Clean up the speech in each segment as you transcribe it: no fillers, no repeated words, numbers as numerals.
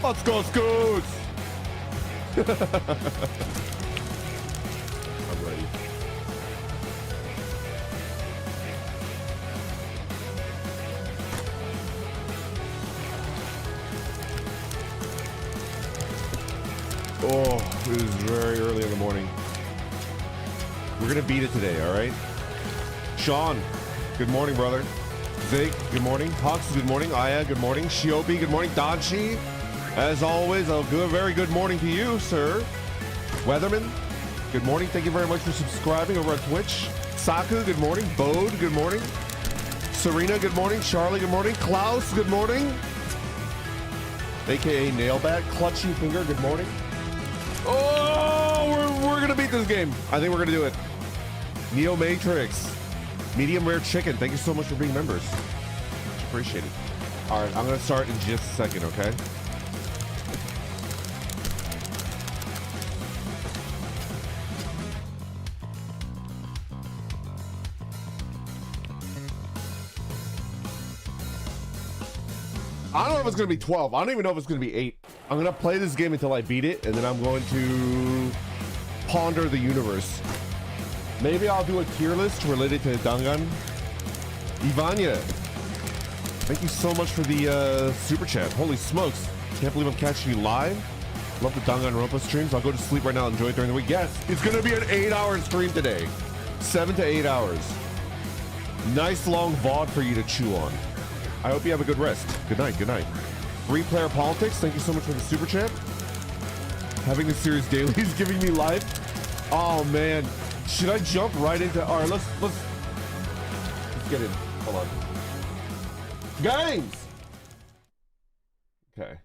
Let's go, Scoots! I'm ready. Oh, it is very early in the morning. We're gonna beat it today, all right? Sean, good morning, brother. Zig, good morning. Hux, good morning. Aya, good morning. Shiobi, good morning. Danchi, as always, a very good morning to you, sir. Weatherman, good morning. Thank you very much for subscribing over on Twitch. Saku, good morning. Bode, good morning. Serena, good morning. Charlie, good morning. Klaus, good morning. AKA Nailbat, Clutchy Finger, good morning. Oh, we're gonna beat this game. I think we're gonna do it. Neo Matrix, medium rare chicken. Thank you so much for being members. Much appreciated. All right, I'm gonna start in just a second, okay? I don't know if it's gonna be 12. I don't even know if it's gonna be 8. I'm gonna play this game until I beat it, and then I'm going to ponder the universe. Maybe I'll do a tier list related to Dangan. Ivania, thank you so much for the super chat. Holy smokes. Can't believe I'm catching you live. Love the Danganronpa streams. I'll go to sleep right now and enjoy it during the week. Yes, it's gonna be an 8-hour stream today. 7 to 8 hours. Nice long VOD for you to chew on. I hope you have a good rest. Good night, good night. 3-player politics, thank you so much for the super chat. Having the series daily is giving me life. Oh man, should I jump right into? All right, let's get in. Hold on. Games. Okay.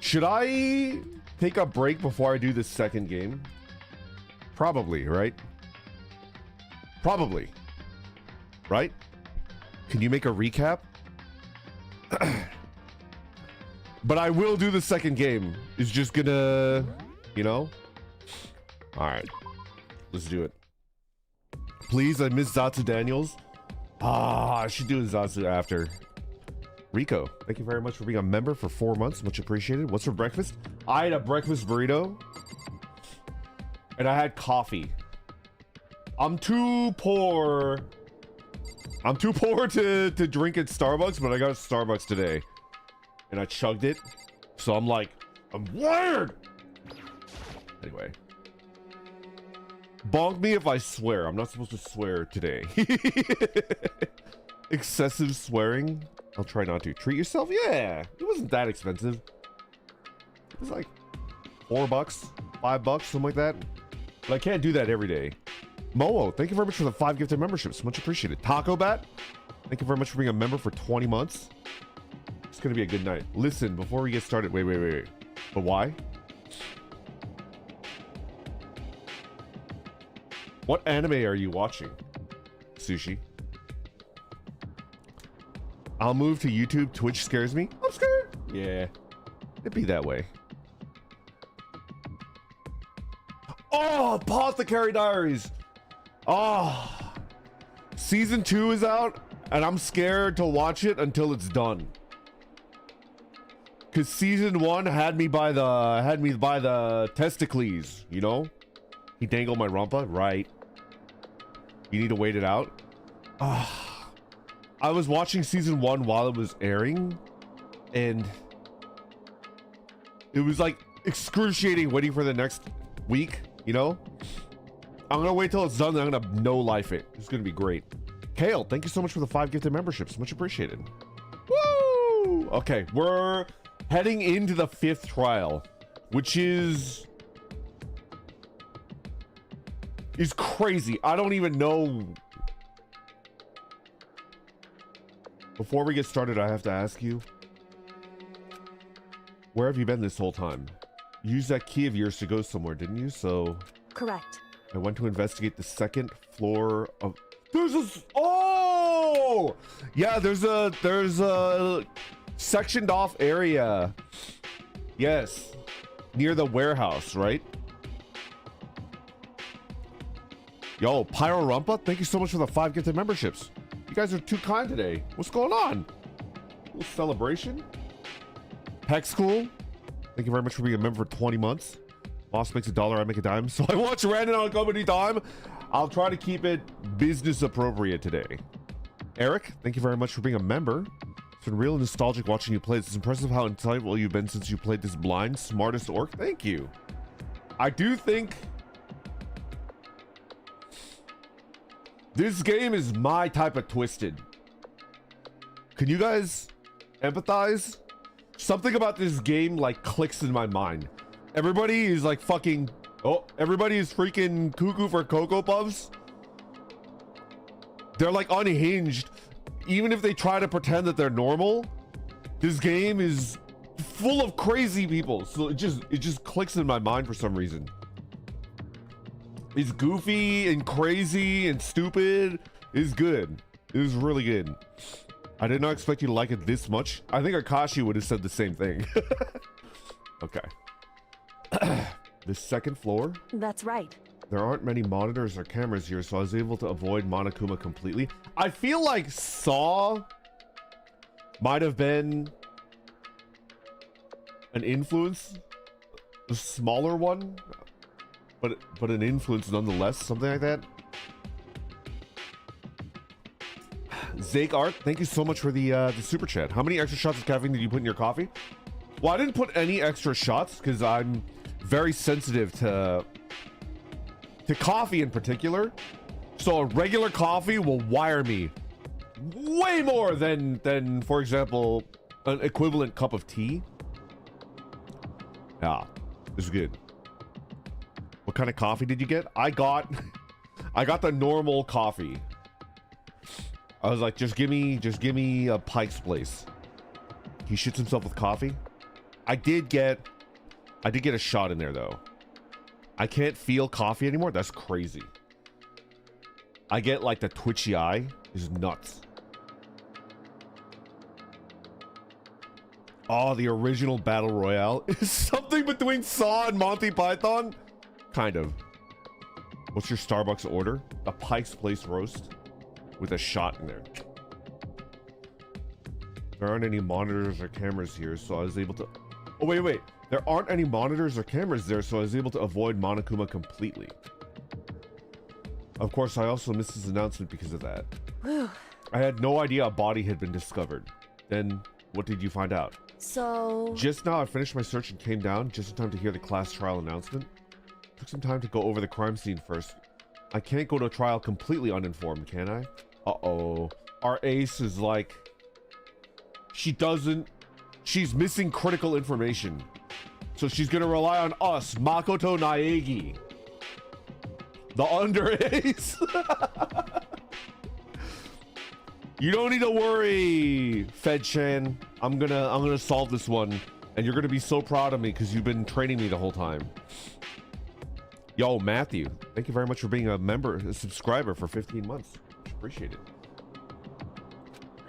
Should I take a break before I do the second game? Probably, right? Probably. Right? Can you make a recap? But I will do the second game. It's just gonna, you know? All right, let's do it. Please, I miss Zatsu Daniels. I should do Zatsu after. Rico, thank you very much for being a member for 4 months. Much appreciated. What's for breakfast? I had a breakfast burrito. And I had coffee. I'm too poor to drink at Starbucks, but I got Starbucks today. And I chugged it. So I'm like, I'm wired! Anyway. Bonk me if I swear. I'm not supposed to swear today. Excessive swearing? I'll try not to. Treat yourself? Yeah. It wasn't that expensive. It was like $4, $5, something like that. But I can't do that every day. Momo, thank you very much for the 5 gifted memberships. Much appreciated. Taco Bat, thank you very much for being a member for 20 months. It's gonna be a good night. Listen, before we get started, wait. But why? What anime are you watching? Sushi. I'll move to YouTube. Twitch scares me. I'm scared. Yeah, it'd be that way. Oh, Apothecary Diaries. Oh, season 2 is out, and I'm scared to watch it until it's done. Cause season 1 had me by the testicles, you know? He dangled my rumpa, right? You need to wait it out. I was watching season 1 while it was airing, and It was like excruciating waiting for the next week, you know? I'm gonna wait till it's done, then I'm gonna no life it. It's gonna be great. Kale, thank you so much for the 5 gifted memberships. Much appreciated. Woo! Okay, we're heading into the 5th trial, which is crazy. I don't even know. Before we get started, I have to ask you, where have you been this whole time? You used that key of yours to go somewhere, didn't you? So correct. I went to investigate the 2nd floor of... There's a... Oh! Yeah, there's a sectioned off area. Yes. Near the warehouse, right? Yo, Pyro Rumpa, thank you so much for the 5 gifted memberships. You guys are too kind today. What's going on? A little celebration? Heck School, thank you very much for being a member for 20 months. Boss makes $1, I make a dime. So I watch Random on company time. I'll try to keep it business appropriate today. Eric, thank you very much for being a member. It's been real nostalgic watching you play. It's impressive how insightful you've been since you played this blind, smartest orc. Thank you. I do think this game is my type of twisted. Can you guys empathize? Something about this game like clicks in my mind. Everybody is like fucking... Oh, everybody is freaking cuckoo for Cocoa Puffs. They're like unhinged. Even if they try to pretend that they're normal, this game is full of crazy people. So it just clicks in my mind for some reason. It's goofy and crazy and stupid. It's good. It was really good. I did not expect you to like it this much. I think Akashi would have said the same thing. Okay. The 2nd floor? That's right. There aren't many monitors or cameras here, so I was able to avoid Monokuma completely. I feel like Saw might have been an influence. A smaller one, but an influence nonetheless. Something like that. Zake Art, thank you so much for the super chat. How many extra shots of caffeine did you put in your coffee? Well, I didn't put any extra shots because I'm very sensitive to coffee in particular. So a regular coffee will wire me way more than for example, an equivalent cup of tea. Yeah, this is good. What kind of coffee did you get? I got the normal coffee. I was like, just give me a Pike's Place. He shits himself with coffee. I did get a shot in there though. I can't feel coffee anymore. That's crazy. I get like the twitchy eye. Is nuts. Oh, the original Battle Royale is something between Saw and Monty Python. Kind of. What's your Starbucks order? A Pike's Place roast with a shot in there. There aren't any monitors or cameras here, so I was able to... Oh, wait. There aren't any monitors or cameras there, so I was able to avoid Monokuma completely. Of course, I also missed his announcement because of that. I had no idea a body had been discovered. Then, what did you find out? So... Just now, I finished my search and came down just in time to hear the class trial announcement. Took some time to go over the crime scene first. I can't go to trial completely uninformed, can I? Uh-oh. Our ace is like... She's missing critical information. So she's gonna rely on us, Makoto Naegi. The under ace. You don't need to worry, Fed-chan. I'm gonna solve this one. And you're gonna be so proud of me because you've been training me the whole time. Yo, Matthew, thank you very much for being a subscriber for 15 months. Appreciate it.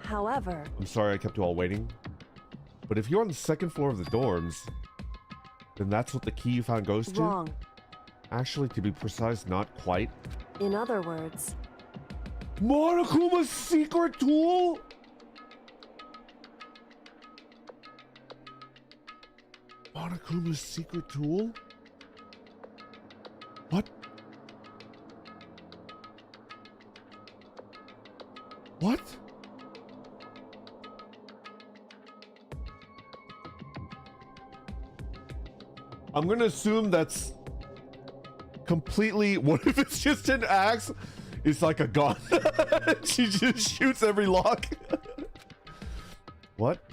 However... I'm sorry I kept you all waiting. But if you're on the 2nd floor of the dorms, then that's what the key you found goes to? Wrong. Actually, to be precise, not quite. In other words... Monokuma's secret tool? Monokuma's secret tool? What? What? I'm gonna assume that's completely. What if it's just an axe? It's like a gun. She just shoots every lock. What?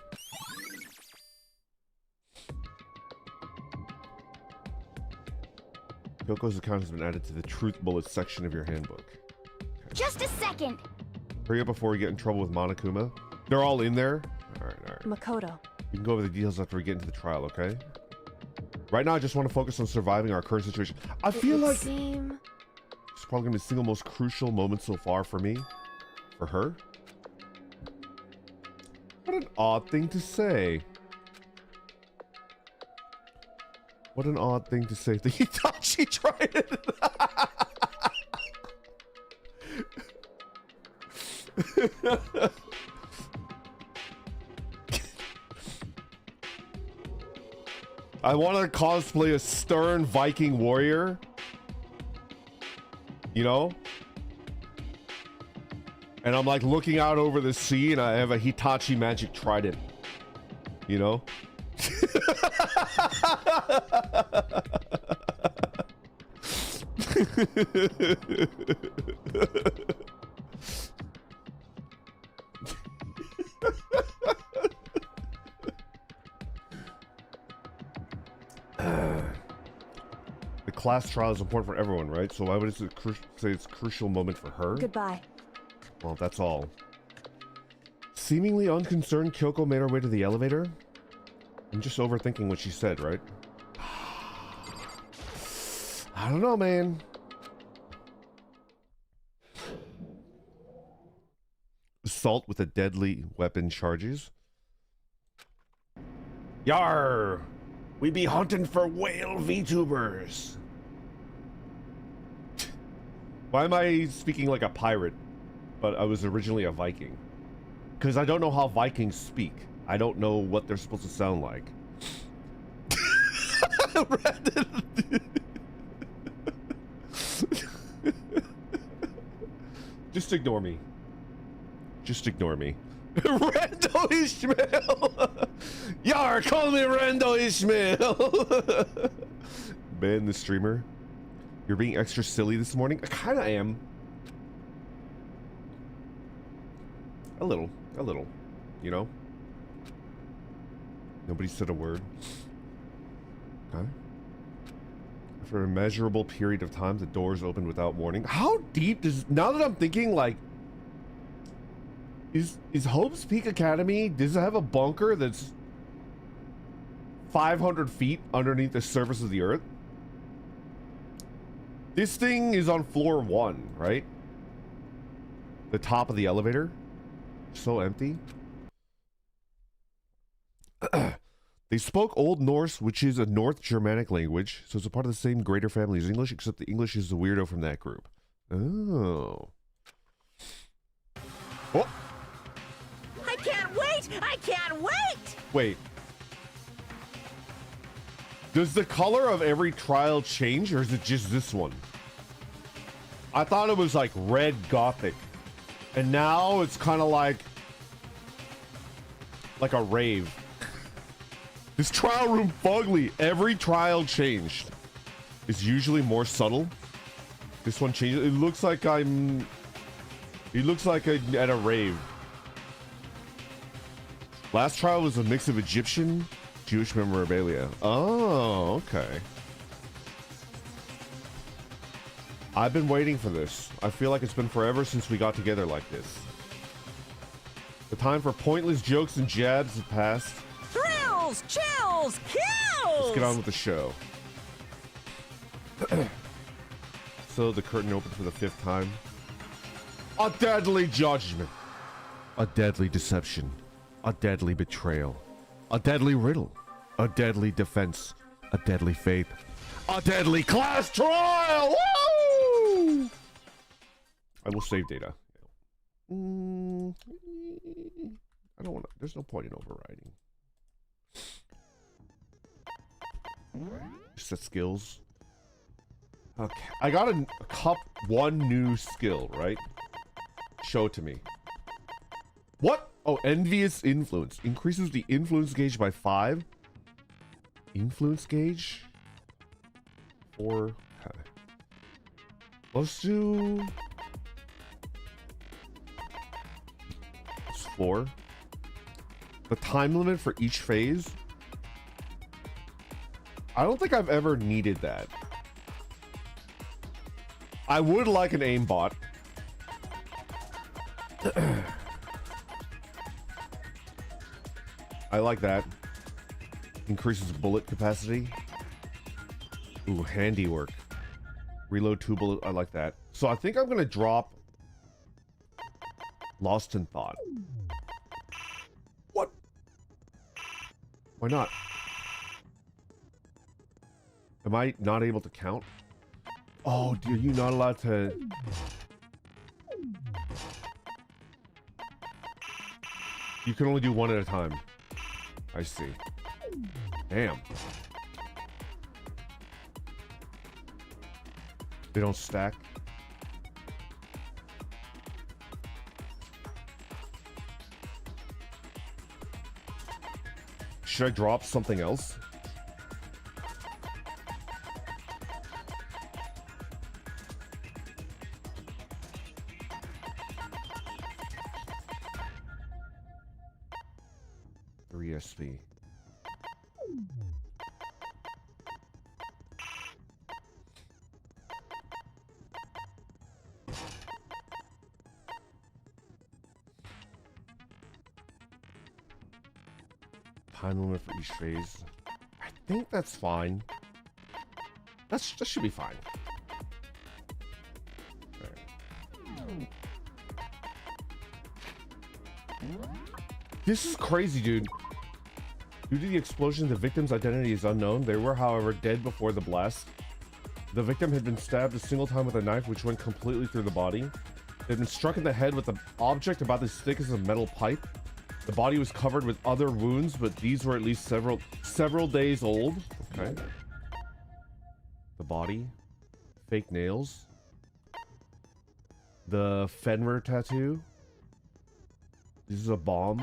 Kyoko's account has been added to the truth bullets section of your handbook. Okay. Just a second. Hurry up before we get in trouble with Monokuma. They're all in there. All right. Makoto. We can go over the details after we get into the trial, okay? Right now, I just want to focus on surviving our current situation. I feel like it's probably gonna be the single most crucial moment so far for me. For her. What an odd thing to say. What an odd thing to say. He thought she tried it. I want to cosplay a stern Viking warrior. You know? And I'm like looking out over the sea and I have a Hitachi magic trident. You know? The class trial is important for everyone, right? So why would it say it's a crucial moment for her? Goodbye. Well, that's all. Seemingly unconcerned, Kyoko made her way to the elevator. I'm just overthinking what she said, right? I don't know, man. Assault with a deadly weapon charges. Yar! We be hunting for whale VTubers. Why am I speaking like a pirate? But I was originally a Viking. Because I don't know how Vikings speak. I don't know what they're supposed to sound like. Just ignore me. Just ignore me. Rando Ishmael! Yar, call me Rando Ishmael! Man, the streamer. You're being extra silly this morning? I kinda am. A little, you know? Nobody said a word. Okay. After a measurable period of time, the doors opened without warning. How deep does... Now that I'm thinking, like... Is Hope's Peak Academy... Does it have a bunker that's... 500 feet underneath the surface of the earth? This thing is on floor 1, right? The top of the elevator. So empty. They spoke Old Norse, which is a North Germanic language, so it's a part of the same greater family as English, except the English is the weirdo from that group. Oh. Oh! I can't wait! I can't wait! Wait. Does the color of every trial change, or is it just this one? I thought it was like red gothic. And now it's kind of like a rave. This trial room fugly. Every trial changed. It's usually more subtle. This one changes. It looks like I'm at a rave. Last trial was a mix of Egyptian, Jewish memorabilia. Oh, okay. I've been waiting for this. I feel like it's been forever since we got together like this. The time for pointless jokes and jabs has passed. Thrills, chills, kills! Let's get on with the show. So the curtain opened for the 5th time. A deadly judgment. A deadly deception. A deadly betrayal. A deadly riddle. A deadly defense. A deadly faith. A deadly class trial! Woo! I will save data. I don't want to. There's no point in overriding. Set skills. Okay, I got one new skill, right? Show it to me. What? Oh, envious influence. Increases the influence gauge by 5. Influence gauge? 4. Okay. Let's do... It's 4. The time limit for each phase. I don't think I've ever needed that. I would like an aimbot. I like that. Increases bullet capacity. Ooh, handiwork. Reload 2 bullets. I like that. So I think I'm gonna drop Lost in Thought. What? Why not? Am I not able to count? Oh, dude, you're not allowed to... You can only do one at a time. I see. Damn. They don't stack. Should I drop something else? SP. Time limit for each phase. I think that's fine. That should be fine. Right. This is crazy, dude. Due to the explosion, the victim's identity is unknown. They were, however, dead before the blast. The victim had been stabbed a single time with a knife, which went completely through the body. They had been struck in the head with an object about as thick as a metal pipe. The body was covered with other wounds, but these were at least several days old. Okay. The body. Fake nails. The Fenrir tattoo. This is a bomb.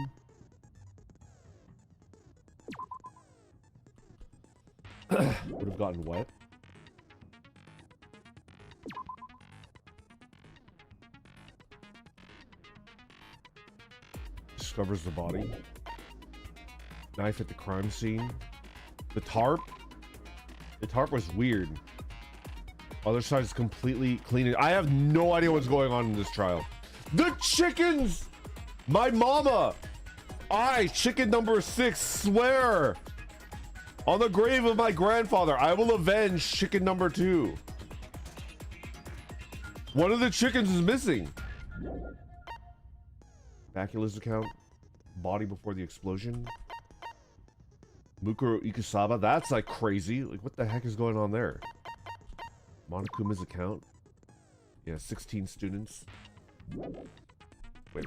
Would have gotten wet. Discovers the body. Knife at the crime scene. The tarp. The tarp was weird. Other side is completely clean. I have no idea what's going on in this trial. The chickens! My mama! Chicken number 6, swear! On the grave of my grandfather, I will avenge chicken number 2. One of the chickens is missing. Bacula's account. Body before the explosion. Mukuro Ikusaba. That's like crazy. Like, what the heck is going on there? Monokuma's account. Yeah, 16 students. Wait.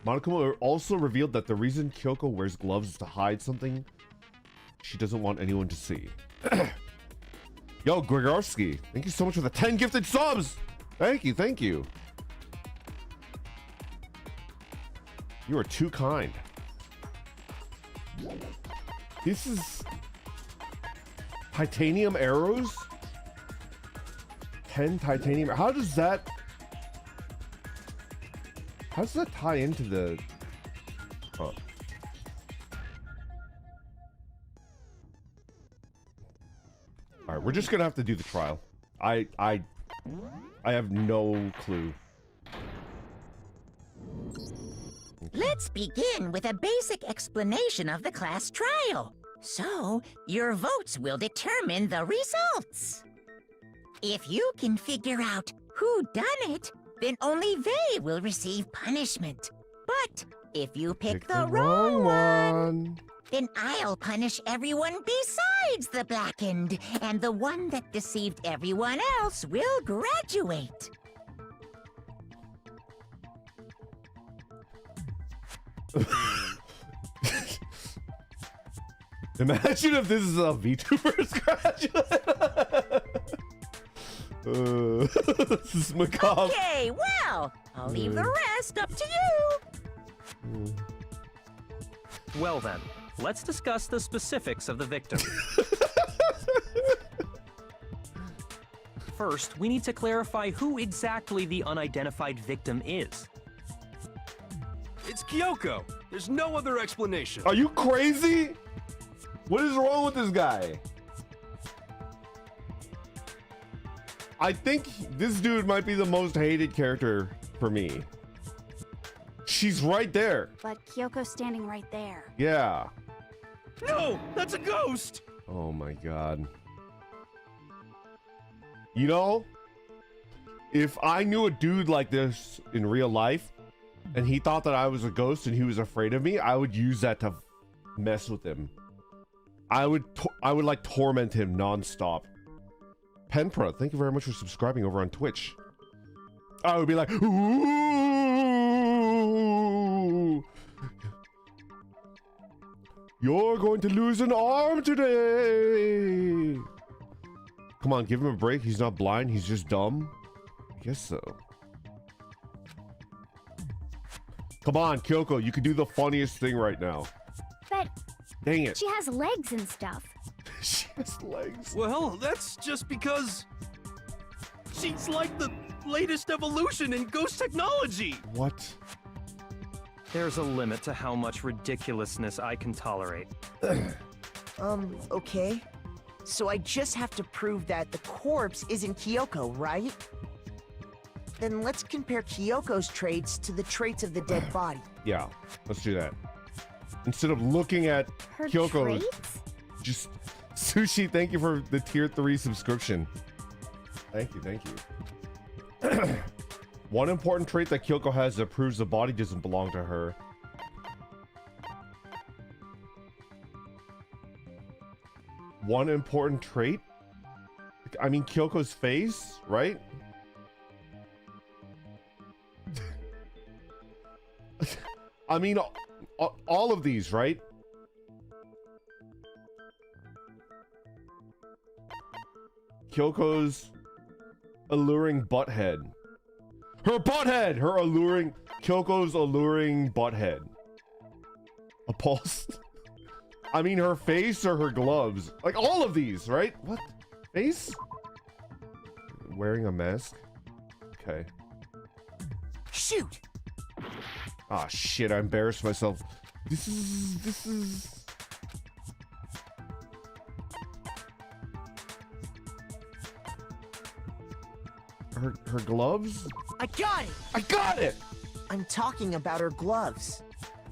Monokuma also revealed that the reason Kyoko wears gloves is to hide something she doesn't want anyone to see. Yo, Grigorski, thank you so much for the 10 gifted subs! Thank you. You are too kind. This is... titanium arrows? 10 titanium... How does that tie into the... Oh. Alright, we're just gonna have to do the trial. I have no clue. Let's begin with a basic explanation of the class trial. So, your votes will determine the results. If you can figure out who done it, then only they will receive punishment. But if you pick the wrong one, then I'll punish everyone besides the blackened, and the one that deceived everyone else will graduate. Imagine if this is a VTuber's graduate. This is macabre. Okay, well, I'll leave the rest up to you. Well then, let's discuss the specifics of the victim. first, we need to clarify who exactly the unidentified victim is. It's Kyoko. There's no other explanation. Are you crazy? What is wrong with this guy? I think this dude might be the most hated character for me. She's right there. But Kyoko's standing right there. Yeah. No, that's a ghost. Oh my god. You know, if I knew a dude like this in real life and he thought that I was a ghost and he was afraid of me, I would use that to mess with him. I would like torment him nonstop. Penpra, thank you very much for subscribing over on Twitch. I would be like, ooh, you're going to lose an arm today. Come on, give him a break. He's not blind. He's just dumb. I guess so. Come on, Kyoko. You can do the funniest thing right now. But dang it. she has legs and stuff. She has legs. Well, that's just because she's like the latest evolution in ghost technology. What? There's a limit to how much ridiculousness I can tolerate. Okay. So I just have to prove that the corpse isn't Kyoko, right? Then let's compare Kyoko's traits to the traits of the dead body. Yeah, let's do that. Instead of looking at Her Kyoko, traits? just Sushi, thank you for the tier 3 subscription. Thank you, thank you. One important trait that Kyoko has that proves the body doesn't belong to her. One important trait? I mean, Kyoko's face, right? I mean, all of these, right? Kyoko's alluring butthead. Her butthead! Her alluring... Kyoko's alluring butthead. A pulse. I mean, her face or her gloves. Like, all of these, right? What? Face? Wearing a mask? Okay. Shoot! Ah, shit, I embarrassed myself. This is... Her gloves? I got it! I got it! I'm talking about her gloves.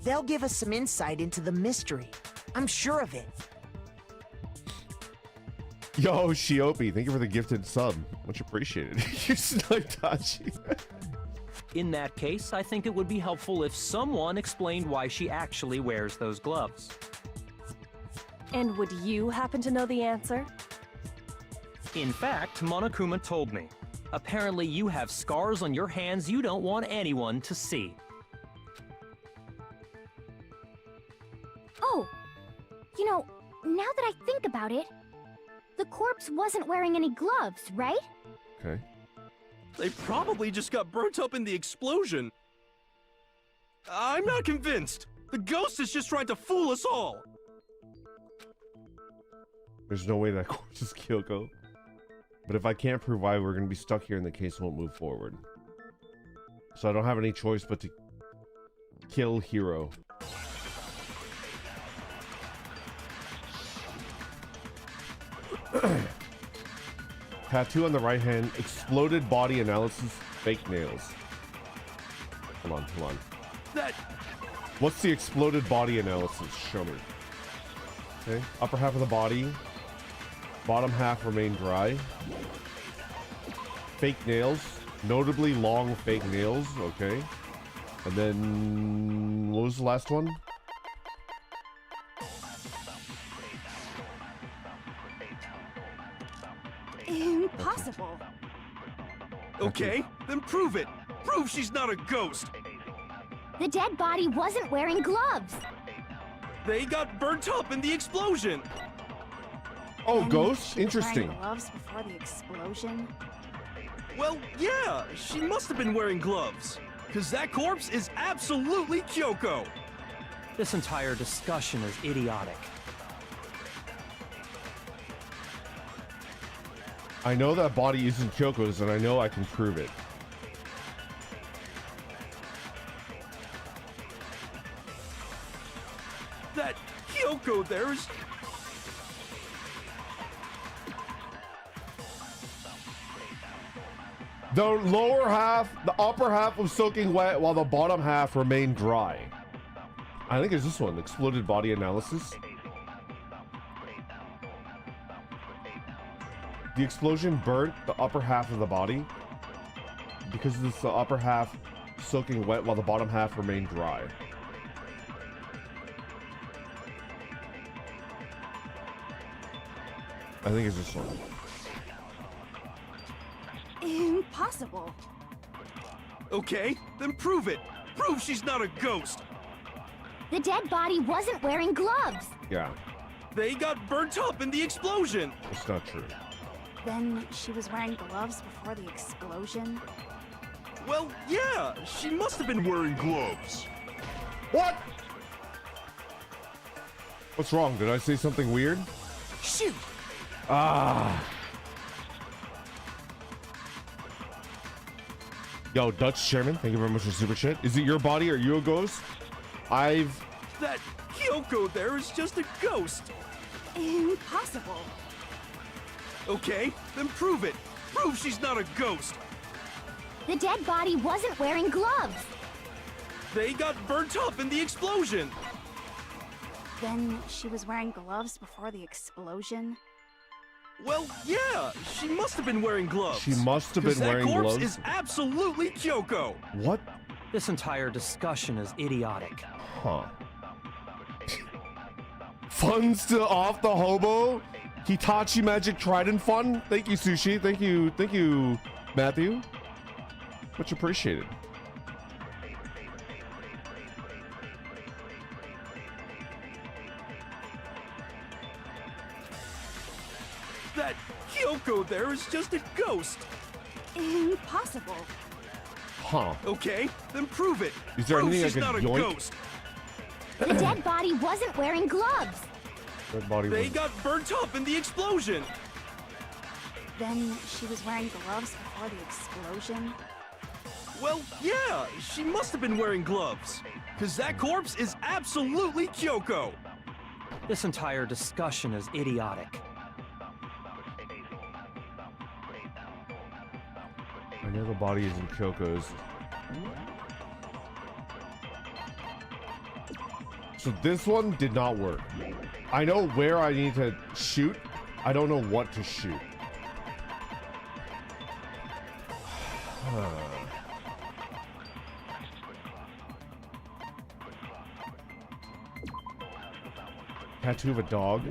They'll give us some insight into the mystery. I'm sure of it. Yo, Shiopi, thank you for the gifted sub. Much appreciated. You sniped Tachi. In that case, I think it would be helpful if someone explained why she actually wears those gloves. And would you happen to know the answer? In fact, Monokuma told me. Apparently you have scars on your hands you don't want anyone to see. Oh, you know, now that I think about it, the corpse wasn't wearing any gloves, right? Okay. They probably just got burnt up in the explosion. I'm not convinced. The ghost is just trying to fool us all. There's no way that corpse is Kyoko. But if I can't prove why, we're going to be stuck here and the case won't move forward. So I don't have any choice but to kill Hiro. Tattoo on the right hand, exploded body analysis, fake nails. Hold on, hold on. That... What's the exploded body analysis? Show me. Okay, upper half of the body. Bottom half remain dry. Fake nails. Notably long fake nails. Okay. And then... What was the last one? Impossible. Okay, then prove it. Prove she's not a ghost. The dead body wasn't wearing gloves. They got burnt up in the explosion. Oh, And ghosts? she was Interesting. wearing gloves before the explosion. Well, yeah, she must have been wearing gloves. Because that corpse is absolutely Kyoko. This entire discussion is idiotic. I know that body isn't Kyoko's, and I know I can prove it. That Kyoko there is... The lower half, the upper half was soaking wet while the bottom half remained dry. I think it's this one, exploded body analysis. The explosion burnt the upper half of the body because it's the upper half soaking wet while the bottom half remained dry. I think it's this one. Impossible. Okay, then prove it. Prove she's not a ghost. The dead body wasn't wearing gloves. Yeah, They got burnt up in the explosion. it's not true. Then she was wearing gloves before the explosion? Well, yeah, she must have been wearing gloves. What? What's wrong? Did I say something weird? Shoot! Ah. Yo, Dutch Chairman, thank you very much for super chat. Is it your body or you a ghost? That Kyoko there is just a ghost. Impossible. Okay, then prove it. Prove she's not a ghost. The dead body wasn't wearing gloves. They got burnt up in the explosion. Then she was wearing gloves before the explosion? Well, yeah, she must have been wearing gloves. She must have been wearing that corpse gloves. is absolutely Kyoko. What? This entire discussion is idiotic. Huh. Funds to off the hobo. Hitachi Magic Trident fun. Thank you, Sushi. Thank you, Matthew. Much appreciated. That Kyoko there is just a ghost. Impossible. Huh. Okay, then prove it. Is there Prove anything I she's could not a yoink? ghost. The dead body wasn't wearing gloves. Dead body They was... got burnt up in the explosion. Then she was wearing gloves before the explosion? Well, yeah, she must have been wearing gloves. Because that corpse is absolutely Kyoko. This entire discussion is idiotic. I know the body isn't Kyoko's. So this one did not work. I know where I need to shoot. I don't know what to shoot. Tattoo of a dog.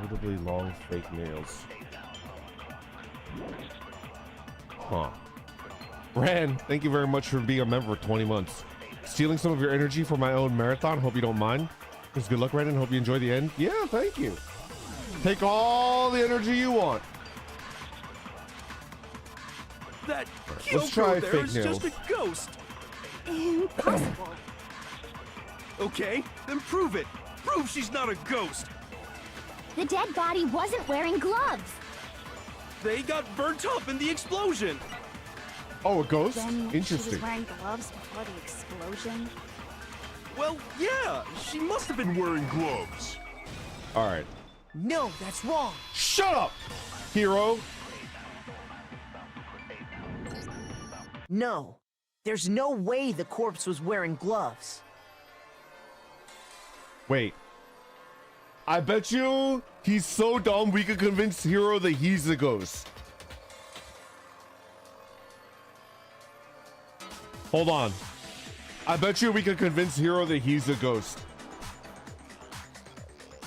Notably long fake nails. Huh. Ran, thank you very much for being a member for 20 months. Stealing some of your energy for my own marathon. Hope you don't mind. Just good luck, Brandon. Hope you enjoy the end. Yeah, thank you. Take all the energy you want. That Let's try Kyoko there fake is nails. just a ghost. Impossible. Okay, then prove it. Prove she's not a ghost. The dead body wasn't wearing gloves. They got burnt up in the explosion. Oh, a ghost? Then she Interesting. was wearing gloves before the explosion? Well, yeah, she must have been wearing gloves. All right. No, that's wrong. Shut up, hero. No. There's no way the corpse was wearing gloves. Wait. I bet you he's so dumb we could convince Hero that he's the ghost. Hold on. I bet you we could convince Hero that he's the ghost.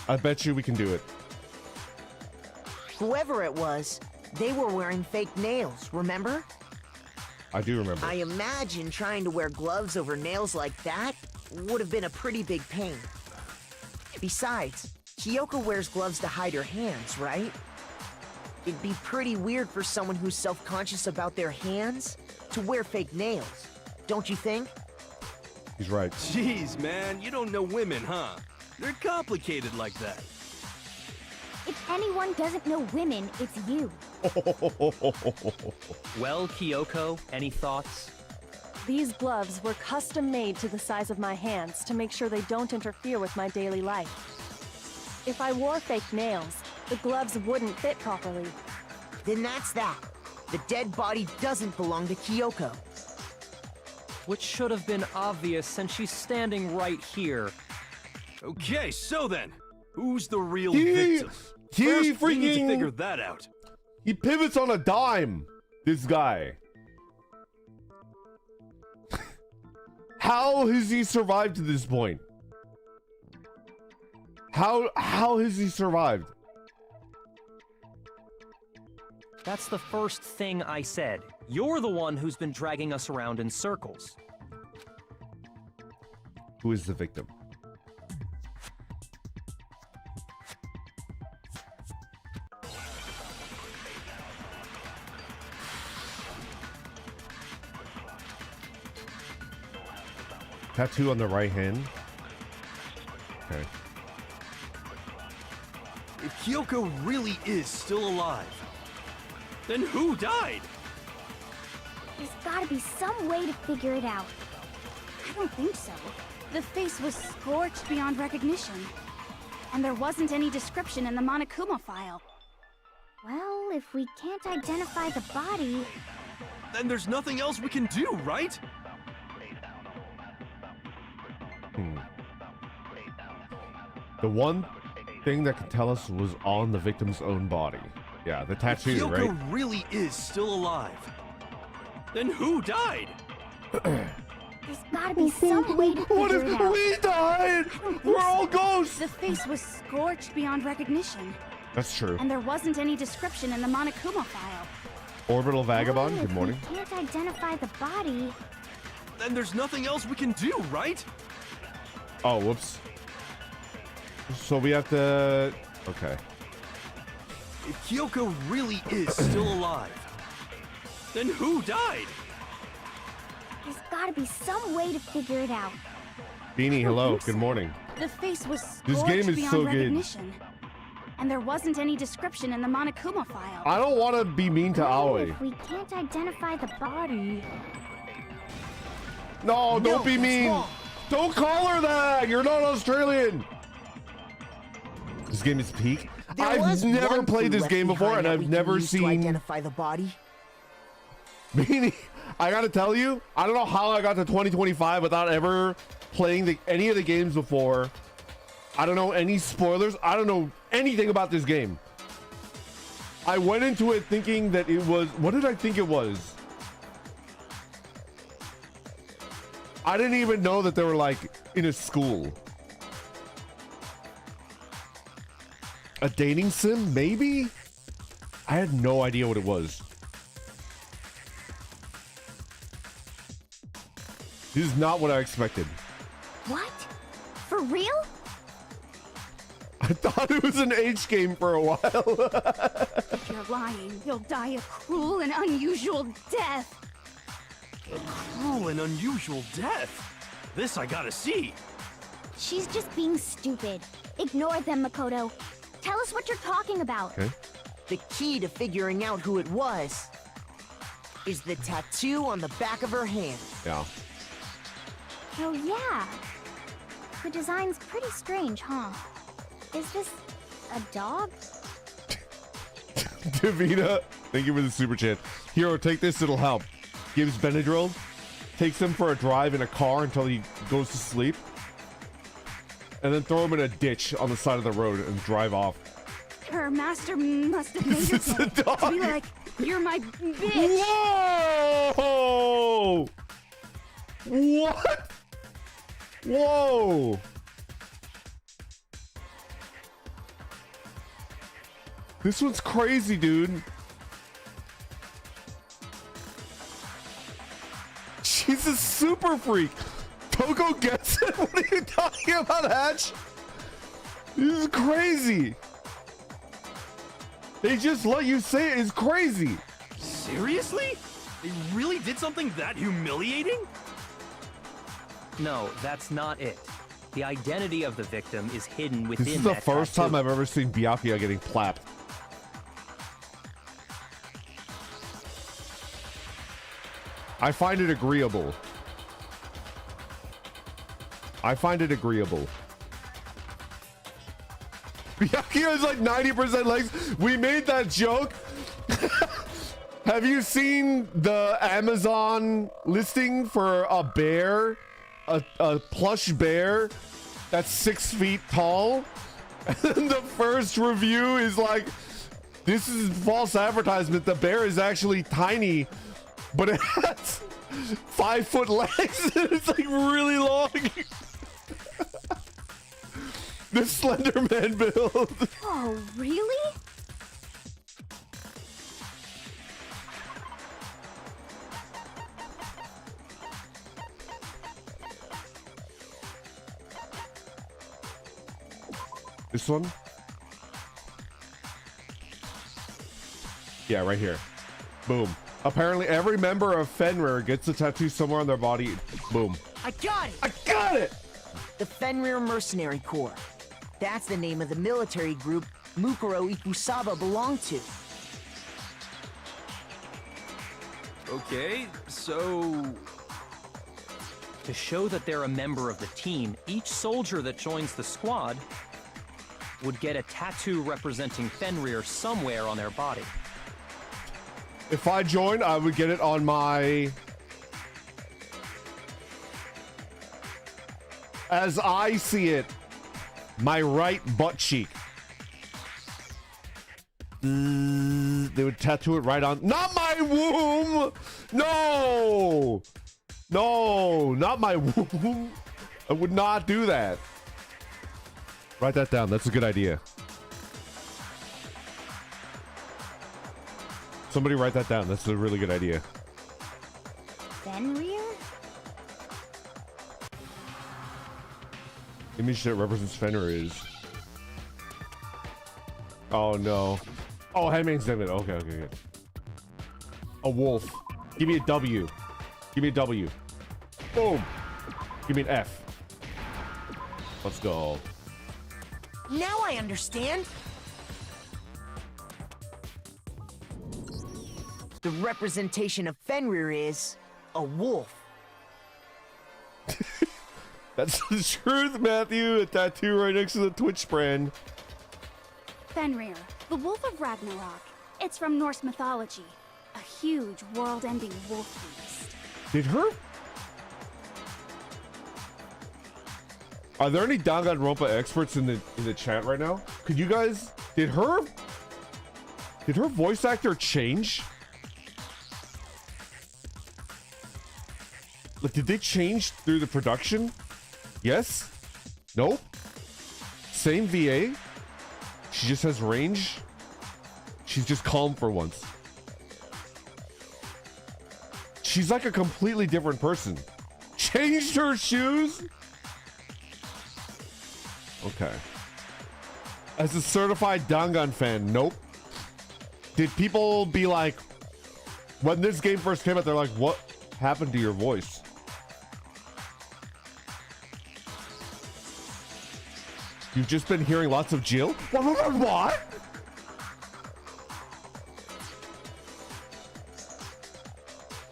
I bet you we can do it. Whoever it was, they were wearing fake nails, remember? I do remember. I imagine trying to wear gloves over nails like that would have been a pretty big pain. Besides, Kyoko wears gloves to hide her hands, right? It'd be pretty weird for someone who's self-conscious about their hands to wear fake nails, don't you think? He's right. Jeez, man, you don't know women, huh? They're complicated like that. If anyone doesn't know women, it's you. Well, Kyoko, any thoughts? These gloves were custom made to the size of my hands to make sure they don't interfere with my daily life. If I wore fake nails, the gloves wouldn't fit properly. Then that's that. The dead body doesn't belong to Kyoko. Which should have been obvious since she's standing right here. Okay, so then, who's the real He victim? First, we need to freaking- figure that out. He pivots on a dime. This guy. How has he survived to this point? How has he survived? That's the first thing I said. You're the one who's been dragging us around in circles. Who is the victim? Tattoo on the right hand. Okay. If Kyoko really is still alive, then who died? There's gotta be some way to figure it out. I don't think so. The face was scorched beyond recognition. And there wasn't any description in the Monokuma file. Well, if we can't identify the body, Then there's nothing else we can do, right? The one thing that could tell us was on the victim's own body. Yeah, the If tattoo, Kyoko right? really is still alive, then who died? there's gotta be some way to What figure it if out. we died? We're all ghosts. The face was scorched beyond recognition. That's true. And there wasn't any description in the Monokuma file. Orbital Vagabond, Well, good morning. If we can't identify the body, Then there's nothing else we can do, right? Oh, whoops. So we have to... Okay. If Kyoko really is still alive, then who died? there's gotta be some way to figure it out. Beanie, hello, think good so. morning. The face was This scorched game is beyond so good. recognition. And there wasn't any description in the Monokuma file. I don't want to be mean to Well, Aoi. if we can't identify the body, No, don't No, be that's mean. wrong. Don't call her that. You're not Australian. This game is peak. There I've was never one played clue this left game before, behind and that I've we can never use to seen. identify the body. Beanie, I gotta tell you, I don't know how I got to 2025 without ever playing any of the games before. I don't know any spoilers. I don't know anything about this game. I went into it thinking that it was... What did I think it was? I didn't even know that they were, like, in a school. A dating sim, maybe? I had no idea what it was. This is not what I expected. what? For real? I thought it was an H game for a while. If you're lying, you'll die a cruel and unusual death. Cruel and unusual death. This I gotta see. She's just being stupid. Ignore them, Makoto. Tell us what you're talking about. Okay. The key to figuring out who it was is the tattoo on the back of her hand. Yeah. Oh, yeah. The design's pretty strange, huh? Is this a dog? Davina, thank you for the super chat. Hero, take this, it'll help. Gives Benadryl, takes him for a drive in a car until he goes to sleep, and then throw him in a ditch on the side of the road and drive off. Her master must have made her This is a to dog. be like, you're my bitch. Whoa! What? Whoa! This one's crazy, dude. She's a super freak. Toko gets it? What are you talking about, Hatch? This is crazy. They just let you say it. It's crazy. Seriously? They really did something that humiliating? No, that's not it. The identity of the victim is hidden within This is the that first tattoo. time I've ever seen Byakuya getting plapped. I find it agreeable. I find it agreeable. Byakuya is like 90% legs. We made that joke. Have you seen the Amazon listing for a bear? A plush bear that's 6 feet tall? And the first review is like, this is false advertisement. The bear is actually tiny, but it has 5 foot legs and it's like really long. The Slender Man build. Oh, really? This one? Yeah, right here. Boom. Apparently every member of Fenrir gets a tattoo somewhere on their body. Boom. I got it! I got it! The Fenrir Mercenary Corps. That's the name of the military group Mukuro Ikusaba belonged to. Okay, so... To show that they're a member of the team, each soldier that joins the squad would get a tattoo representing Fenrir somewhere on their body. If I joined, I would get it on my... As I see it, my right butt cheek. They would tattoo it right on... Not my womb! No! No, not my womb. I would not do that. Write that down. That's a good idea. Somebody write that down. That's a really good idea. Fenrir? Image that represents Fenrir is... Oh, no. Oh, Headmaid's David. Okay, okay, good. A wolf. Give me a W. Give me a W. Boom. Give me an F. Let's go. Now I understand. The representation of Fenrir is a wolf. That's the truth, Matthew. A tattoo right next to the Twitch brand. Fenrir, the Wolf of Ragnarok. It's from Norse mythology. A huge, world-ending wolf beast. Did her... Are there any Danganronpa experts in the chat right now? Could you guys... Did her voice actor change? Like, did they change through the production? Yes? Nope? Same VA? She just has range? She's just calm for once. She's like a completely different person. Changed her shoes? Okay. As a certified Dangan fan, nope. Did people be like, when this game first came out, they're like, what happened to your voice? You've just been hearing lots of Jill? What?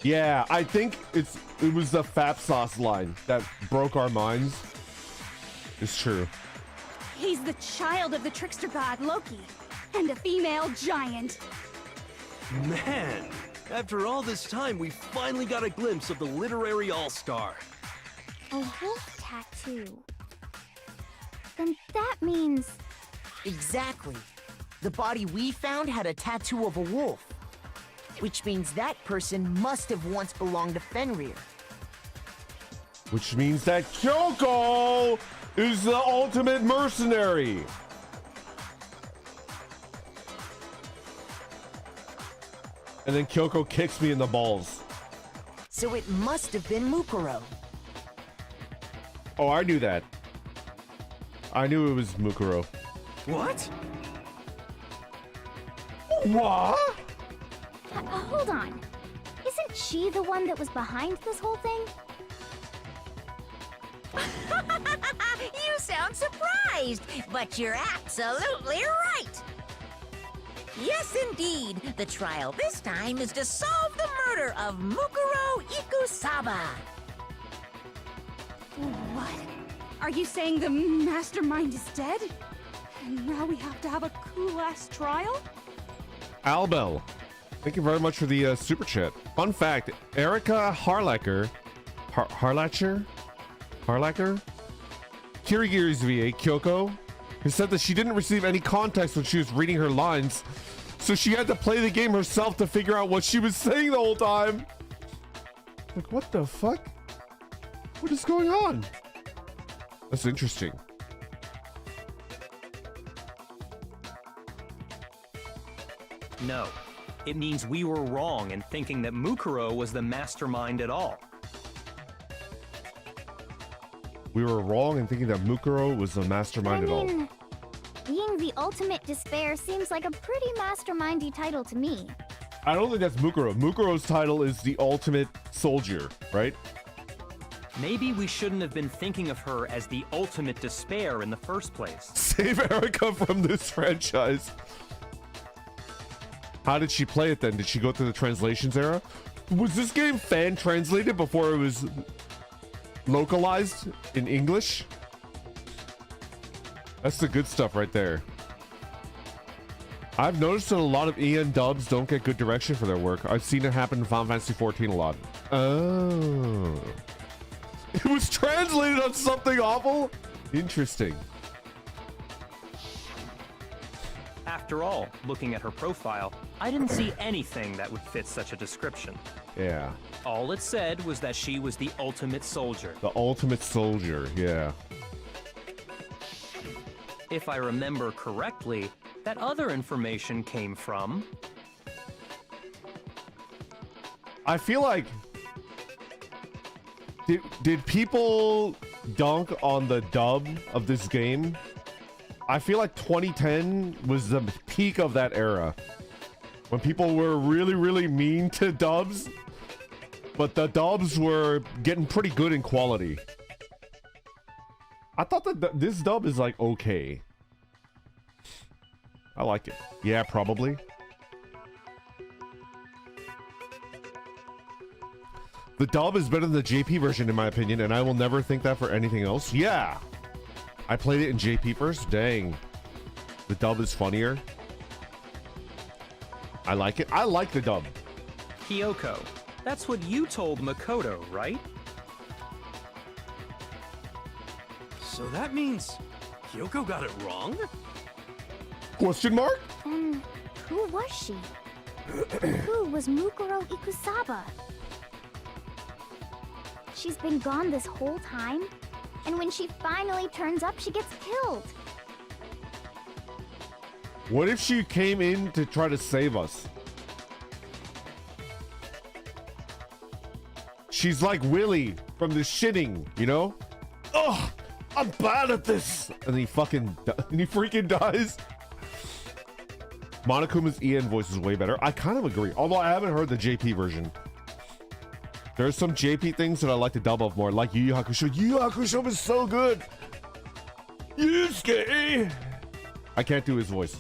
Yeah, I think it was the Fap Sauce line that broke our minds. It's true. He's the child of the trickster god Loki, and a female giant. Man, after all this time, we finally got a glimpse of the literary all-star. A wolf tattoo. Then that means... Exactly. The body we found had a tattoo of a wolf. Which means that person must have once belonged to Fenrir. Which means that Kyoko is the ultimate mercenary. And then Kyoko kicks me in the balls. So it must have been Mukuro. Oh, I knew that. I knew it was Mukuro. What? What? Hold on. Isn't she the one that was behind this whole thing? You sound surprised, but you're absolutely right. Yes, indeed. The trial this time is to solve the murder of Mukuro Ikusaba. What? Are you saying the Mastermind is dead? And now we have to have a cool-ass trial? Albel, thank you very much for the super chat. Fun fact, Erica Harlacher, Kirigiri's VA, Kyoko, has said that she didn't receive any context when she was reading her lines, so she had to play the game herself to figure out what she was saying the whole time. Like, what the fuck? What is going on? That's interesting. No, it means we were wrong in thinking that Mukuro was the mastermind at all. We were wrong in thinking that Mukuro was the mastermind at all. Being the ultimate despair seems like a pretty mastermindy title to me. I don't think that's Mukuro. Mukuro's title is the ultimate soldier, right? Maybe we shouldn't have been thinking of her as the ultimate despair in the first place. Save Erica from this franchise. How did she play it then? Did she go through the translations era? Was this game fan translated before it was localized in English? That's the good stuff right there. I've noticed that a lot of EN dubs don't get good direction for their work. I've seen it happen in Final Fantasy XIV a lot. Oh. It was translated on something awful? Interesting. After all, looking at her profile, I didn't see anything that would fit such a description. Yeah. All it said was that she was the ultimate soldier. The ultimate soldier, yeah. If I remember correctly, that other information came from... I feel like... Did people dunk on the dub of this game? I feel like 2010 was the peak of that era. When people were really, really mean to dubs. But the dubs were getting pretty good in quality. I thought that this dub is like okay. I like it. Yeah, probably. The dub is better than the JP version in my opinion, and I will never think that for anything else. Yeah. I played it in JP first. Dang. The dub is funnier. I like it. I like the dub. Kyoko, that's what you told Makoto, right? So that means Kyoko got it wrong? Question mark? And who was she? Who was Mukuro Ikusaba? She's been gone this whole time, and when she finally turns up, she gets killed. What if she came in to try to save us? She's like Willy from The Shitting, you know? Ugh, I'm bad at this. And he freaking dies. Monokuma's EN voice is way better. I kind of agree, although I haven't heard the JP version. There's some JP things that I like to dub of more, like Yu Yu Hakusho. Yu Yu Hakusho is so good. Yusuke. I can't do his voice.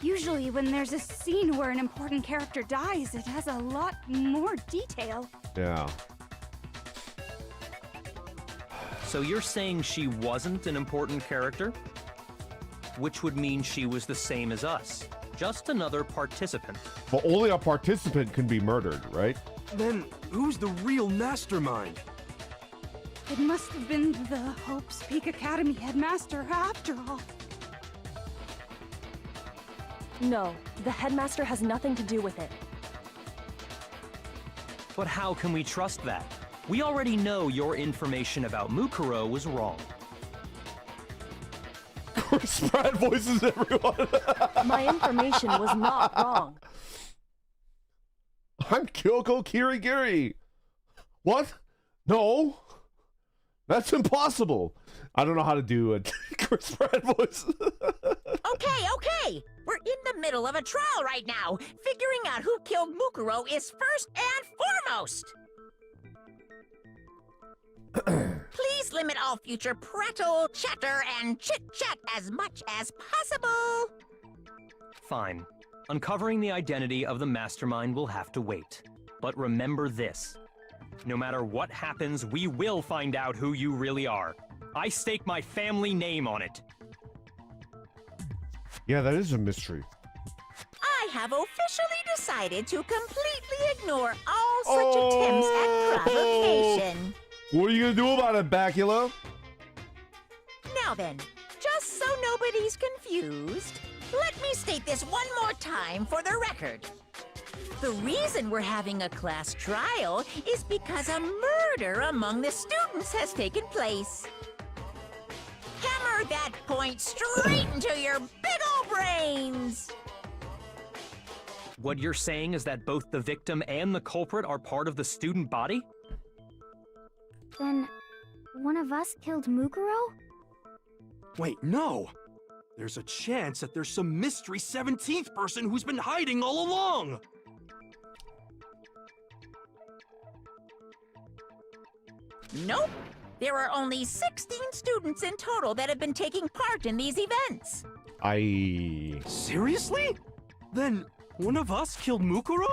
Usually when there's a scene where an important character dies, it has a lot more detail. Yeah. So you're saying she wasn't an important character? Which would mean she was the same as us. Just another participant. But only a participant can be murdered, right? Then who's the real mastermind? It must have been the Hope's Peak Academy headmaster after all. No, the headmaster has nothing to do with it. But how can we trust that? We already know your information about Mukuro was wrong. Spread voices, everyone. My information was not wrong. I'm Kyoko Kirigiri. What? No. That's impossible. I don't know how to do a Chris Pratt voice. Okay. We're in the middle of a trial right now. Figuring out who killed Mukuro is first and foremost. Please limit all future prattle, chatter, and chit-chat as much as possible. Fine. Uncovering the identity of the Mastermind will have to wait. But remember this. No matter what happens, we will find out who you really are. I stake my family name on it. Yeah, that is a mystery. I have officially decided to completely ignore all such attempts at provocation. What are you gonna do about it, Bacula? Now then, just so nobody's confused, let me state this one more time for the record. The reason we're having a class trial is because a murder among the students has taken place. Hammer that point straight into your big ol' brains! What you're saying is that both the victim and the culprit are part of the student body? Then, one of us killed Mukuro? Wait, no! There's a chance that there's some mystery 17th person who's been hiding all along! Nope. There are only 16 students in total that have been taking part in these events. Seriously? Then one of us killed Mukuro?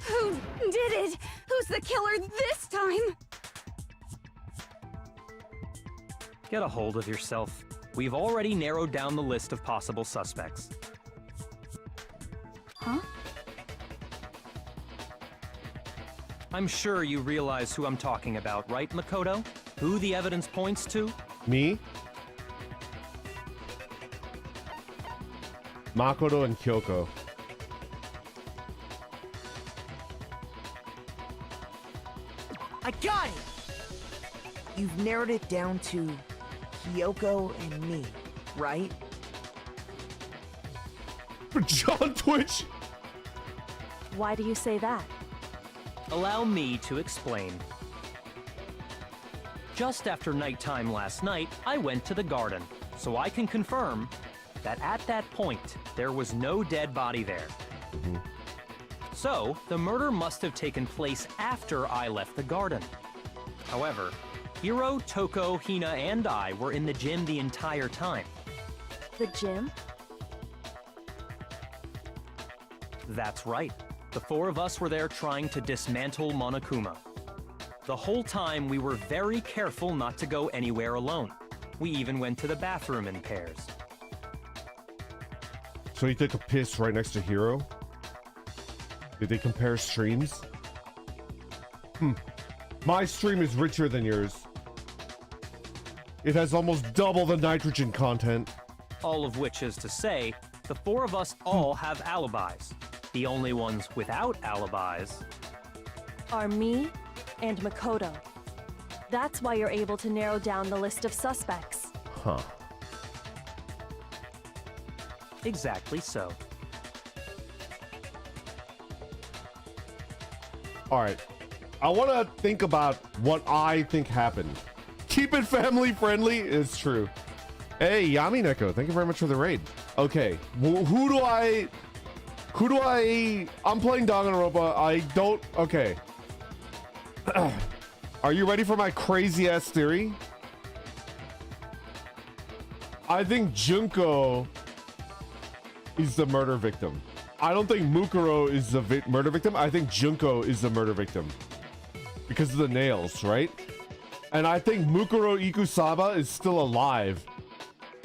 Who did it? Who's the killer this time? Get a hold of yourself. We've already narrowed down the list of possible suspects. Huh? I'm sure you realize who I'm talking about, right, Makoto? Who the evidence points to? Me? Makoto and Kyoko. I got it! You've narrowed it down to Kyoko and me, right? John Twitch? Why do you say that? Allow me to explain. Just after nighttime last night, I went to the garden, so I can confirm that at that point, there was no dead body there. So, the murder must have taken place after I left the garden. However, Hiro, Toko, Hina, and I were in the gym the entire time. The gym? That's right. The four of us were there trying to dismantle Monokuma. The whole time, we were very careful not to go anywhere alone. We even went to the bathroom in pairs. So you took a piss right next to Hiro? Did they compare streams? My stream is richer than yours. It has almost double the nitrogen content. All of which is to say, the four of us all have alibis. The only ones without alibis Are me and Makoto. That's why you're able to narrow down the list of suspects. Huh. Exactly so. Alright. I want to think about what I think happened. Keep it family friendly is true. Hey, Yami Neko, thank you very much for the raid. Okay, who do I... I'm playing Danganronpa. I don't... Okay. Are you ready for my crazy ass theory? I think Junko is the murder victim. I don't think Mukuro is the murder victim. I think Junko is the murder victim. Because of the nails, right? And I think Mukuro Ikusaba is still alive.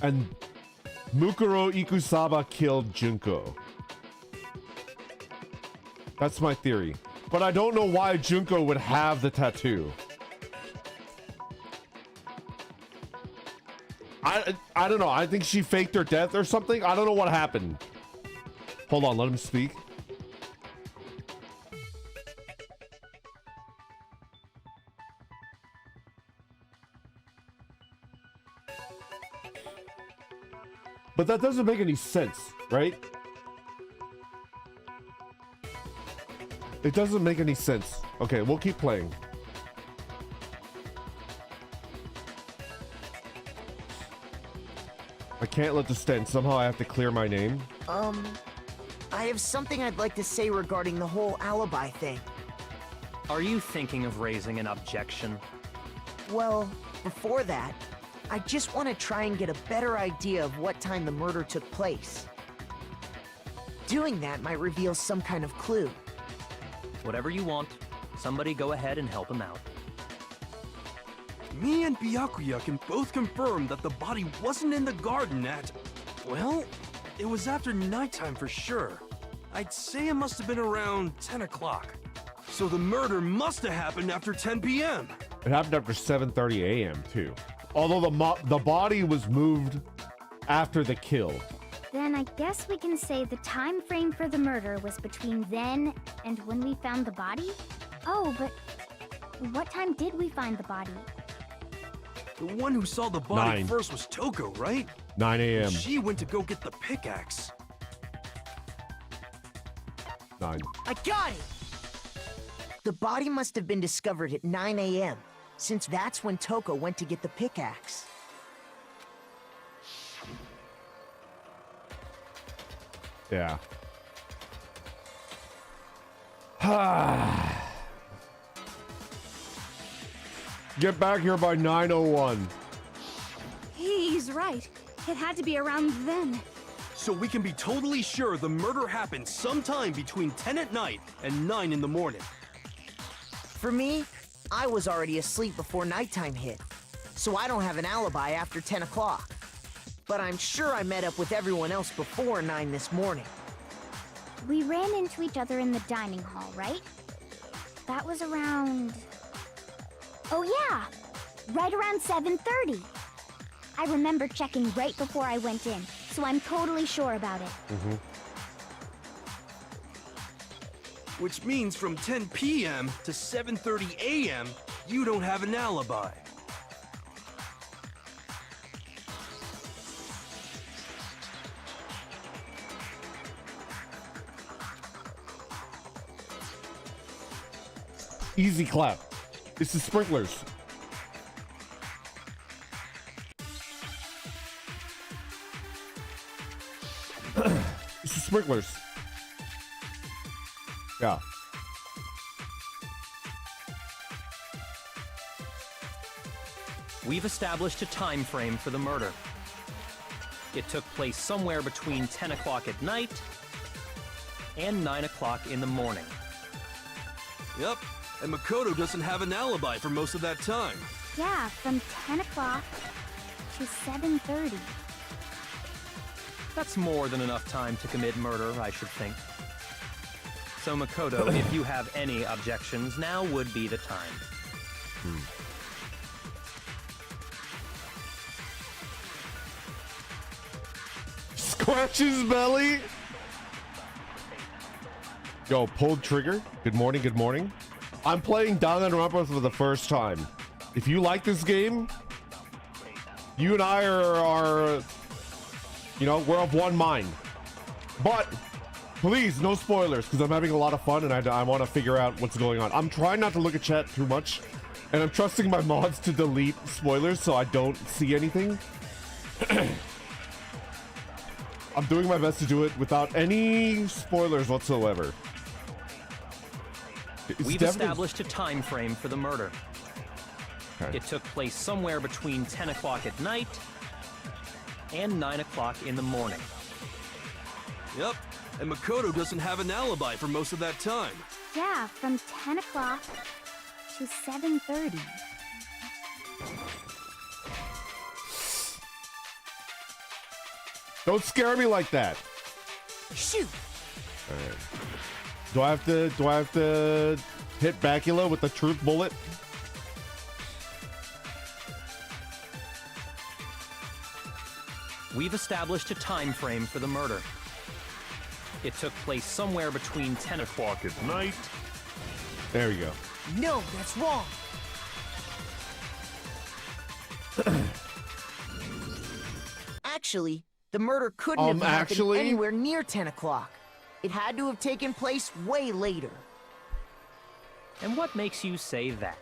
And Mukuro Ikusaba killed Junko. That's my theory. But I don't know why Junko would have the tattoo. I don't know. I think she faked her death or something. I don't know what happened. Hold on, let him speak. But that doesn't make any sense, right? It doesn't make any sense. Okay, we'll keep playing. I can't let this stand. Somehow I have to clear my name. I have something I'd like to say regarding the whole alibi thing. Are you thinking of raising an objection? Well, before that, I just want to try and get a better idea of what time the murder took place. Doing that might reveal some kind of clue. Whatever you want. Somebody go ahead and help him out. Me and Byakuya can both confirm that the body wasn't in the garden at... Well, it was after nighttime for sure. I'd say it must have been around 10 o'clock. So the murder must have happened after 10 p.m. It happened after 7:30 a.m. too. Although the body was moved after the kill. Then I guess we can say the time frame for the murder was between then and when we found the body? Oh, but what time did we find the body? The one who saw the body 9. first was Toko, right? 9 a.m. She went to go get the pickaxe. 9. I got it! The body must have been discovered at 9 a.m., since that's when Toko went to get the pickaxe. Yeah. Get back here by 9:01. He's right. It had to be around then. So we can be totally sure the murder happened sometime between 10 at night and 9 in the morning. For me, I was already asleep before nighttime hit, so I don't have an alibi after 10 o'clock. But I'm sure I met up with everyone else before 9 this morning. We ran into each other in the dining hall, right? That was around... Oh yeah! Right around 7:30. I remember checking right before I went in, so I'm totally sure about it. Which means from 10 p.m. to 7:30 a.m., you don't have an alibi. Easy clap. This is sprinklers. This is sprinklers. Yeah. We've established a time frame for the murder. It took place somewhere between 10 o'clock at night and 9 o'clock in the morning. Yep, and Makoto doesn't have an alibi for most of that time. Yeah, from 10 o'clock to 7:30. That's more than enough time to commit murder, I should think. So Makoto, if you have any objections, now would be the time. Scratch his belly. Yo, pulled trigger. Good morning, good morning. I'm playing Danganronpathon for the first time. If you like this game, you and I are you know, we're of one mind. But please, no spoilers, because I'm having a lot of fun and I want to figure out what's going on. I'm trying not to look at chat too much, and I'm trusting my mods to delete spoilers so I don't see anything. I'm doing my best to do it without any spoilers whatsoever. We've established a time frame for the murder. Okay. It took place somewhere between 10 o'clock at night and 9 o'clock in the morning. Yep, and Makoto doesn't have an alibi for most of that time. Yeah, from 10 o'clock to 7:30. Don't scare me like that. Shoot! All right. Do I have to hit Bacula with the truth bullet? We've established a time frame for the murder. It took place somewhere between 10 o'clock at night. There we go. No, that's wrong! Actually, the murder couldn't have happened anywhere near 10 o'clock. It had to have taken place way later. And what makes you say that?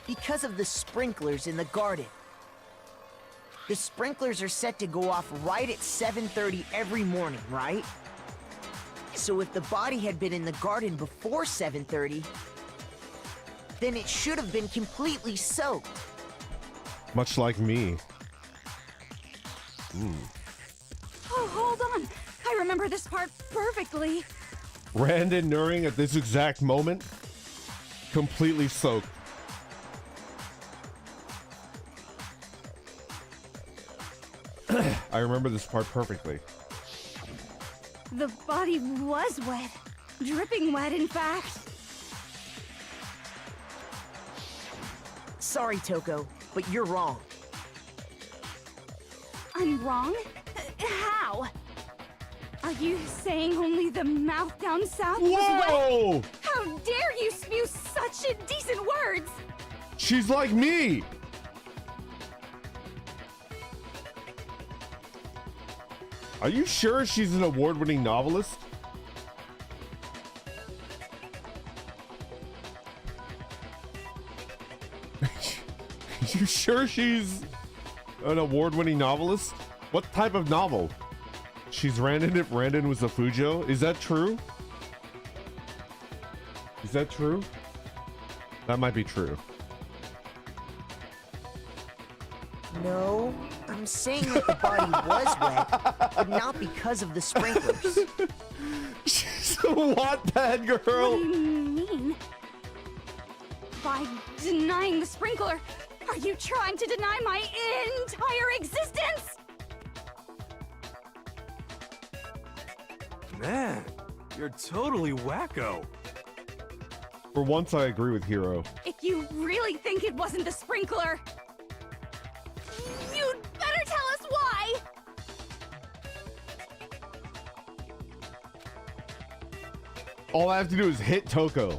Because of the sprinklers in the garden. The sprinklers are set to go off right at 7:30 every morning, right? So if the body had been in the garden before 7:30, then it should have been completely soaked. Much like me. Oh, hold on. I remember this part perfectly. Randon Nuring at this exact moment, completely soaked. I remember this part perfectly. The body was wet. Dripping wet, in fact. Sorry, Toko, but you're wrong. I'm wrong? How? Are you saying only the mouth down south was wet? Whoa! How dare you spew such indecent words? She's like me! Are you sure she's an award-winning novelist? You sure she's an award-winning novelist? What type of novel? She's Randon if Randon was a Fujo? Is that true? Is that true? That might be true. No, I'm saying that the body was wet, but not because of the sprinklers. She's a Wattpad What girl! do you mean? By denying the sprinkler, are you trying to deny my entire existence? Man, you're totally wacko. For once, I agree with Hiro. If you really think it wasn't the sprinkler, you'd better tell us why! All I have to do is hit Toko.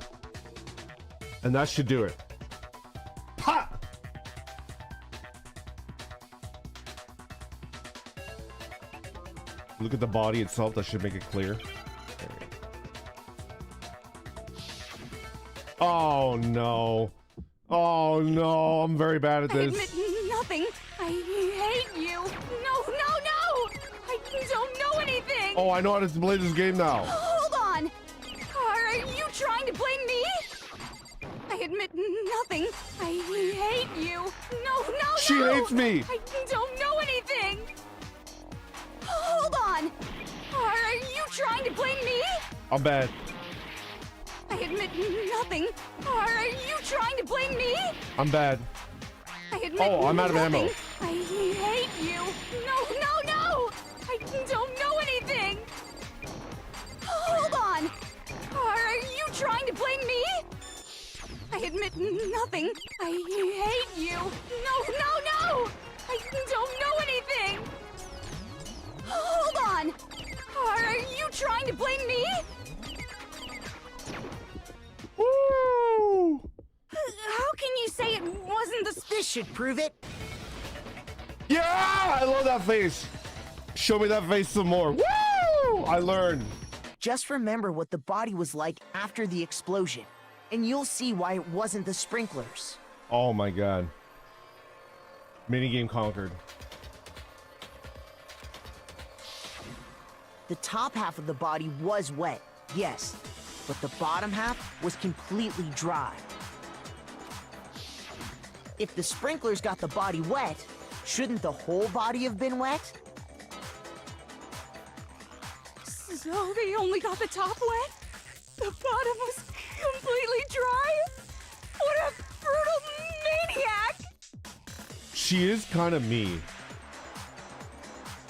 And that should do it. Ha! Look at the body itself. That should make it clear. There we go. Oh no. Oh no. I'm very bad at I this. admit nothing. I hate you. No, no, no! I don't know anything! Oh, I know how to play this game now. Hold on! Are you trying to blame me? I admit nothing. I hate you. No, no, She no! hates me. I don't know anything! Hold on! Are you trying to blame me? I'm bad. I admit nothing. Are you trying to blame me? I'm bad. I admit Oh, I'm out of nothing. ammo. I hate you. No, no, no! I don't know anything. Hold on. Are you trying to blame me? I admit nothing. I hate you. No, no, no! I don't know anything. Hold on. Are you trying to blame me? Woo! How can you say it wasn't the This should prove it. Yeah! I love that face. Show me that face some more. Woo! I learned. Just remember what the body was like after the explosion, and you'll see why it wasn't the sprinklers. Oh my god. Minigame conquered. The top half of the body was wet, yes, but the bottom half was completely dry. If the sprinklers got the body wet, shouldn't the whole body have been wet? So they only got the top wet? The bottom was completely dry? What a brutal maniac! She is kind of me.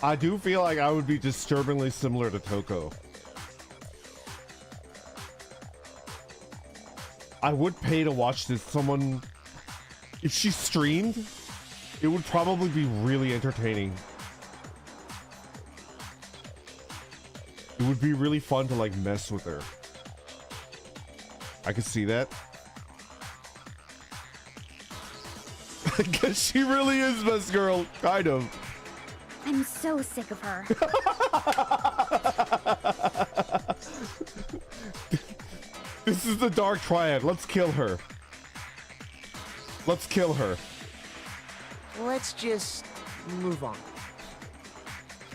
I do feel like I would be disturbingly similar to Toko. I would pay to watch this. Someone, if she streamed, it would probably be really entertaining. It would be really fun to like mess with her. I could see that. Because she really is best girl, kind of. I'm so sick of her. This is the Dark Triad. Let's kill her. Let's kill her. Let's just move on.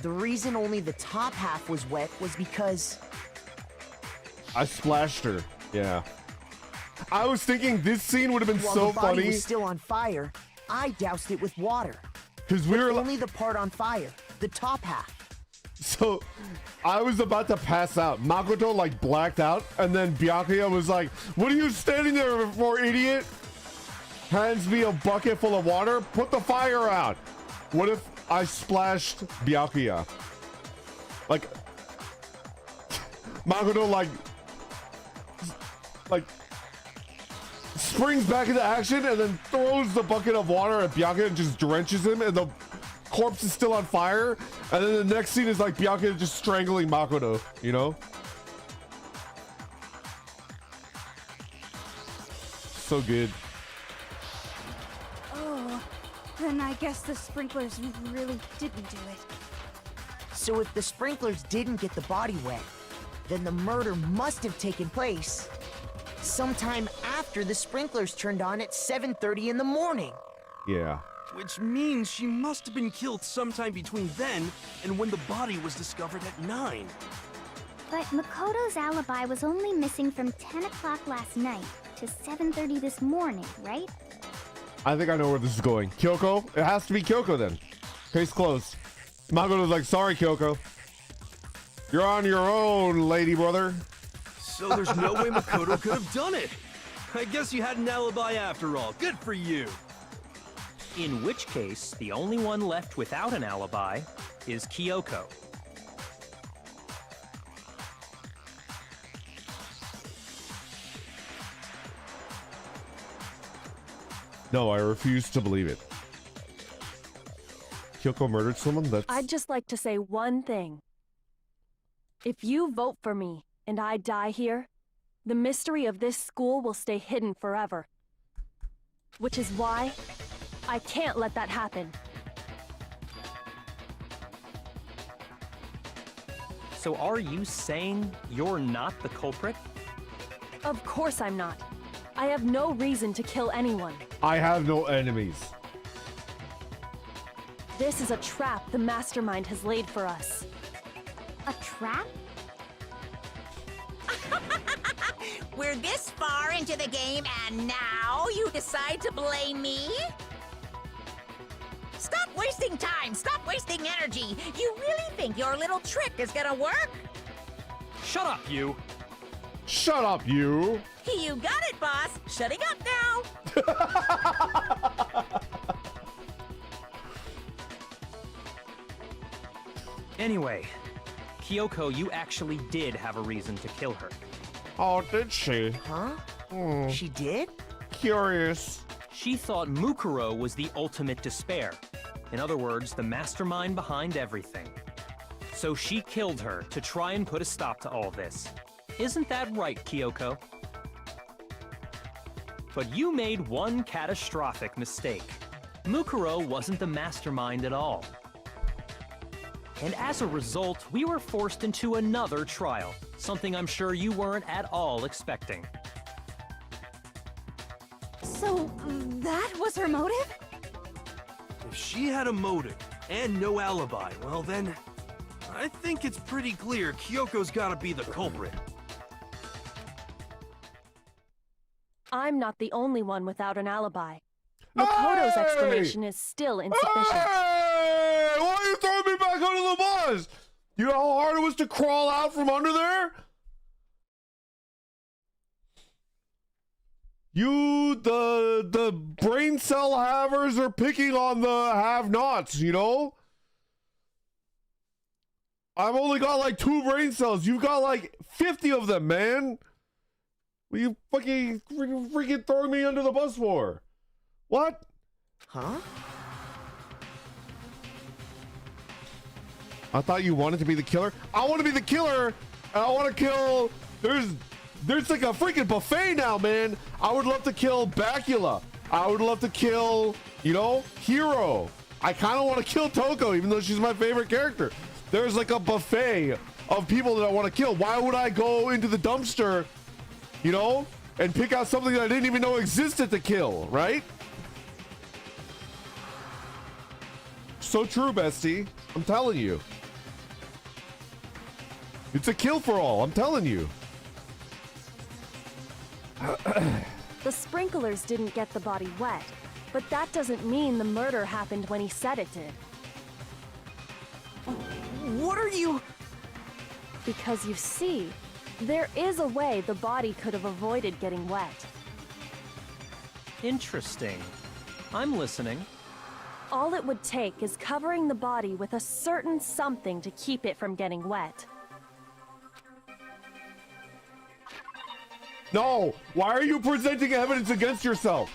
The reason only the top half was wet was because I splashed her. Yeah. I was thinking this scene would have been While so the body funny. was still on fire, I doused it with water. Because we were Only the part on fire, the top half. so I was about to pass out. Makoto like blacked out, and then Byakuya was like, "What are you standing there for, idiot?" Hands me a bucket full of water. Put the fire out. What if I splashed Byakuya? Like Makoto like springs back into action and then throws the bucket of water at Byakuya and just drenches him, and the corpse is still on fire. And then the next scene is like Byakuya just strangling Makoto, you know? So good. Oh, then I guess the sprinklers really didn't do it. So if the sprinklers didn't get the body wet, then the murder must have taken place sometime after the sprinklers turned on at 7:30 in the morning. Yeah. Which means she must have been killed sometime between then and when the body was discovered at 9. But Makoto's alibi was only missing from 10 o'clock last night to 7:30 this morning, right? I think I know where this is going. Kyoko? It has to be Kyoko then. Case closed. Makoto's like, "Sorry, Kyoko. You're on your own, lady brother." So there's no way Makoto could have done it. I guess you had an alibi after all. Good for you. In which case, the only one left without an alibi is Kyoko. No, I refuse to believe it. Kyoko murdered someone? That's... I'd just like to say one thing. If you vote for me and I die here, the mystery of this school will stay hidden forever. Which is why I can't let that happen. So are you saying you're not the culprit? Of course I'm not. I have no reason to kill anyone. I have no enemies. This is a trap the Mastermind has laid for us. A trap? We're this far into the game and now you decide to blame me? Stop wasting time! Stop wasting energy! You really think your little trick is gonna work? Shut up, you! Shut up, you! You got it, boss! Shutting up now! Anyway, Kyoko, you actually did have a reason to kill her. Oh, did she? Huh? She did? Curious. She thought Mukuro was the ultimate despair. In other words, the mastermind behind everything. So she killed her to try and put a stop to all this. Isn't that right, Kyoko? But you made one catastrophic mistake. Mukuro wasn't the mastermind at all. And as a result, we were forced into another trial, something I'm sure you weren't at all expecting. So, that was her motive? If she had a motive and no alibi, well then, I think it's pretty clear Kyoko's gotta be the culprit. I'm not the only one without an alibi. Makoto's explanation is still insufficient. Hey! Why are you throwing me back under the bus? You know how hard it was to crawl out from under there? You, the brain cell havers are picking on the have-nots, you know? I've only got like 2 brain cells. You've got like 50 of them, man. What are you freaking throwing me under the bus for? What? Huh? I thought you wanted to be the killer. I want to be the killer, and I want to kill. There's like a freaking buffet now, man. I would love to kill Bacula. I would love to kill, you know, Hero. I kind of want to kill Toko, even though she's my favorite character. There's like a buffet of people that I want to kill. Why would I go into the dumpster, you know, and pick out something that I didn't even know existed to kill, right? So true, bestie. I'm telling you. It's a kill for all, I'm telling you. The sprinklers didn't get the body wet, but that doesn't mean the murder happened when he said it did. What are you... Because you see, there is a way the body could have avoided getting wet. Interesting. I'm listening. All it would take is covering the body with a certain something to keep it from getting wet. No! Why are you presenting evidence against yourself?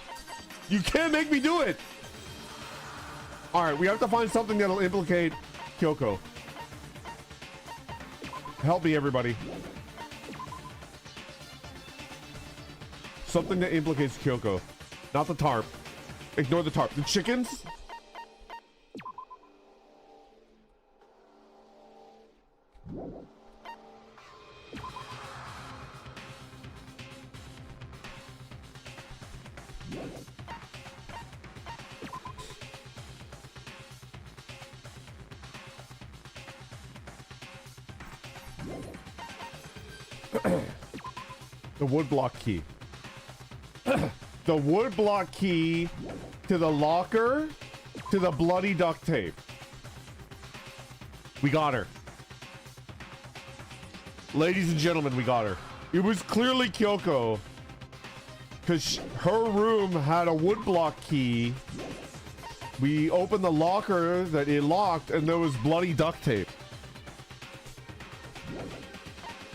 You can't make me do it! Alright, we have to find something that'll implicate Kyoko. Help me, everybody. Something that implicates Kyoko. Not the tarp. Ignore the tarp. The chickens? The woodblock key. The woodblock key to the locker to the bloody duct tape. We got her. Ladies and gentlemen, we got her. It was clearly Kyoko, because her room had a woodblock key. We opened the locker that it locked, and there was bloody duct tape.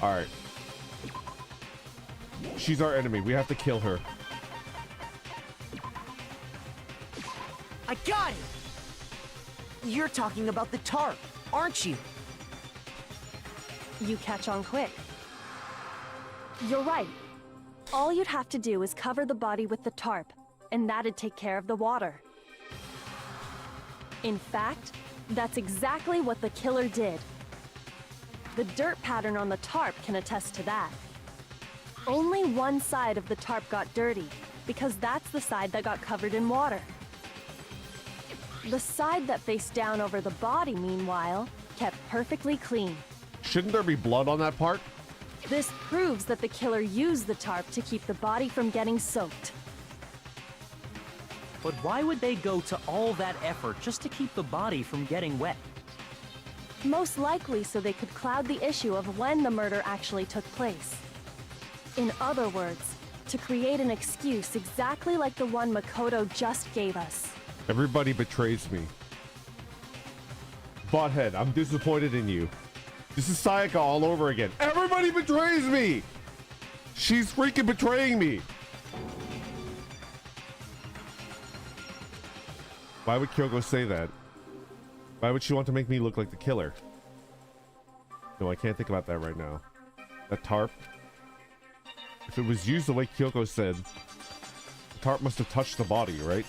All right. She's our enemy. We have to kill her. I got it! You're talking about the tarp, aren't you? You catch on quick. You're right. All you'd have to do is cover the body with the tarp, and that'd take care of the water. In fact, that's exactly what the killer did. The dirt pattern on the tarp can attest to that. Only one side of the tarp got dirty, because that's the side that got covered in water. The side that faced down over the body, meanwhile, kept perfectly clean. Shouldn't there be blood on that part? This proves that the killer used the tarp to keep the body from getting soaked. But why would they go to all that effort just to keep the body from getting wet? Most likely so they could cloud the issue of when the murder actually took place. In other words, to create an excuse exactly like the one Makoto just gave us. Everybody betrays me. Butthead, I'm disappointed in you. This is Sayaka all over again. Everybody betrays me! She's freaking betraying me! Why would Kyoko say that? Why would she want to make me look like the killer? No, I can't think about that right now. That tarp? If it was used the way Kyoko said, the tarp must have touched the body, right?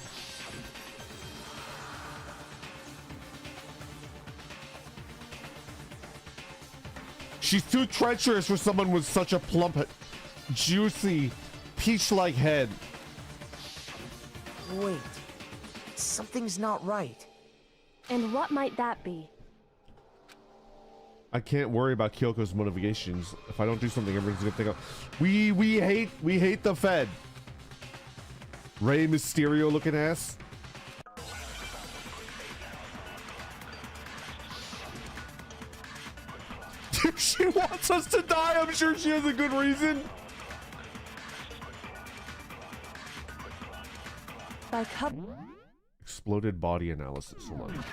She's too treacherous for someone with such a plump, juicy, peach-like head. Wait. Something's not right. And what might that be? I can't worry about Kyoko's motivations. If I don't do something, everyone's gonna think of we hate the Fed. Rey Mysterio looking ass. If she wants us to die, I'm sure she has a good reason. By Exploded body analysis. Hold on.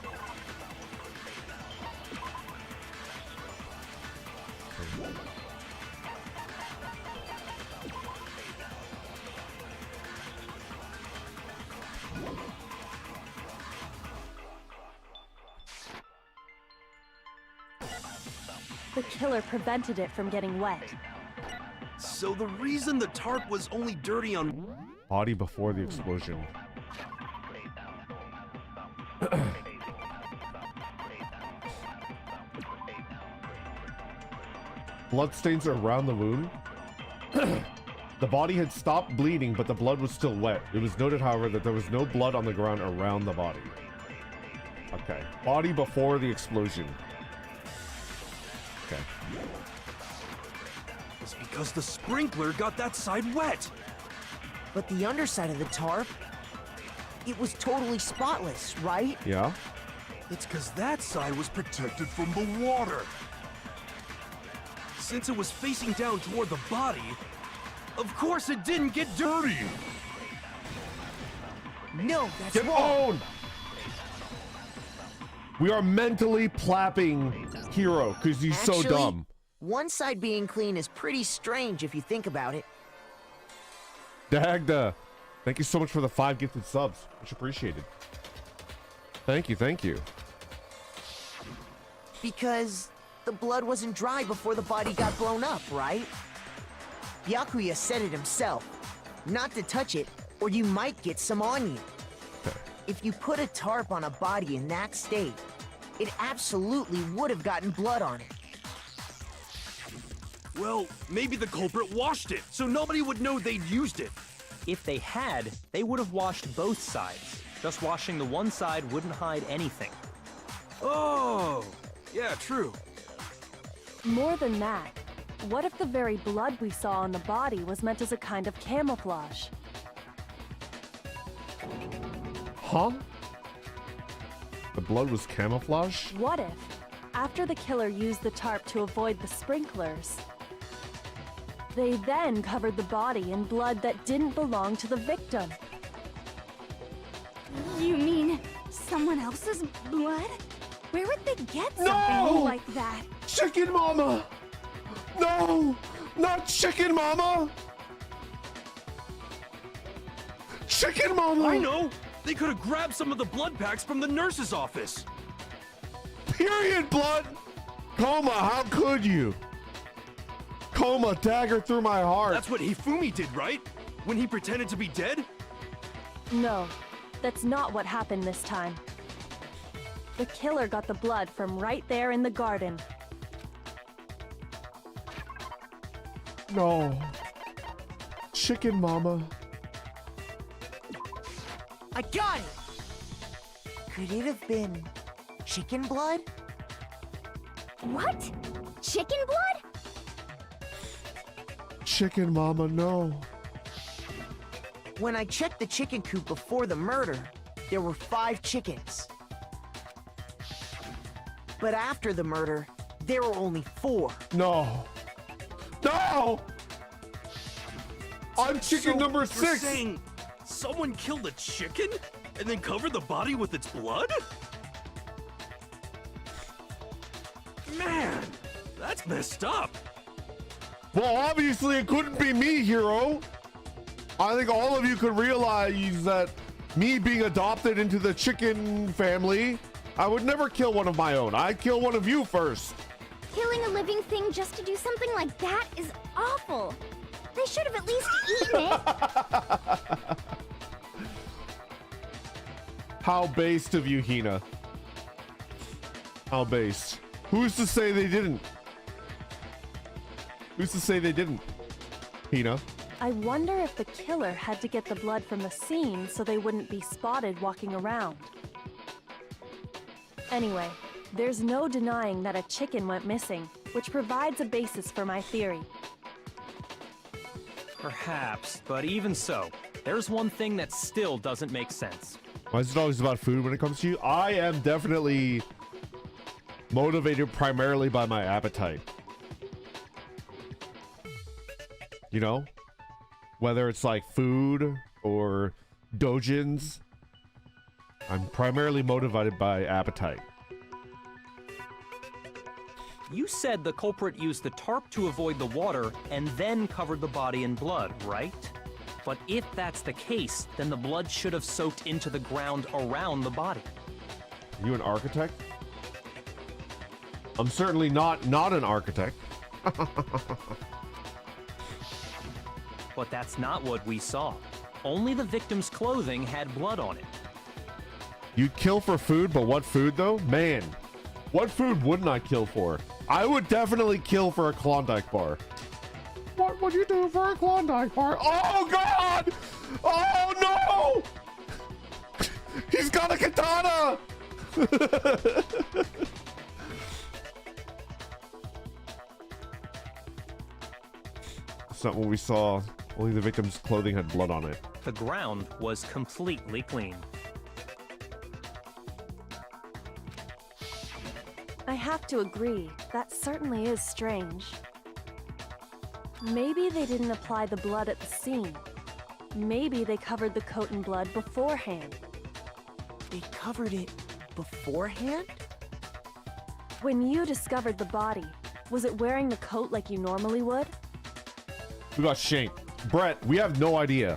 The killer prevented it from getting wet. So the reason the tarp was only dirty on... Body before the explosion. Bloodstains are around the wound. The body had stopped bleeding, but the blood was still wet. It was noted, however, that there was no blood on the ground around the body. Okay. Body before the explosion. Okay. It's because the sprinkler got that side wet. But the underside of the tarp, it was totally spotless, right? Yeah. It's because that side was protected from the water. Since it was facing down toward the body, of course it didn't get dirty. No, that's Get wrong. owned! We are mentally plapping Hero because he's so Actually, dumb. One side being clean is pretty strange if you think about it. Dagda, thank you so much for the 5 gifted subs. Much appreciated. Thank you, thank you. Because the blood wasn't dry before the body got blown up, right? Byakuya said it himself. Not to touch it, or you might get some on you. If you put a tarp on a body in that state, it absolutely would have gotten blood on it. Well, maybe the culprit washed it, so nobody would know they'd used it. If they had, they would have washed both sides. Just washing the one side wouldn't hide anything. Oh, yeah, true. More than that, what if the very blood we saw on the body was meant as a kind of camouflage? Huh? The blood was camouflage? What if, after the killer used the tarp to avoid the sprinklers, they then covered the body in blood that didn't belong to the victim? You mean someone else's blood? Where would they get something No! like that? Chicken Mama! No! Not Chicken Mama! Chicken Mama! I know! They could have grabbed some of the blood packs from the nurse's office. Period, blood! Coma, how could you? Coma, dagger through my heart. That's what Hifumi did, right? When he pretended to be dead? No, that's not what happened this time. The killer got the blood from right there in the garden. No. Chicken Mama. I got it! Could it have been chicken blood? What? Chicken blood? Chicken Mama, no. When I checked the chicken coop before the murder, there were 5 chickens. But after the murder, there were only 4. No. No! I'm chicken So number you're 6! saying someone killed a chicken and then covered the body with its blood? Man, that's messed up. Well, obviously it couldn't be me, Hero. I think all of you could realize that me being adopted into the chicken family, I would never kill one of my own. I'd kill one of you first. Killing a living thing just to do something like that is awful. They should have at least eaten it. How based of you, Hina. How based. Who's to say they didn't? Who's to say they didn't? Hina. I wonder if the killer had to get the blood from the scene so they wouldn't be spotted walking around. Anyway, there's no denying that a chicken went missing, which provides a basis for my theory. Perhaps, but even so, there's one thing that still doesn't make sense. Why is it always about food when it comes to you? I am definitely motivated primarily by my appetite. You know? Whether it's like food or dojins, I'm primarily motivated by appetite. You said the culprit used the tarp to avoid the water and then covered the body in blood, right? But if that's the case, then the blood should have soaked into the ground around the body. Are you an architect? I'm certainly not an architect. But that's not what we saw. Only the victim's clothing had blood on it. You'd kill for food, but what food though? Man, what food wouldn't I kill for? I would definitely kill for a Klondike bar. What would you do for a Klondike bar? Oh God! Oh no! He's got a katana! It's not what we saw. Only the victim's clothing had blood on it. The ground was completely clean. I have to agree, that certainly is strange. Maybe they didn't apply the blood at the scene. Maybe they covered the coat in blood beforehand. They covered it beforehand? When you discovered the body, was it wearing the coat like you normally would? We got shanked. Brett, we have no idea.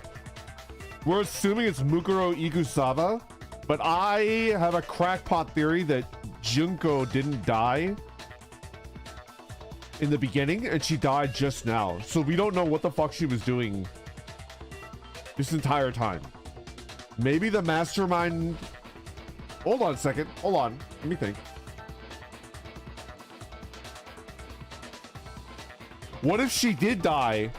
We're assuming it's Mukuro Ikusaba, but I have a crackpot theory that Junko didn't die in the beginning and she died just now. So we don't know what the fuck she was doing this entire time. Maybe the mastermind... Hold on a second. Hold on. Let me think. What if she did die?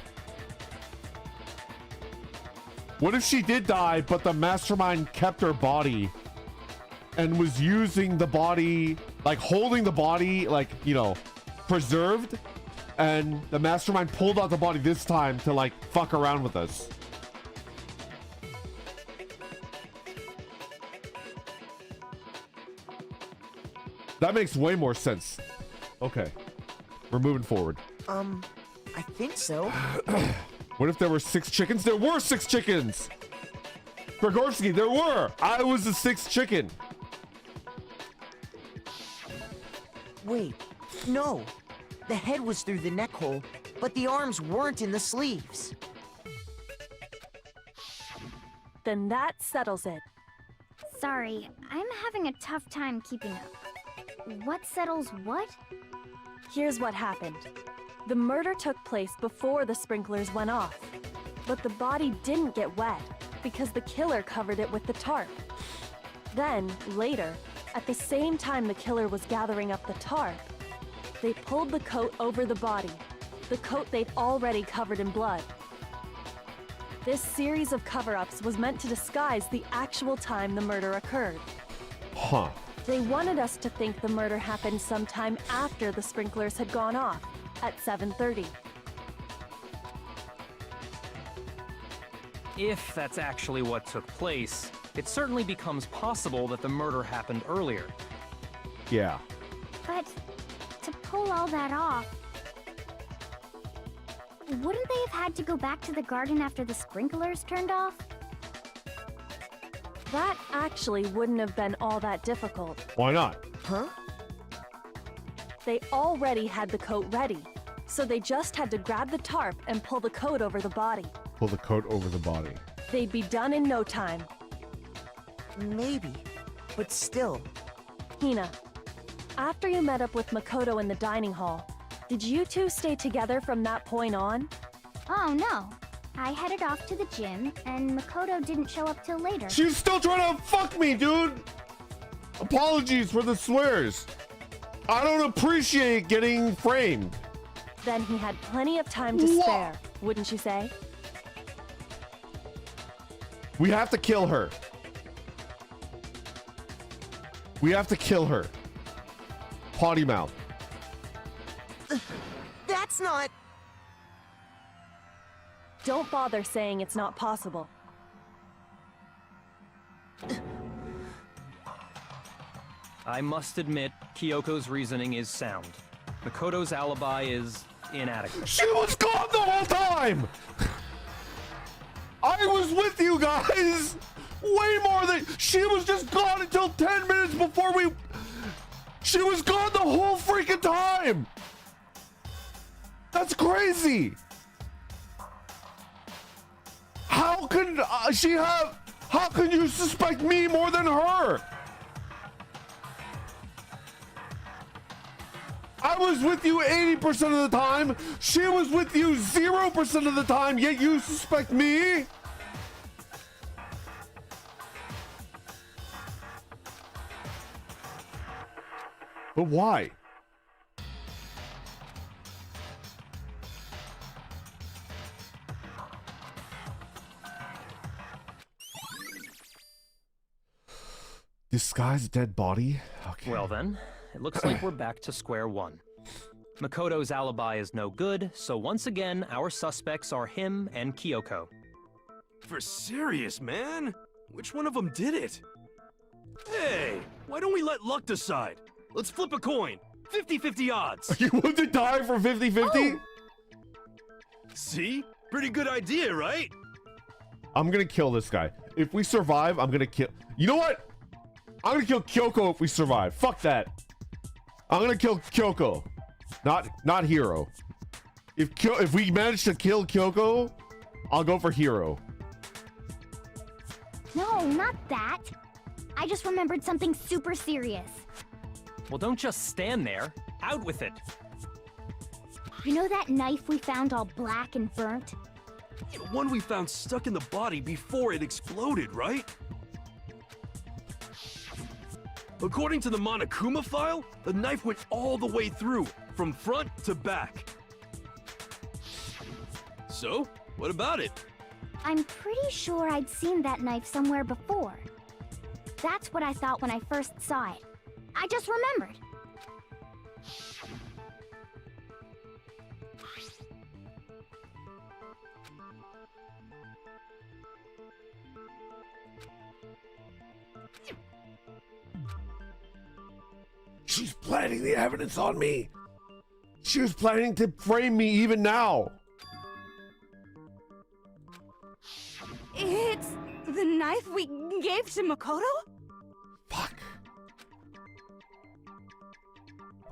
What if she did die, but the mastermind kept her body and was using the body, like holding the body, like, you know, preserved, and the mastermind pulled out the body this time to like fuck around with us? That makes way more sense. Okay, we're moving forward. I think so. What if there were 6 chickens? There were 6 chickens! Grigorski, there were! I was the 6th chicken. Wait, no. The head was through the neck hole, but the arms weren't in the sleeves. Then that settles it. Sorry, I'm having a tough time keeping up. What settles what? Here's what happened. The murder took place before the sprinklers went off, but the body didn't get wet because the killer covered it with the tarp. Then, later, at the same time the killer was gathering up the tarp, they pulled the coat over the body, the coat they'd already covered in blood. This series of cover-ups was meant to disguise the actual time the murder occurred. Huh. They wanted us to think the murder happened sometime after the sprinklers had gone off, at 7:30. If that's actually what took place, it certainly becomes possible that the murder happened earlier. Yeah. But to pull all that off, wouldn't they have had to go back to the garden after the sprinklers turned off? That actually wouldn't have been all that difficult. Why not? Huh? They already had the coat ready, so they just had to grab the tarp and pull the coat over the body. Pull the coat over the body. They'd be done in no time. Maybe, but still. Hina, after you met up with Makoto in the dining hall, did you two stay together from that point on? Oh no. I headed off to the gym, and Makoto didn't show up till later. She's still trying to fuck me, dude! Apologies for the swears. I don't appreciate getting framed. Then he had plenty of time to spare, wouldn't you say? We have to kill her. We have to kill her. Potty mouth. That's not... Don't bother saying it's not possible. I must admit, Kyoko's reasoning is sound. Makoto's alibi is inadequate. She was gone the whole time! I was with you guys! Way more than... She was just gone until 10 minutes before we... She was gone the whole freaking time! That's crazy! How can she have... How can you suspect me more than her? I was with you 80% of the time. She was with you 0% of the time, yet you suspect me? But why? Disguised dead body? Okay. Well then, it looks like we're back to square one. Makoto's alibi is no good, so once again, our suspects are him and Kyoko. For serious, man? Which one of them did it? Hey, why don't we let luck decide? Let's flip a coin. 50-50 odds. You want to die for 50-50? See? Pretty good idea, right? I'm gonna kill this guy. If we survive, I'm gonna kill... You know what? I'm gonna kill Kyoko if we survive. Fuck that. I'm gonna kill Kyoko. Not Hero. If we manage to kill Kyoko, I'll go for Hero. No, not that. I just remembered something super serious. Well, don't just stand there. Out with it. You know that knife we found all black and burnt? The one we found stuck in the body before it exploded, right? According to the Monokuma file, the knife went all the way through, from front to back. So, what about it? I'm pretty sure I'd seen that knife somewhere before. That's what I thought when I first saw it. I just remembered. She's planting the evidence on me. She was planning to frame me even now. It's the knife we gave to Makoto? Fuck.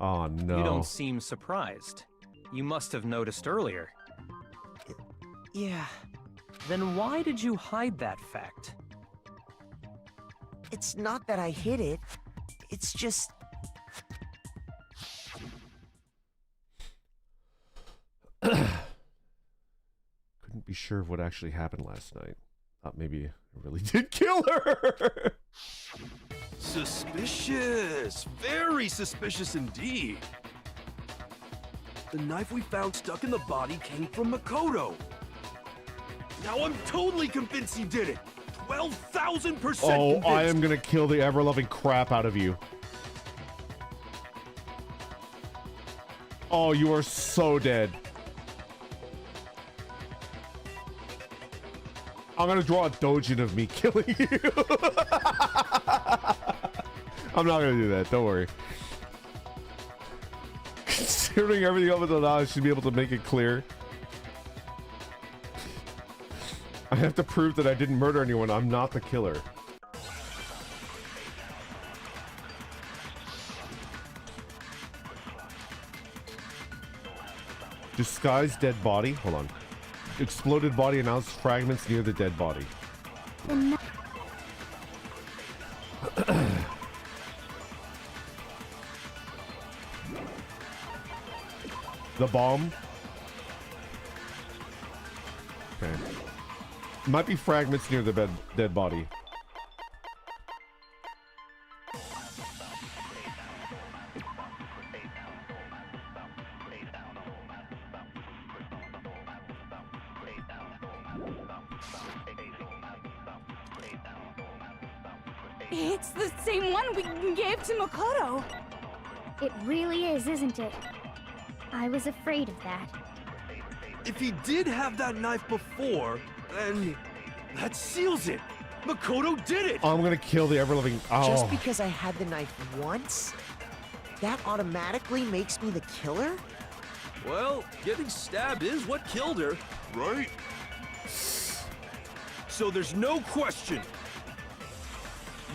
Oh no. You don't seem surprised. You must have noticed earlier. Yeah, Then why did you hide that fact? it's not that I hid it. It's just... Couldn't be sure of what actually happened last night. Thought maybe I really did kill her. Suspicious. Very suspicious indeed. The knife we found stuck in the body came from Makoto. Now I'm totally convinced he did it. 12,000% Oh, convinced. I am gonna kill the ever-loving crap out of you. Oh, you are so dead. I'm gonna draw a doujin of me killing you. I'm not gonna do that, don't worry. Considering everything up until now, I should be able to make it clear. I have to prove that I didn't murder anyone. I'm not the killer. Disguised dead body. Hold on. Exploded body announced fragments near the dead body. The bomb. Okay. Might be fragments near the dead body. It's the same one we gave to Makoto. It really is, isn't it? I was afraid of that. If he did have that knife before, then that seals it. Makoto did it. I'm gonna kill the ever-living. Oh. Just because I had the knife once, that automatically makes me the killer? Well, getting stabbed is what killed her, right? So there's no question.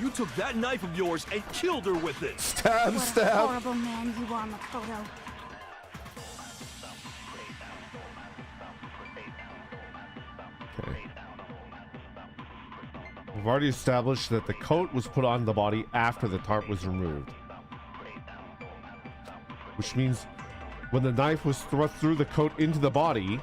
You took that knife of yours and killed her with it. Stab, What a stab. horrible man you are, Makoto. Okay. We've already established that the coat was put on the body after the tarp was removed. Which means when the knife was thrust through the coat into the body,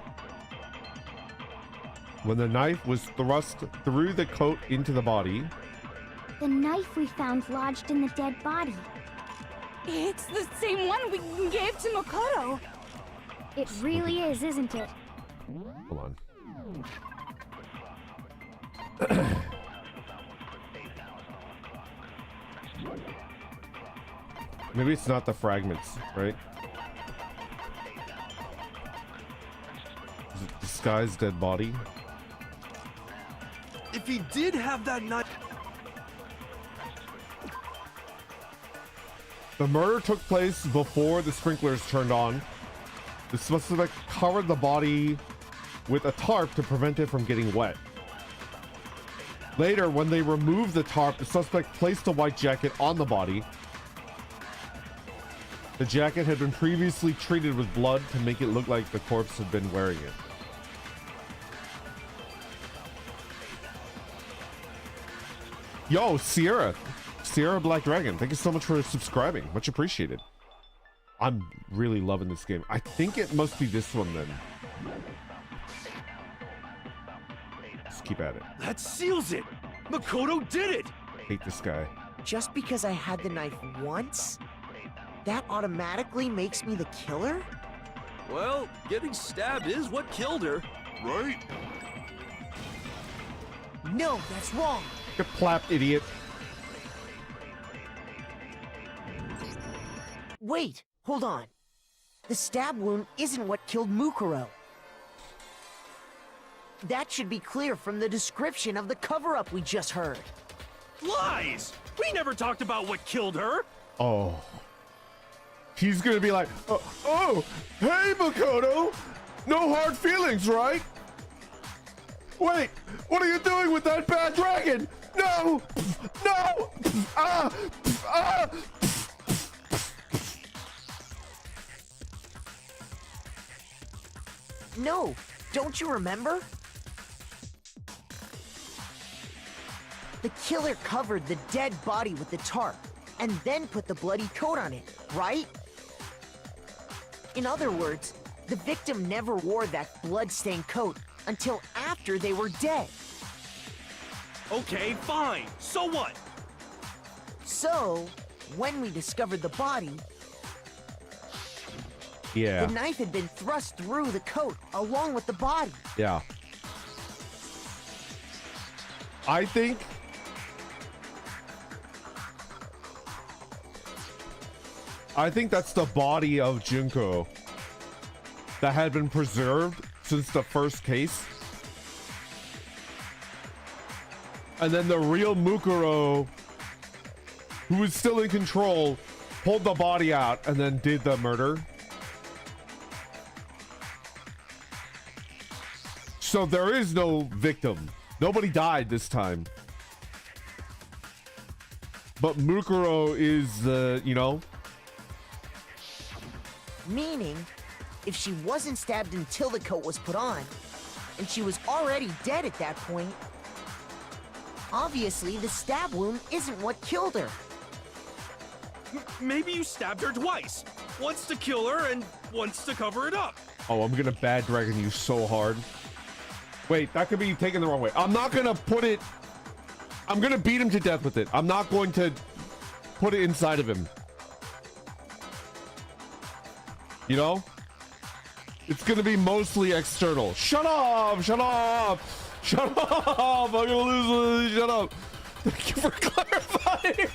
the knife we found lodged in the dead body. It's the same one we gave to Makoto. It really is, isn't it? Hold on. Maybe it's not the fragments, right? guy's dead body. If he did have that knife... The murder took place before the sprinklers turned on. The suspect covered the body with a tarp to prevent it from getting wet. Later, when they removed the tarp, the suspect placed a white jacket on the body. The jacket had been previously treated with blood to make it look like the corpse had been wearing it. Yo, Sierra Black Dragon, thank you so much for subscribing. Much appreciated. I'm really loving this game. I think it must be this one then. Let's keep at it. That seals it! Makoto did it! Hate this guy. Just because I had the knife once, that automatically makes me the killer? Well, getting stabbed is what killed her, right? No, that's wrong. Get plapped, idiot. Wait, hold on. The stab wound isn't what killed Mukuro. That should be clear from the description of the cover-up we just heard. Lies! We never talked about what killed her! Oh. He's gonna be like, oh, hey, Makoto! No hard feelings, right? Wait, what are you doing with that bad dragon? No! No! Ah! Ah! No, don't you remember? The killer covered the dead body with the tarp, and then put the bloody coat on it, right? In other words, the victim never wore that blood-stained coat until after they were dead. Okay, fine. So what? So, when we discovered the body, Yeah. the knife had been thrust through the coat along with the body. Yeah. I think that's the body of Junko that had been preserved since the first case. And then the real Mukuro, who was still in control, pulled the body out and then did the murder. So there is no victim. Nobody died this time. But Mukuro is the, you know. Meaning, if she wasn't stabbed until the coat was put on, and she was already dead at that point, obviously the stab wound isn't what killed her. Maybe you stabbed her twice. Once to kill her and once to cover it up. Oh, I'm gonna bad dragon you so hard. Wait, that could be taken the wrong way. I'm not gonna put it... I'm gonna beat him to death with it. I'm not going to put it inside of him. You know? It's gonna be mostly external. Shut up! Shut up! Shut up! I'm gonna lose. Shut up! Thank you for clarifying.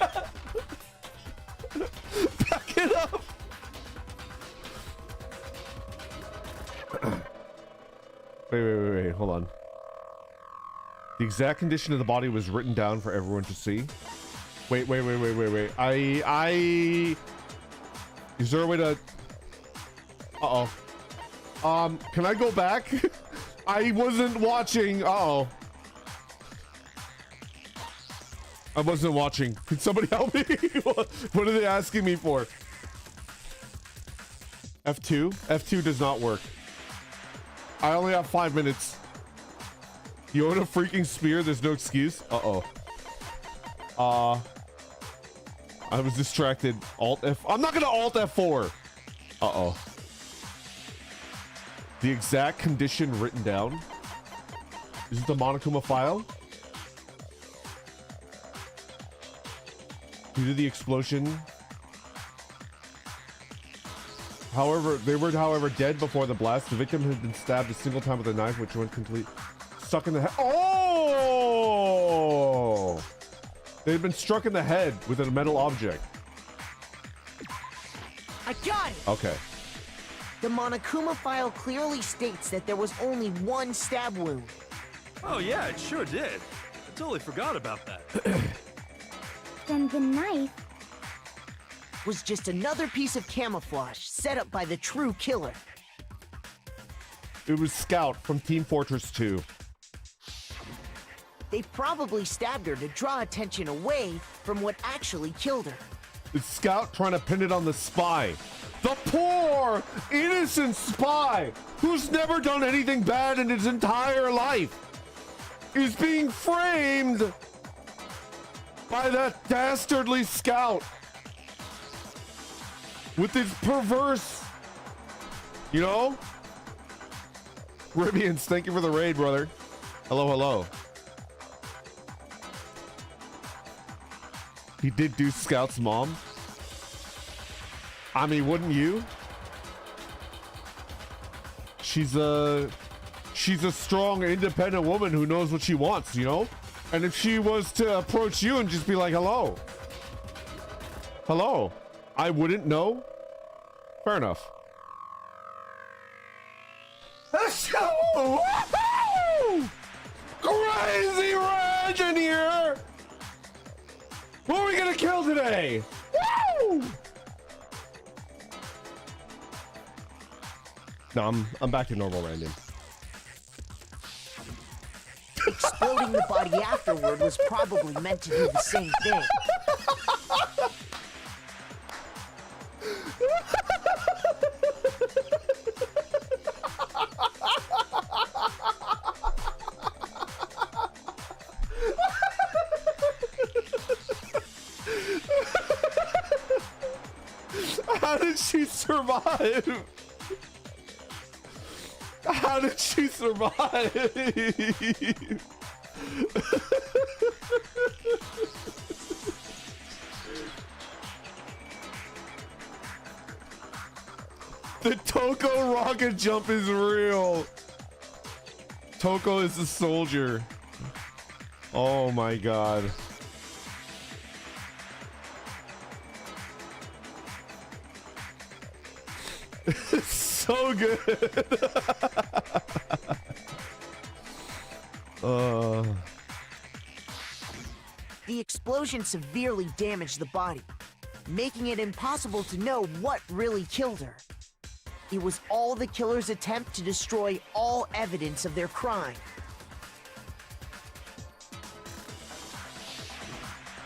Back it up. Wait. Hold on. The exact condition of the body was written down for everyone to see. Wait. Is there a way to... Uh-oh. Can I go back? I wasn't watching. Uh-oh. I wasn't watching. Can somebody help me? What are they asking me for? F2? F2 does not work. I only have 5 minutes. You own a freaking spear? There's no excuse? Uh-oh. I was distracted. Alt F. I'm not gonna Alt F4. Uh-oh. The exact condition written down. Is it the Monokuma file? Due to the explosion. However, they were, dead before the blast. The victim had been stabbed a single time with a knife, which went complete. Stuck in the head. Oh! They had been struck in the head with a metal object. I got it! Okay. The Monokuma file clearly states that there was only one stab wound. Oh yeah, it sure did. I totally forgot about that. Then the knife... Was just another piece of camouflage set up by the true killer. It was Scout from Team Fortress 2. They probably stabbed her to draw attention away from what actually killed her. It's Scout trying to pin it on the spy. The poor, innocent spy who's never done anything bad in his entire life is being framed by that dastardly Scout with his perverse, you know? Ribians, thank you for the raid, brother. Hello, hello. He did do Scout's mom. I mean, wouldn't you? She's a strong, independent woman who knows what she wants, you know? And if she was to approach you and just be like, hello. Hello. I wouldn't know. Fair enough. Let's go! Woohoo! Crazy rage in here! What are we gonna kill today? Woo! No, I'm back to normal random. Exploding the body afterward was probably meant to do the same thing. How did she survive? How did she survive? The Toko rocket jump is real. Toko is a soldier. Oh my god. It's so good. The explosion severely damaged the body, making it impossible to know what really killed her. It was all the killer's attempt to destroy all evidence of their crime.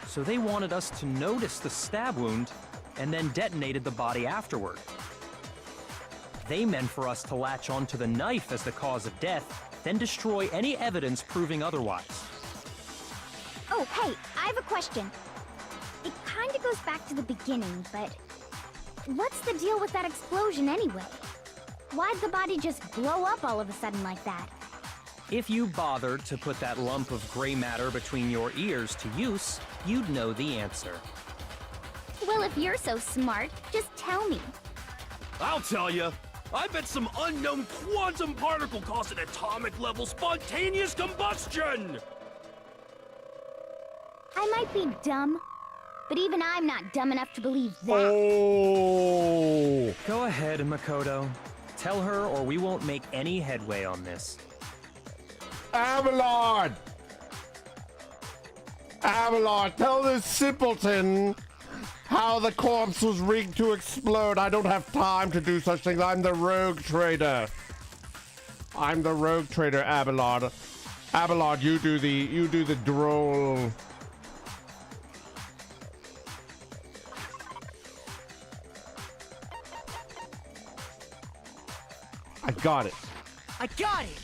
So they wanted us to notice the stab wound and then detonated the body afterward. They meant for us to latch onto the knife as the cause of death, then destroy any evidence proving otherwise. Oh, hey, I have a question. It kinda goes back to the beginning, but... what's the deal with that explosion anyway? Why'd the body just blow up all of a sudden like that? If you bothered to put that lump of gray matter between your ears to use, you'd know the answer. Well, if you're so smart, just tell me. I'll tell you. I bet some unknown quantum particle caused an atomic-level spontaneous combustion! I might be dumb, but even I'm not dumb enough to believe that. Oh. Go ahead, Makoto. Tell her or we won't make any headway on this. Abelard! Abelard, tell this simpleton how the corpse was rigged to explode. I don't have time to do such things. I'm the rogue trader. I'm the rogue trader, Abelard. Abelard, you do the droll. I got it. I got it!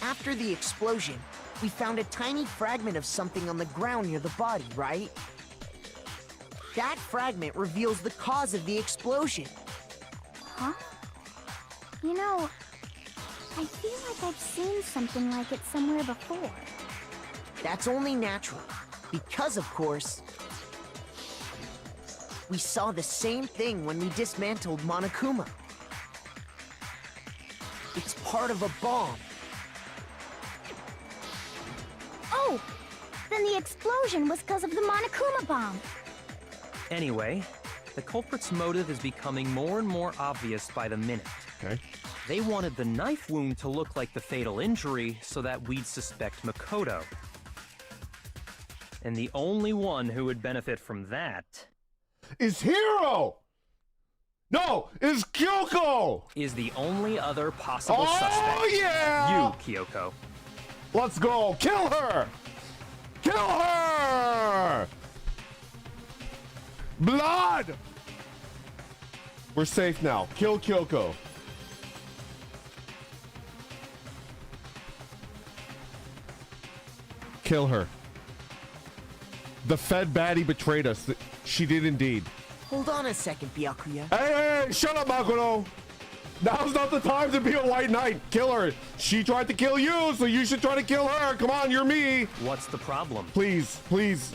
After the explosion, we found a tiny fragment of something on the ground near the body, right? That fragment reveals the cause of the explosion. Huh? You know, I feel like I've seen something like it somewhere before. That's only natural, because of course, we saw the same thing when we dismantled Monokuma. It's part of a bomb. Oh! Then the explosion was because of the Monokuma bomb. Anyway, The culprit's motive is becoming more and more obvious by the minute. Okay. They wanted the knife wound to look like the fatal injury so that we'd suspect Makoto. And the only one who would benefit from that Is Hero! No, is Kyoko! is the only other possible Oh, suspect. yeah! You, Kyoko. Let's go! Kill her! Kill her! Blood! We're safe now. Kill Kyoko. Kill her. The Fed baddie betrayed us. She did indeed. Hold on a second, Byakuya. Hey, shut up, Makoto! Now's not the time to be a white knight. Kill her. She tried to kill you, so you should try to kill her. Come on, you're me. What's the problem? Please, please.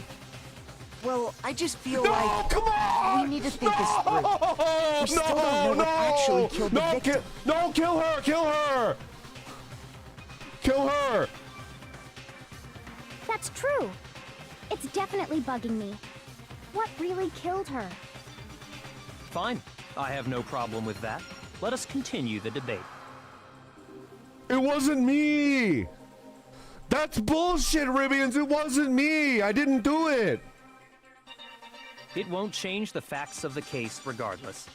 Well, I just feel No, like come on! we need to think this through. No, We still don't know what actually killed the victim. No, kill her! Kill her! Kill her! That's true. It's definitely bugging me. What really killed her? Fine. I have no problem with that. Let us continue the debate. It wasn't me! That's bullshit, Ribians! It wasn't me! I didn't do it! It won't change the facts of the case regardless.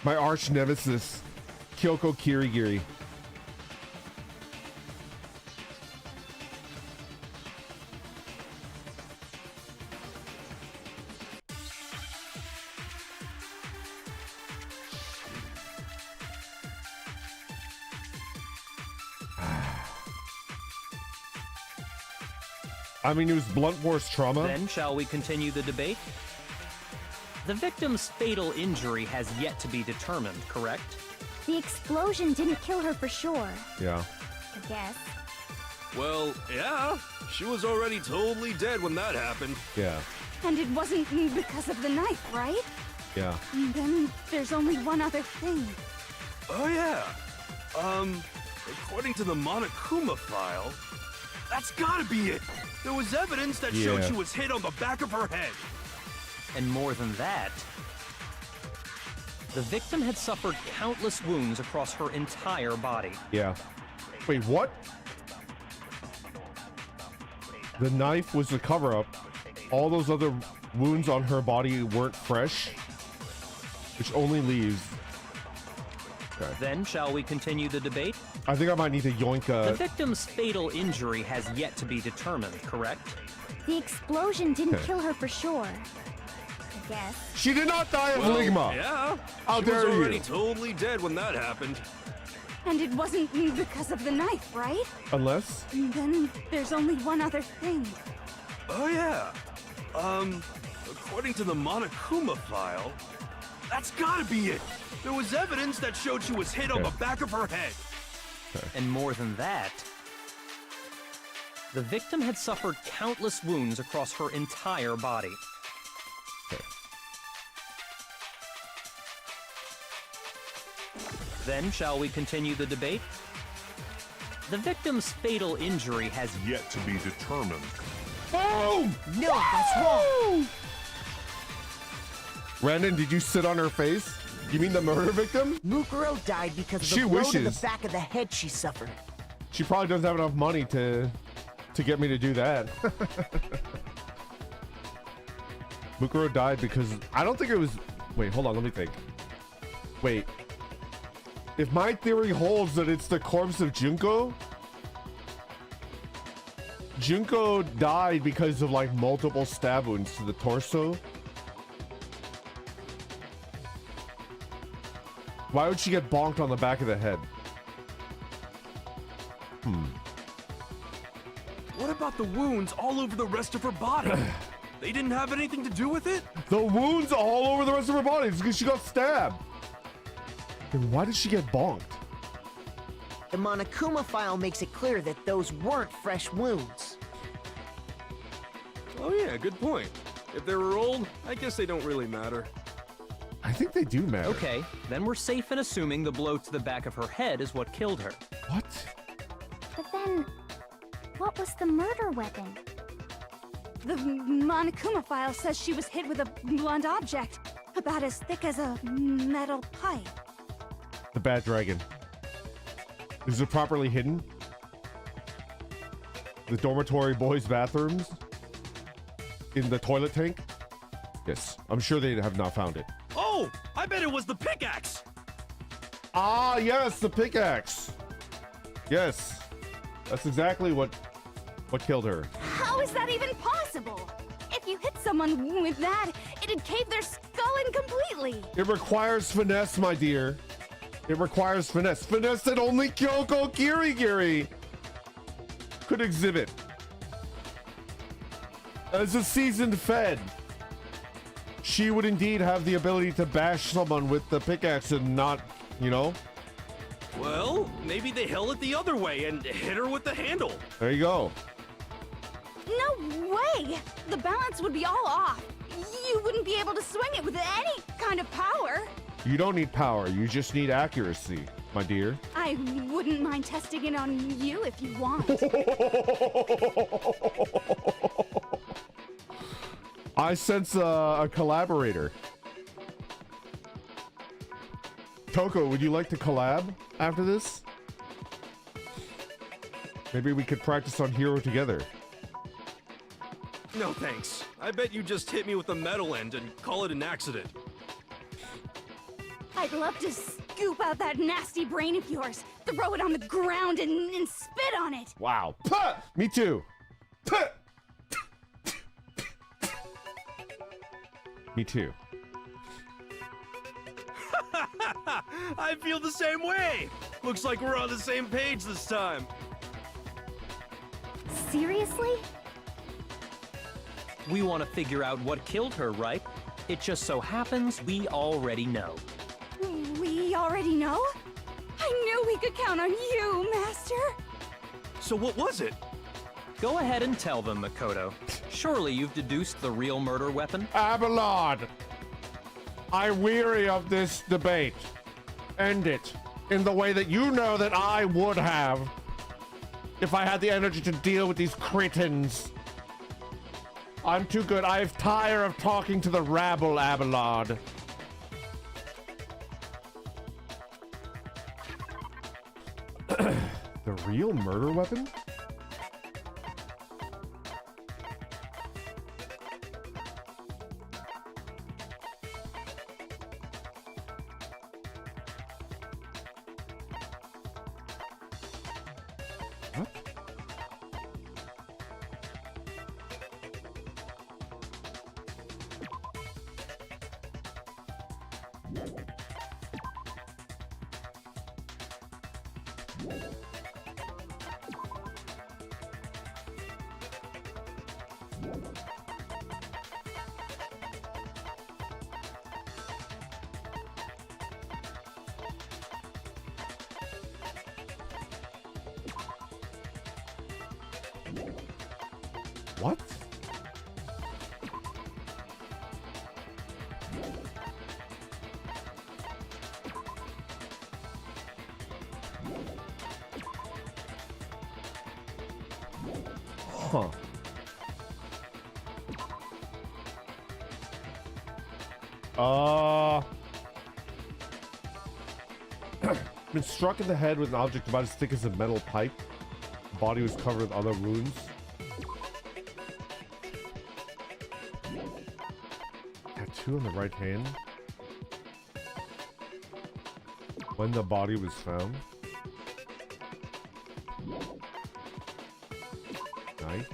My arch nemesis, Kyoko Kirigiri. I mean, it was blunt force trauma. Then, shall we continue the debate? The victim's fatal injury has yet to be determined, correct? The explosion didn't kill her for sure, Yeah. I guess. Well, yeah. She was already totally dead when that happened. Yeah. And it wasn't because of the knife, right? Yeah. And then there's only one other thing. Oh, yeah. According to the Monokuma file, that's gotta be it. There was evidence that showed Yeah. she was hit on the back of her head. And more than that, the victim had suffered countless wounds across her entire body. Yeah. Wait, what? The knife was the cover-up. All those other wounds on her body weren't fresh, which only leaves... Okay. Then, shall we continue the debate? I think I might need to yoink The victim's fatal injury has yet to be determined, correct? The explosion didn't kill her for sure, I guess. She did not die of Well, ligma. yeah. How she dare was already you? totally dead when that happened. And it wasn't because of the knife, right? Unless... And then there's only one other thing. Oh, yeah. According to the Monokuma file, that's gotta be it. There was evidence that showed she was hit on the back of her head. And more than that, the victim had suffered countless wounds across her entire body. Then, shall we continue the debate? The victim's fatal injury has Yet to be determined. Boom! No, that's wrong. Brandon, did you sit on her face? You mean the murder victim? Mukuro died because of She the blow to the wishes. back of the head she suffered. She probably doesn't have enough money to get me to do that. Mukuro died because I don't think it was. Wait, hold on. Let me think. Wait. If my theory holds that it's the corpse of Junko, Junko died because of like multiple stab wounds to the torso. Why would she get bonked on the back of the head? What about the wounds all over the rest of her body? They didn't have anything to do with it? The wounds all over the rest of her body is because she got stabbed. Then why did she get bonked? The Monokuma file makes it clear that those weren't fresh wounds. Oh yeah, good point. If they were old, I guess they don't really matter. I think they do matter. okay. Then we're safe in assuming the blow to the back of her head is what killed her. What? But then, what was the murder weapon? The Monokuma file says she was hit with a blunt object, about as thick as a metal pipe. The bad dragon. Is it properly hidden? The dormitory boys' bathrooms? In the toilet tank? Yes, I'm sure they have not found it. Oh, I bet it was the pickaxe. Ah, yes, the pickaxe. Yes, that's exactly what killed her. How is that even possible? If you hit someone with that, it'd cave their skull in completely. It requires finesse, my dear. It requires finesse. Finesse that only Kyoko Kirigiri could exhibit. As a seasoned Fed, she would indeed have the ability to bash someone with the pickaxe and not, you know? Well, maybe they held it the other way and hit her with the handle. There you go. No way! The balance would be all off. You wouldn't be able to swing it with any kind of power. You don't need power, you just need accuracy, my dear. I wouldn't mind testing it on you if you want. I sense a collaborator. Toko, would you like to collab after this? Maybe we could practice on Hero together. No thanks. I bet you just hit me with the metal end and call it an accident. I'd love to scoop out that nasty brain of yours, throw it on the ground and spit on it. Wow. Puh! Me too. Puh! Me too. I feel the same way. Looks like we're on the same page this time. Seriously? We want to figure out what killed her, right? It just so happens we already know. We already know? I knew we could count on you, Master. So what was it? Go ahead and tell them, Makoto. Surely you've deduced the real murder weapon? Abelard, I weary of this debate. End it in the way that you know that I would have if I had the energy to deal with these cretins. I'm too good. I'm tired of talking to the rabble, Abelard. The real murder weapon? What? What? Huh. Been struck in the head with an object about as thick as a metal pipe. The body was covered with other wounds. Tattoo on the right hand. When the body was found. Knife.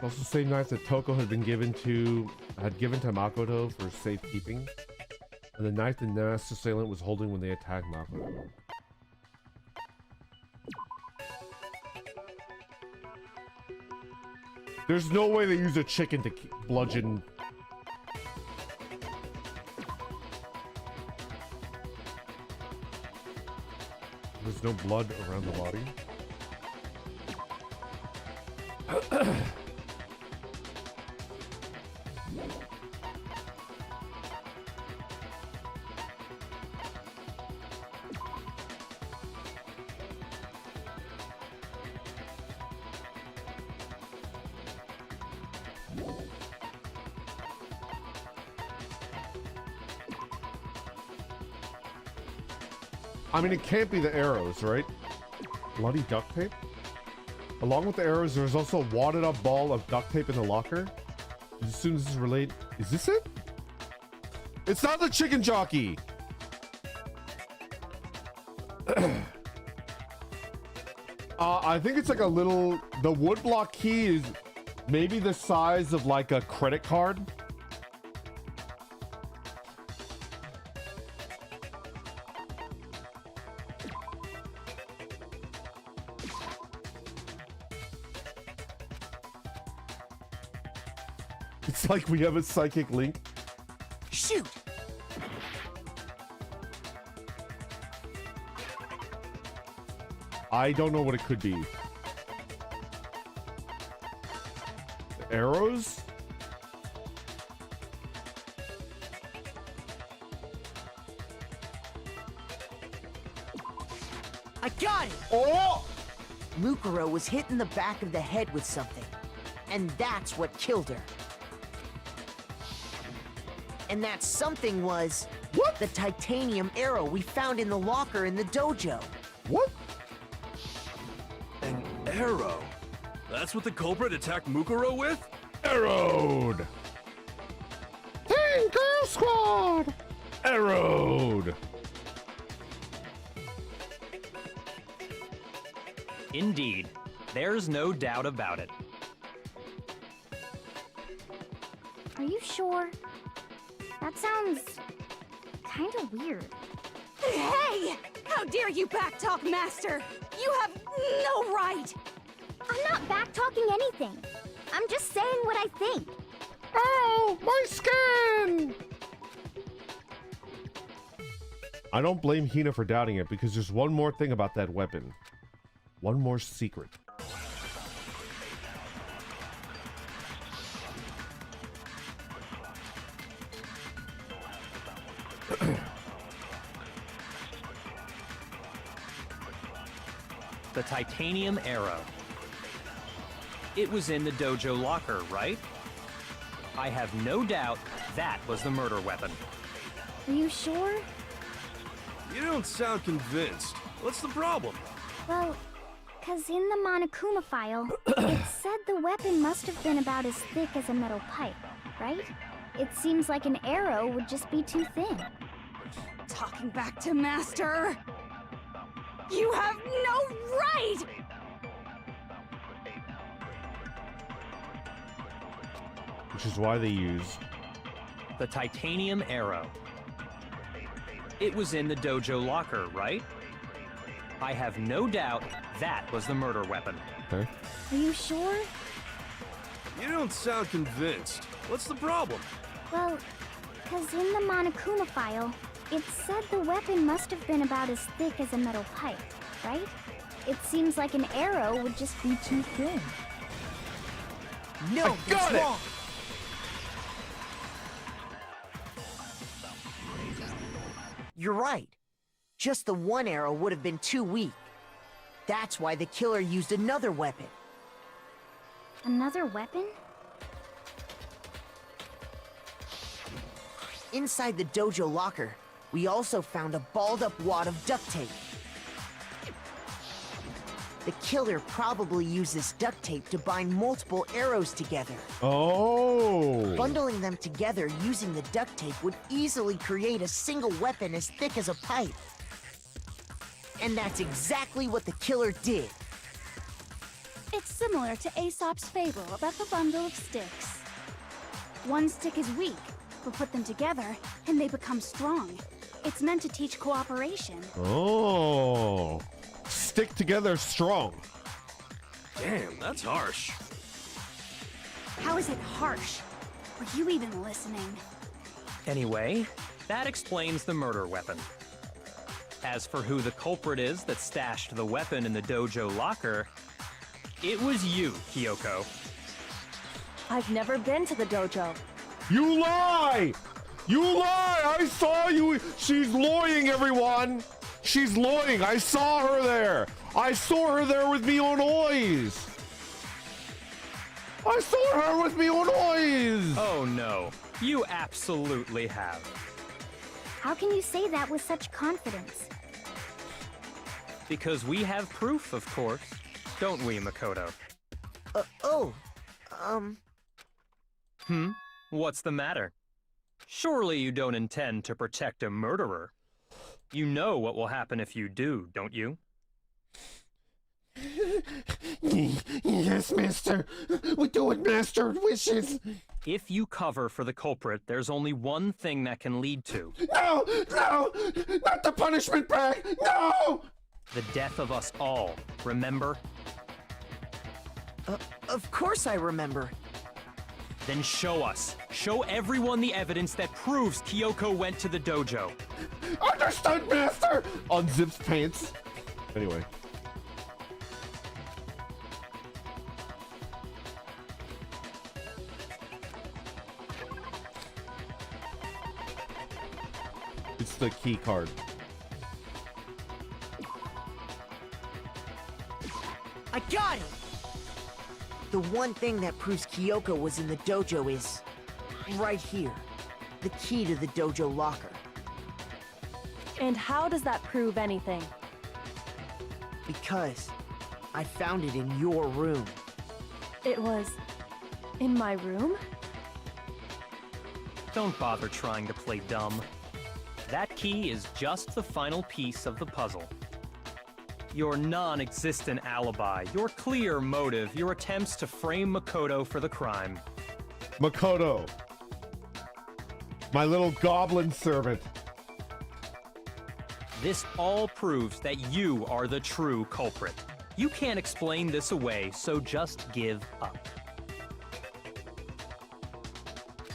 Also, same knife that Toko had given to Makoto for safekeeping, and the knife the last assailant was holding when they attacked Makoto. There's no way they use a chicken to bludgeon. There's no blood around the body. I mean, it can't be the arrows, right? Bloody duct tape? Along with the arrows, there's also a wadded up ball of duct tape in the locker. As soon as this is related... Is this it? It's not the chicken jockey! I think it's like a little... The woodblock key is maybe the size of like a credit card. It's like we have a psychic link. Shoot! I don't know what it could be. Arrows? I got it! Oh! Mukuro was hit in the back of the head with something. And that's what killed her. And that something was... What? The titanium arrow we found in the locker in the dojo. What? An arrow? That's what the culprit attacked Mukuro with? Arrowed! Hey, Girl Squad! Arrowed! Indeed, there's no doubt about it. Are you sure? That sounds kind of weird. Hey! How dare you backtalk, Master? You have no right! I'm not back-talking anything. I'm just saying what I think. Oh, my skin! I don't blame Hina for doubting it because there's one more thing about that weapon. One more secret. The titanium arrow. It was in the dojo locker, right? I have no doubt that was the murder weapon. Are you sure? You don't sound convinced. What's the problem? Well, 'cause in the Monokuma file, it said the weapon must have been about as thick as a metal pipe, right? It seems like an arrow would just be too thin. Talking back to Master! You have no right! Which is why they use... The titanium arrow. It was in the dojo locker, right? I have no doubt that was the murder weapon. Okay. Are you sure? You don't sound convinced. What's the problem? Well, 'cause in the Monokuma file, it said the weapon must have been about as thick as a metal pipe, right? It seems like an arrow would just be too thin. No, got it's it! wrong. You're right. Just the one arrow would have been too weak. That's why the killer used another weapon. Another weapon? Inside the dojo locker, we also found a balled-up wad of duct tape. The killer probably used this duct tape to bind multiple arrows together. Oh! Bundling them together using the duct tape would easily create a single weapon as thick as a pipe. And that's exactly what the killer did. It's similar to Aesop's fable about the bundle of sticks. One stick is weak, but put them together, and they become strong. It's meant to teach cooperation. Oh! Stick together strong. Damn, that's harsh. How is it harsh? Were you even listening? Anyway, that explains the murder weapon. As for who the culprit is that stashed the weapon in the dojo locker, it was you, Kyoko. I've never been to the dojo. You lie! You lie! I saw you! She's lying, everyone! She's lying! I saw her there! I saw her there with me on Ois! I saw her with me on Ois! Oh no, you absolutely have. How can you say that with such confidence? Because we have proof, of course. Don't we, Makoto? What's the matter? Surely you don't intend to protect a murderer. You know what will happen if you do, don't you? Yes, Master. We do what Master wishes. If you cover for the culprit, there's only one thing that can lead to. No! No! Not the punishment bag! No! The death of us all, remember? Of course I remember. Then show us. Show everyone the evidence that proves Kyoko went to the dojo. Understood, Master! Unzips pants. Anyway. It's the key card. I got it! The one thing that proves Kyoko was in the dojo is right here. The key to the dojo locker. And how does that prove anything? Because I found it in your room. It was in my room? Don't bother trying to play dumb. That key is just the final piece of the puzzle. Your non-existent alibi, your clear motive, your attempts to frame Makoto for the crime. Makoto. My little goblin servant. This all proves that you are the true culprit. You can't explain this away, so just give up.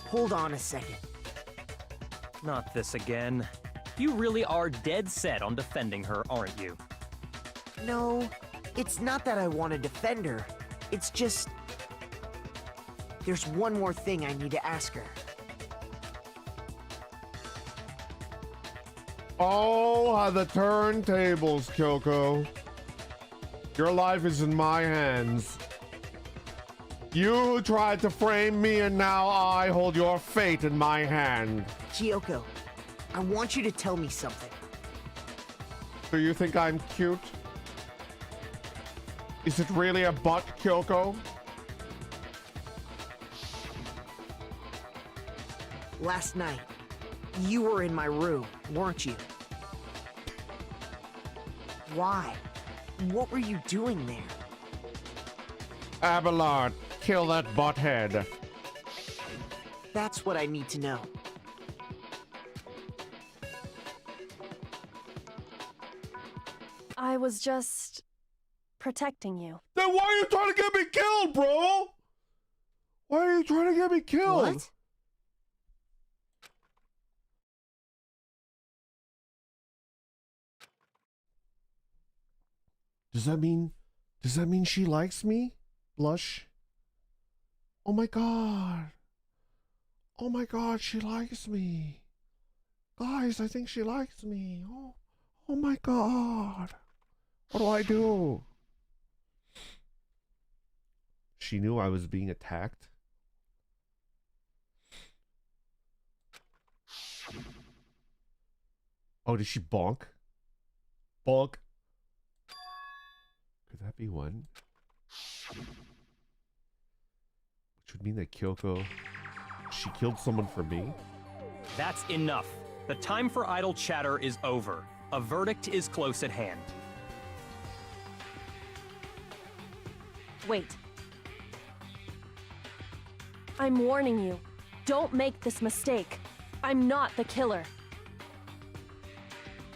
Hold on a second. Not this again. You really are dead set on defending her, aren't you? No, it's not that I want to defend her. It's just... there's one more thing I need to ask her. Oh, how the turntables, Kyoko. Your life is in my hands. You tried to frame me, and now I hold your fate in my hand. Kyoko, I want you to tell me something. Do you think I'm cute? Is it really a butt, Kyoko? Last night, you were in my room, weren't you? Why? What were you doing there? Abelard, kill that butthead. That's what I need to know. I was just protecting you. Then why are you trying to get me killed, bro? Why are you trying to get me killed? What? Does that mean she likes me? Blush. Oh my god. Oh my god, she likes me. Guys, I think she likes me. Oh my god. What do I do? She knew I was being attacked. Oh, did she bonk? Bonk. Could that be one? Which would mean that Kyoko, she killed someone for me? That's enough. The time for idle chatter is over. A verdict is close at hand. Wait. I'm warning you. Don't make this mistake. I'm not the killer.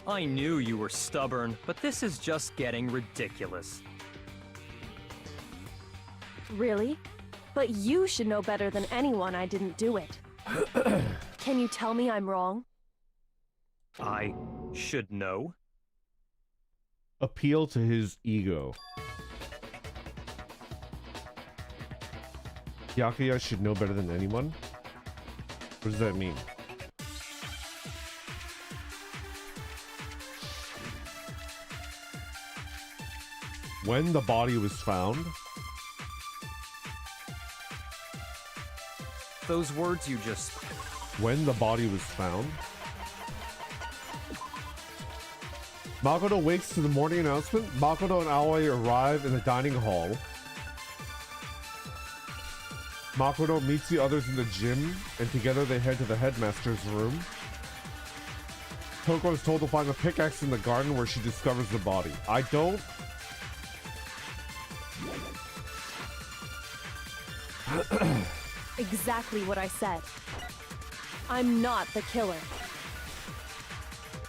I knew you were stubborn, but this is just getting ridiculous. Really? But you should know better than anyone I didn't do it. Can you tell me I'm wrong? I should know. Appeal to his ego. Yakuya should know better than anyone? What does that mean? When the body was found? Those words you just... When the body was found? Makoto wakes to the morning announcement. Makoto and Aoi arrive in the dining hall. Makoto meets the others in the gym, and together they head to the headmaster's room. Toko is told to find the pickaxe in the garden where she discovers the body. I don't... Exactly what I said. I'm not the killer.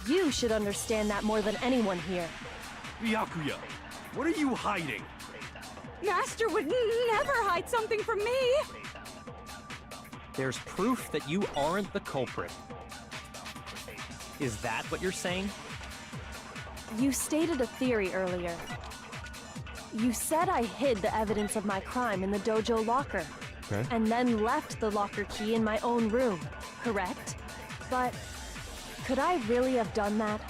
You should understand that more than anyone here. Byakuya, what are you hiding? Master would never hide something from me! There's proof that you aren't the culprit. Is that what you're saying? You stated a theory earlier. You said I hid the evidence of my crime in the dojo locker. Okay. And then left the locker key in my own room, correct? But could I really have done that?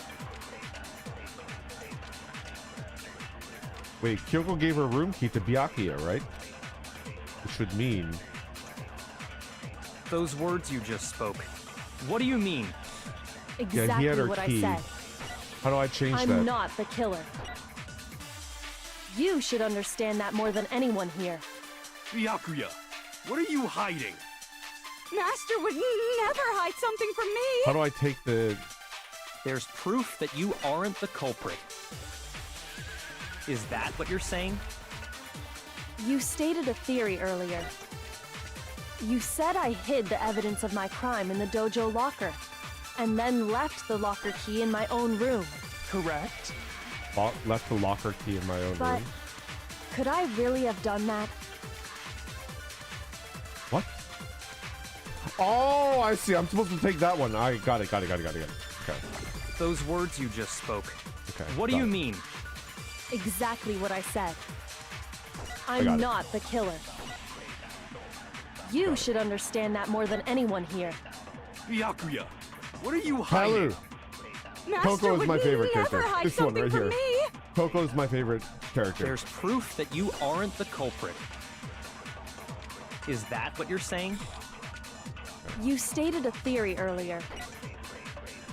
Wait, Kyoko gave her room key to Byakuya, right? Which would mean... Those words you just spoke. What do you mean? Exactly had her what key. I said. How do I change that? I'm not the killer. You should understand that more than anyone here. Byakuya, what are you hiding? Master would never hide something from me! How do I take the... There's proof that you aren't the culprit. Is that what you're saying? You stated a theory earlier. You said I hid the evidence of my crime in the dojo locker, and then left the locker key in my own room, correct? Left the locker key in my own But room. could I really have done that? What? Oh, I see. I'm supposed to take that one. I got it. Okay. Those words you just spoke. Okay. What do got you it. mean? Exactly what I said. got I'm it. not the killer. You should understand that more than anyone here. Byakuya, what are you hiding? Tyler, Master Toko is would my favorite never character. hide This one something right from here. me! Toko is my favorite character. There's proof that you aren't the culprit. Is that what you're saying? You stated a theory earlier.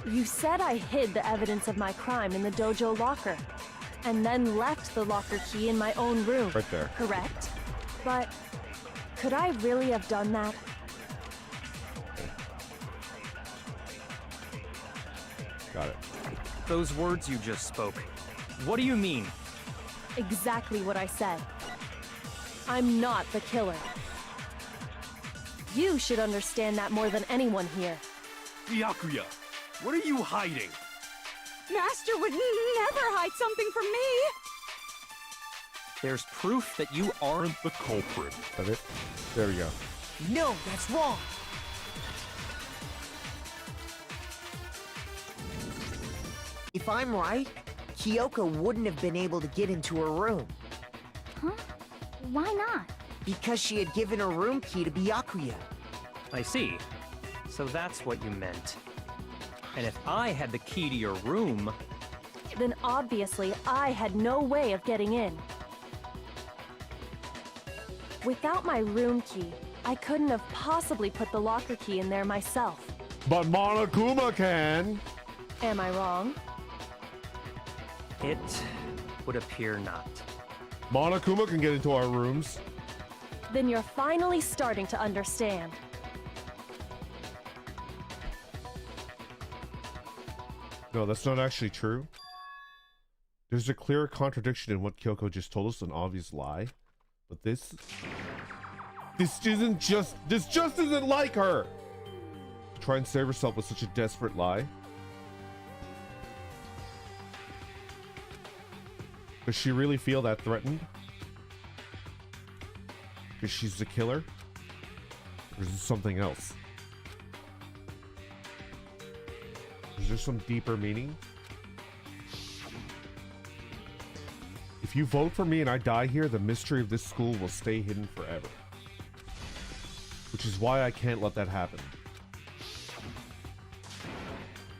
You said I hid the evidence of my crime in the dojo locker, and then left the locker key in my own room, Right there. correct? But could I really have done that? Got it. Those words you just spoke. What do you mean? Exactly what I said. I'm not the killer. You should understand that more than anyone here. Byakuya, what are you hiding? Master would never hide something from me! There's proof that you aren't the culprit. Is that it? There we go. No, that's wrong. If I'm right, Kyoko wouldn't have been able to get into her room Huh? Why not? because she had given her room key to Byakuya. I see. So that's what you meant. And if I had the key to your room, Then obviously I had no way of getting in. Without my room key, I couldn't have possibly put the locker key in there myself. But Monokuma can. Am I wrong? it would appear not. Monokuma can get into our rooms. Then you're finally starting to understand. No, that's not actually true. There's a clear contradiction in what Kyoko just told us, an obvious lie. But this just isn't like her. To try and save herself with such a desperate lie. Does she really feel that threatened? Because she's the killer? Or is it something else? Is there some deeper meaning? If you vote for me and I die here, the mystery of this school will stay hidden forever. Which is why I can't let that happen.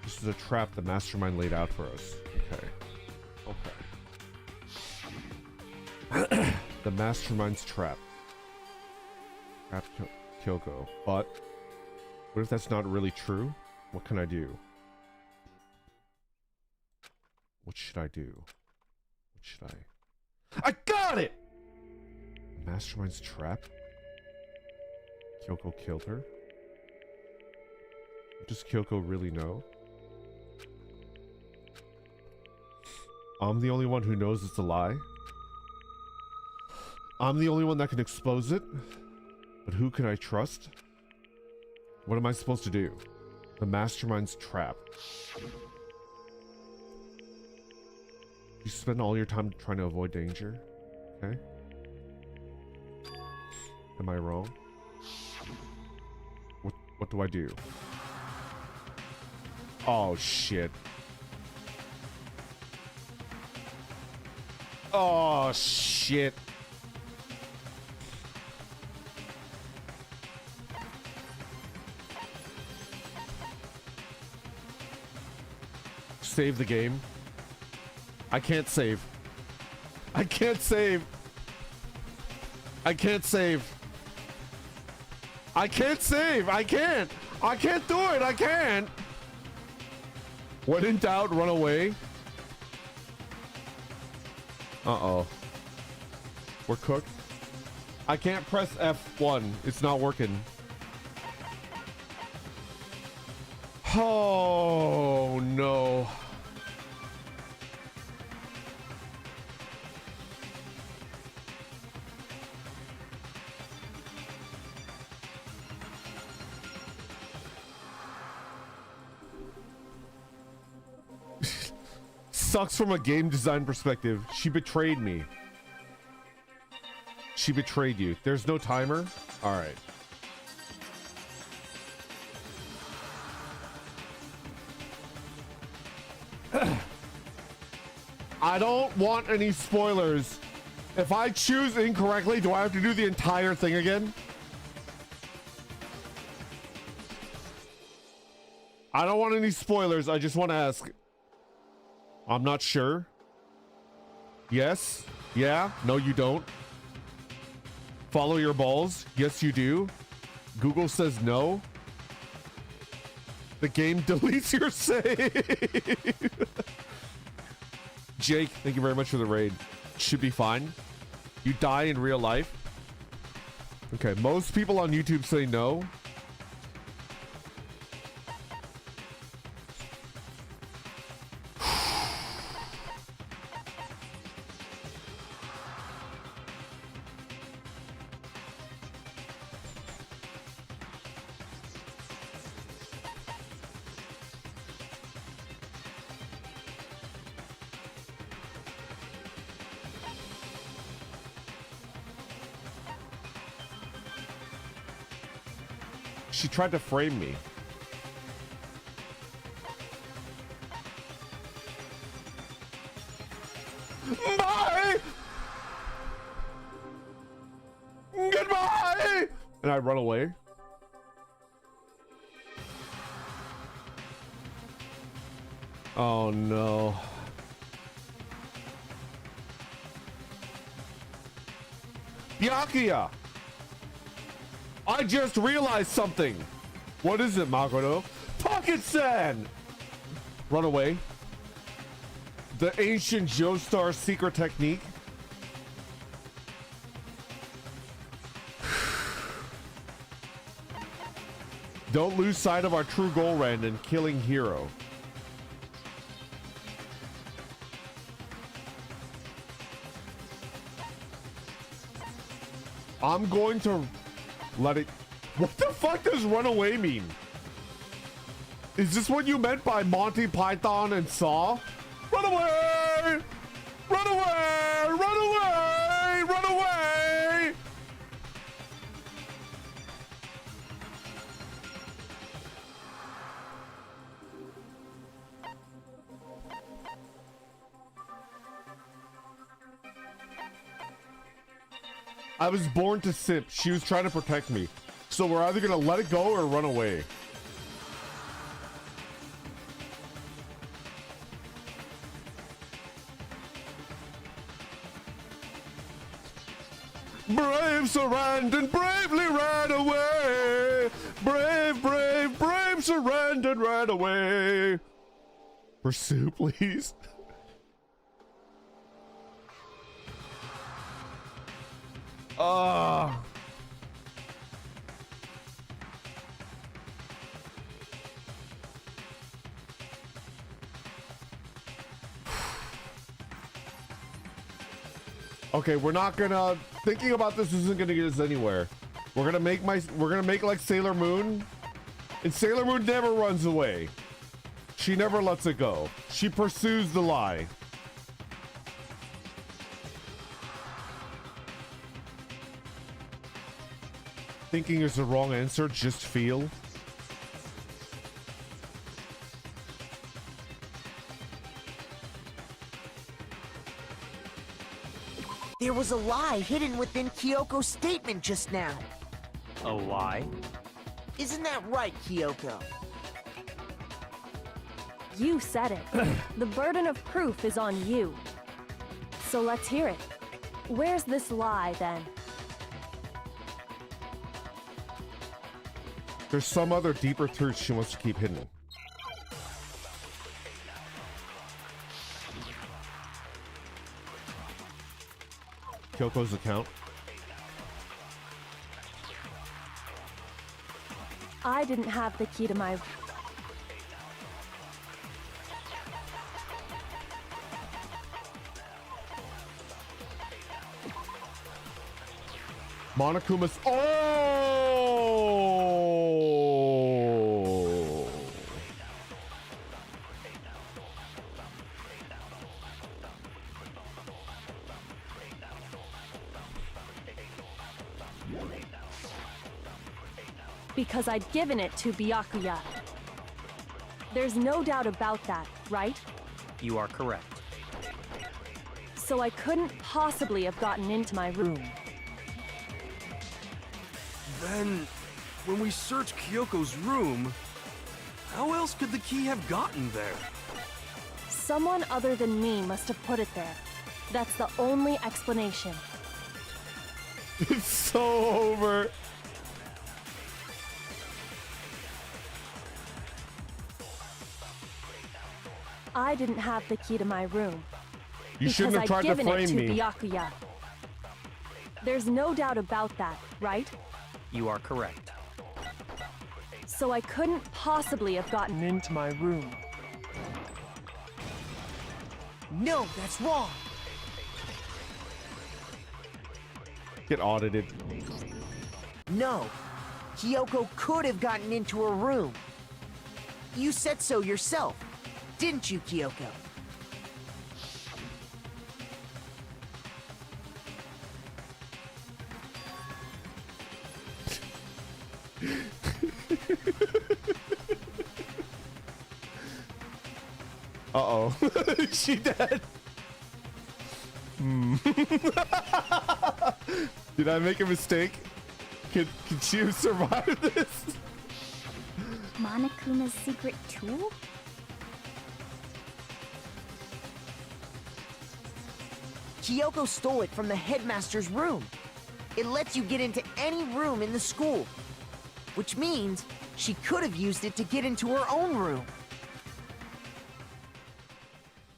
This is a trap the Mastermind laid out for us. Okay. The Mastermind's trap. Trap Kyoko. But what if that's not really true? What can I do? What should I do? What should I got it! Mastermind's trap? Kyoko killed her? Does Kyoko really know? I'm the only one who knows it's a lie. I'm the only one that can expose it. But who can I trust? What am I supposed to do? The Mastermind's trap. You spend all your time trying to avoid danger? Okay. Am I wrong? What do I do? Oh shit. Oh shit. Save the game. I can't save. I can't save. I can't save. I can't save. I can't. I can't do it. I can't. When in doubt, run away. Uh-oh. We're cooked. I can't press F1. It's not working. Oh, no. Sucks from a game design perspective. She betrayed me. She betrayed you. There's no timer? Alright. I don't want any spoilers. If I choose incorrectly, do I have to do the entire thing again? I don't want any spoilers. I just want to ask. I'm not sure. Yes. Yeah. No, you don't. Follow your balls. Yes, you do. Google says no. The game deletes your save. Jake, thank you very much for the raid. Should be fine. You die in real life. Okay, most people on YouTube say no. She tried to frame me. Bye! Goodbye! And I run away. Oh no. Byakuya! I just realized something. What is it, Makoto? Pocket-san! Run away. The ancient Joestar secret technique. Don't lose sight of our true goal, Randon. Killing Hero. I'm going to let it... What the fuck does run away mean? Is this what you meant by Monty Python and Saw? Run away! Run away! Run away! Run away! I was born to simp. She was trying to protect me. So we're either gonna let it go or run away. Brave Sarandon bravely ran away. Brave, brave, brave Sarandon ran away. Pursue, please. Okay, we're not gonna. Thinking about this isn't gonna get us anywhere. We're gonna make like Sailor Moon, and Sailor Moon never runs away. She never lets it go. She pursues the lie. Thinking is the wrong answer. Just feel. There was a lie hidden within Kyoko's statement just now. A lie? Isn't that right, Kyoko? You said it. The burden of proof is on you. So let's hear it. Where's this lie, then? There's some other deeper truth she wants to keep hidden. Kyoko's account. I didn't have the key to my... Monokuma's. Oh! Because I'd given it to Byakuya. There's no doubt about that, right? You are correct. So I couldn't possibly have gotten into my room. Then, when we searched Kyoko's room, how else could the key have gotten there? Someone other than me must have put it there. That's the only explanation. It's so over. I didn't have the key to my room. You shouldn't have tried to because I'd given frame it to me. Byakuya. There's no doubt about that, right? You are correct. So I couldn't possibly have gotten into my room. No, that's wrong. Get audited. No. Kyoko could have gotten into her room. You said so yourself, didn't you, Kyoko? Uh-oh. Is she dead? Did I make a mistake? Could she have survived this? Monokuma's secret tool? Kyoko stole it from the headmaster's room. It lets you get into any room in the school, which means she could have used it to get into her own room.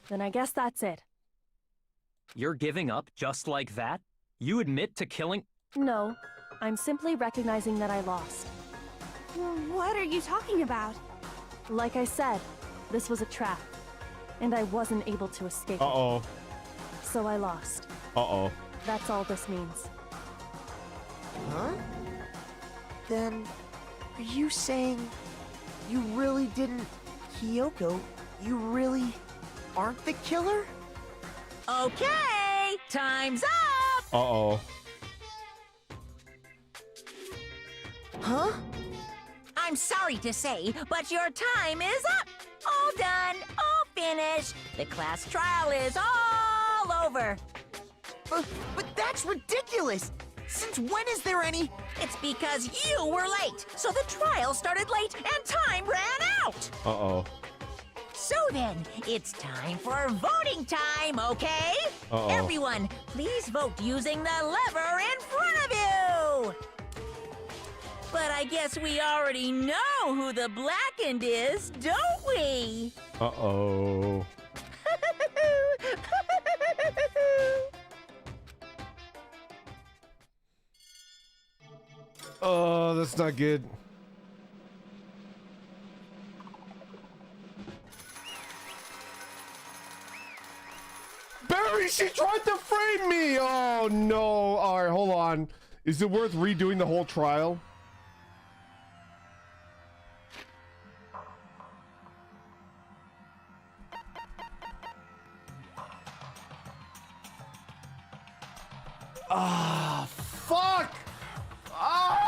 Then I guess that's it. You're giving up just like that? You admit to killing... No, I'm simply recognizing that I lost. What are you talking about? Like I said, this was a trap, and I wasn't able to escape it. Uh-oh. So I lost. Uh-oh. That's all this means. Huh? Then, are you saying you really didn't... Kyoko, you really aren't the killer? Okay, time's up! Uh-oh. Huh? I'm sorry to say, but your time is up! All done, all finished. The class trial is all over. But that's ridiculous! Since when is there any... It's because you were late, so the trial started late and time ran out! Uh-oh. So then, it's time for voting time, okay? Uh-oh. Everyone, please vote using the lever in front of you! But I guess we already know who the blackened is, don't we? Uh-oh. Oh, that's not good. Barry, she tried to frame me! Oh no. Alright, hold on. Is it worth redoing the whole trial? Ah, fuck! Ah!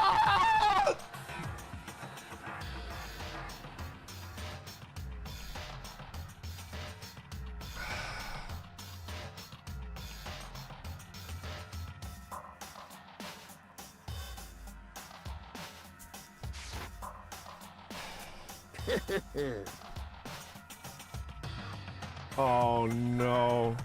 Oh no.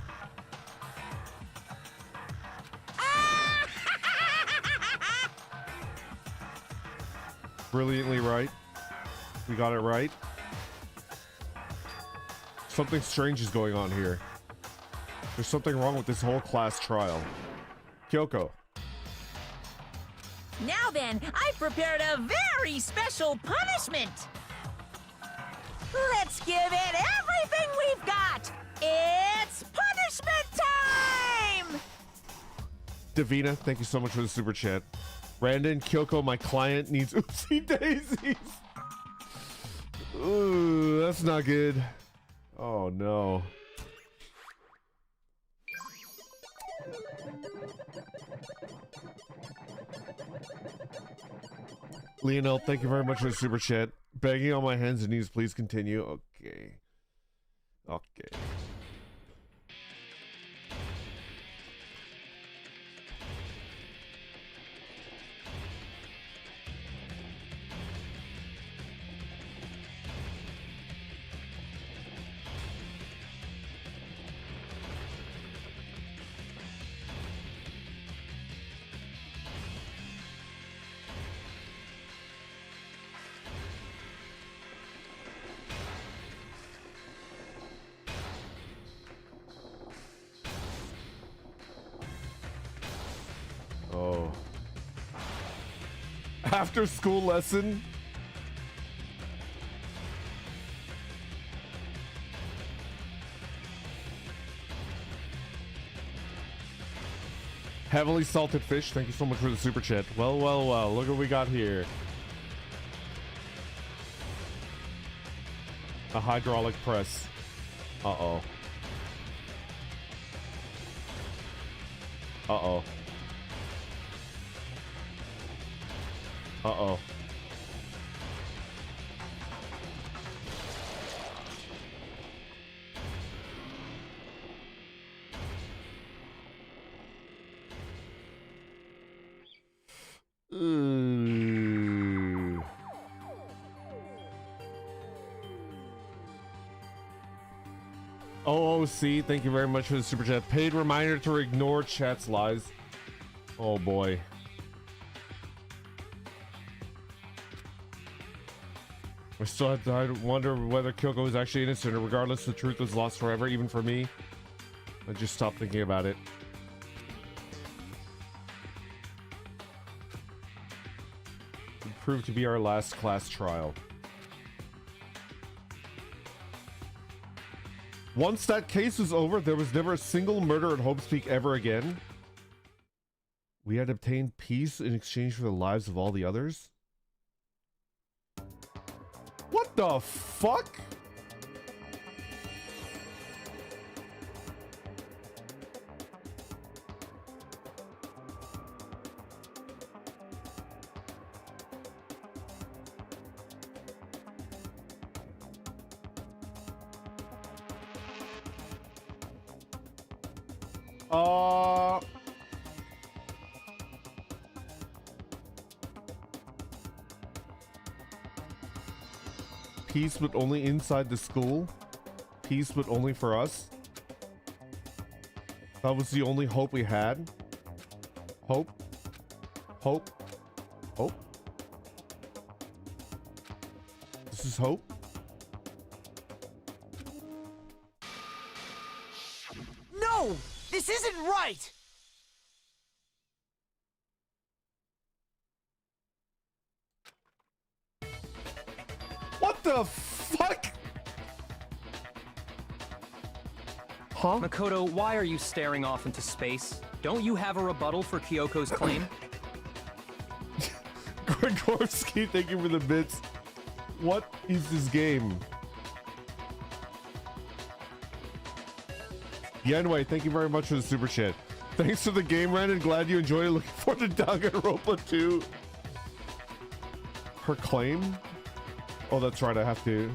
Brilliantly right. We got it right. Something strange is going on here. There's something wrong with this whole class trial. Kyoko. Now then, I've prepared a very special punishment. Let's give it everything we've got. It's punishment time! Davina, thank you so much for the super chat. Brandon, Kyoko, my client needs oopsie daisies. Ooh, that's not good. Oh no. Lionel, thank you very much for the super chat. Begging on my hands and knees, please continue. Okay. Okay. Oh. After school lesson? Heavily salted fish, thank you so much for the super chat. Well, well, well, look what we got here. A hydraulic press. Uh-oh. Uh-oh. Uh-oh. Ooh. OOC, thank you very much for the super chat. Paid reminder to ignore chat's lies. Oh boy. I still had to wonder whether Kyoko was actually innocent, or regardless, the truth was lost forever, even for me. I just stopped thinking about it. It proved to be our last class trial. Once that case was over, there was never a single murder at Hope's Peak ever again. We had obtained peace in exchange for the lives of all the others. What the fuck? Peace, but only inside the school. Peace, but only for us. That was the only hope we had. Hope. Hope. Hope. This is hope. No! This isn't right! What the fuck? Huh? Makoto, why are you staring off into space? Don't you have a rebuttal for Kyoko's claim? Grigorski, thank you for the bits. What is this game? Yenwei, thank you very much for the super chat. Thanks for the game, Brandon. Glad you enjoyed it. Looking forward to Danganronpa 2. Her claim? Oh, that's right. I have to.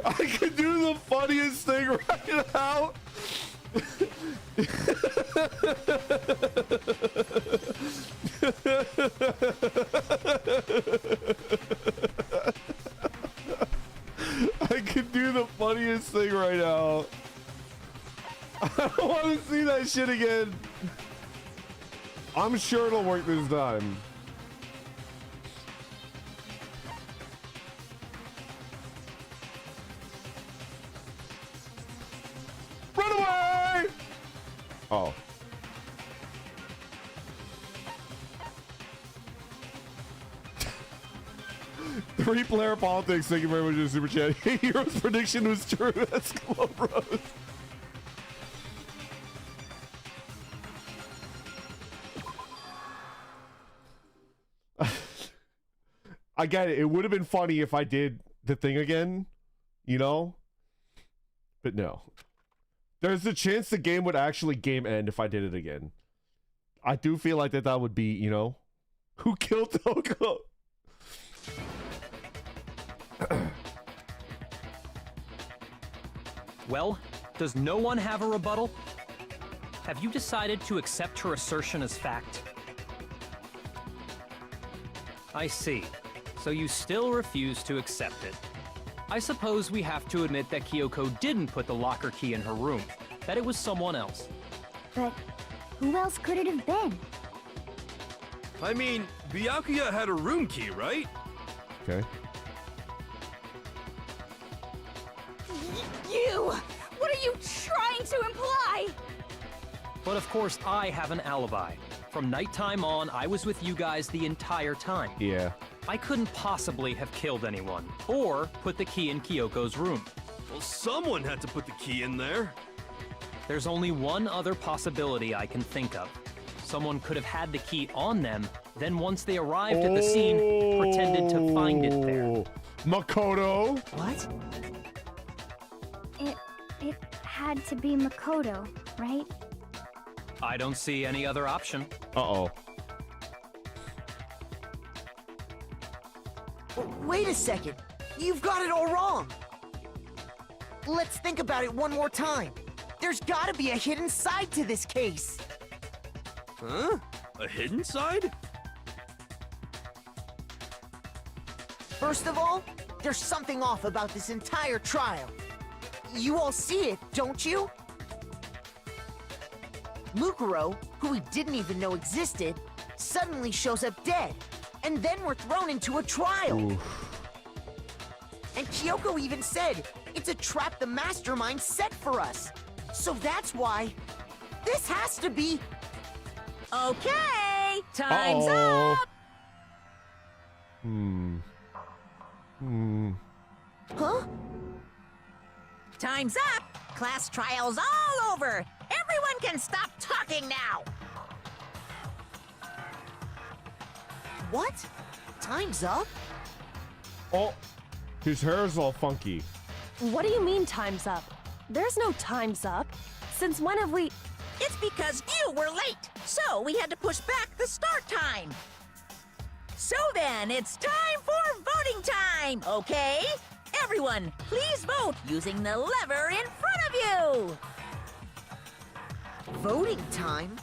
I can do the funniest thing right now. I can do the funniest thing right now. I don't want to see that shit again. I'm sure it'll work this time. Run away! Oh. Three-player politics. Thank you very much for the super chat. Hero's prediction was true. That's Rose. I get it. It would have been funny if I did the thing again, you know? But no. There's a chance the game would actually game end if I did it again. I do feel like that would be, you know? Who killed Toko? Well, does no one have a rebuttal? Have you decided to accept her assertion as fact? I see. So you still refuse to accept it. I suppose we have to admit that Kyoko didn't put the locker key in her room, that it was someone else. But who else could it have been? I mean, Byakuya had a room key, right? Okay. You! What are you trying to imply? But of course, I have an alibi. From nighttime on, I was with you guys the entire time. Yeah. I couldn't possibly have killed anyone, or put the key in Kyoko's room. Well, someone had to put the key in there. There's only one other possibility I can think of. Someone could have had the key on them, then once they arrived at the scene, pretended to find it there. Makoto? What? It had to be Makoto, right? I don't see any other option. Uh-oh. Wait a second. You've got it all wrong. Let's think about it one more time. There's gotta be a hidden side to this case. Huh? A hidden side? First of all, there's something off about this entire trial. You all see it, don't you? Mukuro, who we didn't even know existed, suddenly shows up dead, and then we're thrown into a trial. Oof. And Kyoko even said it's a trap the Mastermind set for us. So that's why this has to be... Okay, time's Uh-oh. up! Huh? Time's up! Class trial's all over! Everyone can stop talking now! What? Time's up? Oh, his hair's all funky. What do you mean time's up? There's no time's up. Since when have we... It's because you were late, so we had to push back the start time. So then, it's time for voting time, okay? Everyone, please vote using the lever in front of you! Voting time?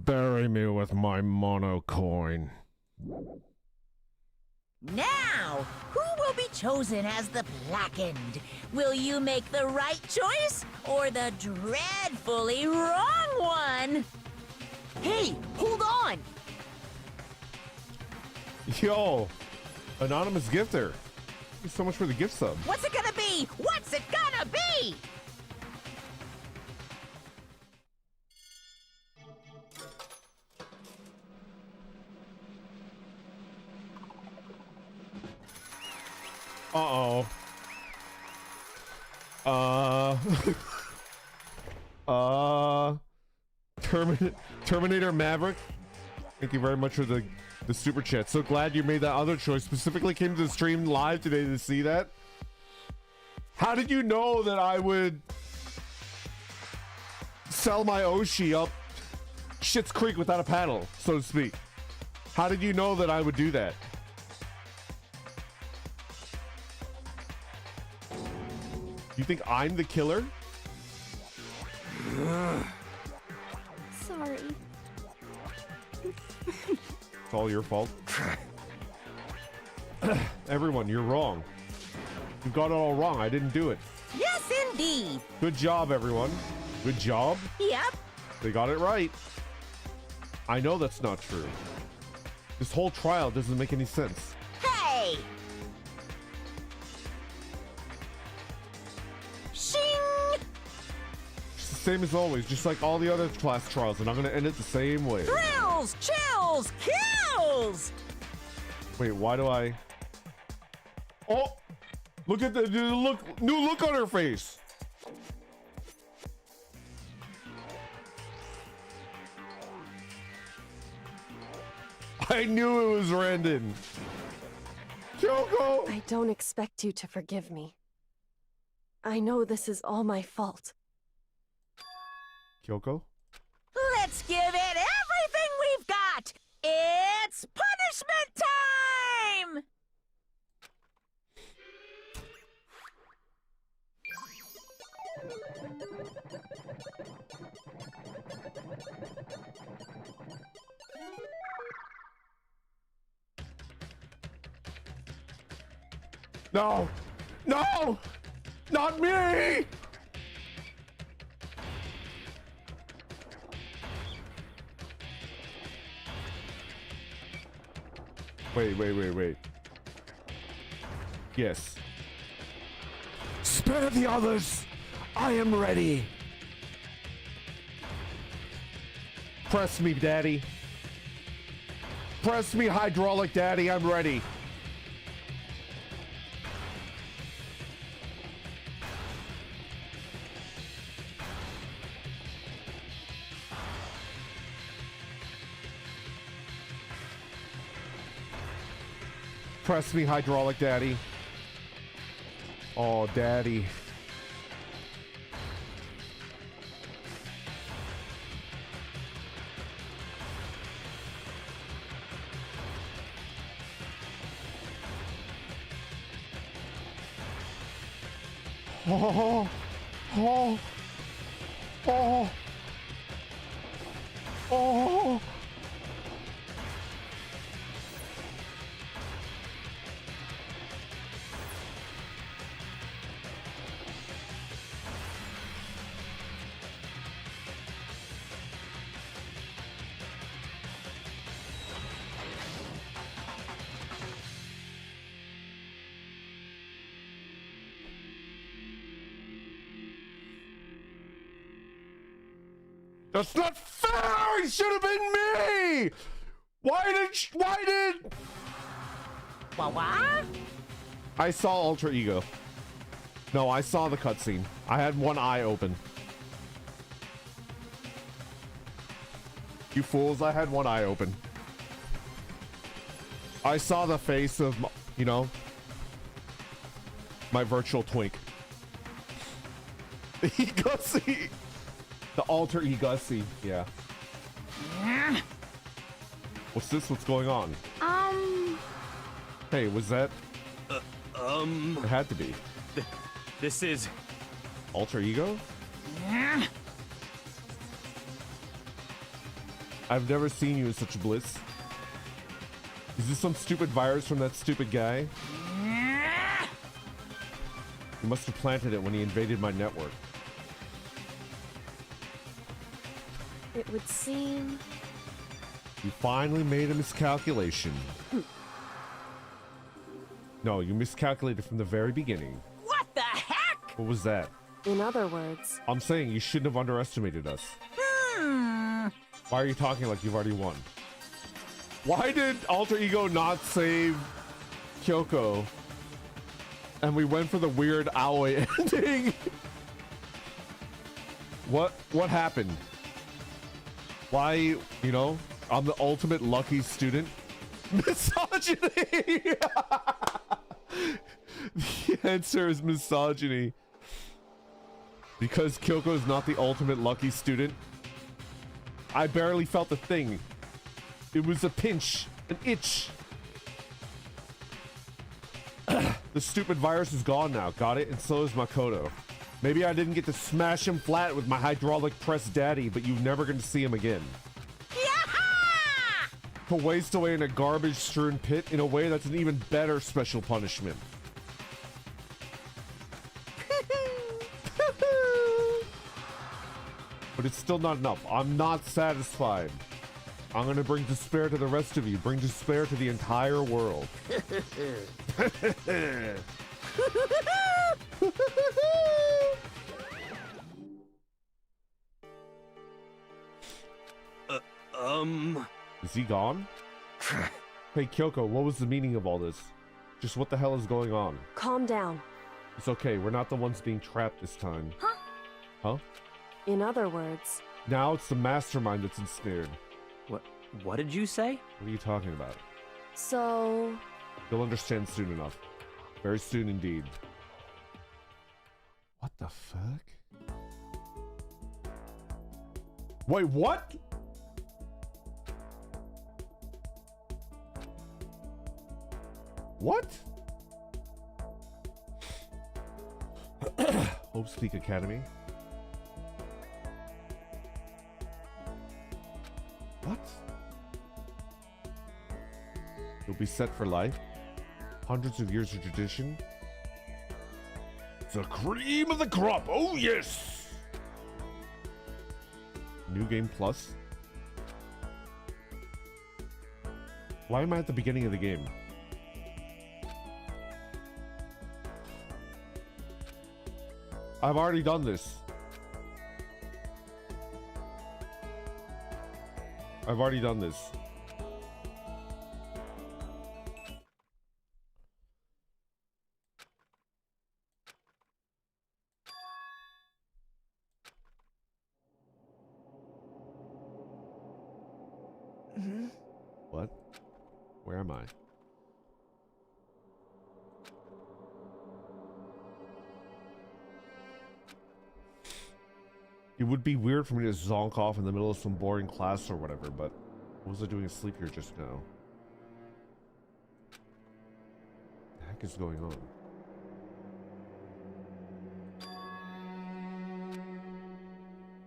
Bury me with my mono coin. Now, who will be chosen as the blackened? Will you make the right choice or the dreadfully wrong one? Hey, hold on! Yo, anonymous gifter. Thank you so much for the gift sub. What's it gonna be? What's it gonna be? Uh-oh. Terminator Maverick. Thank you very much for the super chat. So glad you made that other choice. Specifically came to the stream live today to see that. How did you know that I would sell my Oshi up Schitt's Creek without a paddle, so to speak? How did you know that I would do that? You think I'm the killer? Sorry. It's all your fault. Everyone, you're wrong. You got it all wrong. I didn't do it. Yes, indeed. Good job, everyone. Good job. Yep. They got it right. I know that's not true. This whole trial doesn't make any sense. Hey! Shing! It's the same as always, just like all the other class trials, and I'm gonna end it the same way. Thrills, chills, kills! Wait, why do I... Oh! Look at the new look on her face! I knew it was Randon! Kyoko! I don't expect you to forgive me. I know this is all my fault. Kyoko? Let's give it everything we've got! It's punishment time! No! No! Not me! Wait. Yes. Spare the others! I am ready! Press me, Daddy. Press me, hydraulic Daddy, I'm ready. Press me, hydraulic Daddy. Oh, Daddy. Oh, oh, oh, oh. That's not fair! It should have been me! Why did... What? I saw Alter Ego. No, I saw the cutscene. I had one eye open. You fools, I had one eye open. I saw the face of, you know, my virtual twink. Egussi! The alter Egussi, yeah. What's this? What's going on? Hey, was that? It had to be. This is... Alter Ego? I've never seen you in such bliss. Is this some stupid virus from that stupid guy? He must have planted it when he invaded my network. It would seem... You finally made a miscalculation. No, you miscalculated from the very beginning. What the heck? What was that? In other words... I'm saying you shouldn't have underestimated us. Why are you talking like you've already won? Why did Alter Ego not save Kyoko? And we went for the weird Aoi ending. What happened? Why, you know, I'm the ultimate lucky student. Misogyny. The answer is misogyny. Because Kyoko is not the ultimate lucky student. I barely felt a thing. It was a pinch, an itch. The stupid virus is gone now. Got it? And so is Makoto. Maybe I didn't get to smash him flat with my hydraulic press daddy, but you're never going to see him again. To waste away in a garbage-strewn pit in a way that's an even better special punishment. But it's still not enough. I'm not satisfied. I'm gonna bring despair to the rest of you. Bring despair to the entire world. Is he gone? Hey, Kyoko, what was the meaning of all this? Just what the hell is going on? Calm down. It's okay. We're not the ones being trapped this time. Huh? Huh? In other words... Now it's the mastermind that's ensnared. What did you say? What are you talking about? So... You'll understand soon enough. Very soon indeed. What the fuck? Wait, what? What? Hope Speak Academy. What? You'll be set for life? Hundreds of years of tradition? The cream of the crop! Oh yes! New game plus? Why am I at the beginning of the game? I've already done this. I've already done this. What? Where am I? It would be weird for me to zonk off in the middle of some boring class or whatever, but what was I doing asleep here just now? What the heck is going on?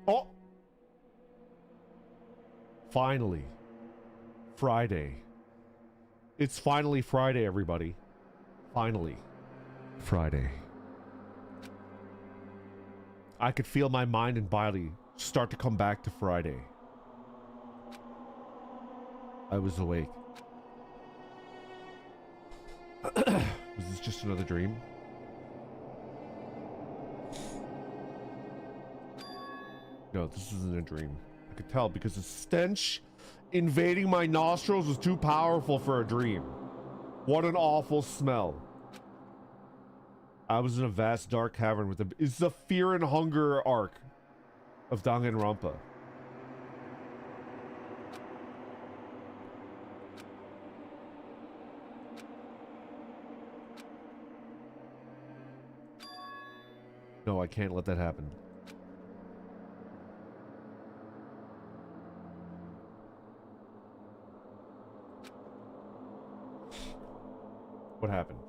Oh! Finally. Friday. It's finally Friday, everybody. Finally. Friday. I could feel my mind and body start to come back to Friday. I was awake. Was this just another dream? No, this isn't a dream. I could tell because the stench invading my nostrils was too powerful for a dream. What an awful smell. I was in a vast dark cavern with it's the fear and hunger arc of Danganronpa. No, I can't let that happen. What happened?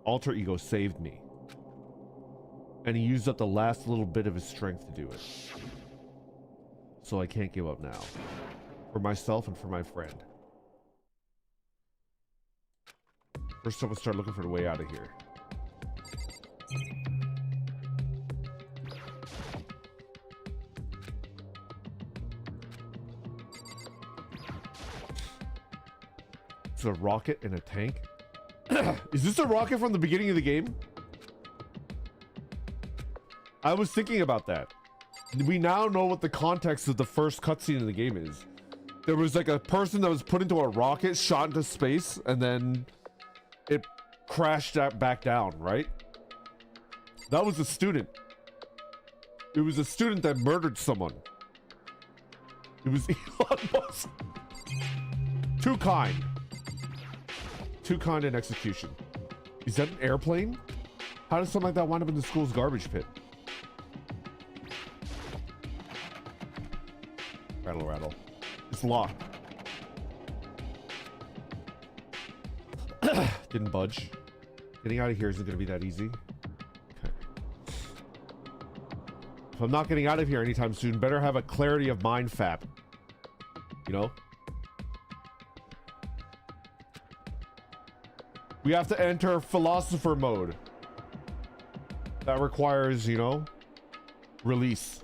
Alter Ego saved me. And he used up the last little bit of his strength to do it. so I can't give up now. For myself and for my friend. First up, we'll start looking for the way out of here. It's a rocket and a tank. Is this a rocket from the beginning of the game? I was thinking about that. We now know what the context of the first cutscene in the game is. There was like a person that was put into a rocket, shot into space, and then it crashed back down, right? That was a student. It was a student that murdered someone. It was Elon Musk. Too kind. Too kind in execution. Is that an airplane? How does something like that wind up in the school's garbage pit? Rattle, rattle. It's locked. Didn't budge. Getting out of here isn't going to be that easy. Okay. If I'm not getting out of here anytime soon, better have a clarity of mind fap. You know? We have to enter philosopher mode. That requires, you know, release.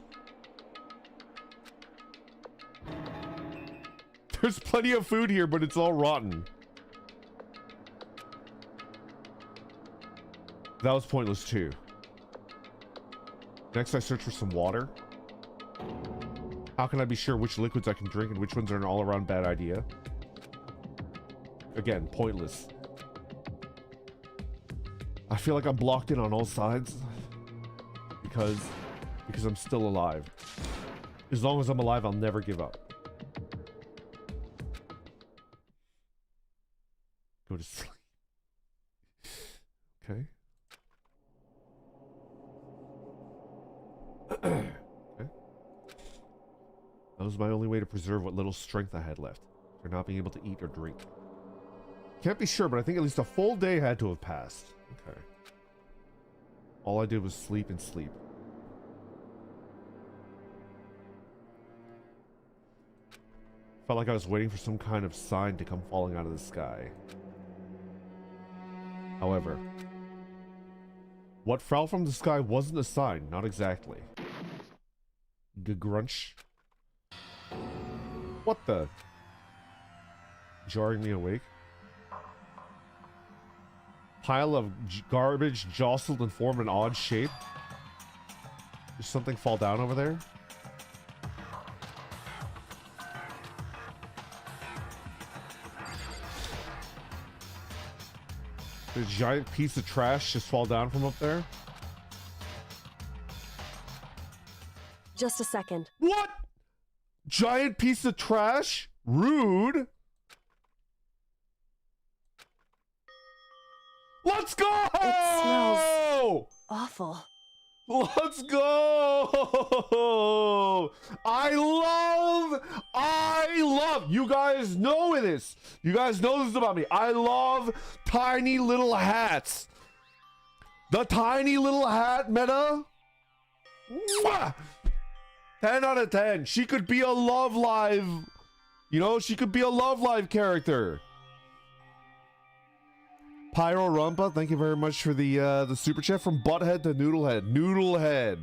There's plenty of food here, but it's all rotten. That was pointless too. Next, I search for some water. How can I be sure which liquids I can drink and which ones are an all-around bad idea? Again, pointless. I feel like I'm blocked in on all sides because I'm still alive. As long as I'm alive, I'll never give up. Go to sleep. Okay. Okay. That was my only way to preserve what little strength I had left, for not being able to eat or drink. Can't be sure, but I think at least a full day had to have passed. Okay. All I did was sleep and sleep. Felt like I was waiting for some kind of sign to come falling out of the sky. However, what fell from the sky wasn't a sign, not exactly. Grunch. What the? Jarring me awake. Pile of garbage jostled and formed an odd shape. Did something fall down over there? Did a giant piece of trash just fall down from up there? Just a second. What? Giant piece of trash? Rude. Let's go! It smells awful. Let's go! I love, you guys know this. You guys know this about me. I love tiny little hats. The tiny little hat meta. Mwah! 10 out of 10. She could be a Love Live. You know, she could be a Love Live character. Pyro Rumpa, thank you very much for the super chat from Butthead to Noodlehead. Noodlehead.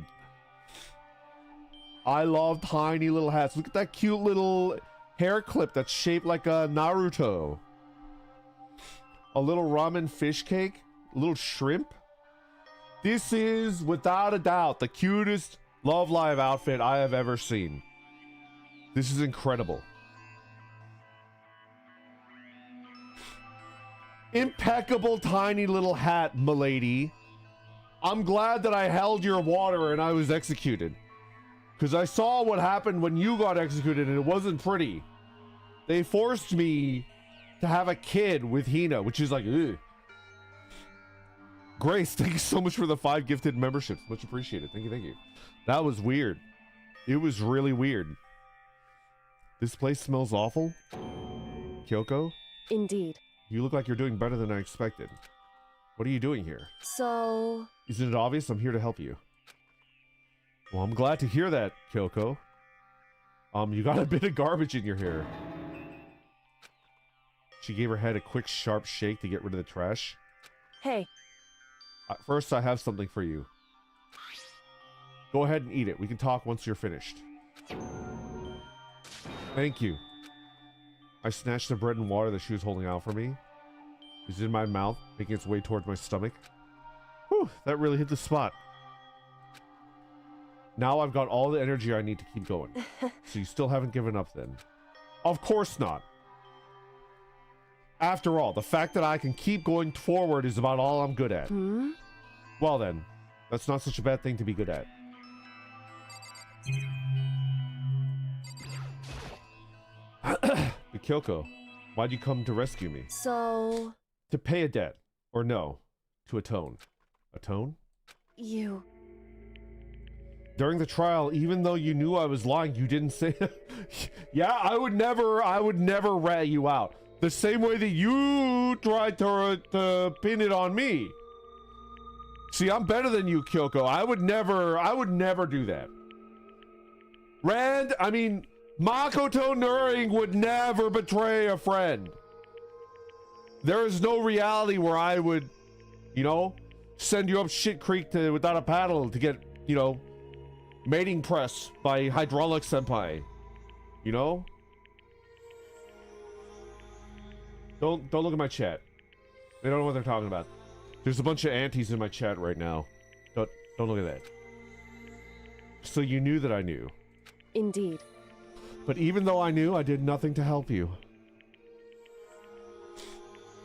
I love tiny little hats. Look at that cute little hair clip that's shaped like a Naruto. A little ramen fish cake. A little shrimp. This is, without a doubt, the cutest Love Live outfit I have ever seen. This is incredible. Impeccable tiny little hat, milady. I'm glad that I held your water and I was executed. Because I saw what happened when you got executed and it wasn't pretty. They forced me to have a kid with Hina, which is like, ugh. Grace, thank you so much for the 5 gifted memberships. Much appreciated. Thank you, thank you. That was weird. It was really weird. This place smells awful. Kyoko? Indeed. You look like you're doing better than I expected. What are you doing here? So... Isn't it obvious? I'm here to help you. Well, I'm glad to hear that, Kyoko. You got a bit of garbage in your hair. She gave her head a quick, sharp shake to get rid of the trash. Hey, First, I have something for you. Go ahead and eat it. We can talk once you're finished. Thank you. I snatched the bread and water that she was holding out for me. It was in my mouth, making its way towards my stomach. Whew, that really hit the spot. Now I've got all the energy I need to keep going. So you still haven't given up then? Of course not. After all, the fact that I can keep going forward is about all I'm good at. Well then, that's not such a bad thing to be good at. But Kyoko, why'd you come to rescue me? so... To pay a debt. Or no, to atone. Atone? you... During the trial, even though you knew I was lying, you didn't say... Yeah, I would never rat you out. The same way that you tried to pin it on me. See, I'm better than you, Kyoko. I would never do that. Makoto Nuring would never betray a friend. There is no reality where I would, send you up shit creek without a paddle to get, mating press by hydraulic senpai. Don't look at my chat. They don't know what they're talking about. There's a bunch of aunties in my chat right now. Don't look at that. So you knew that I knew. Indeed. But even though I knew, I did nothing to help you.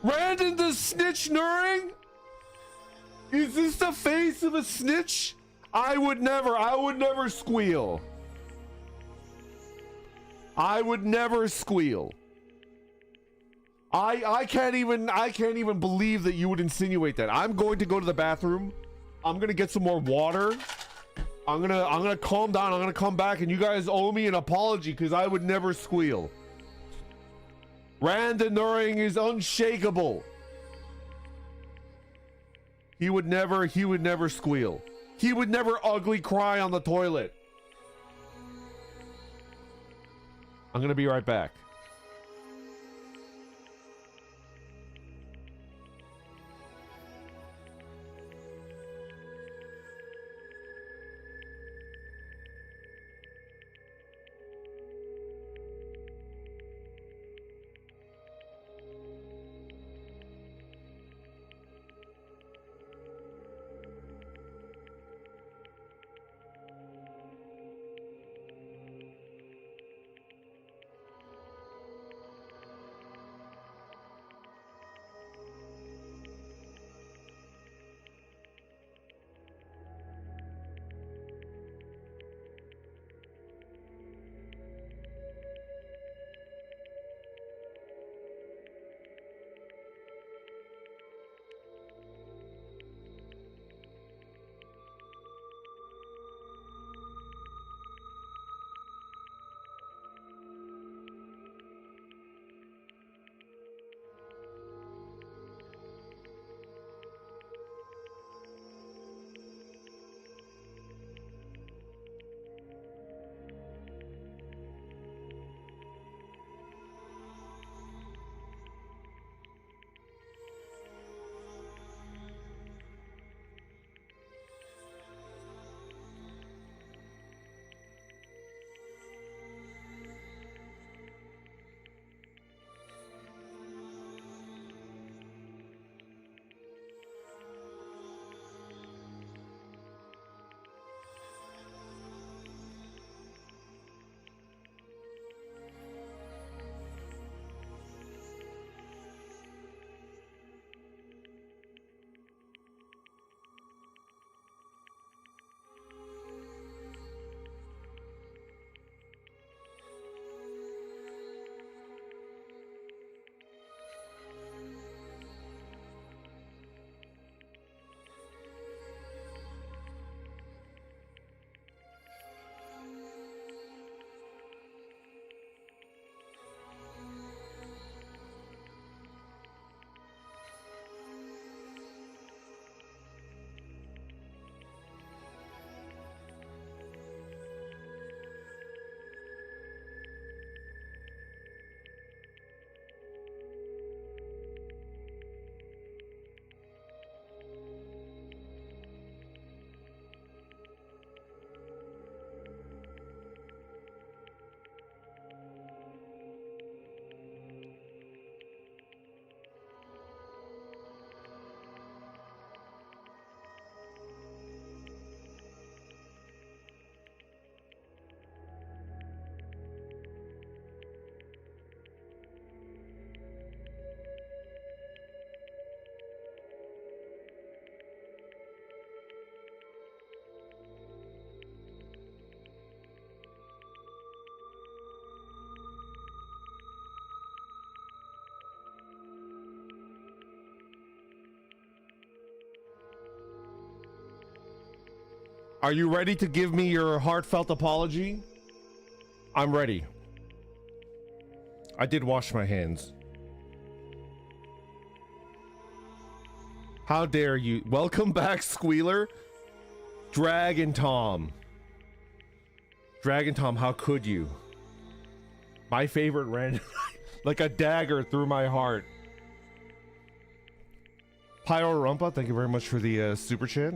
Randon the snitch Nuring? Is this the face of a snitch? I would never squeal. I would never squeal. I can't even believe that you would insinuate that. I'm going to go to the bathroom. I'm gonna get some more water. I'm gonna calm down. I'm gonna come back and you guys owe me an apology because I would never squeal. Rand Nuring is unshakable. He would never squeal. He would never ugly cry on the toilet. I'm gonna be right back. Are you ready to give me your heartfelt apology? I'm ready. I did wash my hands. How dare you? Welcome back, Squealer. Dragon Tom. Dragon Tom, how could you? My favorite random. Like a dagger through my heart. Pyro Rumpa, thank you very much for the super chat.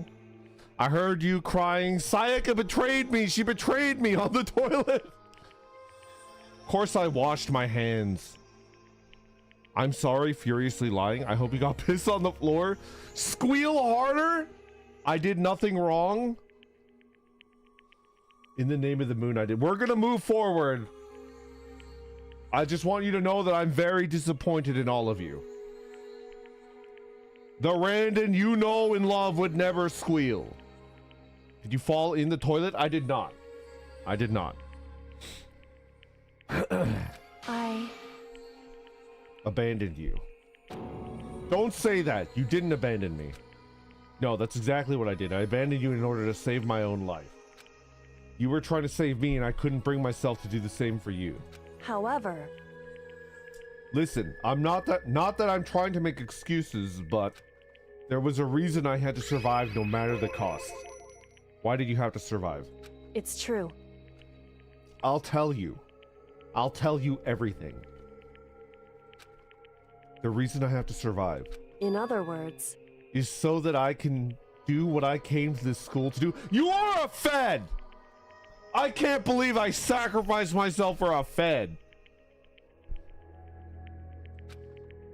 I heard you crying. Sayaka betrayed me. She betrayed me on the toilet. Of course I washed my hands. I'm sorry, furiously lying. I hope you got pissed on the floor. Squeal harder. I did nothing wrong. In the name of the moon, I did. We're gonna move forward. I just want you to know that I'm very disappointed in all of you. The Randon you know and love would never squeal. Did you fall in the toilet? I did not. I did not. I abandoned you. Don't say that. You didn't abandon me. No, that's exactly what I did. I abandoned you in order to save my own life. You were trying to save me and I couldn't bring myself to do the same for you. However, listen, I'm not that I'm trying to make excuses, but there was a reason I had to survive no matter the cost. Why did you have to survive? it's true. I'll tell you. I'll tell you everything. The reason I have to survive In other words, is so that I can do what I came to this school to do. You are a Fed! I can't believe I sacrificed myself for a Fed.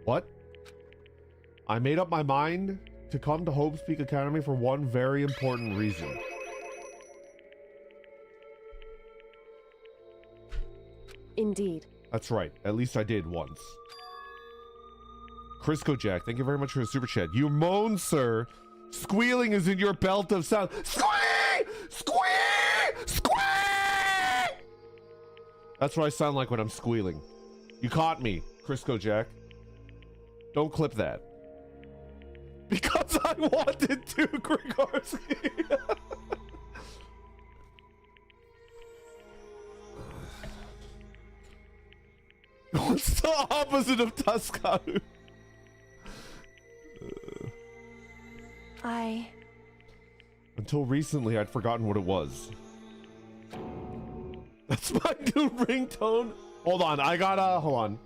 What? I made up my mind to come to Hope Speak Academy for one very important reason. indeed. That's right. At least I did once. Crisco Jack, thank you very much for the super chat. You moan, sir. Squealing is in your belt of sound. Squeak! Squeak! Squeak! That's what I sound like when I'm squealing. You caught me, Crisco Jack. Don't clip that. Because I wanted to, Grigorski. What's the opposite of Tuskaru? Until recently, I'd forgotten what it was. That's my new ringtone. Hold on, hold on.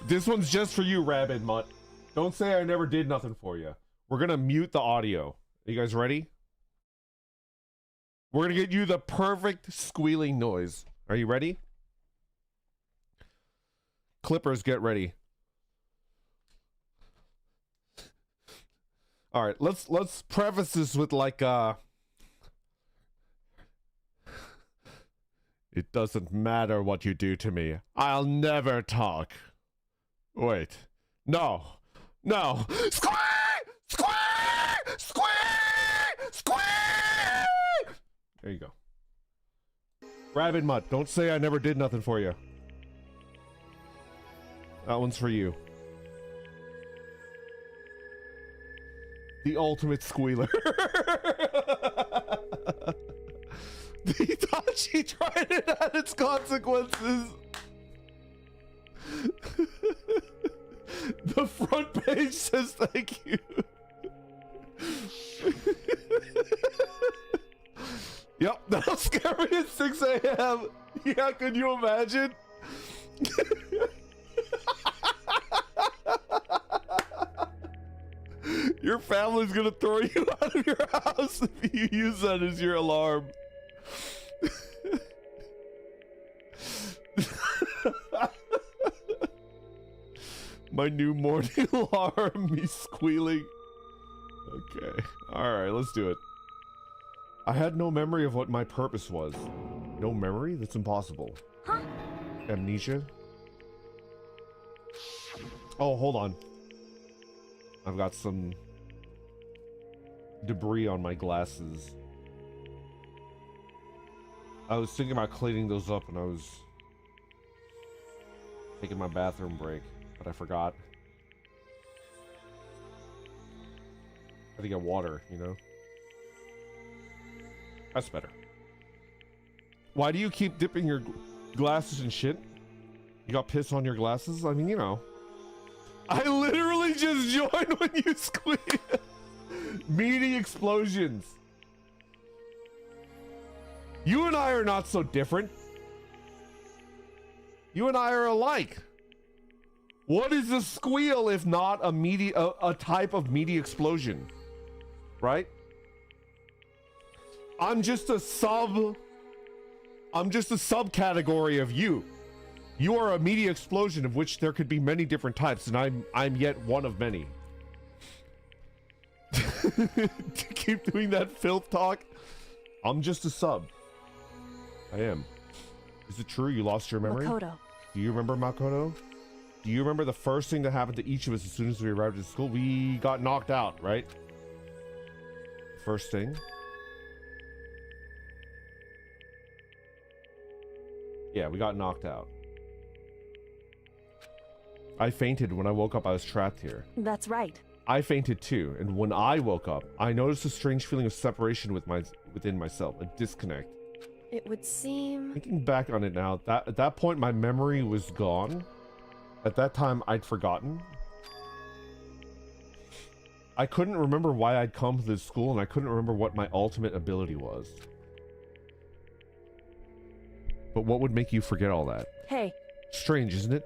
This one's just for you, Rabid Mutt. Don't say I never did nothing for you. We're gonna mute the audio. Are you guys ready? We're gonna get you the perfect squealing noise. Are you ready? Clippers, get ready. All right, let's preface this with like it doesn't matter what you do to me. I'll never talk. Wait. No. No. Squeak! Squeak! Squeak! Squeak! There you go. Rabid Mutt, don't say I never did nothing for you. That one's for you. The ultimate squealer. Itachi tried it at its consequences. The front page says thank you. Yep, that'll scare me at 6 a.m. Yeah, can you imagine? Your family's gonna throw you out of your house if you use that as your alarm. My new morning alarm, me squealing. Okay, alright, let's do it. I had no memory of what my purpose was. No memory? That's impossible. Huh? Amnesia? Oh, hold on. I've got some debris on my glasses. I was thinking about cleaning those up when I was taking my bathroom break, but I forgot. I had to get water, you know? That's better. Why do you keep dipping your glasses in shit? You got piss on your glasses? I mean, you know. I literally just joined when you squeal. Meaty explosions. You and I are not so different. You and I are alike. What is a squeal if not a type of meaty explosion? Right? I'm just a subcategory of you. You are a media explosion of which there could be many different types, and I'm yet one of many. To keep doing that filth talk, I'm just a sub. I am. Is it true you lost your memory? Makoto. Do you remember Makoto? Do you remember the first thing that happened to each of us as soon as we arrived at school? We got knocked out, right? First thing. Yeah, we got knocked out. I fainted. When I woke up, I was trapped here. That's right. I fainted too, and when I woke up, I noticed a strange feeling of separation within myself, a disconnect. It would seem... Thinking back on it now, at that point my memory was gone. At that time, I'd forgotten. I couldn't remember why I'd come to this school, and I couldn't remember what my ultimate ability was. But what would make you forget all that? Hey. Strange, isn't it?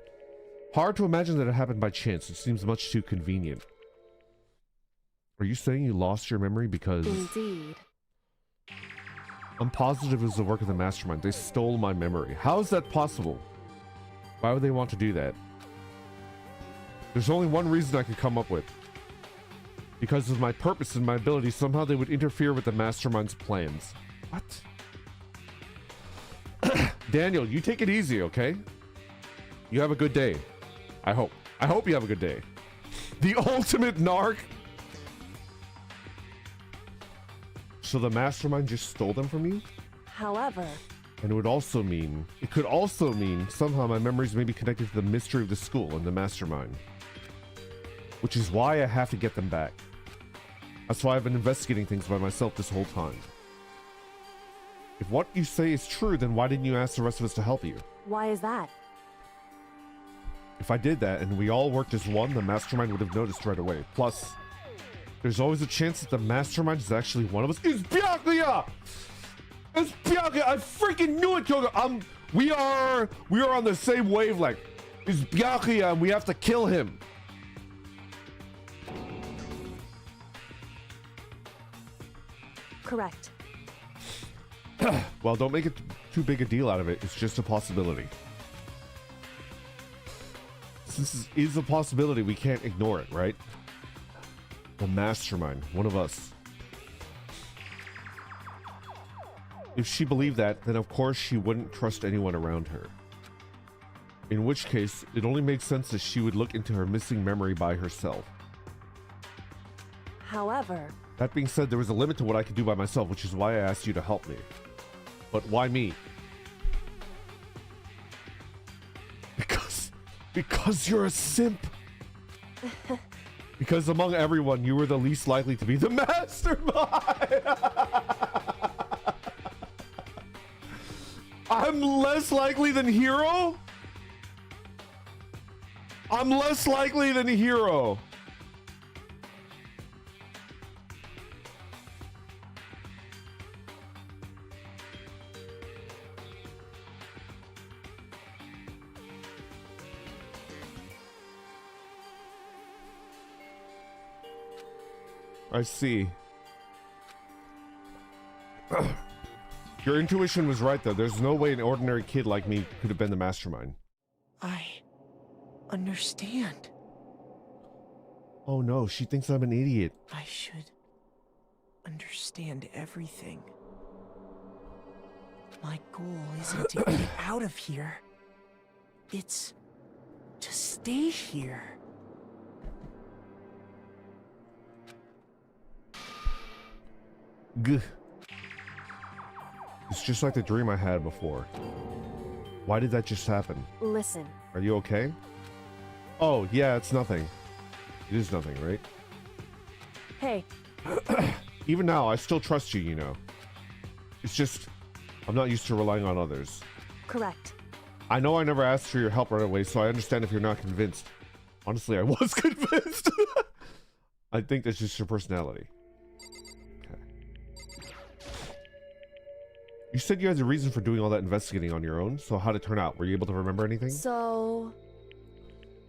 Hard to imagine that it happened by chance. It seems much too convenient. Are you saying you lost your memory because... Indeed. I'm positive it was the work of the Mastermind. They stole my memory. How is that possible? Why would they want to do that? There's only one reason I could come up with. Because of my purpose and my ability, somehow they would interfere with the Mastermind's plans. What? Daniel, you take it easy, okay? You have a good day. I hope. I hope you have a good day. The ultimate narc. So the Mastermind just stole them from you? However... And it could also mean somehow my memories may be connected to the mystery of the school and the Mastermind. Which is why I have to get them back. That's why I've been investigating things by myself this whole time. If what you say is true, then why didn't you ask the rest of us to help you? Why is that? If I did that and we all worked as one, the Mastermind would have noticed right away. Plus, there's always a chance that the Mastermind is actually one of us. It's Byakuya! It's Byakuya! I freaking knew it, Kyoko! We are on the same wavelength. It's Byakuya and we have to kill him. Correct. Well, don't make it too big a deal out of it. It's just a possibility. Since this is a possibility, we can't ignore it, right? The Mastermind, one of us. If she believed that, then of course she wouldn't trust anyone around her. In which case, it only makes sense that she would look into her missing memory by herself. However... That being said, there was a limit to what I could do by myself, which is why I asked you to help me. But why me? Because you're a simp. Because among everyone, you were the least likely to be the Mastermind. I'm less likely than Hero? I'm less likely than Hero. I see. Your intuition was right, though. There's no way an ordinary kid like me could have been the Mastermind. I understand. Oh no, she thinks I'm an idiot. I should understand everything. My goal isn't to get out of here. It's to stay here. Gah. It's just like the dream I had before. Why did that just happen? Listen. Are you okay? Oh, yeah, it's nothing. It is nothing, right? Hey. Even now, I still trust you, you know. It's just, I'm not used to relying on others. Correct. I know I never asked for your help right away, so I understand if you're not convinced. Honestly, I was convinced. I think that's just your personality. Okay. You said you had a reason for doing all that investigating on your own, so how'd it turn out? Were you able to remember anything? So...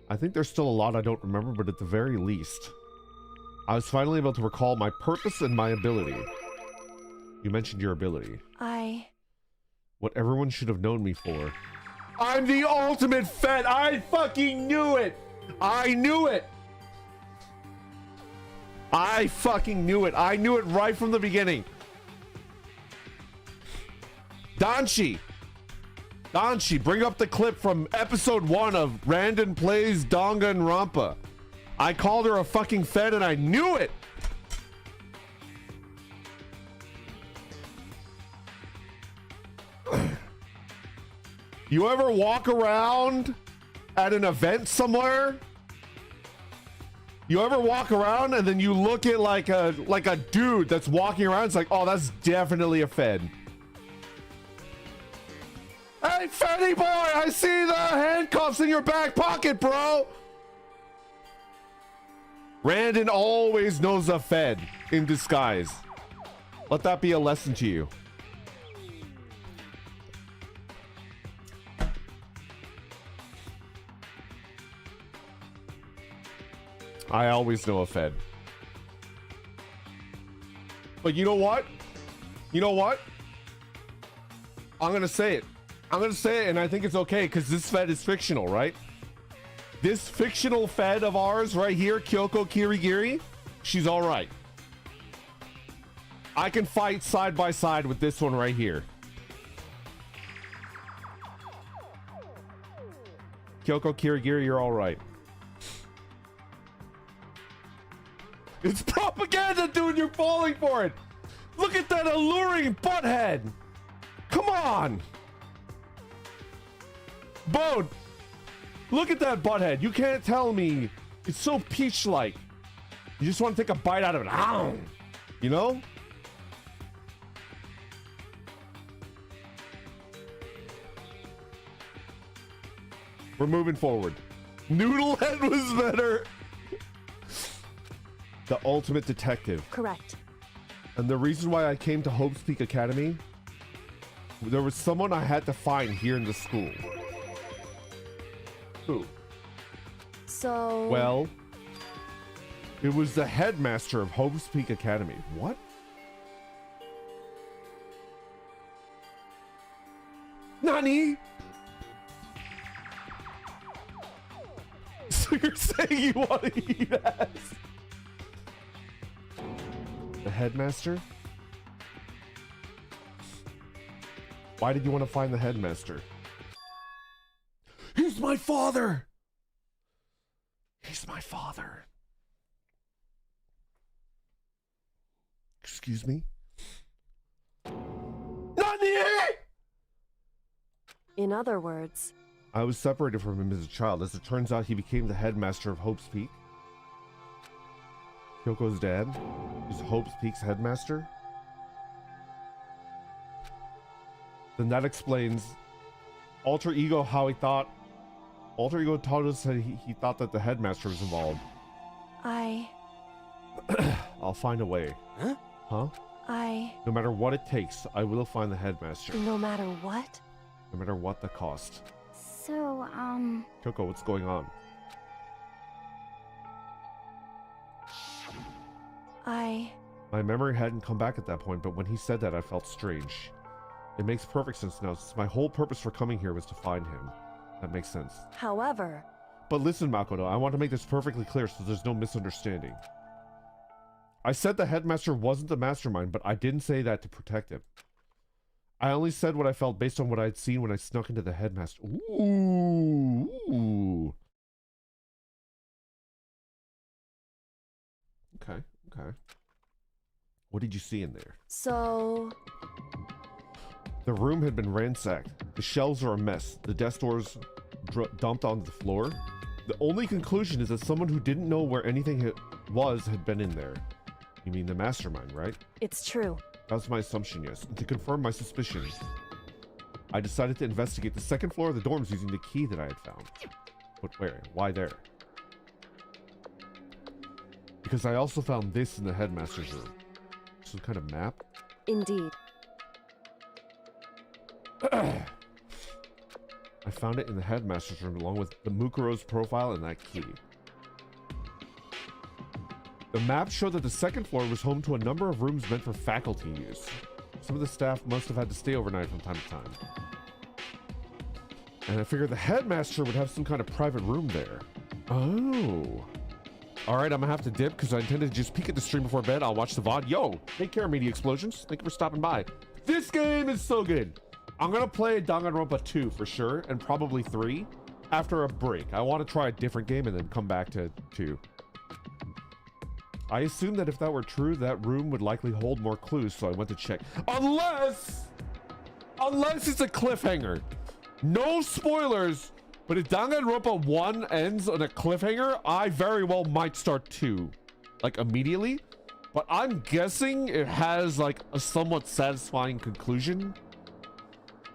I think there's still a lot I don't remember, but at the very least, I was finally able to recall my purpose and my ability. You mentioned your ability. What everyone should have known me for. I'm the ultimate Fed! I fucking knew it! I knew it! I fucking knew it! I knew it right from the beginning! Danshi, bring up the clip from episode 1 of Randon Plays Danganronpa. I called her a fucking Fed and I knew it! You ever walk around at an event somewhere? You ever walk around and then you look at like a dude that's walking around, it's like, oh, that's definitely a Fed. Hey, Fetty boy, I see the handcuffs in your back pocket, bro. Randon always knows a Fed in disguise. Let that be a lesson to you. I always know a Fed. But you know what? You know what? I'm gonna say it. I'm gonna say it, and I think it's okay, because this Fed is fictional, right? This fictional Fed of ours right here, Kyoko Kirigiri, she's alright. I can fight side by side with this one right here. Kyoko Kirigiri, you're alright. It's propaganda, dude! You're falling for it! Look at that alluring butthead! Come on! Bone! Look at that butthead. You can't tell me it's so peach-like. You just want to take a bite out of it. Ow! You know? We're moving forward. Noodlehead was better. The ultimate detective. Correct. And the reason why I came to Hope's Peak Academy, there was someone I had to find here in the school. Who? So... Well, it was the headmaster of Hope's Peak Academy. What? Nani? So you're saying you want to eat ass? The headmaster? Why did you want to find the headmaster? He's my father! He's my father. Excuse me? Nani? In other words... I was separated from him as a child. As it turns out, he became the headmaster of Hope's Peak. Kyoko's dad is Hope's Peak's headmaster. Then that explains Alter Ego how he thought. Alter Ego told us that he thought that the headmaster was involved. I'll find a way. Huh? Huh? No matter what it takes, I will find the headmaster. No matter what? No matter what the cost. So, Kyoko, what's going on? My memory hadn't come back at that point, but when he said that, I felt strange. It makes perfect sense now, since my whole purpose for coming here was to find him. That makes sense. However... But listen, Makoto, I want to make this perfectly clear so there's no misunderstanding. I said the headmaster wasn't the mastermind, but I didn't say that to protect him. I only said what I felt based on what I'd seen when I snuck into the headmaster. Ooh. Okay. What did you see in there? So... The room had been ransacked. The shelves are a mess. The desk drawers dumped onto the floor. The only conclusion is that someone who didn't know where anything had been in there. You mean the mastermind, right? It's true. That was my assumption, yes. And to confirm my suspicions, I decided to investigate the second floor of the dorms using the key that I had found. But where? Why there? Because I also found this in the headmaster's room. Some kind of map? Indeed. I found it in the headmaster's room along with the Mukuro's profile and that key. The map showed that the second floor was home to a number of rooms meant for faculty use. Some of the staff must have had to stay overnight from time to time. And I figured the headmaster would have some kind of private room there. Oh. Alright, I'm gonna have to dip because I intended to just peek at the stream before bed. I'll watch the VOD. Yo, take care, Media Explosions. Thank you for stopping by. This game is so good. I'm gonna play Danganronpa 2 for sure, and probably 3 after a break. I want to try a different game and then come back to 2. I assumed that if that were true, that room would likely hold more clues, so I went to check. Unless it's a cliffhanger. No spoilers, but if Danganronpa 1 ends on a cliffhanger, I very well might start 2, like immediately. But I'm guessing it has like a somewhat satisfying conclusion.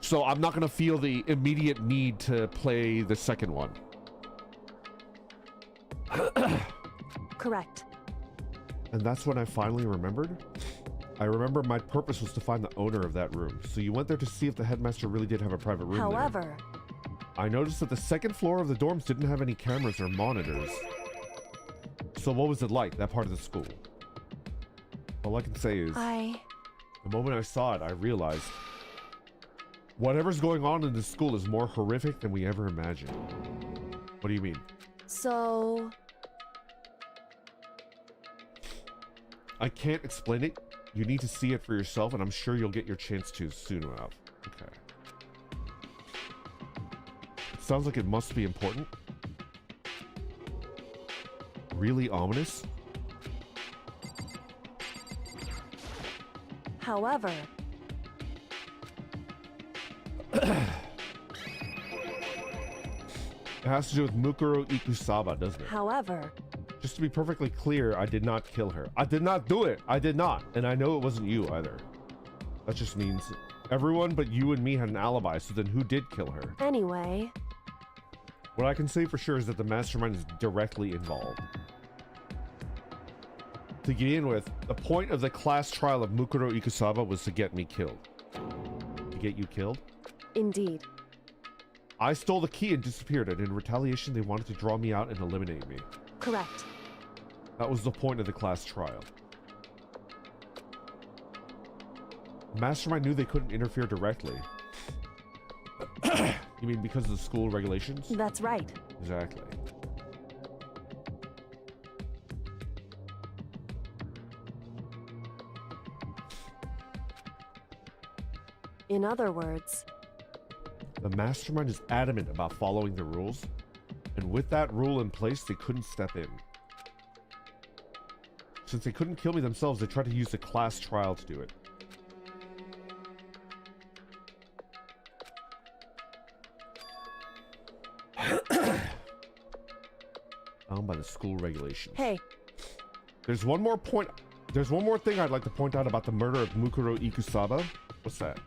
So I'm not gonna feel the immediate need to play the second one. Correct. And that's when I finally remembered. I remember my purpose was to find the owner of that room. So you went there to see if the headmaster really did have a private room However, there. I noticed that the second floor of the dorms didn't have any cameras or monitors. So what was it like, that part of the school? All I can say is, the moment I saw it, I realized whatever's going on in this school is more horrific than we ever imagined. What do you mean? So... I can't explain it. You need to see it for yourself, and I'm sure you'll get your chance to soon enough. Okay. It sounds like it must be important. Really ominous. However... It has to do with Mukuro Ikusaba, doesn't it? However... Just to be perfectly clear, I did not kill her. I did not do it. I did not. And I know it wasn't you either. That just means everyone but you and me had an alibi, so then who did kill her? Anyway... What I can say for sure is that the Mastermind is directly involved. To begin with, the point of the class trial of Mukuro Ikusaba was to get me killed. To get you killed? Indeed. I stole the key and disappeared, and in retaliation they wanted to draw me out and eliminate me. Correct. That was the point of the class trial. Mastermind knew they couldn't interfere directly. You mean because of the school regulations? That's right. Exactly. In other words... The Mastermind is adamant about following the rules, and with that rule in place, they couldn't step in. Since they couldn't kill me themselves, they tried to use the class trial to do it. Bound by the school regulations. Hey. There's one more point. There's one more thing I'd like to point out about the murder of Mukuro Ikusaba. What's that?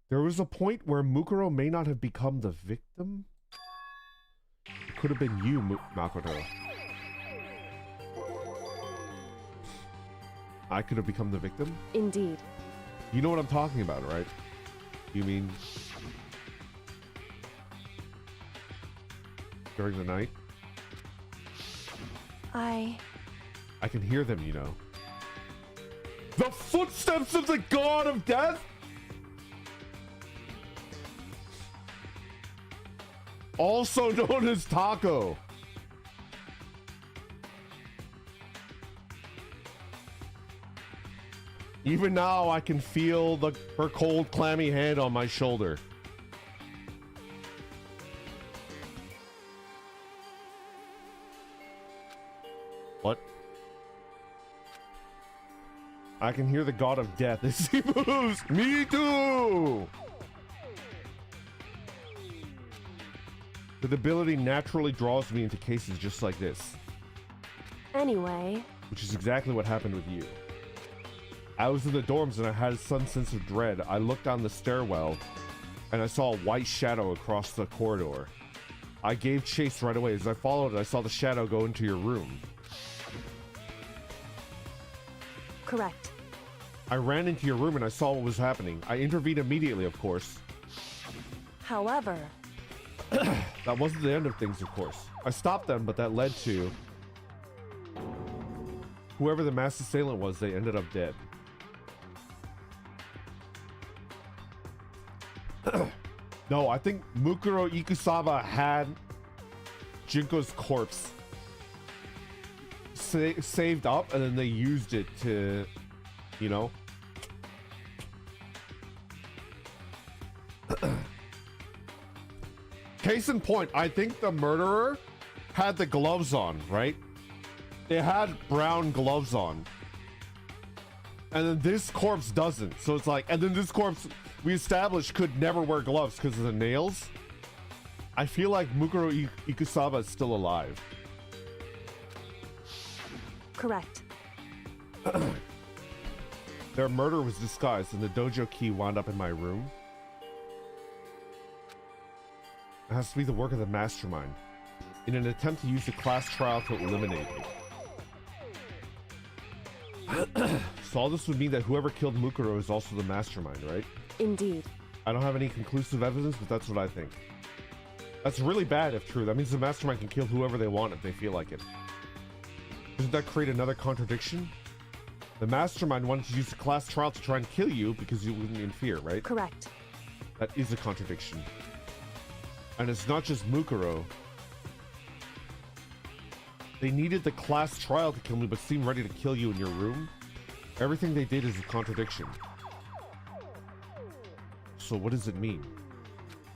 There was a point where Mukuro may not have become the victim. It could have been you, Makoto. I could have become the victim? Indeed. You know what I'm talking about, right? You mean... during the night? I can hear them, you know. The footsteps of the god of death? Also known as Toko. Even now, I can feel her cold, clammy hand on my shoulder. What? I can hear the god of death as he moves. Me too! The ability naturally draws me into cases just like this. Anyway... Which is exactly what happened with you. I was in the dorms and I had some sense of dread. I looked down the stairwell and I saw a white shadow across the corridor. I gave chase right away. As I followed, I saw the shadow go into your room. Correct. I ran into your room and I saw what was happening. I intervened immediately, of course. However, that wasn't the end of things, of course. I stopped them, but that led to... whoever the mass assailant was, they ended up dead. No, I think Mukuro Ikusaba had Junko's corpse saved up, and then they used it to, you know... Case in point, I think the murderer had the gloves on, right? They had brown gloves on. And then this corpse doesn't. So it's like, and then this corpse we established could never wear gloves because of the nails. I feel like Mukuro Ikusaba is still alive. correct. Their murder was disguised and the dojo key wound up in my room. It has to be the work of the Mastermind in an attempt to use the class trial to eliminate me. So all this would mean that whoever killed Mukuro is also the Mastermind, right? Indeed. I don't have any conclusive evidence, but that's what I think. That's really bad if true. That means the Mastermind can kill whoever they want if they feel like it. Doesn't that create another contradiction? The Mastermind wanted to use the class trial to try and kill you because you wouldn't interfere, right? Correct. That is a contradiction. And it's not just Mukuro. They needed the class trial to kill me, but seemed ready to kill you in your room. Everything they did is a contradiction. So what does it mean?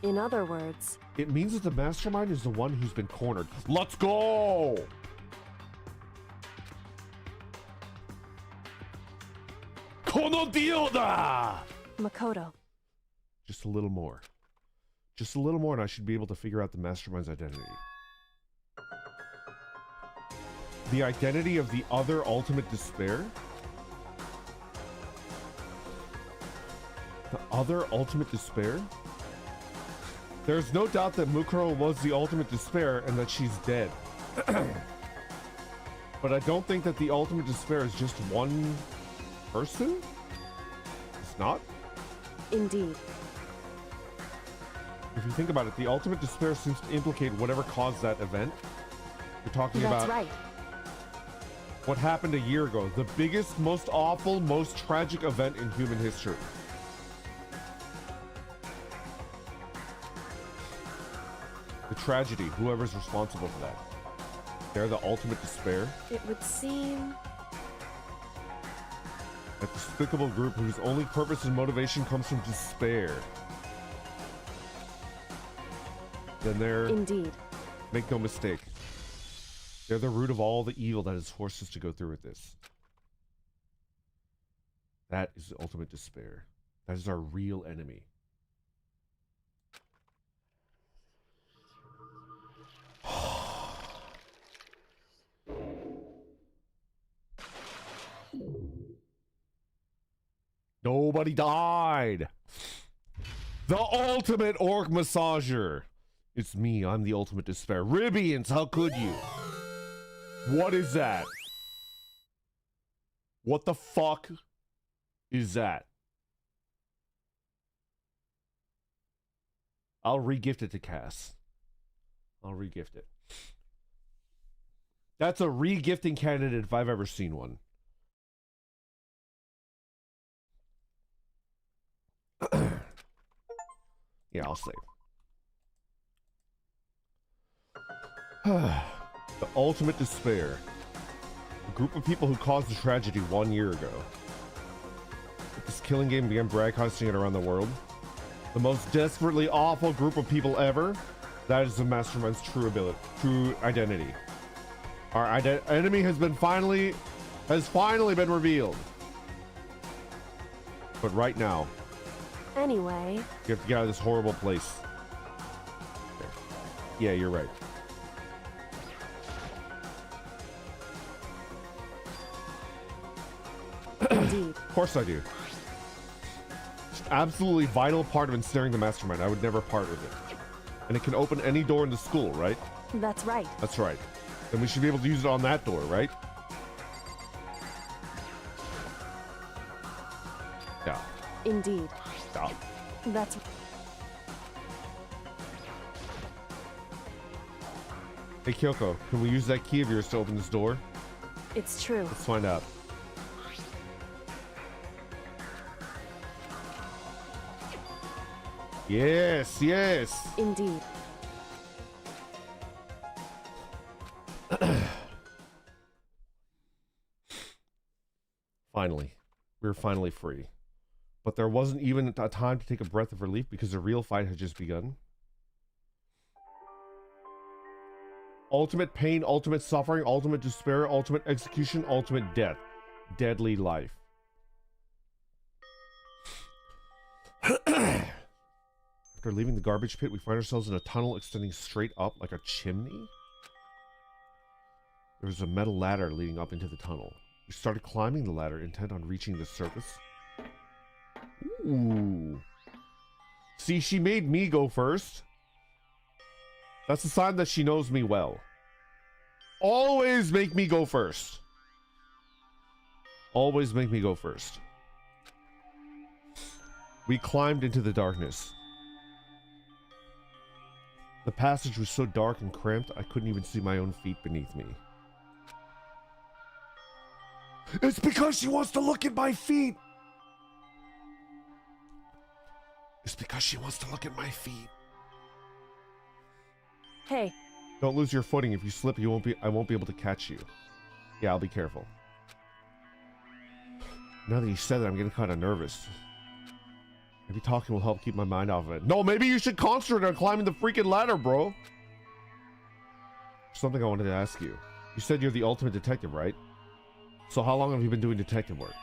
In other words, It means that the Mastermind is the one who's been cornered. Let's go! Kono dio da! Makoto. Just a little more. Just a little more and I should be able to figure out the Mastermind's identity. The identity of the other ultimate despair? The other ultimate despair? There's no doubt that Mukuro was the ultimate despair and that she's dead. But I don't think that the ultimate despair is just one person? It's not? Indeed. If you think about it, the ultimate despair seems to implicate whatever caused that event. You're talking That's about right. what happened a year ago. The biggest, most awful, most tragic event in human history. The tragedy, whoever's responsible for that. They're the ultimate despair. It would seem That despicable group whose only purpose and motivation comes from despair. Then they're... indeed. Make no mistake. They're the root of all the evil that has forced us to go through with this. That is the ultimate despair. That is our real enemy. Nobody died. The ultimate orc massager. It's me. I'm the ultimate despair. Ribians, how could you? What is that? What the fuck is that? I'll re-gift it to Cass. I'll re-gift it. That's a re-gifting candidate if I've ever seen one. Yeah, I'll save. The ultimate despair. A group of people who caused the tragedy 1 year ago. This killing game began broadcasting it around the world. The most desperately awful group of people ever. That is the Mastermind's true identity. Our enemy has finally been revealed. But right now, Anyway, you have to get out of this horrible place. Okay. Yeah, you're right. indeed. course I do. It's an absolutely vital part of ensnaring the mastermind. I would never part with it. And it can open any door in the school, right? That's right. That's right. Then we should be able to use it on that door, right? Yeah. Indeed. Yeah. That's... Hey, Kyoko, can we use that key of yours to open this door? It's true. Let's find out. Yes, yes. Indeed. Finally. We were finally free. But there wasn't even a time to take a breath of relief because the real fight had just begun. Ultimate pain, ultimate suffering, ultimate despair, ultimate execution, ultimate death. Deadly life. After leaving the garbage pit, we find ourselves in a tunnel extending straight up like a chimney. There was a metal ladder leading up into the tunnel. We started climbing the ladder, intent on reaching the surface. Ooh. See, she made me go first. That's a sign that she knows me well. Always make me go first. Always make me go first. We climbed into the darkness. The passage was so dark and cramped, I couldn't even see my own feet beneath me. It's because she wants to look at my feet! It's because she wants to look at my feet. Hey. Don't lose your footing. If you slip, I won't be able to catch you. Yeah, I'll be careful. Now that you said that, I'm getting kind of nervous. Maybe talking will help keep my mind off of it. No, maybe you should concentrate on climbing the freaking ladder, bro. Something I wanted to ask you. You said you're the ultimate detective, right? So how long have you been doing detective work?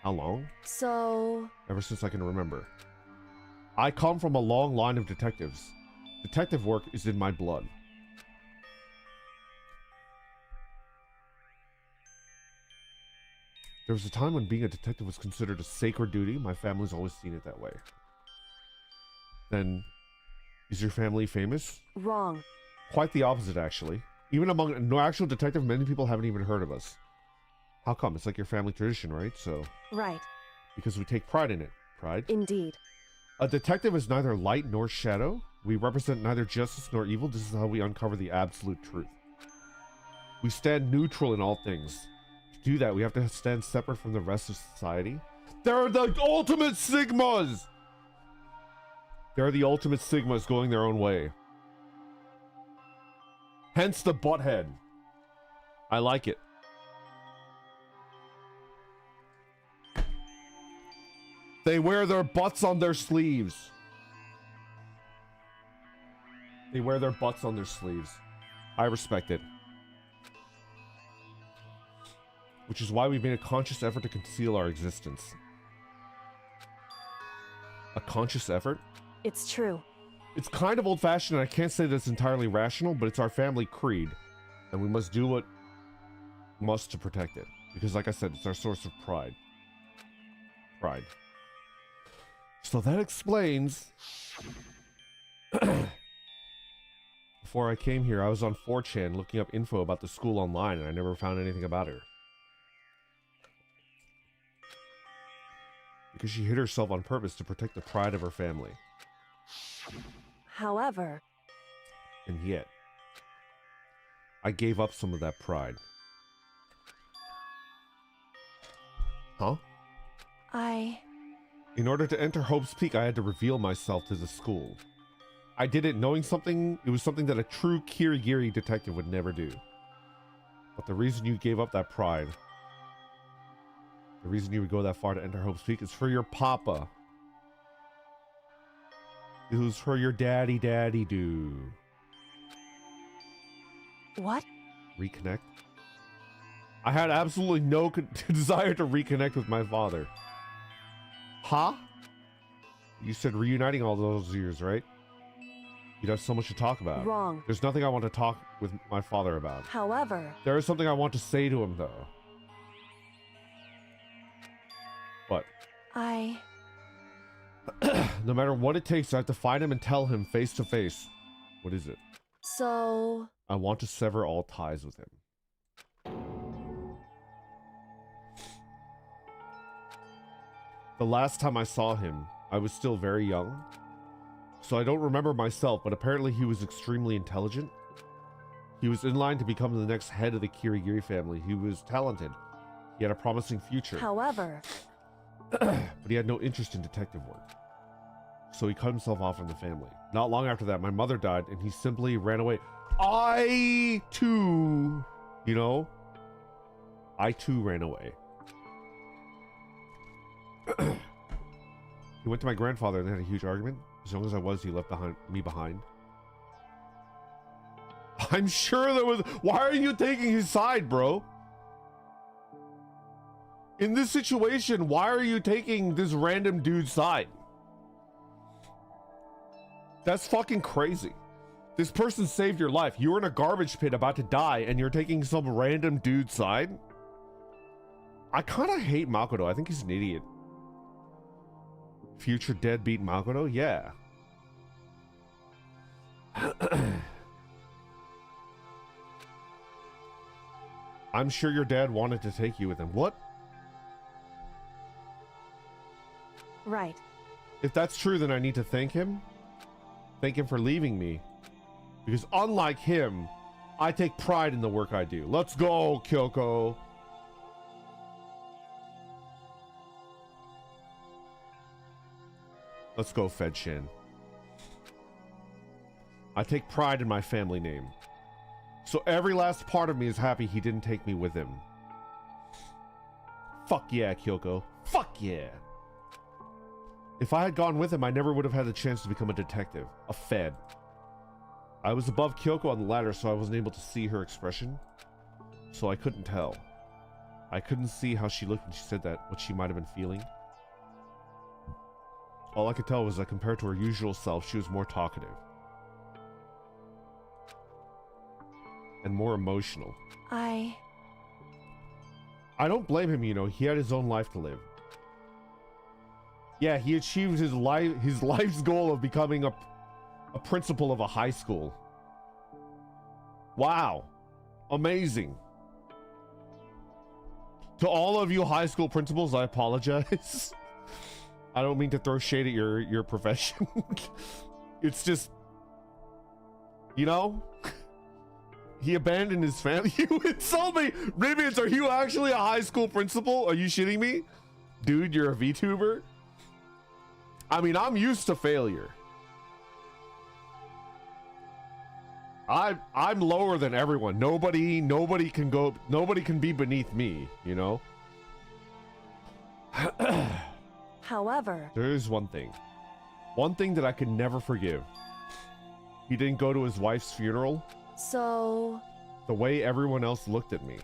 How long? So... Ever since I can remember. I come from a long line of detectives. Detective work is in my blood. There was a time when being a detective was considered a sacred duty. My family's always seen it that way. Then, is your family famous? Wrong. Quite the opposite, actually. Even among no actual detective, many people haven't even heard of us. How come? It's like your family tradition, right? So... Right. Because we take pride in it. Pride? Indeed. A detective is neither light nor shadow. We represent neither justice nor evil. This is how we uncover the absolute truth. We stand neutral in all things. To do that, we have to stand separate from the rest of society. They're the ultimate Sigmas! They're the ultimate Sigmas going their own way. Hence the butthead. I like it. They wear their butts on their sleeves. They wear their butts on their sleeves. I respect it. Which is why we've made a conscious effort to conceal our existence. A conscious effort? It's true. It's kind of old-fashioned, and I can't say that it's entirely rational, but it's our family creed. And we must do what must to protect it. Because like I said, it's our source of pride. Pride. So that explains... Before I came here, I was on 4chan looking up info about the school online, and I never found anything about her. Because she hid herself on purpose to protect the pride of her family. However... And yet... I gave up some of that pride. Huh? In order to enter Hope's Peak, I had to reveal myself to the school. I did it knowing something. It was something that a true Kirigiri detective would never do. But the reason you gave up that pride, the reason you would go that far to enter Hope's Peak is for your papa. It was for your daddy do. What? Reconnect? I had absolutely no desire to reconnect with my father. Huh? You said reuniting all those years, right? You'd have so much to talk about. Wrong. There's nothing I want to talk with my father about. However... There is something I want to say to him, though. What? No matter what it takes, I have to find him and tell him face to face. What is it? So... I want to sever all ties with him. The last time I saw him, I was still very young. So I don't remember myself, but apparently he was extremely intelligent. He was in line to become the next head of the Kirigiri family. He was talented. He had a promising future. However... But he had no interest in detective work. So he cut himself off from the family. Not long after that, my mother died, and he simply ran away. I too, you know, I too ran away. He went to my grandfather and they had a huge argument. As young as I was, he left me behind. I'm sure there was... Why are you taking his side, bro? In this situation, why are you taking this random dude's side? That's fucking crazy. This person saved your life. You were in a garbage pit about to die and you're taking some random dude's side? I kind of hate Makoto. I think he's an idiot. Future deadbeat Makoto? Yeah. I'm sure your dad wanted to take you with him. What? Right. If that's true, then I need to thank him. Thank him for leaving me. Because unlike him, I take pride in the work I do. Let's go, Kyoko. Let's go, Fedshin. I take pride in my family name. So every last part of me is happy he didn't take me with him. Fuck yeah, Kyoko. Fuck yeah. If I had gone with him, I never would have had the chance to become a detective. A Fed. I was above Kyoko on the ladder, so I wasn't able to see her expression. So I couldn't tell. I couldn't see how she looked when she said that, what she might have been feeling. All I could tell was that compared to her usual self, she was more talkative. And more emotional. I don't blame him, you know. He had his own life to live. Yeah, he achieved his life's goal of becoming a principal of a high school. Wow. Amazing. To all of you high school principals, I apologize. I don't mean to throw shade at your profession. It's just, you know, he abandoned his family. You insult me. Rivians, are you actually a high school principal? Are you shitting me? Dude, you're a VTuber? I mean, I'm used to failure. I'm lower than everyone. Nobody can be beneath me, you know? However, there is one thing that I can never forgive. He didn't go to his wife's funeral. So... The way everyone else looked at me.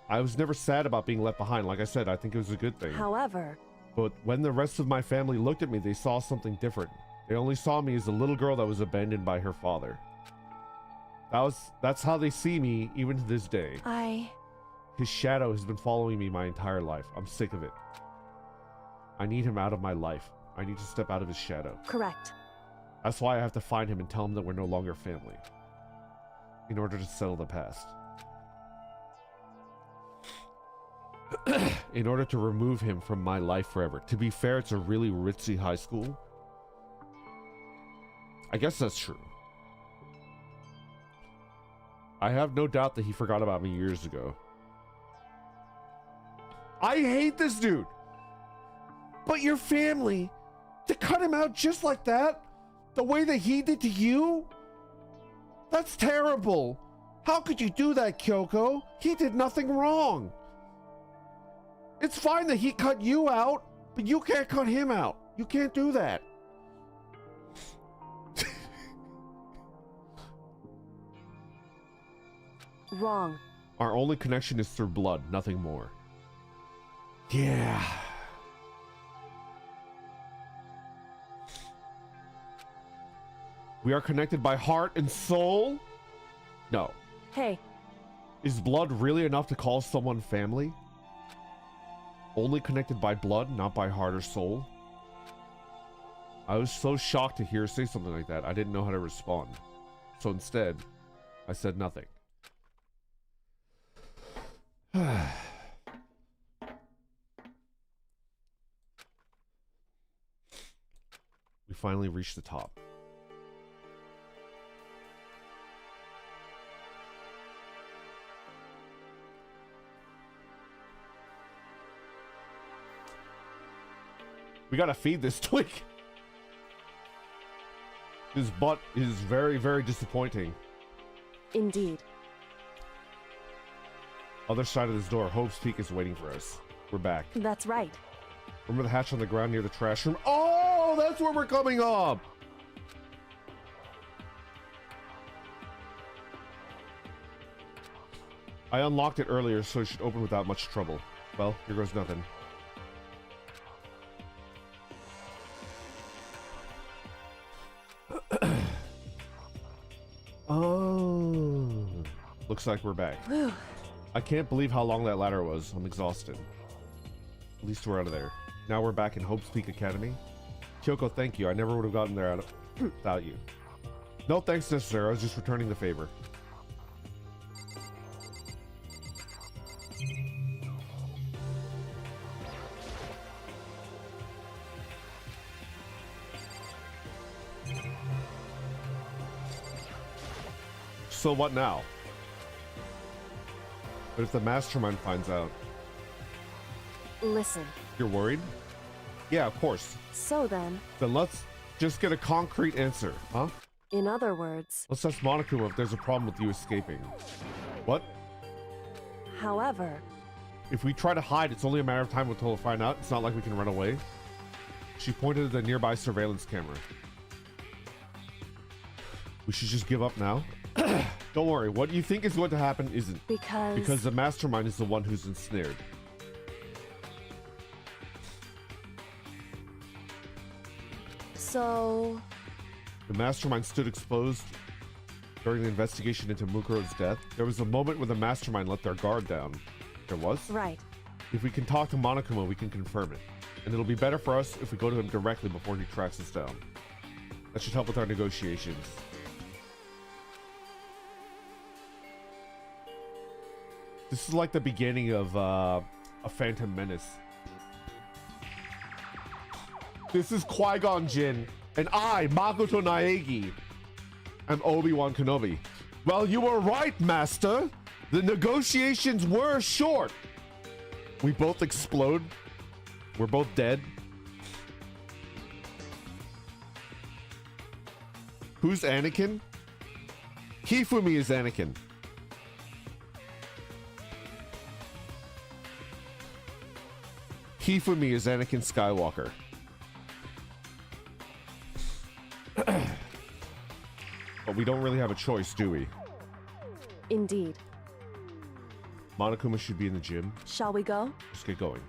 I was never sad about being left behind. Like I said, I think it was a good thing. However... But when the rest of my family looked at me, they saw something different. They only saw me as a little girl that was abandoned by her father. That's how they see me, even to this day. His shadow has been following me my entire life. I'm sick of it. I need him out of my life. I need to step out of his shadow. Correct. That's why I have to find him and tell him that we're no longer family. In order to settle the past. In order to remove him from my life forever. To be fair, it's a really ritzy high school. I guess that's true. I have no doubt that he forgot about me years ago. I hate this dude. But your family, to cut him out just like that, the way that he did to you, that's terrible. How could you do that, Kyoko? He did nothing wrong. It's fine that he cut you out, but you can't cut him out. You can't do that. Wrong. Our only connection is through blood, nothing more. Yeah. We are connected by heart and soul? No. Hey. Is blood really enough to call someone family? Only connected by blood, not by heart or soul. I was so shocked to hear her say something like that. I didn't know how to respond. So instead, I said nothing. We finally reached the top. We gotta feed this twig. His butt is very, very disappointing. Indeed. Other side of this door, Hope's Peak is waiting for us. We're back. That's right. Remember the hatch on the ground near the trash room? Oh, that's where we're coming up! I unlocked it earlier, so it should open without much trouble. Well, here goes nothing. Oh, looks like we're back. Whew. I can't believe how long that ladder was. I'm exhausted. At least we're out of there. Now we're back in Hope's Peak Academy. Kyoko, thank you. I never would have gotten there without you. No thanks necessary. I was just returning the favor. So what now? But if the Mastermind finds out? Listen. You're worried? Yeah, of course. So then, let's just get a concrete answer, huh? in other words, Let's ask Monokuma if there's a problem with you escaping. What? however, If we try to hide, it's only a matter of time until we'll find out. It's not like we can run away. She pointed at the nearby surveillance camera. We should just give up now? Don't worry, what you think is going to happen isn't. Because the Mastermind is the one who's ensnared. so The Mastermind stood exposed during the investigation into Mukuro's death. There was a moment when the Mastermind let their guard down. There was? right. If we can talk to Monokuma, we can confirm it. And it'll be better for us if we go to him directly before he tracks us down. That should help with our negotiations. This is like the beginning of a Phantom Menace. This is Qui-Gon Jinn, and I, Makoto Naegi, am Obi-Wan Kenobi. Well, you were right, Master. The negotiations were short. We both explode. We're both dead. Who's Anakin? Hifumi is Anakin. Hifumi is Anakin Skywalker. But we don't really have a choice, do we? Indeed. Monokuma should be in the gym. Shall we go? Let's get going.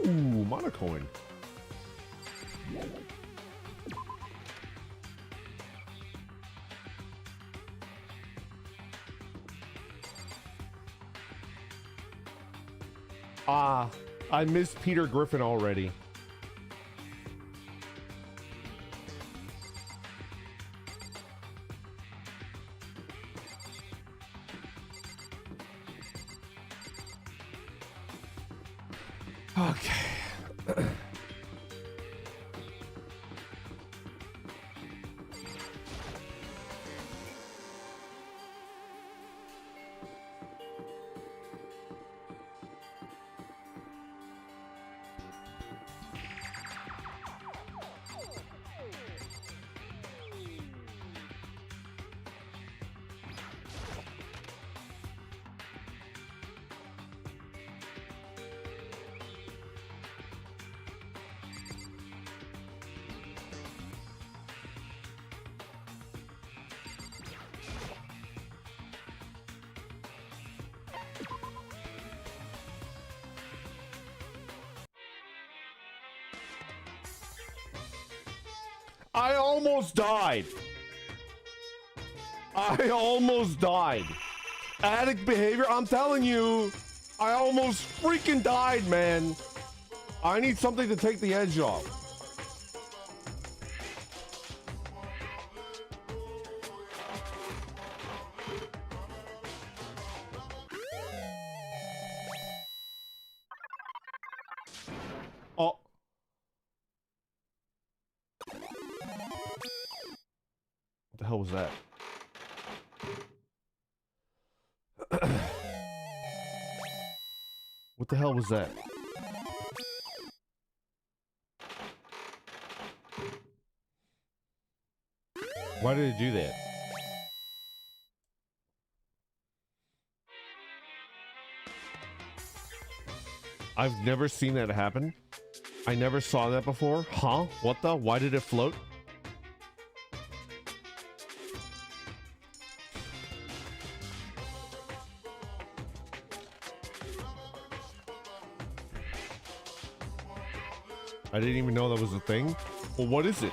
Ooh, Monocoin. Ah, I miss Peter Griffin already. Okay. I almost died. I almost died. Addict behavior, I'm telling you. I almost freaking died, man. I need something to take the edge off. Oh. What the hell was that? What the hell was that? Why did it do that? I've never seen that happen. I never saw that before. Huh? What the? Why did it float? I didn't even know that was a thing. Well, what is it?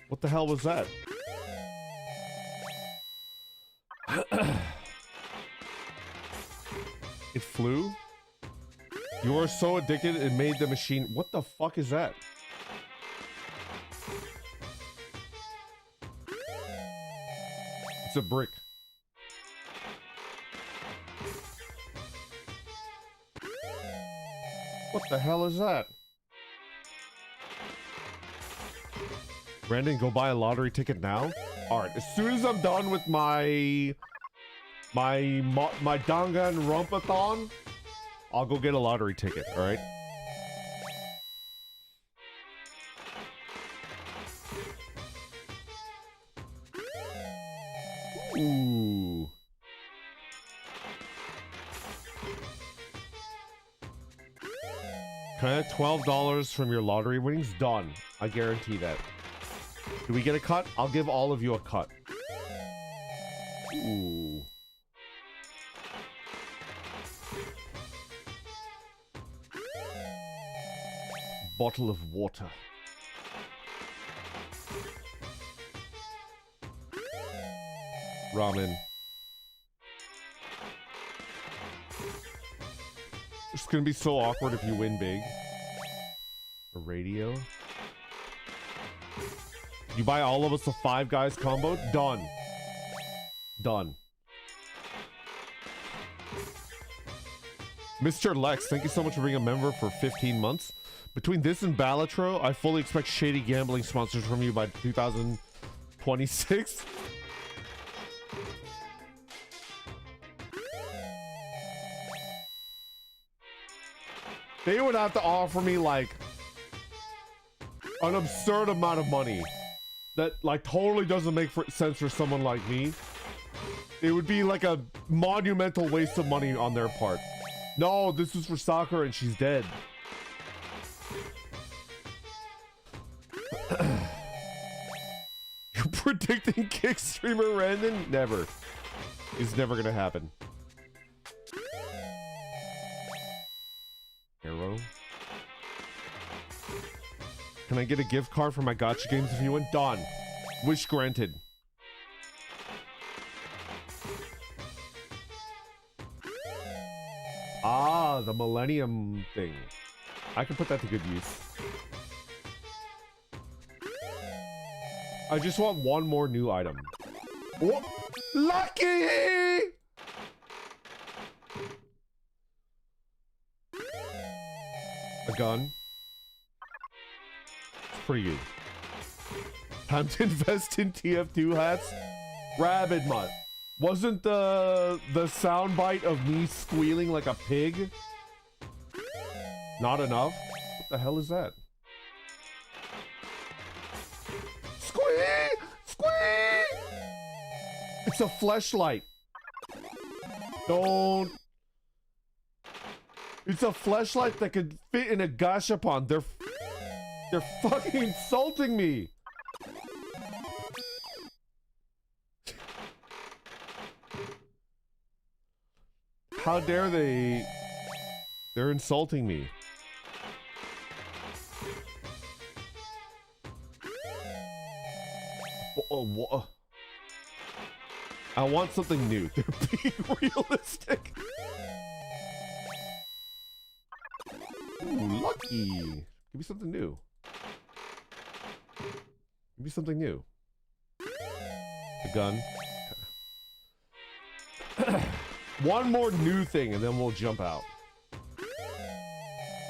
What the hell was that? It flew? You are so addicted it made the machine. What the fuck is that? It's a brick. What the hell is that? Brandon, go buy a lottery ticket now. All right, as soon as I'm done with my Danganronpathon, I'll go get a lottery ticket. All right. Ooh. Can I have $12 from your lottery winnings? Done. I guarantee that. Do we get a cut? I'll give all of you a cut. Ooh. Bottle of water. Ramen. It's gonna be so awkward if you win big. A radio. You buy all of us a Five Guys combo? Done. Done. Mr. Lex, thank you so much for being a member for 15 months. Between this and Balatro, I fully expect shady gambling sponsors from you by 2026. They would have to offer me like an absurd amount of money that like totally doesn't make sense for someone like me. It would be like a monumental waste of money on their part. No, this is for Sakura and she's dead. You're predicting kick streamer Randon? Never. It's never gonna happen. Arrow. Can I get a gift card for my gacha games if you win? Done. Wish granted. Ah, the Millennium thing. I can put that to good use. I just want one more new item. Oh, lucky! A gun. It's pretty good. Time to invest in TF2 hats. Rabbit mutt. Wasn't the soundbite of me squealing like a pig not enough? What the hell is that? Squee! Squee! It's a fleshlight. Don't. It's a fleshlight that could fit in a gashapon. They're fucking insulting me. How dare they They're insulting me. I want something new. They're being realistic. Ooh, lucky. Give me something new. Give me something new. A gun. One more new thing and then we'll jump out.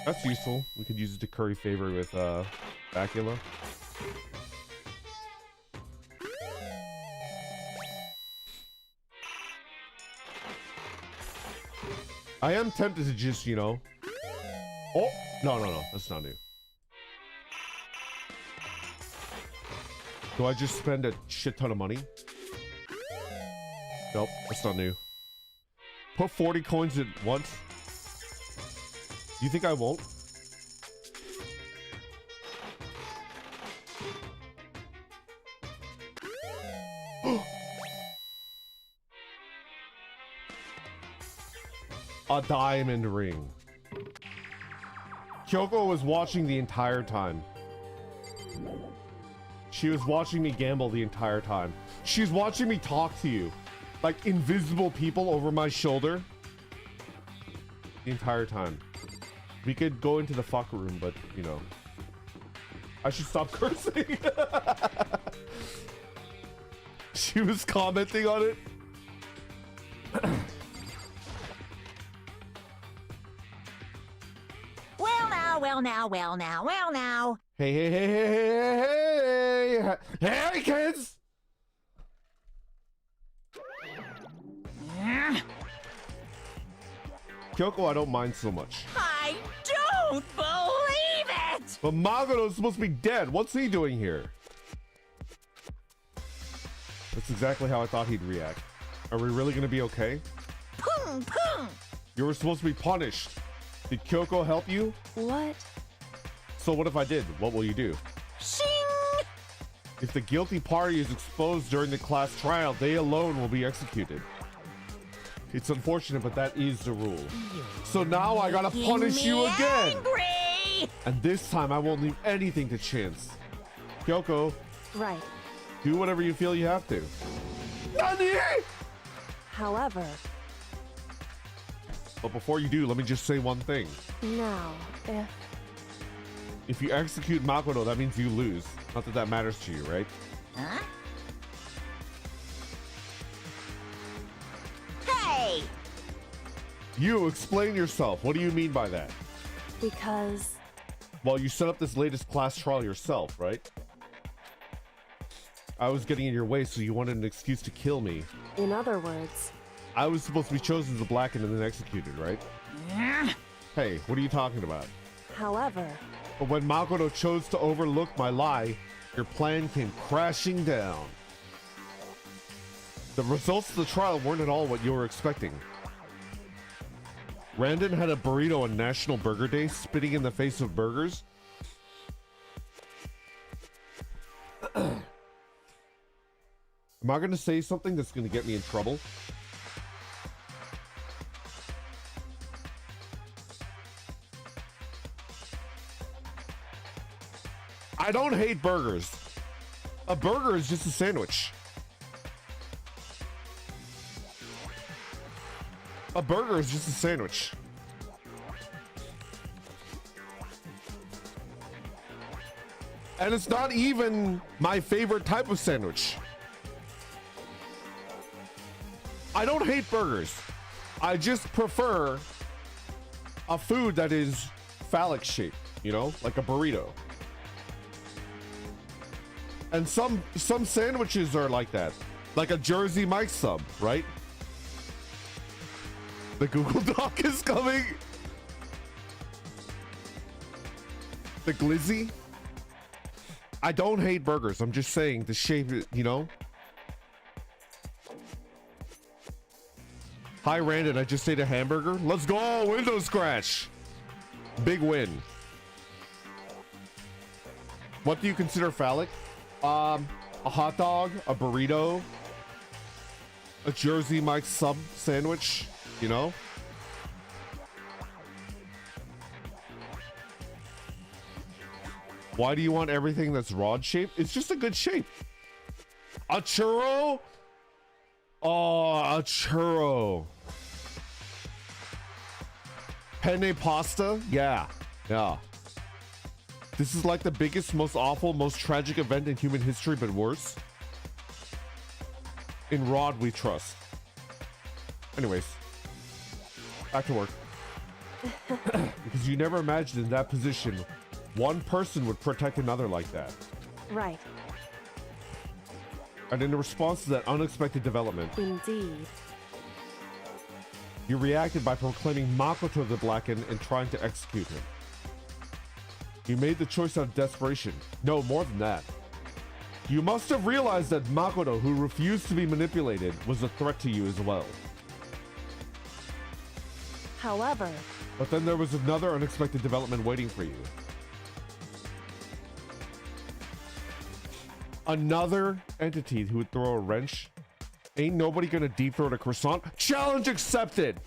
That's useful. We could use it to curry favor with Bacula. I am tempted to just, you know. Oh, no, that's not new. Do I just spend a shit ton of money? Nope, that's not new. Put 40 coins at once. Do you think I won't? A diamond ring. Kyoko was watching the entire time. She was watching me gamble the entire time. She's watching me talk to you. Like invisible people over my shoulder. The entire time. We could go into the fuck room, but, you know. I should stop cursing. She was commenting on it. Well now. Hey, kids! Kyoko, I don't mind so much. I don't believe it! But Magoto's supposed to be dead. What's he doing here? That's exactly how I thought he'd react. Are we really gonna be okay? Pung, pung. You were supposed to be punished. Did Kyoko help you? What? So what if I did? What will you do? Shing! If the guilty party is exposed during the class trial, they alone will be executed. It's unfortunate, but that is the rule. So now I gotta punish you again! Angry! And this time I won't leave anything to chance. Kyoko, Right. do whatever you feel you have to. Nani? However, But before you do, let me just say one thing. now, If you execute Makoto, that means you lose. Not that that matters to you, right? Huh? Hey! You, explain yourself. What do you mean by that? because Well, you set up this latest class trial yourself, right? I was getting in your way, so you wanted an excuse to kill me. in other words, I was supposed to be chosen as the blackened and then executed, right? Hey, what are you talking about? however, But when Makoto chose to overlook my lie, your plan came crashing down. The results of the trial weren't at all what you were expecting. Randon had a burrito on National Burger Day, spitting in the face of burgers. Am I going to say something that's going to get me in trouble? I don't hate burgers. A burger is just a sandwich. A burger is just a sandwich. And it's not even my favorite type of sandwich. I don't hate burgers. I just prefer a food that is phallic shaped, you know, like a burrito. And some sandwiches are like that, like a Jersey Mike's sub, right? The Google Doc is coming. The glizzy. I don't hate burgers. I'm just saying the shape, you know. Hi, Randon. I just ate a hamburger. Let's go. Window scratch. Big win. What do you consider phallic? A hot dog, a burrito, a Jersey Mike's sub sandwich, you know? Why do you want everything that's rod shaped? It's just a good shape. A churro? Oh, a churro. Penne pasta? Yeah. Yeah. This is like the biggest, most awful, most tragic event in human history, but worse. In Rod, we trust. Anyways. Back to work. Because you never imagined in that position, one person would protect another like that. Right. And in response to that unexpected development, Indeed. you reacted by proclaiming Makoto the Blackened and trying to execute him. You made the choice out of desperation. No, more than that. You must have realized that Makoto, who refused to be manipulated, was a threat to you as well. However, But then there was another unexpected development waiting for you. Another entity who would throw a wrench. Ain't nobody gonna deep throat a croissant. Challenge accepted!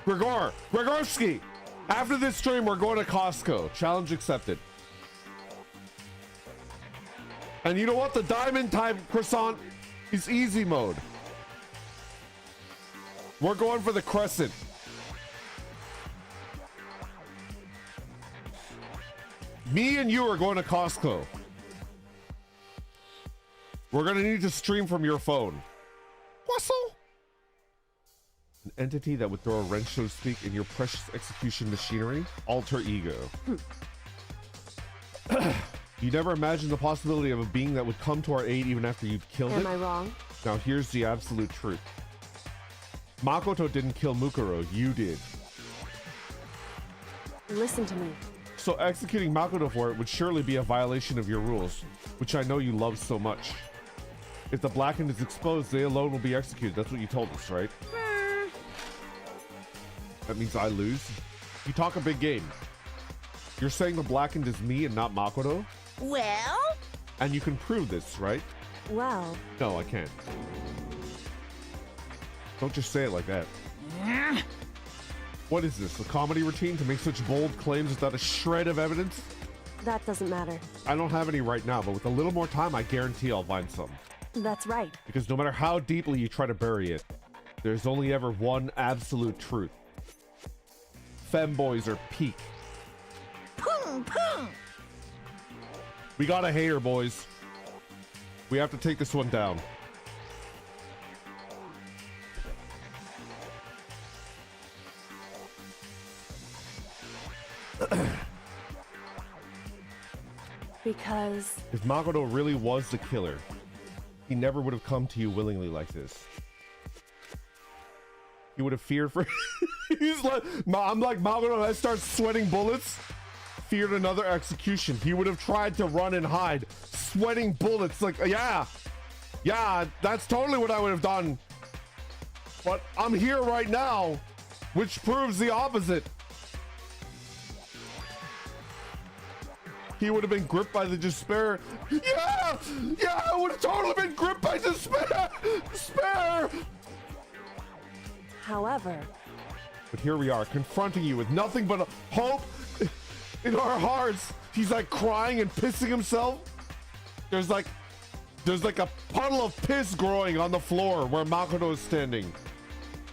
Gregorski! After this stream, we're going to Costco. Challenge accepted. And you know what? The diamond type croissant is easy mode. We're going for the crescent. Me and you are going to Costco. We're gonna need to stream from your phone. Whistle. An entity that would throw a wrench, so to speak, in your precious execution machinery. Alter ego. You never imagined the possibility of a being that would come to our aid even after you've killed it. am I wrong? Now here's the absolute truth. Makoto didn't kill Mukuro, you did. Listen to me. So executing Makoto for it would surely be a violation of your rules, which I know you love so much. If the Blackened is exposed, they alone will be executed. That's what you told us, right? That means I lose? You talk a big game. You're saying the Blackened is me and not Makoto? Well? And you can prove this, right? Well, No, I can't. Don't just say it like that. What is this, a comedy routine to make such bold claims without a shred of evidence? that doesn't matter. I don't have any right now, but with a little more time, I guarantee I'll find some. That's right. Because no matter how deeply you try to bury it, there's only ever one absolute truth. Femboys are peak. Pung, pung. We got a hater, boys. We have to take this one down. Because If Makoto really was the killer, he never would have come to you willingly like this. He would have feared for... He's like... I'm like, Makoto, I start sweating bullets. Feared another execution. He would have tried to run and hide. Sweating bullets. Like, yeah. Yeah, that's totally what I would have done. But I'm here right now, which proves the opposite. He would have been gripped by the despair. Yeah! Yeah, I would have totally been gripped by despair! Despair! however, But here we are, confronting you with nothing but hope in our hearts. He's like crying and pissing himself. There's like a puddle of piss growing on the floor where Makoto is standing.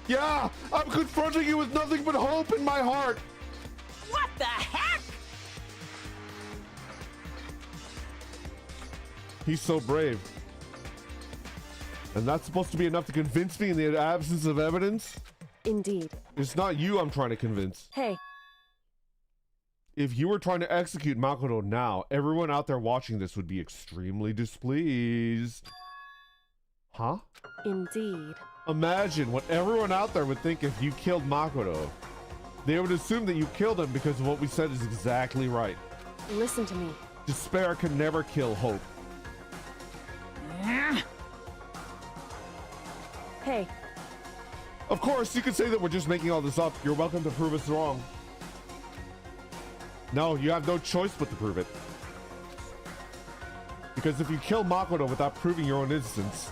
Yeah, I'm confronting you with nothing but hope in my heart. What the heck? He's so brave. And that's supposed to be enough to convince me in the absence of evidence? indeed. It's not you I'm trying to convince. Hey, If you were trying to execute Makoto now, everyone out there watching this would be extremely displeased. Huh? indeed. Imagine what everyone out there would think if you killed Makoto. They would assume that you killed him because of what we said is exactly right. Listen to me. Despair can never kill hope. Hey, Of course, you could say that we're just making all this up. You're welcome to prove us wrong. No, you have no choice but to prove it. Because if you kill Makoto without proving your own innocence,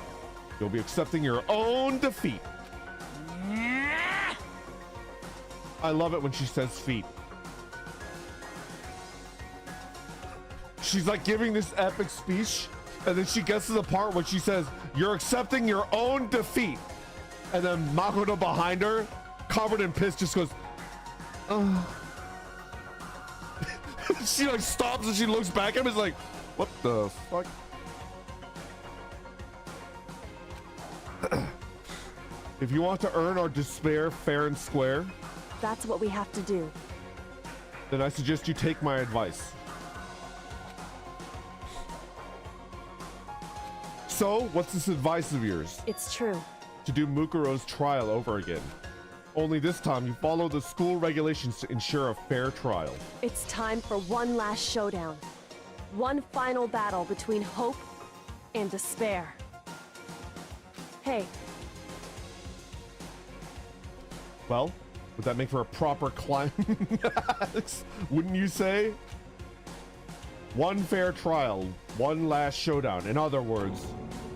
you'll be accepting your own defeat. I love it when she says feet. she's like giving this epic speech, and then she gets to the part where she says, "You're accepting your own defeat," and then Makoto behind her, covered in piss, just goes, "Oh." She like stops and she looks back at him. Is like, "What the fuck?" If you want to earn our despair fair and square, That's what we have to do. then I suggest you take my advice. So, what's this advice of yours? It's true. To do Mukuro's trial over again. Only this time, you follow the school regulations to ensure a fair trial. It's time for one last showdown. One final battle between hope and despair. Hey, Well, would that make for a proper climax? Wouldn't you say? One fair trial, one last showdown. In other words,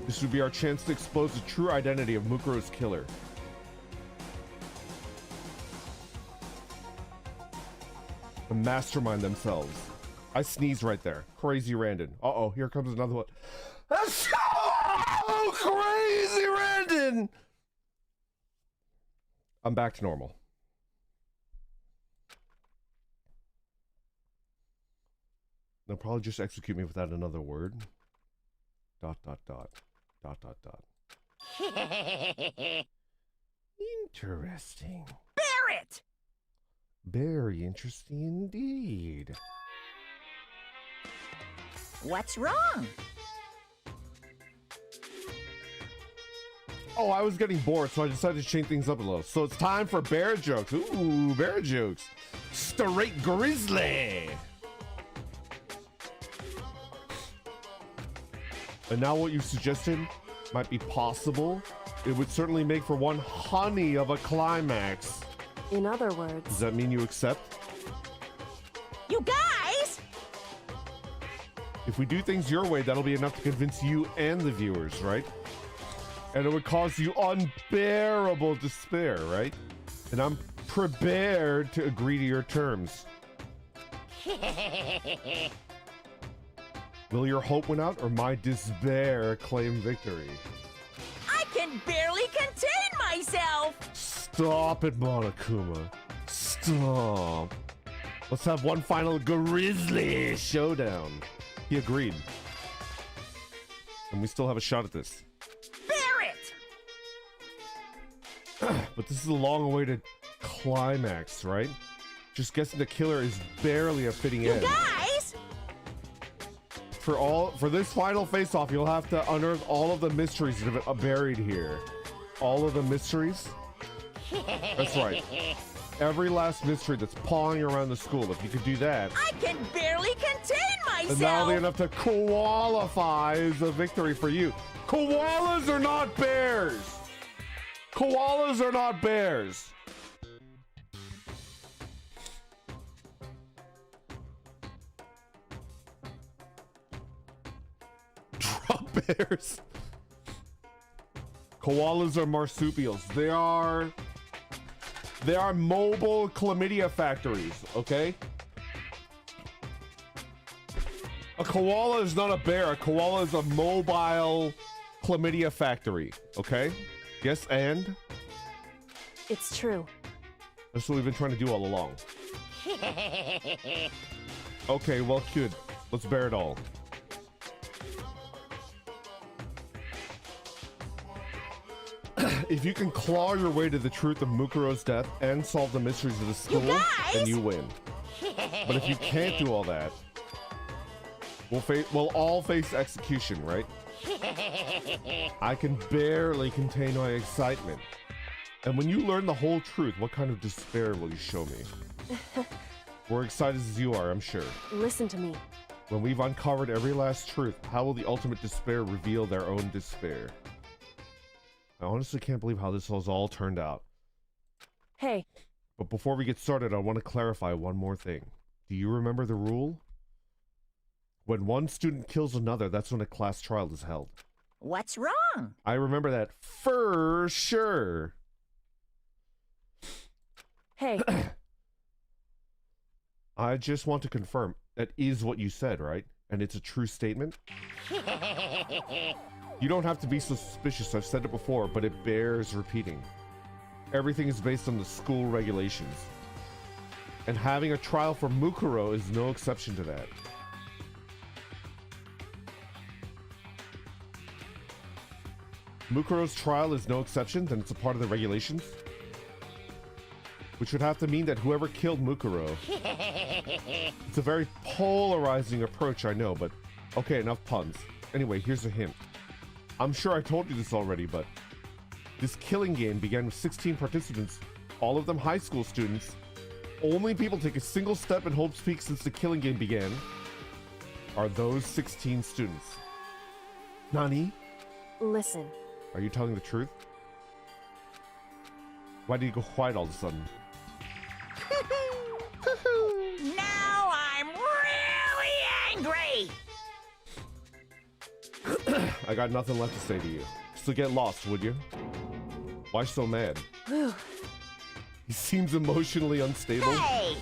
this would be our chance to expose the true identity of Mukuro's killer. The mastermind themselves. I sneezed right there. Crazy Randon. Uh-oh, here comes another one. Oh, crazy Randon! I'm back to normal. They'll probably just execute me without another word. Dot, dot, dot. Dot, dot, dot. Interesting. Barrett! Very interesting indeed. What's wrong? Oh, I was getting bored, so I decided to change things up a little. So it's time for bear jokes. Ooh, bear jokes. Straight grizzly. And now what you suggested might be possible. It would certainly make for one honey of a climax. in other words, Does that mean you accept? You guys! If we do things your way, that'll be enough to convince you and the viewers, right? And it would cause you unbearable despair, right? And I'm prepared to agree to your terms. Will your hope win out, or my despair claim victory? I can barely contain myself! Stop it, Monokuma. Stop. Let's have one final grizzly showdown. He agreed. And we still have a shot at this. Barrett! But this is a long-awaited climax, right? Just guessing the killer is barely a fitting end. Guys! For this final face-off, you'll have to unearth all of the mysteries that are buried here. All of the mysteries? That's right. Every last mystery that's pawing around the school. If you could do that, I can barely contain myself! then that'll be enough to qualify as a victory for you. Koalas are not bears! Koalas are not bears! Drop bears. Koalas are marsupials. They are mobile chlamydia factories, okay? A koala is not a bear. A koala is a mobile chlamydia factory, okay? Yes, and? it's true. That's what we've been trying to do all along. Okay, well, good. Let's bear it all. If you can claw your way to the truth of Mukuro's death and solve the mysteries of the school, then you win. But if you can't do all that, we'll all face execution, right? I can barely contain my excitement. And when you learn the whole truth, what kind of despair will you show me? We're excited as you are, I'm sure. Listen to me. When we've uncovered every last truth, how will the ultimate despair reveal their own despair? I honestly can't believe how this has all turned out. Hey, But before we get started, I want to clarify one more thing. Do you remember the rule? When one student kills another, that's when a class trial is held. What's wrong? I remember that for sure. hey, I just want to confirm that is what you said, right? and it's a true statement? You don't have to be so suspicious, I've said it before, but it bears repeating. Everything is based on the school regulations. And having a trial for Mukuro is no exception to that. Mukuro's trial is no exception, then it's a part of the regulations? Which would have to mean that whoever killed Mukuro... It's a very polarizing approach, I know, but... Okay, enough puns. Anyway, here's a hint. I'm sure I told you this already, but... This killing game began with 16 participants, all of them high school students. Only people take a single step in Hope's Peak since the killing game began are those 16 students. Nani? Listen. Are you telling the truth? Why did you go quiet all of a sudden? Now I'm really angry! I got nothing left to say to you. So get lost, would you? Why so mad? Whew. He seems emotionally unstable. Hey!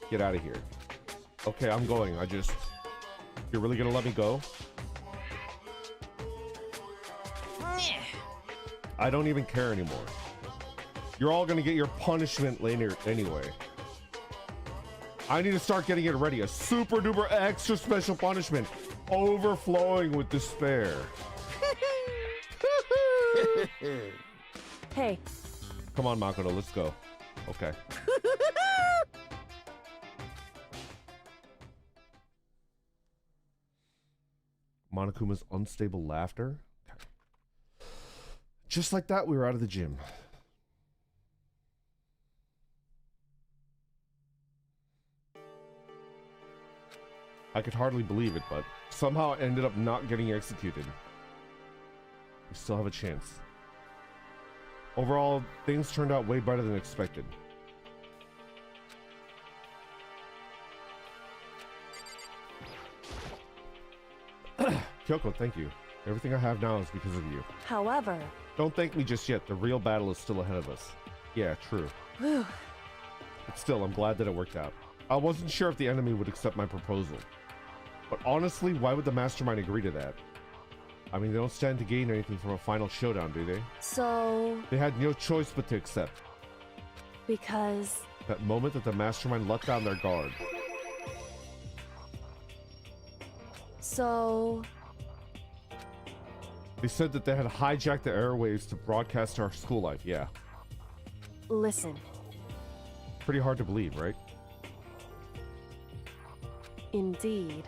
Get out of here. Okay, I'm going. You're really gonna let me go? I don't even care anymore. You're all gonna get your punishment later anyway. I need to start getting it ready. A super duper extra special punishment. Overflowing with despair. Hey. Come on, Makoto, let's go. Okay. Monokuma's unstable laughter. Okay. Just like that, we were out of the gym. I could hardly believe it, but somehow I ended up not getting executed. We still have a chance. Overall, things turned out way better than expected. Kyoko, thank you. Everything I have now is because of you. However... Don't thank me just yet. The real battle is still ahead of us. Yeah, true. Whew. But still, I'm glad that it worked out. I wasn't sure if the enemy would accept my proposal. But honestly, why would the Mastermind agree to that? I mean, they don't stand to gain anything from a final showdown, do they? So... They had no choice but to accept. Because... That moment that the Mastermind let down their guard. So... They said that they had hijacked the airwaves to broadcast our school life, yeah. Listen. Pretty hard to believe, right? Indeed.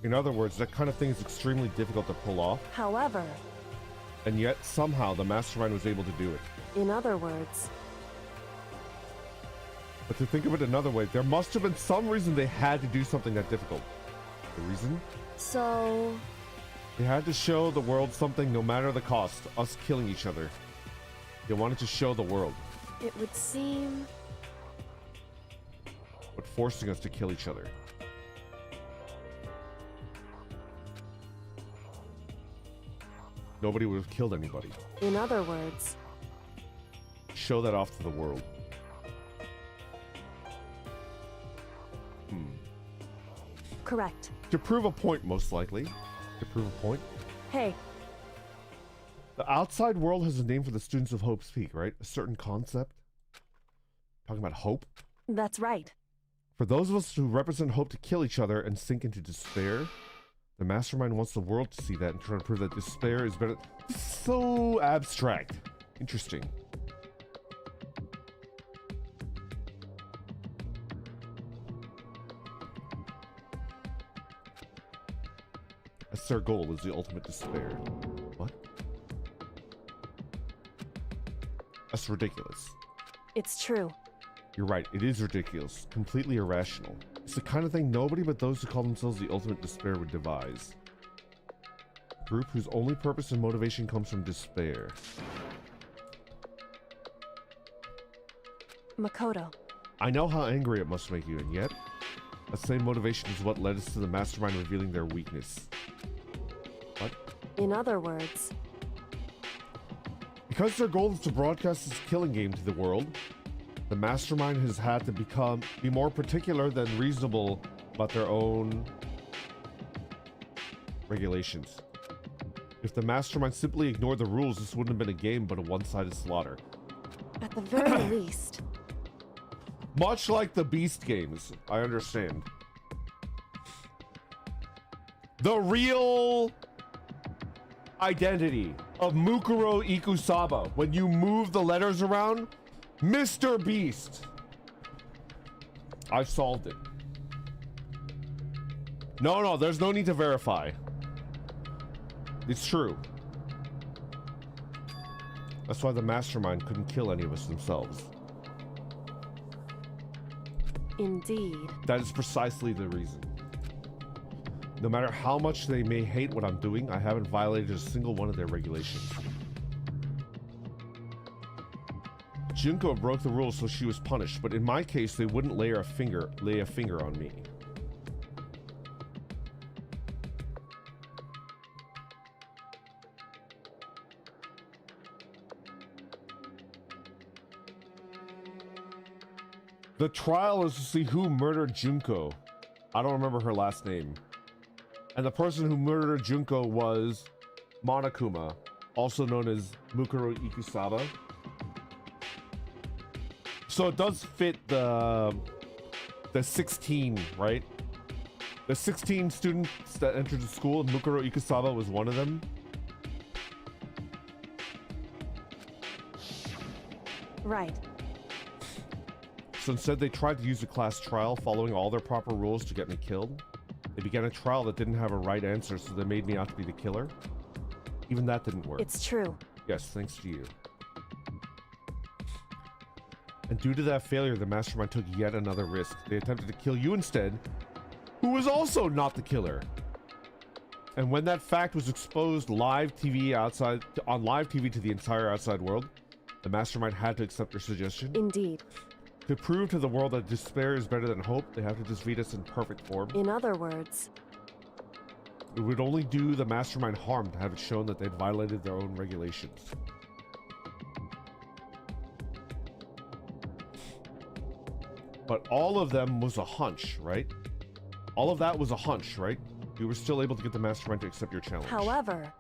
In other words, that kind of thing is extremely difficult to pull off. However... And yet, somehow, the Mastermind was able to do it. In other words... But to think of it another way, there must have been some reason they had to do something that difficult. The reason? So... They had to show the world something no matter the cost, us killing each other. They wanted to show the world. It would seem... But forcing us to kill each other. Nobody would have killed anybody. In other words... Show that off to the world. Correct. To prove a point, most likely. To prove a point. Hey. The outside world has a name for the students of Hope's Peak, right? A certain concept. Talking about hope. That's right. For those of us who represent hope to kill each other and sink into despair, the Mastermind wants the world to see that and try to prove that despair is better. So abstract. Interesting. That's their goal, is the ultimate despair. What? That's ridiculous. It's true. You're right, it is ridiculous. Completely irrational. It's the kind of thing nobody but those who call themselves the ultimate despair would devise. A group whose only purpose and motivation comes from despair. Makoto. I know how angry it must make you, and yet, that same motivation is what led us to the Mastermind revealing their weakness. What? In other words... Because their goal is to broadcast this killing game to the world, The mastermind has had to be more particular than reasonable about their own regulations. If the mastermind simply ignored the rules, this wouldn't have been a game, but a one-sided slaughter. At the very least. Much like the Beast games, I understand. The real identity of Mukuro Ikusaba, when you move the letters around, Mr. Beast. I've solved it. No, there's no need to verify. It's true. That's why the mastermind couldn't kill any of us themselves. Indeed. That is precisely the reason. No matter how much they may hate what I'm doing, I haven't violated a single one of their regulations. Junko broke the rules, so she was punished, but in my case, they wouldn't lay a finger on me. The trial is to see who murdered Junko. I don't remember her last name. And the person who murdered Junko was Monokuma, also known as Mukuro Ikusaba. So it does fit the 16, right? The 16 students that entered the school, and Mukuro Ikusaba was one of them. Right. So instead, they tried to use a class trial following all their proper rules to get me killed. They began a trial that didn't have a right answer, so they made me out to be the killer. Even that didn't work. It's true. Yes, thanks to you. And due to that failure, the mastermind took yet another risk. They attempted to kill you instead, who was also not the killer. And when that fact was exposed on live TV to the entire outside world, the mastermind had to accept their suggestion. Indeed. To prove to the world that despair is better than hope, they have to defeat us in perfect form. In other words, it would only do the mastermind harm to have it shown that they'd violated their own regulations. But all of them was a hunch, right? All of that was a hunch, right? You were still able to get the mastermind to accept your challenge. however,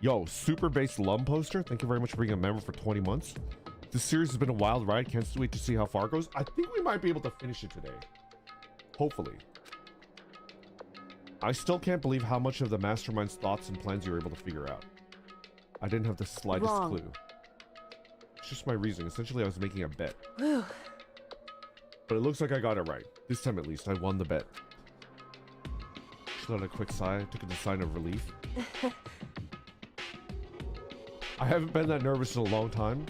Yo, Super Base Lum Poster, thank you very much for being a member for 20 months. This series has been a wild ride. Can't wait to see how far it goes. I think we might be able to finish it today. Hopefully. I still can't believe how much of the mastermind's thoughts and plans you were able to figure out. I didn't have the slightest Wrong. clue. It's just my reasoning. Essentially, I was making a bet. whew, But it looks like I got it right. This time at least, I won the bet. She let a quick sigh. I took it as a sign of relief. I haven't been that nervous in a long time.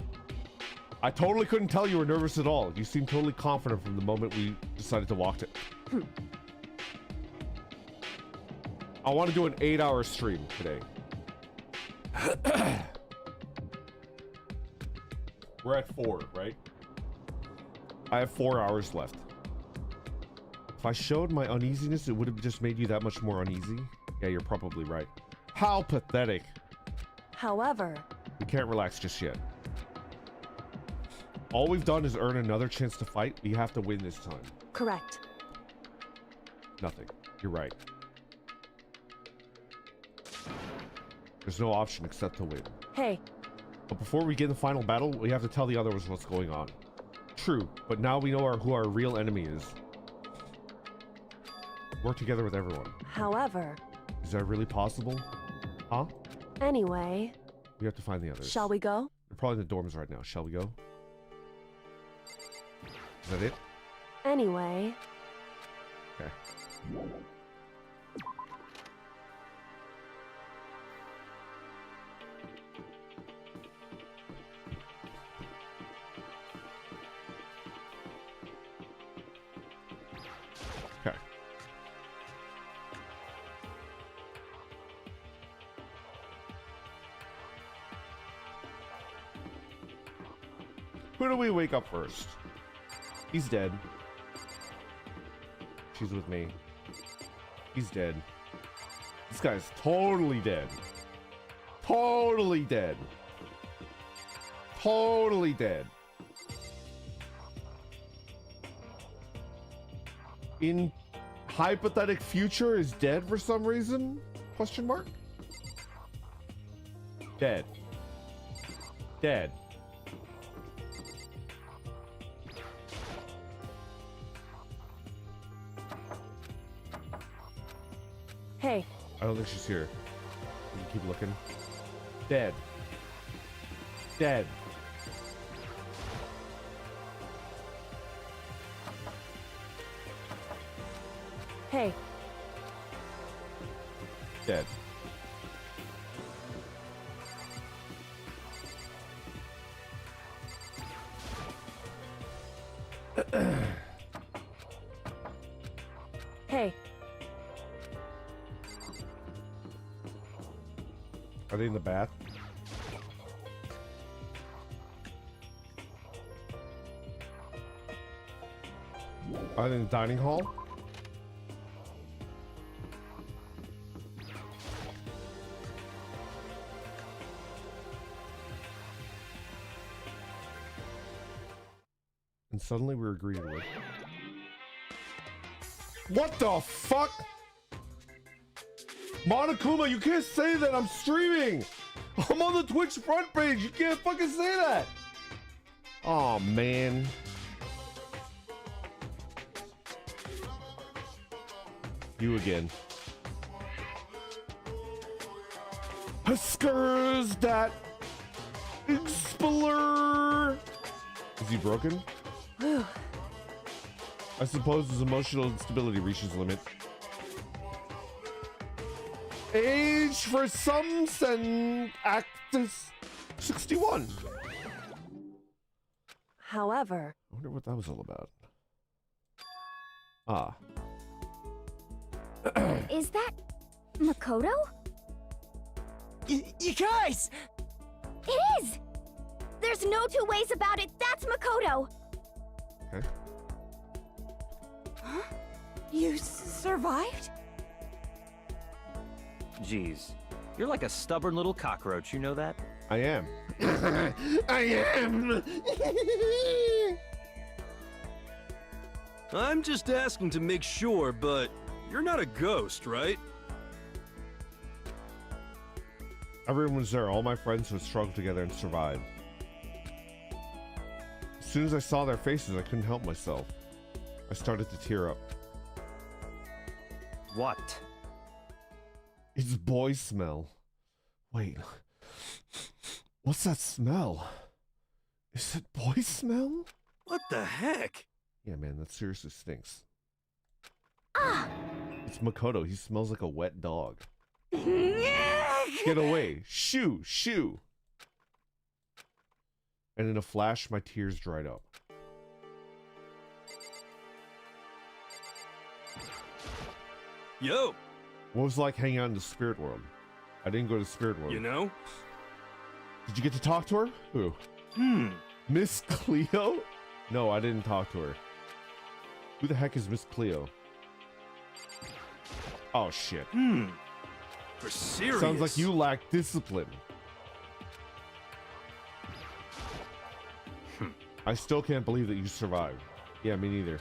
I totally couldn't tell you were nervous at all. You seemed totally confident from the moment we decided to walk to... I want to do an 8-hour stream today. We're at 4, right? I have 4 hours left. If I showed my uneasiness, it would have just made you that much more uneasy. Yeah, you're probably right. How pathetic. however, We can't relax just yet. All we've done is earn another chance to fight. We have to win this time. correct. Nothing. You're right. There's no option except to win. Hey, But before we get in the final battle, we have to tell the others what's going on. True, but now we know who our real enemy is. Work together with everyone. however, Is that really possible? Huh? anyway, We have to find the others. shall we go? They're probably in the dorms right now. Shall we go? Is that it? Anyway, Okay. Okay. Who do we wake up first? He's dead. She's with me. He's dead. This guy's totally dead. Totally dead. Totally dead. in hypothetical future is dead for some reason? Question mark? Dead. Dead. Hey, I don't think she's here. We can keep looking. Dead. Dead. hey, Dead. hey, Are they in the bath? Are they in the dining hall? And suddenly we were greeted with... What the fuck? Monokuma, you can't say that, I'm streaming! I'm on the Twitch front page, you can't fucking say that! Oh man. You again. Huskers that explorer. Is he broken? whew. I suppose his emotional instability reaches limit. Age for some actors 61. However, I wonder what that was all about. Ah. Is that Makoto? You guys! It is! There's no two ways about it. That's Makoto. Okay. you survived? Jeez, you're like a stubborn little cockroach, you know that? I am. I am. I'm just asking to make sure, but you're not a ghost, right? Everyone was there, all my friends who had struggled together and survived. As soon as I saw their faces, I couldn't help myself. I started to tear up. What? It's boy smell. Wait. What's that smell? Is it boy smell? What the heck? Yeah, man, that seriously stinks. Ah! It's Makoto. He smells like a wet dog. Get away. Shoo, shoo. And in a flash, my tears dried up. Yo, What was it like hanging out in the spirit world? I didn't go to the spirit world. you know? Did you get to talk to her? Who? Miss Cleo? No, I didn't talk to her. Who the heck is Miss Cleo? Oh, shit. For serious? Sounds like you lack discipline. I still can't believe that you survived. Yeah, me neither.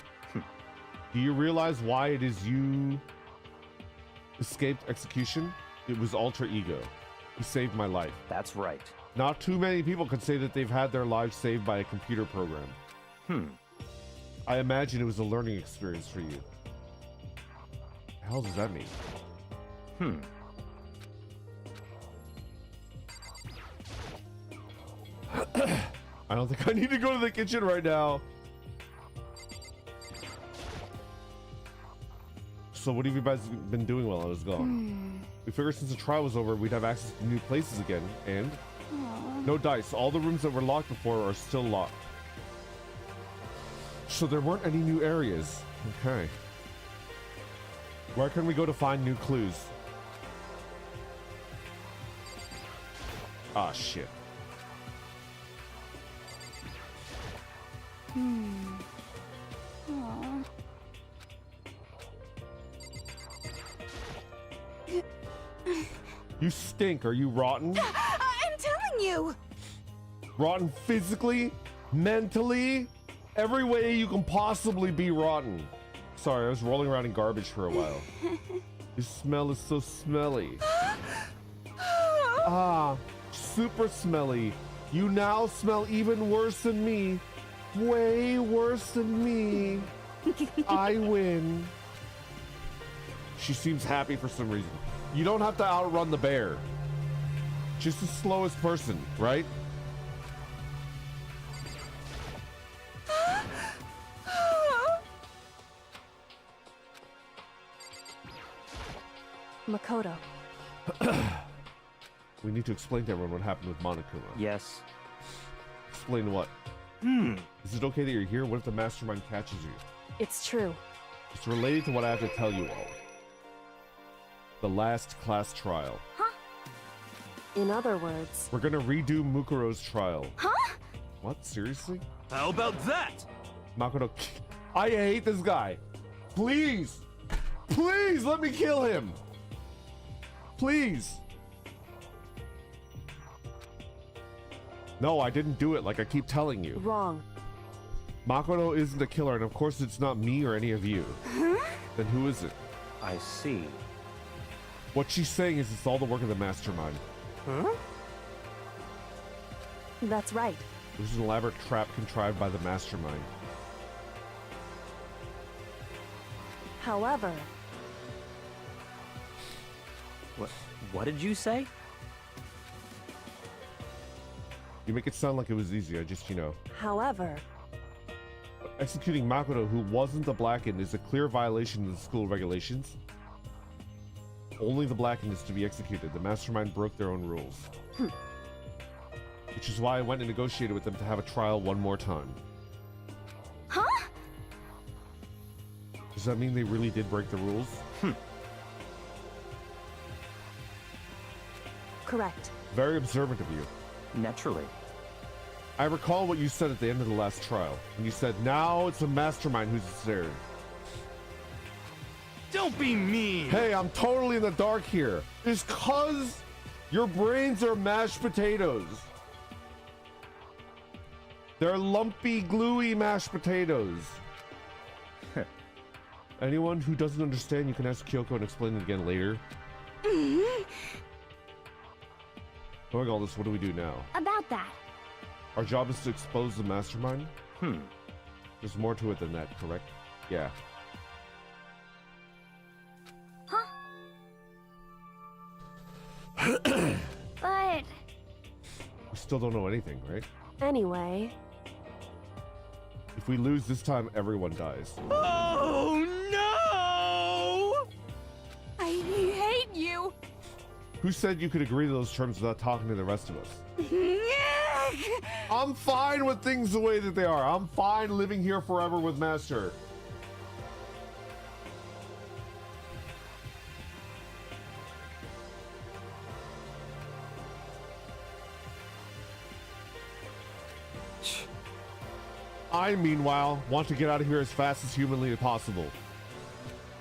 Do you realize why it is you escaped execution? It was alter ego. He saved my life. That's right. Not too many people can say that they've had their lives saved by a computer program. I imagine it was a learning experience for you. The hell does that mean? I don't think I need to go to the kitchen right now. So what have you guys been doing while I was gone? We figured since the trial was over, we'd have access to new places again, and... No dice. All the rooms that were locked before are still locked. So there weren't any new areas. Okay. Where can we go to find new clues? Ah, shit. You stink. Are you rotten? I'm telling you! Rotten physically, mentally, every way you can possibly be rotten. sorry. I was rolling around in garbage for a while. Your smell is so smelly. Ah, super smelly. You now smell even worse than me. Way worse than me. I win. She seems happy for some reason. You don't have to outrun the bear. Just the slowest person, right? Makoto. We need to explain to everyone what happened with Monokuma. Yes. Explain what? Is it okay that you're here? What if the mastermind catches you? It's true. It's related to what I have to tell you all. The last class trial. In other words, We're gonna redo Mukuro's trial. Huh? What? Seriously? How about that? Makoto, I hate this guy. Please! Please let me kill him! Please! No, I didn't do it like I keep telling you. wrong. Makoto isn't the killer, and of course it's not me or any of you. Then who is it? I see. What she's saying is it's all the work of the mastermind. That's right. It was an elaborate trap contrived by the mastermind. However, What did you say? You make it sound like it was easy, I just, however, Executing Makoto, who wasn't the Blackened, is a clear violation of the school regulations. Only the Blackened is to be executed. The mastermind broke their own rules. Which is why I went and negotiated with them to have a trial one more time. Huh? Does that mean they really did break the rules? correct. Very observant of you. Naturally. I recall what you said at the end of the last trial. And you said, now it's the mastermind who's there. Don't be mean. Hey, I'm totally in the dark here. It's cause your brains are mashed potatoes. They're lumpy, gluey mashed potatoes. Anyone who doesn't understand, you can ask Kyoko and explain it again later. Knowing all this, what do we do now? About that. Our job is to expose the mastermind? There's more to it than that, correct? Yeah. Huh? But... We still don't know anything, right? Anyway, If we lose this time, everyone dies. Oh no! I hate you. Who said you could agree to those terms without talking to the rest of us? I'm fine with things the way that they are. I'm fine living here forever with Master. I, meanwhile, want to get out of here as fast as humanly possible.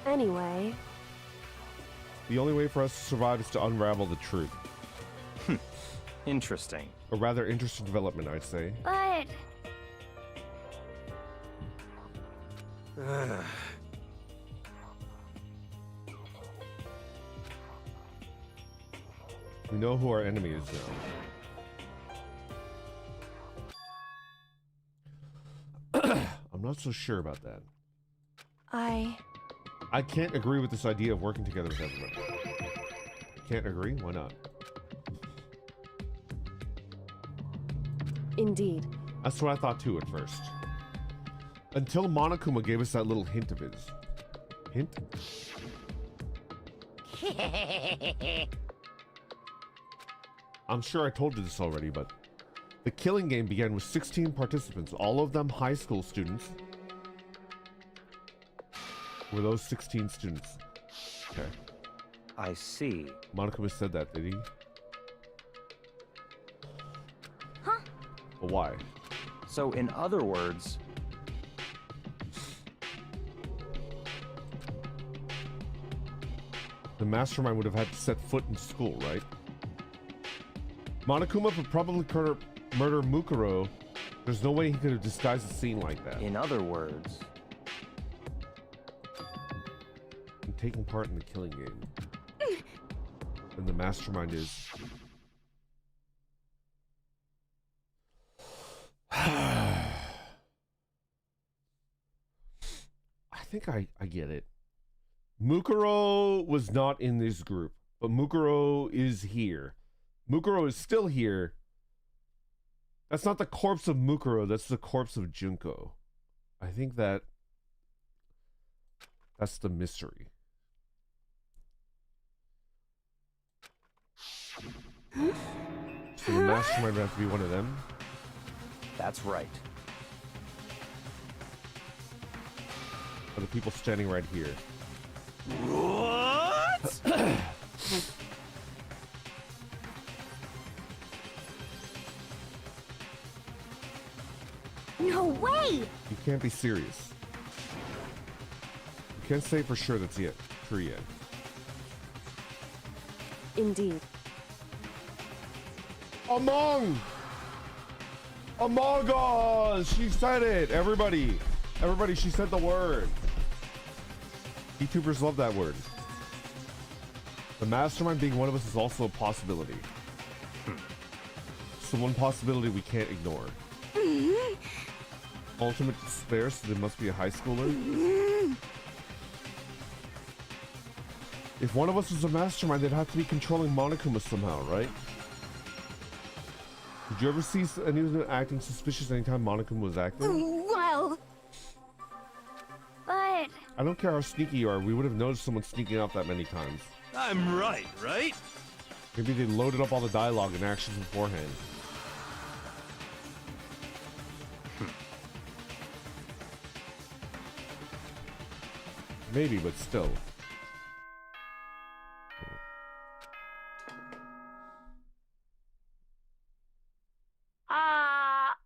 anyway, The only way for us to survive is to unravel the truth. Interesting. A rather interesting development, I'd say. But... We know who our enemy is now. I'm not so sure about that. I can't agree with this idea of working together with everybody. Can't agree? Why not? indeed. That's what I thought too at first. Until Monokuma gave us that little hint of his. Hint? I'm sure I told you this already, but the killing game began with 16 participants, all of them high school students. Were those 16 students? Okay. I see. Monokuma said that, did he? Huh? But why? So, in other words, The mastermind would have had to set foot in school, right? Monokuma would probably murder Mukuro. There's no way he could have disguised the scene like that. in other words, taking part in the killing game. And the mastermind is... I think I get it. Mukuro was not in this group, but Mukuro is here. Mukuro is still here. That's not the corpse of Mukuro, that's the corpse of Junko. I think that's the mystery. So the mastermind would have to be one of them? That's right. Or the people standing right here? What? No way! You can't be serious. You can't say for sure that's it. True yet. Indeed. Among Us! She said it! Everybody, she said the word. YouTubers love that word. The mastermind being one of us is also a possibility. So one possibility we can't ignore. Ultimate despair, so there must be a high schooler. If one of us was a mastermind, they'd have to be controlling Monokuma somehow, right? Did you ever see anyone acting suspicious anytime Monokuma was acting? Well... But... I don't care how sneaky you are, we would have noticed someone sneaking out that many times. I'm right? Maybe they loaded up all the dialogue and actions beforehand. Maybe, but still.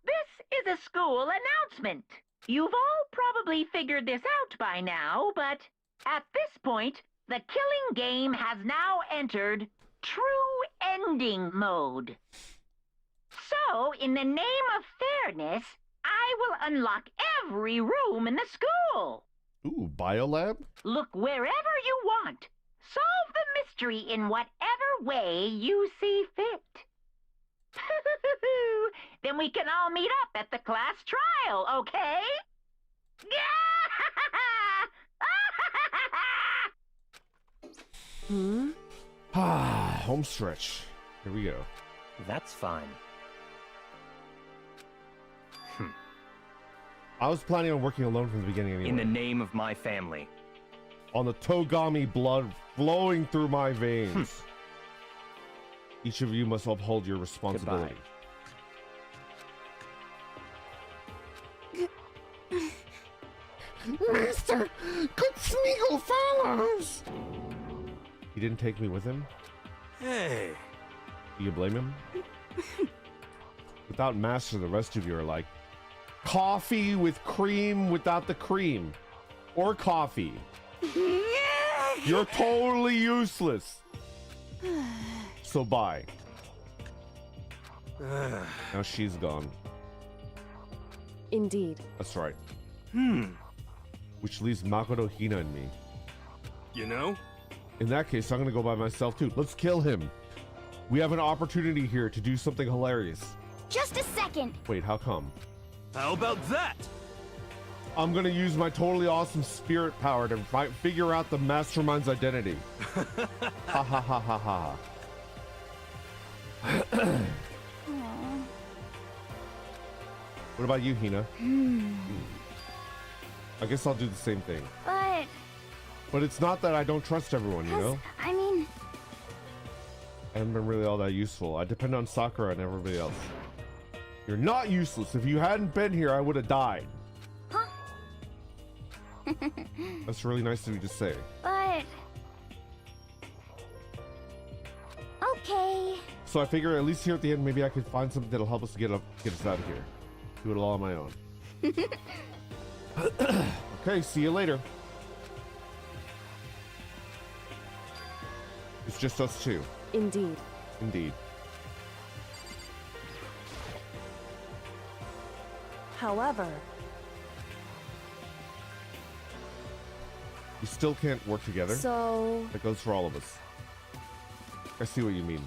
This is a school announcement. You've all probably figured this out by now, but at this point, the killing game has now entered true ending mode. So, in the name of fairness, I will unlock every room in the school. Ooh, biolab? Look wherever you want. Solve the mystery in whatever way you see fit. Then we can all meet up at the class trial, okay? Home stretch. Here we go. That's fine. I was planning on working alone from the beginning anyway. In the name of my family. On the Togami blood flowing through my veins. Each of you must uphold your responsibility. Master, good Smeagol follows! He didn't take me with him? Hey. Do you blame him? Without Master, the rest of you are like coffee with cream without the cream. Or coffee. You're totally useless. So bye. Now she's gone. Indeed. That's right. Which leaves Makoto, Hina, and me. You know? In that case, I'm gonna go by myself too. Let's kill him. We have an opportunity here to do something hilarious. Just a second. Wait, how come? How about that? I'm gonna use my totally awesome spirit power to figure out the mastermind's identity. Ha ha ha ha ha. What about you, Hina? I guess I'll do the same thing. But it's not that I don't trust everyone, you know? I mean... I haven't been really all that useful. I depend on Sakura and everybody else. You're not useless. If you hadn't been here, I would have died. Huh? That's really nice of you to say. But... Okay. So I figure at least here at the end, maybe I could find something that'll help us get us out of here. Do it all on my own. Okay, see you later. It's just us two. Indeed. Indeed. However... We still can't work together. So, That goes for all of us. I see what you mean.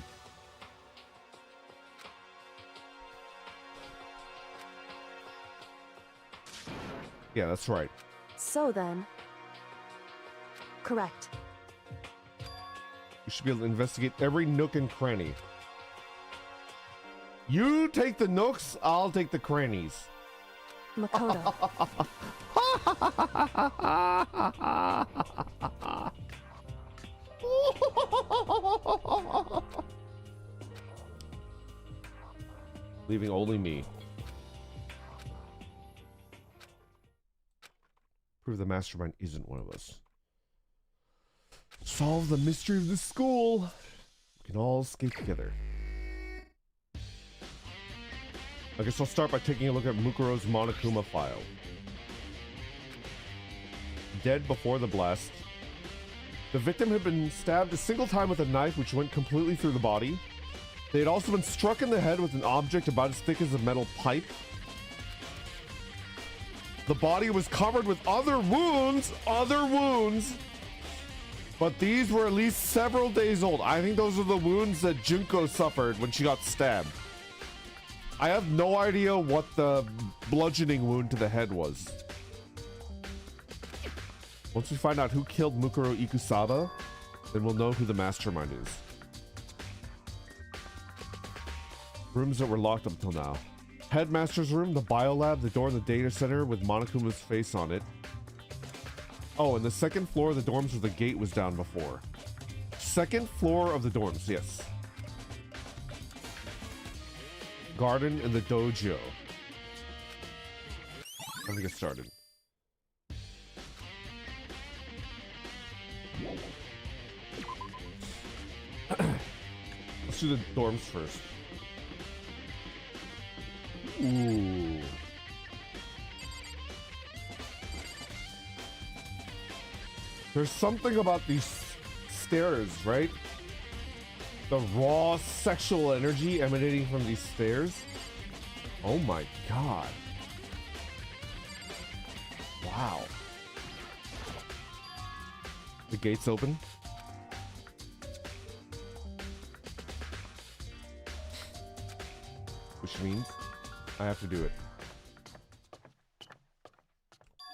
Yeah, that's right. so then. Correct. You should be able to investigate every nook and cranny. You take the nooks, I'll take the crannies. Makoto. Leaving only me. Prove the mastermind isn't one of us. Solve the mystery of the school. We can all escape together. I guess I'll start by taking a look at Mukuro's Monokuma file. Dead before the blast. The victim had been stabbed a single time with a knife which went completely through the body. They had also been struck in the head with an object about as thick as a metal pipe. The body was covered with other wounds, but these were at least several days old. I think those are the wounds that Junko suffered when she got stabbed. I have no idea what the bludgeoning wound to the head was. Once we find out who killed Mukuro Ikusaba, then we'll know who the mastermind is. Rooms that were locked up until now. Headmaster's room, the biolab, the door in the data center with Monokuma's face on it. Oh, and the second floor of the dorms where the gate was down before. Second floor of the dorms, yes. Garden and the dojo. Let me get started. Let's do the dorms first. Ooh. There's something about these stairs, right? The raw sexual energy emanating from these stairs. Oh my god. Wow. The gate's open. Which means I have to do it.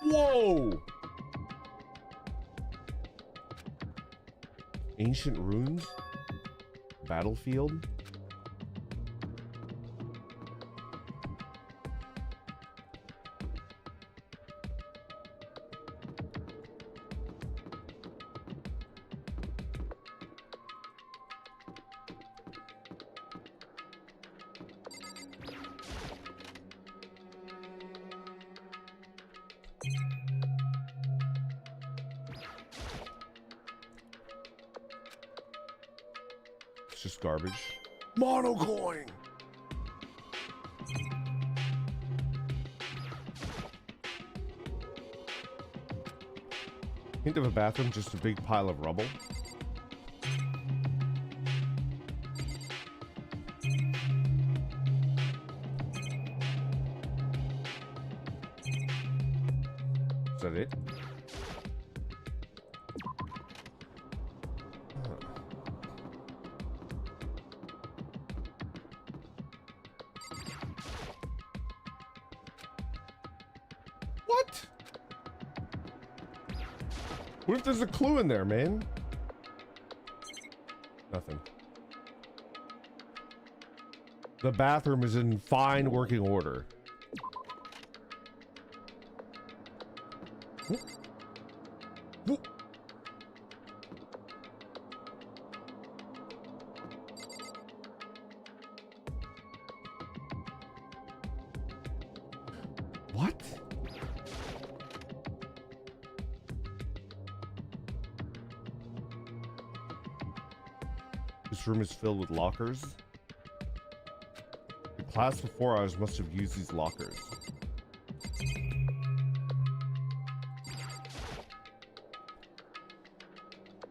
Whoa! Ancient ruins? Battlefield? It's just garbage. Monocoin! Hint of a bathroom, just a big pile of rubble. Is that it? What? What if there's a clue in there, man? Nothing. The bathroom is in fine working order. What? This room is filled with lockers. The class before ours must have used these lockers.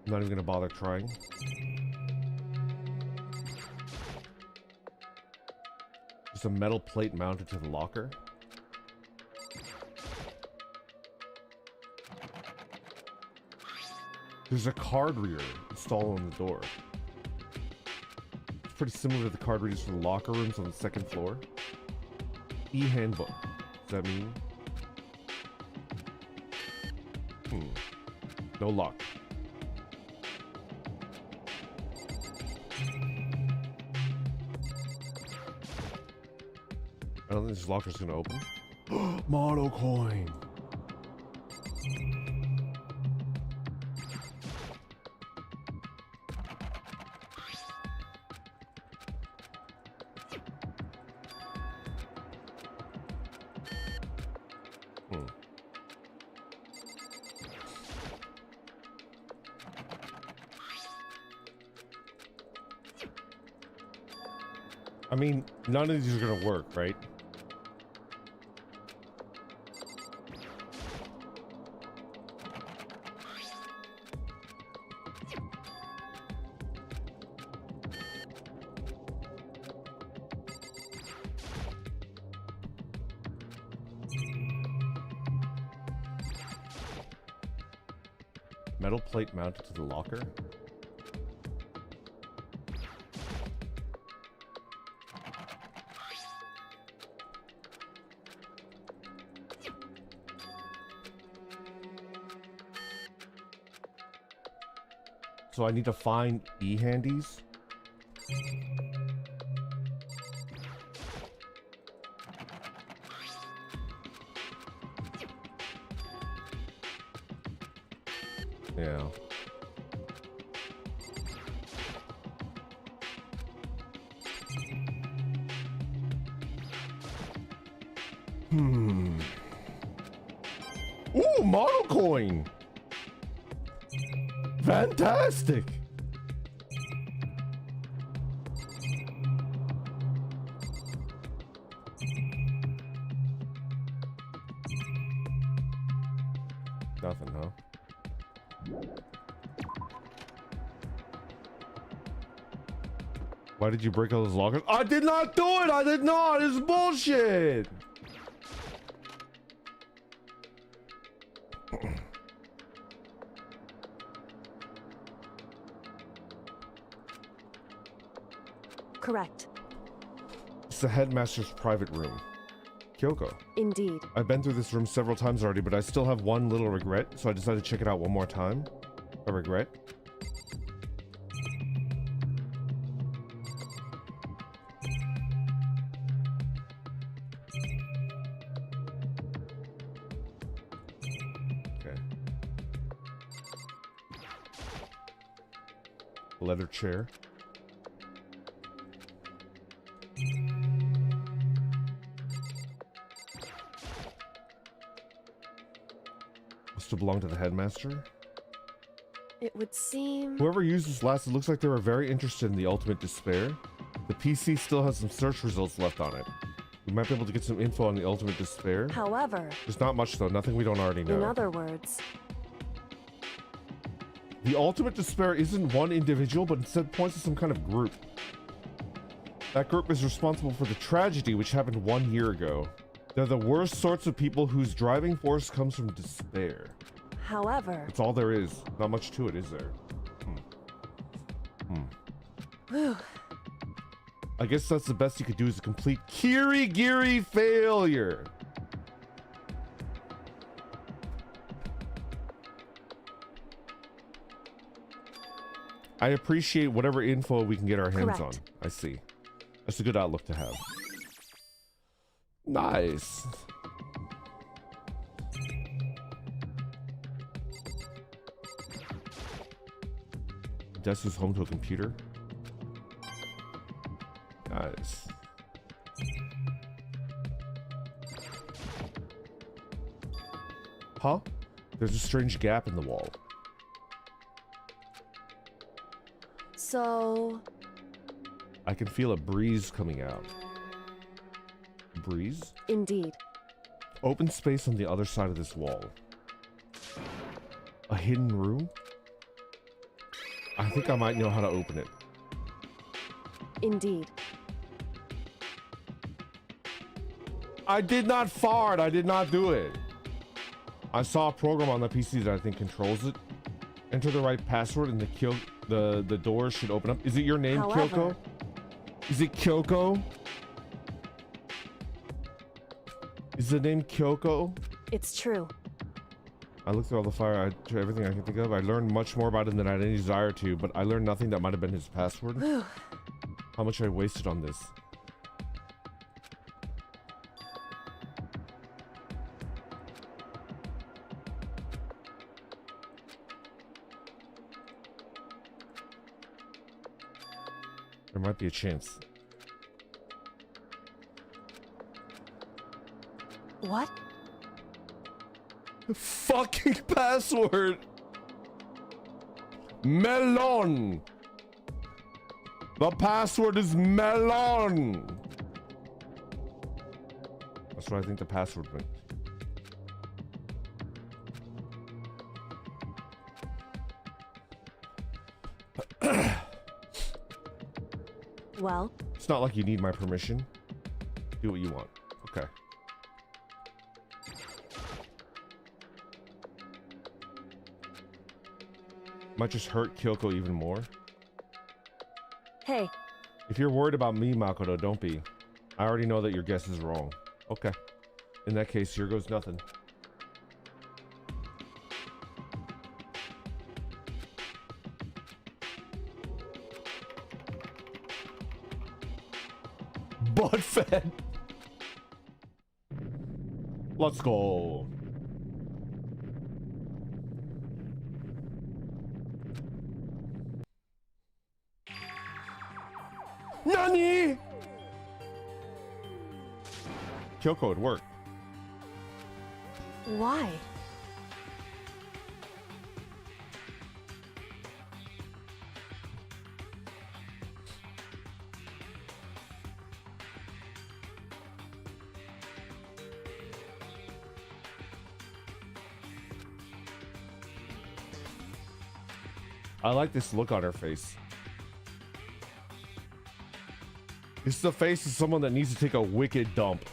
I'm not even gonna bother trying. There's a metal plate mounted to the locker. There's a card reader installed on the door. It's pretty similar to the card readers for the locker rooms on the second floor. E-handbook. Does that mean? No lock. I don't think this locker's gonna open. Mono coin. I mean, none of these are gonna work, right? Metal plate mounted to the locker. So I need to find e-handies. Yeah. Ooh, model coin. Fantastic. Nothing, huh? Why did you break all those lockers? I did not do it! I did not! It's bullshit! Correct. It's the headmaster's private room. Kyoko. Indeed. I've been through this room several times already, but I still have one little regret, so I decided to check it out one more time. A regret. Okay. Leather chair. To belong to the headmaster. It would seem... Whoever used this last, it looks like they were very interested in the ultimate despair. The PC still has some search results left on it. We might be able to get some info on the ultimate despair. However... There's not much though, nothing we don't already know. In other words... The ultimate despair isn't one individual, but instead points to some kind of group. That group is responsible for the tragedy which happened 1 year ago. They're the worst sorts of people whose driving force comes from despair. However... That's all there is. Not much to it, is there? Whew. I guess that's the best you could do is a complete Kirigiri failure. I appreciate whatever info we can get our hands on. I see. That's a good outlook to have. Nice. Desk is home to a computer. Nice. Huh? There's a strange gap in the wall. So... I can feel a breeze coming out. Breeze? Indeed. Open space on the other side of this wall. A hidden room? I think I might know how to open it. Indeed. I did not fart. I did not do it. I saw a program on the PC that I think controls it. Enter the right password and the door should open up. Is it your name, However- Kyoko? Is it Kyoko? Is the name Kyoko? It's true. I looked through all the fire, I tried everything I can think of. I learned much more about him than I had any desire to, but I learned nothing that might have been his password. How much I wasted on this. There might be a chance. What? Fucking password! Melon! The password is melon! That's what I think the password meant. Well, It's not like you need my permission. Do what you want. Okay. Might just hurt Kyoko even more. hey, If you're worried about me, Makoto, don't be. I already know that your guess is wrong. Okay. In that case, here goes nothing. Butt fed. Let's go. Nani? Kyoko, it worked. why? I like this look on her face. This is the face of someone that needs to take a wicked dump.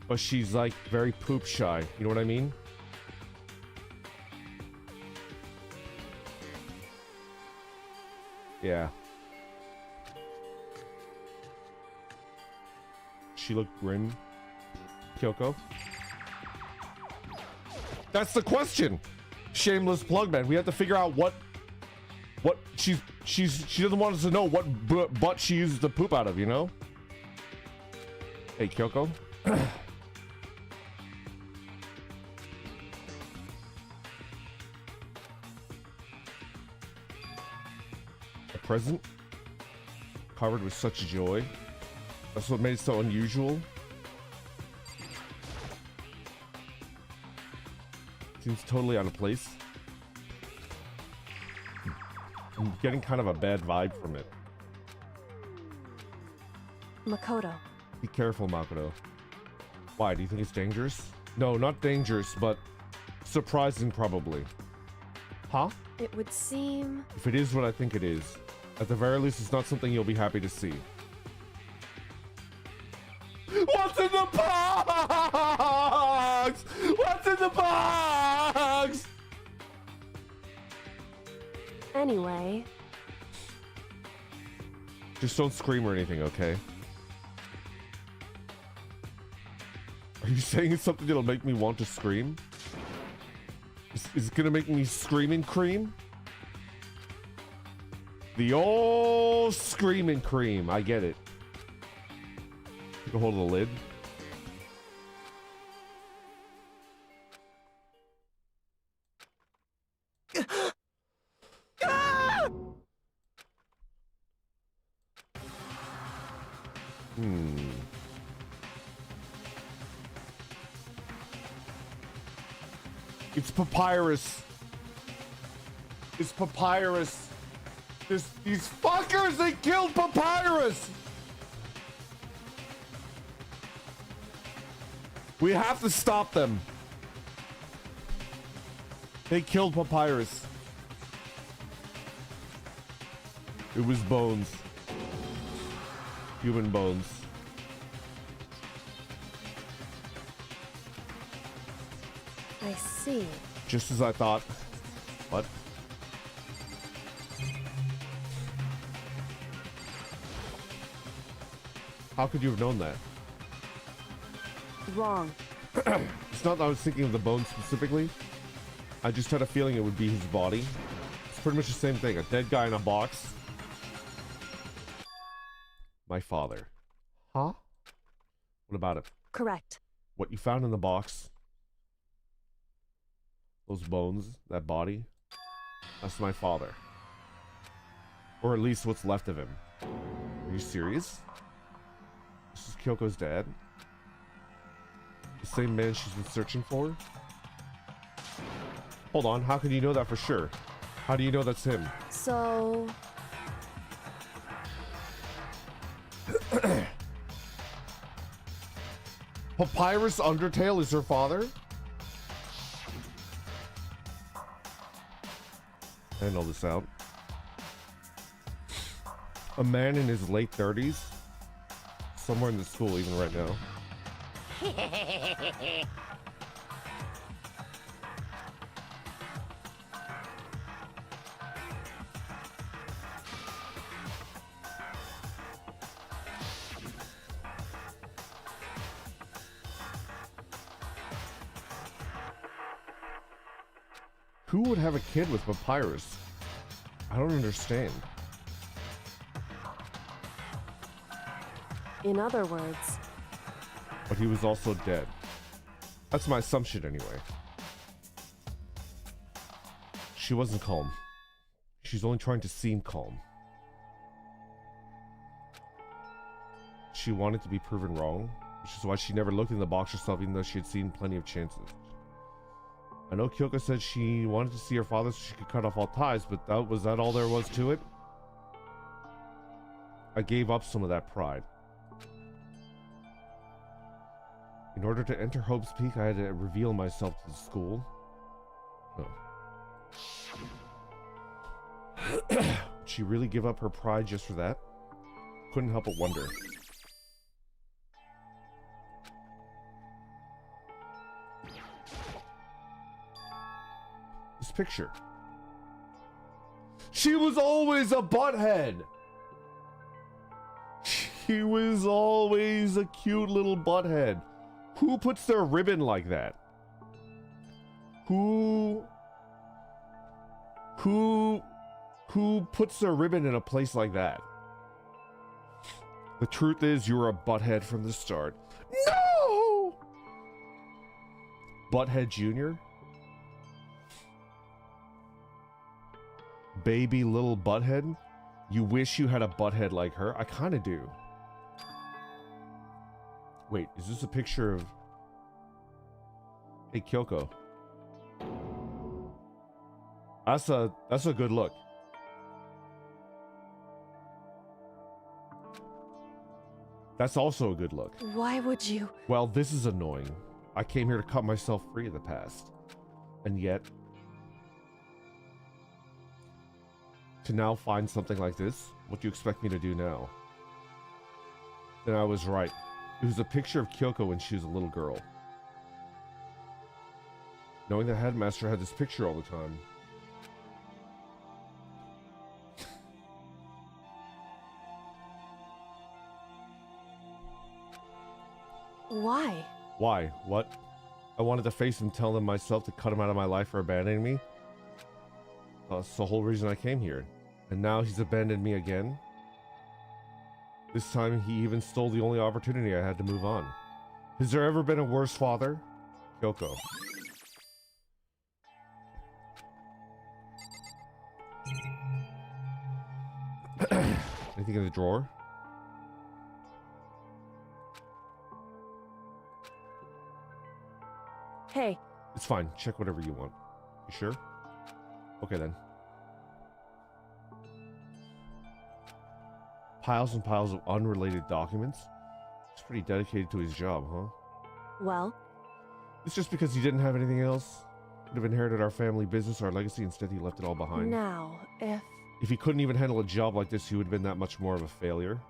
But she's like very poop shy. You know what I mean? Yeah. She looked grim. Kyoko? That's the question. Shameless plug, man. We have to figure out what she doesn't want us to know what butt she uses to poop out of, you know? Hey, Kyoko. A present covered with such joy. That's what made it so unusual. Seems totally out of place. I'm getting kind of a bad vibe from it. Makoto. Be careful, Makoto. Why? Do you think it's dangerous? No, not dangerous, but surprising probably. Huh? It would seem... If it is what I think it is, at the very least, it's not something you'll be happy to see. What's in the box? What's in the box? Anyway, Just don't scream or anything, okay? Are you saying it's something that'll make me want to scream? Is it gonna make me screaming cream? The old screaming cream. I get it. Take a hold of the lid. It's papyrus. It's papyrus. These fuckers, they killed papyrus. We have to stop them. They killed papyrus. It was bones. Human bones. I see. Just as I thought. What? How could you have known that? Wrong. It's not that I was thinking of the bones specifically. I just had a feeling it would be his body. It's pretty much the same thing. A dead guy in a box. My father. Huh? What about it? Correct. What you found in the box? Those bones, that body? That's my father. Or at least what's left of him. Are you serious? This is Kyoko's dad? The same man she's been searching for? Hold on, how can you know that for sure? How do you know that's him? So... Papyrus Undertale is her father? I know this out. A man in his late 30s? Somewhere in the school even right now. Who would have a kid with Papyrus? I don't understand. In other words... But he was also dead. That's my assumption anyway. She wasn't calm. She's only trying to seem calm. She wanted to be proven wrong, which is why she never looked in the box herself even though she had seen plenty of chances. I know Kyoko said she wanted to see her father so she could cut off all ties, but was that all there was to it? I gave up some of that pride. In order to enter Hope's Peak, I had to reveal myself to the school. Oh. Would she really give up her pride just for that? Couldn't help but wonder. This picture. She was always a butthead! She was always a cute little butthead. Who puts their ribbon like that? Who puts their ribbon in a place like that? The truth is, you were a butthead from the start. No! Butthead Jr.? Baby little butthead? You wish you had a butthead like her? I kinda do. Wait, is this a picture of... Hey, Kyoko. That's a good look. That's also a good look. Why would you? Well, this is annoying. I came here to cut myself free of the past. And yet... to now find something like this? What do you expect me to do now? Then I was right. It was a picture of Kyoko when she was a little girl. Knowing the headmaster had this picture all the time. Why? Why? What? I wanted to face him, tell them myself to cut him out of my life for abandoning me? That's the whole reason I came here. And now he's abandoned me again? This time he even stole the only opportunity I had to move on. Has there ever been a worse father? Kyoko. Anything in the drawer? Hey. It's fine. Check whatever you want. You sure? Okay then. Piles and piles of unrelated documents. He's pretty dedicated to his job, huh? Well? It's just because he didn't have anything else. Could have inherited our family business, our legacy. Instead, he left it all behind. Now, If he couldn't even handle a job like this, he would have been that much more of a failure.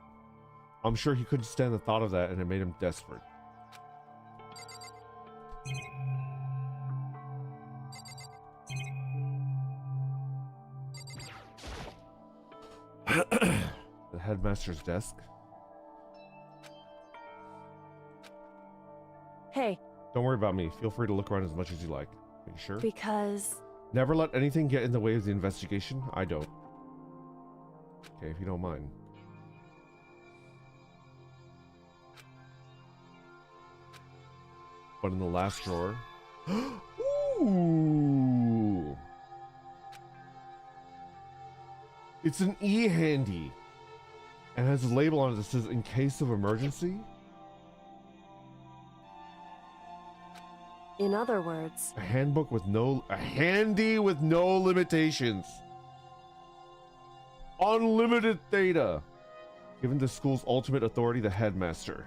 I'm sure he couldn't stand the thought of that, and it made him desperate. The headmaster's desk. Hey, Don't worry about me. Feel free to look around as much as you like. Are you sure? because Never let anything get in the way of the investigation. I don't. Okay, if you don't mind. But in the last drawer. Ooh. It's an e-handy. And has a label on it that says in case of emergency. in other words, A handbook with a handy with no limitations. Unlimited data. Given the school's ultimate authority, the headmaster.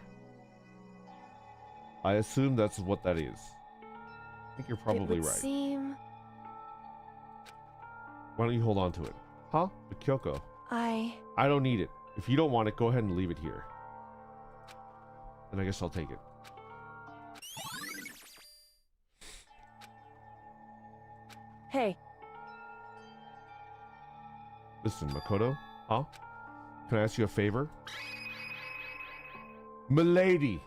I assume that's what that is. I think you're it probably would right. seem Why don't you hold on to it? Huh? But Kyoko, I I don't need it. If you don't want it, go ahead and leave it here. Then I guess I'll take it. Hey, Listen, Makoto. Huh? Can I ask you a favor? Milady.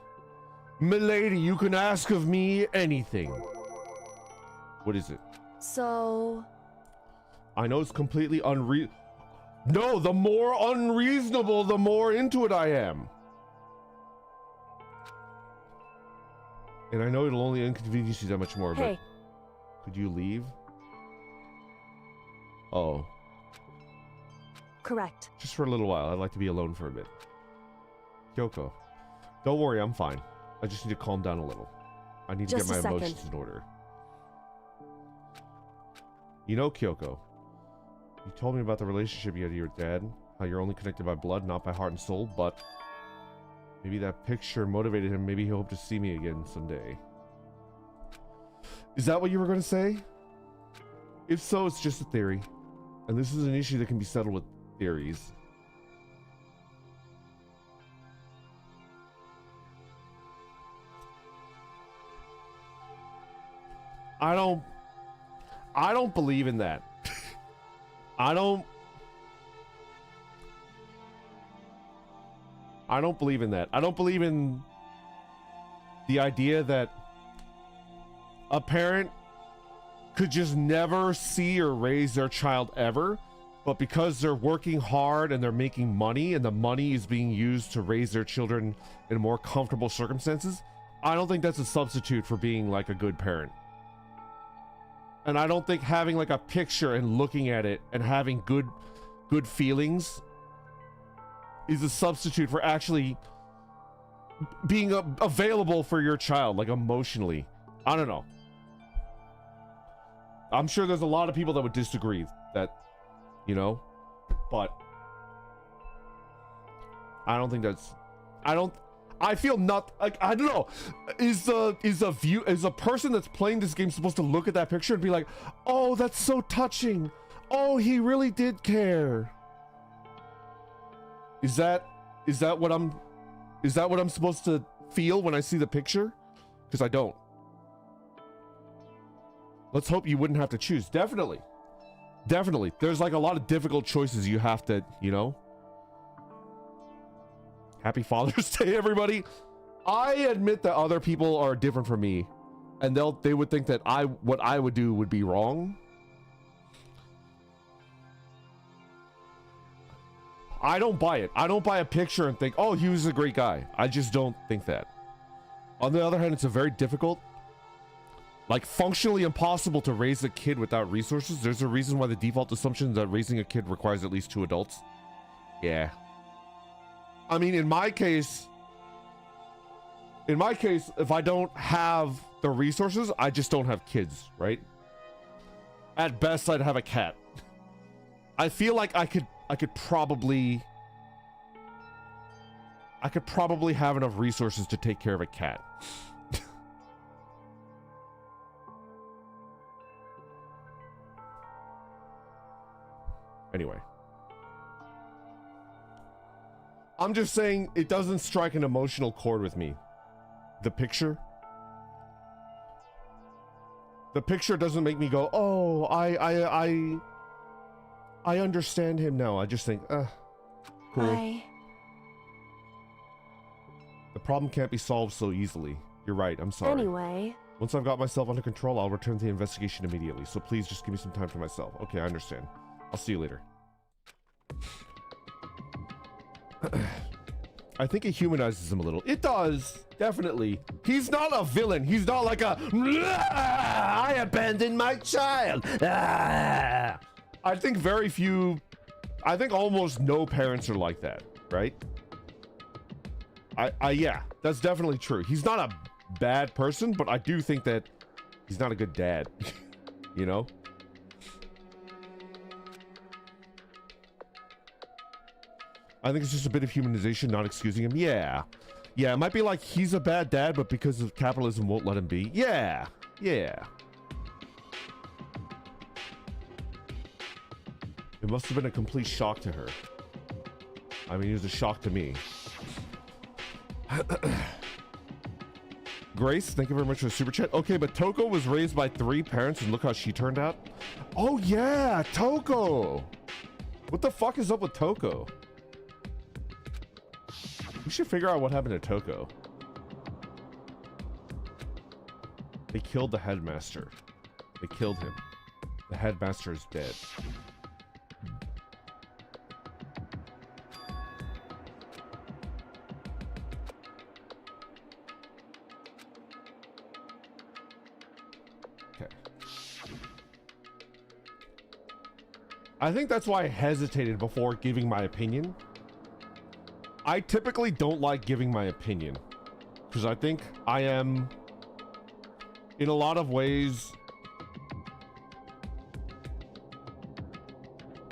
Milady, you can ask of me anything. What is it? so I know it's completely No, the more unreasonable, the more into it I am. And I know it'll only inconvenience you that much more, hey, but could you leave? Oh, correct. just for a little while. I'd like to be alone for a bit. Kyoko, don't worry, I'm fine. I just need to calm down a little. I need to Just get a my second. emotions in order. You know, Kyoko, you told me about the relationship you had to your dad, how you're only connected by blood, not by heart and soul, but maybe that picture motivated him. Maybe he hoped to see me again someday. Is that what you were going to say? If so, it's just a theory. And this is an issue that can be settled with theories. I don't believe in that. I don't believe in that. I don't believe in the idea that a parent could just never see or raise their child ever, but because they're working hard and they're making money and the money is being used to raise their children in more comfortable circumstances, I don't think that's a substitute for being like a good parent. And I don't think having like a picture and looking at it and having good feelings is a substitute for actually being available for your child, like emotionally. I don't know. I'm sure there's a lot of people that would disagree that, you know, but I don't think that's, I feel not like, I don't know. Is a person that's playing this game supposed to look at that picture and be like, oh, that's so touching. Oh, he really did care. Is that what I'm supposed to feel when I see the picture? Because I don't. Let's hope you wouldn't have to choose. Definitely. There's like a lot of difficult choices you have to, you know. Happy Father's Day, everybody. I admit that other people are different from me, and they would think that what I would do would be wrong. I don't buy it. I don't buy a picture and think, oh, he was a great guy. I just don't think that. On the other hand, it's a very difficult, like functionally impossible to raise a kid without resources. There's a reason why the default assumption is that raising a kid requires at least 2 adults. Yeah. I mean, in my case, if I don't have the resources, I just don't have kids, right? At best, I'd have a cat. I feel like I could probably have enough resources to take care of a cat. Anyway. I'm just saying it doesn't strike an emotional chord with me. The picture doesn't make me go, oh, I understand him now. I just think, Cool. The problem can't be solved so easily. You're right, I'm sorry. Anyway, Once I've got myself under control, I'll return to the investigation immediately. So please just give me some time for myself. Okay, I understand. I'll see you later. I think it humanizes him a little. It does, definitely. He's not a villain. He's not like a, I abandoned my child. I think very few, I think almost no parents are like that, right? Yeah, that's definitely true. He's not a bad person, but I do think that he's not a good dad, you know? I think it's just a bit of humanization, not excusing him. Yeah. Yeah, it might be like he's a bad dad, but because of capitalism won't let him be. Yeah. Yeah. It must have been a complete shock to her. I mean, it was a shock to me. Grace, thank you very much for the super chat. Okay, but Toko was raised by 3 parents and look how she turned out. Oh yeah, Toko. What the fuck is up with Toko? We should figure out what happened to Toko. They killed the headmaster. They killed him. The headmaster is dead. Okay. I think that's why I hesitated before giving my opinion. I typically don't like giving my opinion because I think I am, in a lot of ways,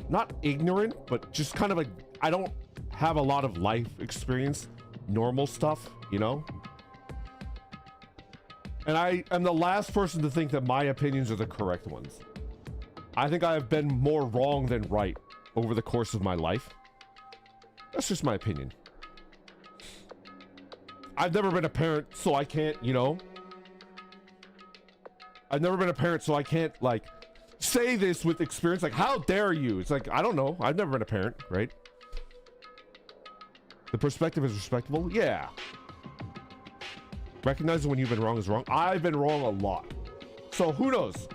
not ignorant, but just kind of like, I don't have a lot of life experience, normal stuff, you know? And I am the last person to think that my opinions are the correct ones. I think I have been more wrong than right over the course of my life. That's just my opinion. I've never been a parent, so I can't, you know? I've never been a parent, so I can't, like, say this with experience. Like, how dare you? It's like, I don't know. I've never been a parent, right? The perspective is respectable? Yeah. Recognizing when you've been wrong is wrong. I've been wrong a lot. So who knows?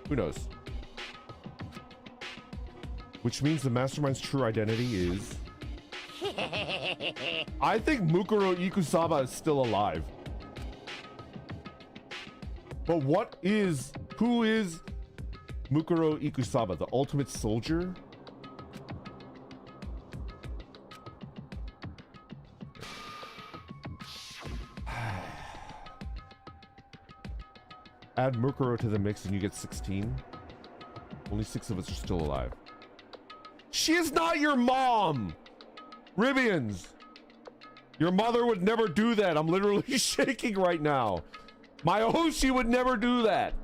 Who knows? Which means the Mastermind's true identity is... I think Mukuro Ikusaba is still alive. But who is Mukuro Ikusaba, the ultimate soldier? Add Mukuro to the mix and you get 16. Only 6 of us are still alive. She is not your mom! Ribians! Your mother would never do that. I'm literally shaking right now. My oath, she would never do that.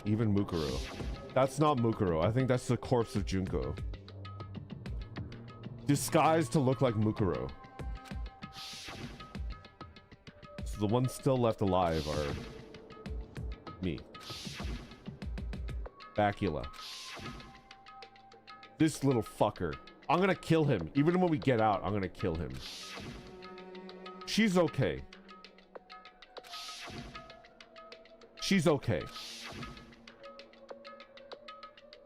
Even Mukuro. That's not Mukuro. I think that's the corpse of Junko. Disguised to look like Mukuro. So the ones still left alive are me. Bacula. This little fucker. I'm gonna kill him. Even when we get out, I'm gonna kill him. She's okay. She's okay.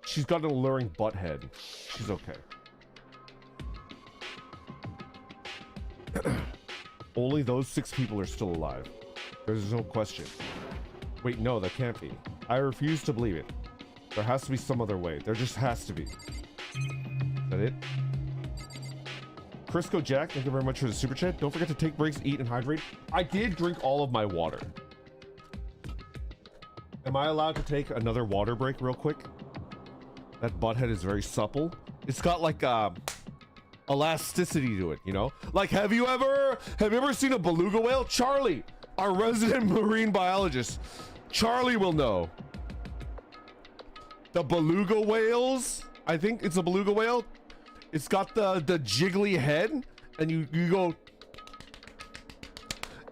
She's got an alluring butt head. She's okay. Only those 6 people are still alive. There's no question. Wait, no, that can't be. I refuse to believe it. There has to be some other way. There just has to be. Is that it? Crisco Jack, thank you very much for the super chat. Don't forget to take breaks, eat, and hydrate. I did drink all of my water. Am I allowed to take another water break real quick? That butthead is very supple. It's got like elasticity to it, you know? Like, have you ever seen a beluga whale? Charlie, our resident marine biologist, Charlie will know. The beluga whales, I think it's a beluga whale. It's got the jiggly head, and you go,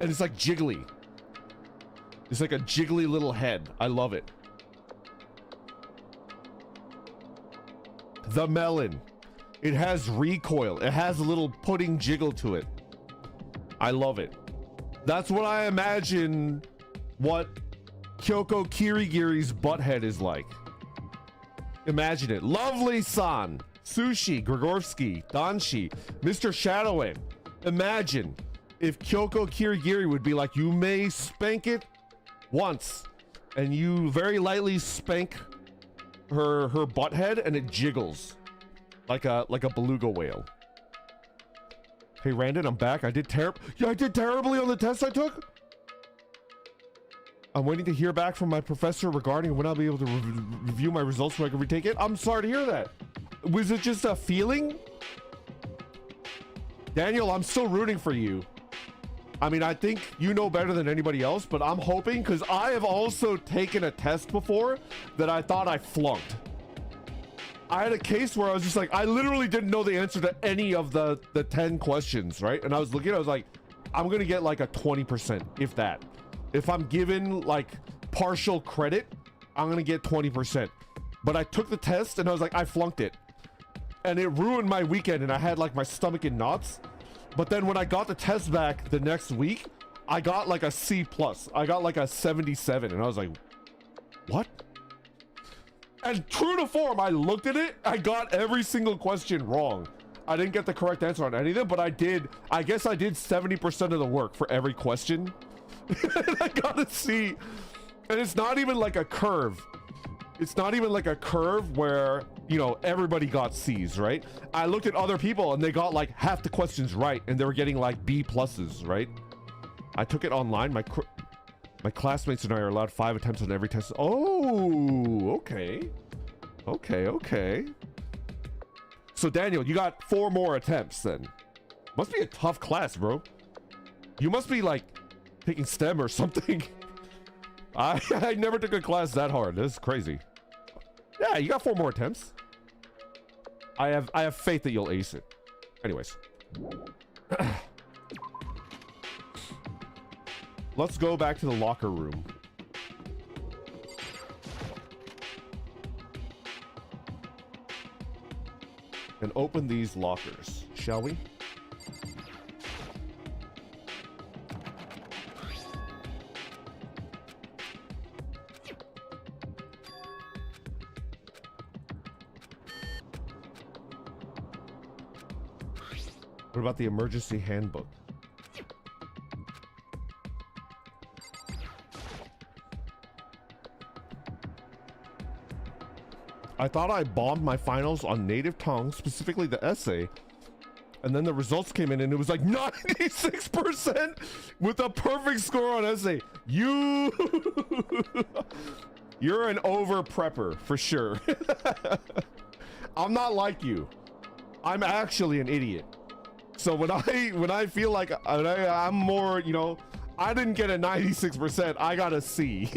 And it's like jiggly. It's like a jiggly little head. I love it. The melon. It has recoil. It has a little pudding jiggle to it. I love it. That's what I imagine what Kyoko Kirigiri's butthead is like. Imagine it. Lovely San, Sushi, Grigorsky, Danshi, Mr. Shadowing. Imagine if Kyoko Kirigiri would be like, you may spank it once, and you very lightly spank her butthead and it jiggles like a beluga whale. Hey Randon, I'm back. I did terribly on the test I took. I'm waiting to hear back from my professor regarding when I'll be able to review my results so I can retake it. I'm sorry to hear that. Was it just a feeling? Daniel, I'm still rooting for you. I mean, I think you know better than anybody else, but I'm hoping, because I have also taken a test before that I thought I flunked. I had a case where I was just like, I literally didn't know the answer to any of the 10 questions, right? And I was looking, I was like, I'm gonna get like a 20%, if that. If I'm given like partial credit, I'm gonna get 20%. But I took the test and I was like, I flunked it. And it ruined my weekend and I had like my stomach in knots. But then when I got the test back the next week, I got like a C+. I got like a 77 and I was like, what? And true to form, I looked at it, I got every single question wrong. I didn't get the correct answer on any of them, but I guess I did 70% of the work for every question. And I got a C. And it's not even like a curve. It's not even like a curve where, you know, everybody got C's, right? I looked at other people and they got like half the questions right and they were getting like B pluses, right? I took it online. My classmates and I are allowed 5 attempts on every test. Oh, okay. Okay. So Daniel, you got 4 more attempts then. Must be a tough class, bro. You must be like taking STEM or something. I never took a class that hard. This is crazy. Yeah, you got 4 more attempts. I have faith that you'll ace it. Anyways. Let's go back to the locker room. And open these lockers, shall we? What about the emergency handbook? I thought I bombed my finals on native tongue, specifically the essay, and then the results came in and it was like 96% with a perfect score on essay. You're an over prepper for sure. I'm not like you. I'm actually an idiot. So when I feel like I'm more, you know, I didn't get a 96%, I got a C.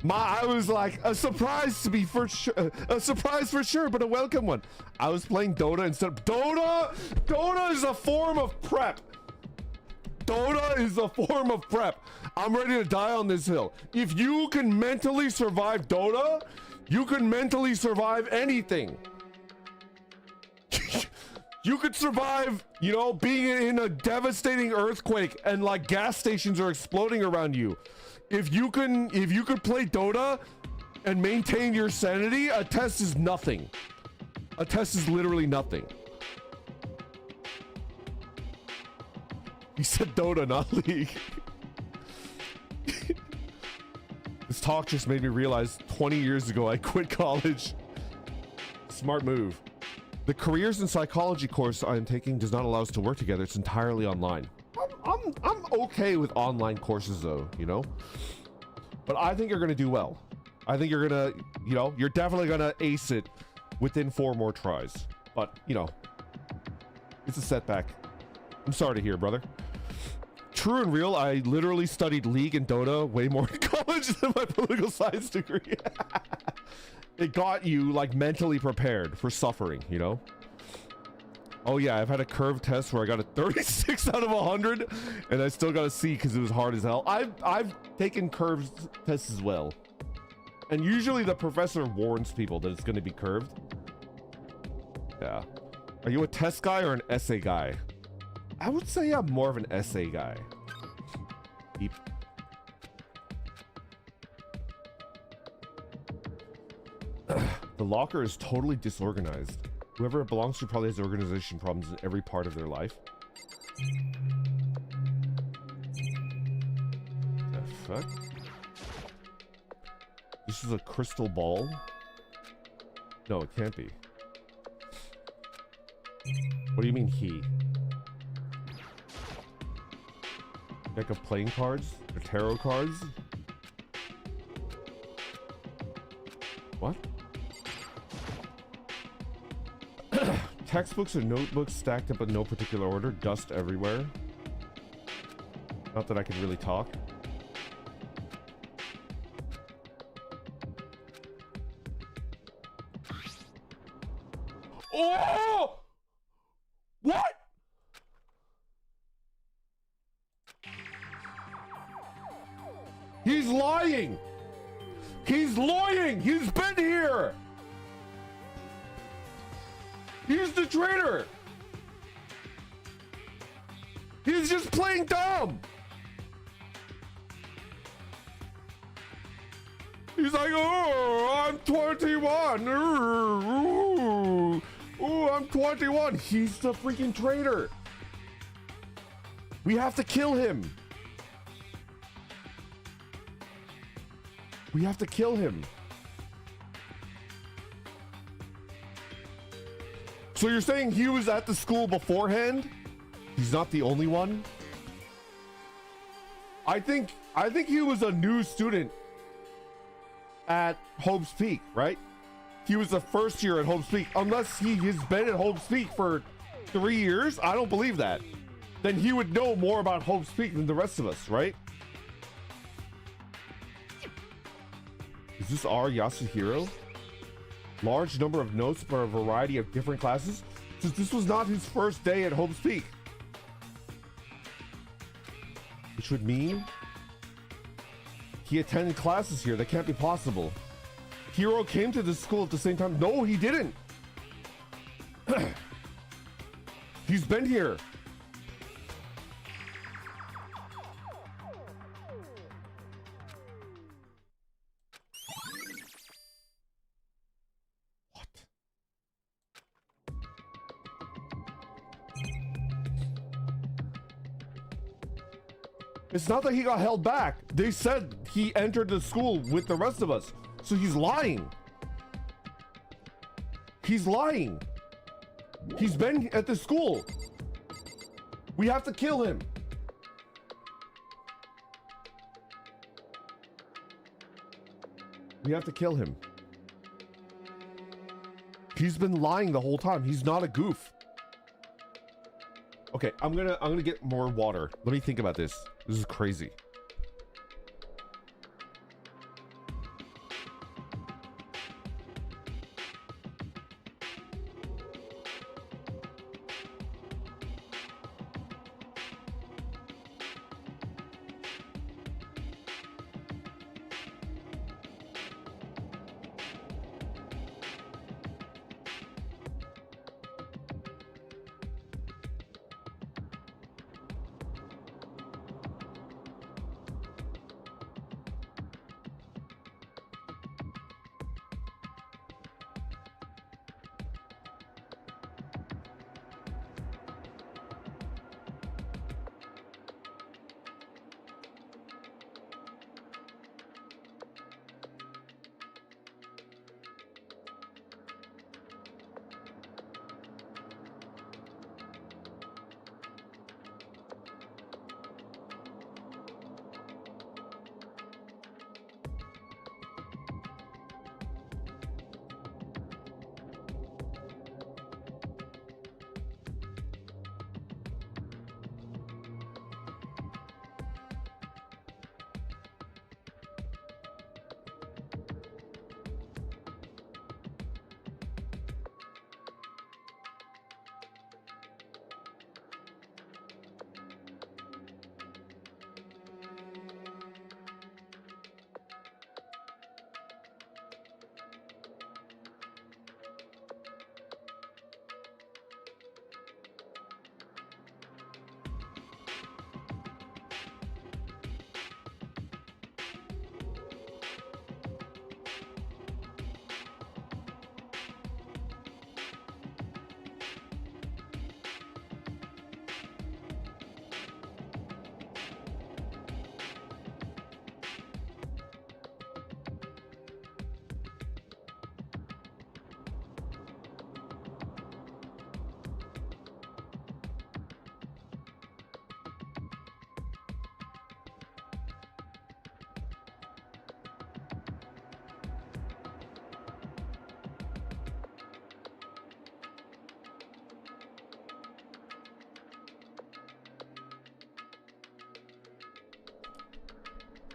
I was like, a surprise to be for sure, a surprise for sure, but a welcome one. I was playing Dota instead of Dota is a form of prep. Dota is a form of prep. I'm ready to die on this hill. If you can mentally survive Dota, you can mentally survive anything. You could survive, you know, being in a devastating earthquake and like gas stations are exploding around you. If you could play Dota and maintain your sanity, a test is nothing. A test is literally nothing. He said Dota, not League. This talk just made me realize 20 years ago I quit college. Smart move. The careers and psychology course I'm taking does not allow us to work together. It's entirely online. I'm okay with online courses though, you know? But I think you're gonna do well. I think you're gonna, you know, you're definitely gonna ace it within 4 more tries. But, you know, it's a setback. I'm sorry to hear, brother. True and real, I literally studied League and Dota way more in college than my political science degree. It got you like mentally prepared for suffering, you know? Oh yeah, I've had a curve test where I got a 36 out of 100, and I still got a C because it was hard as hell. I've taken curves tests as well, and usually the professor warns people that it's going to be curved. Yeah. Are you a test guy or an essay guy? I would say I'm more of an essay guy. Deep. The locker is totally disorganized. Whoever it belongs to probably has organization problems in every part of their life. The fuck? This is a crystal ball? No, it can't be. What do you mean he? Deck of playing cards? Or tarot cards? What? Textbooks or notebooks stacked up in no particular order, dust everywhere. Not that I can really talk. Oh! What? He's lying! He's lying! He's been here! He's the traitor! He's just playing dumb! He's like, oh, I'm 21! Oh, I'm 21! He's the freaking traitor! We have to kill him! We have to kill him! So you're saying he was at the school beforehand? He's not the only one? I think he was a new student at Hope's Peak, right? He was the first year at Hope's Peak. Unless he has been at Hope's Peak for 3 years, I don't believe that. Then he would know more about Hope's Peak than the rest of us, right? Is this our Yasuhiro? Large number of notes for a variety of different classes, since this was not his first day at Hope's Peak. Which would mean he attended classes here. That can't be possible. Hiro came to this school at the same time. No, he didn't. He's been here. It's not that he got held back. They said he entered the school with the rest of us. So he's lying. He's lying. He's been at the school. We have to kill him. We have to kill him. He's been lying the whole time. He's not a goof. Okay, I'm gonna get more water. Let me think about this. This is crazy.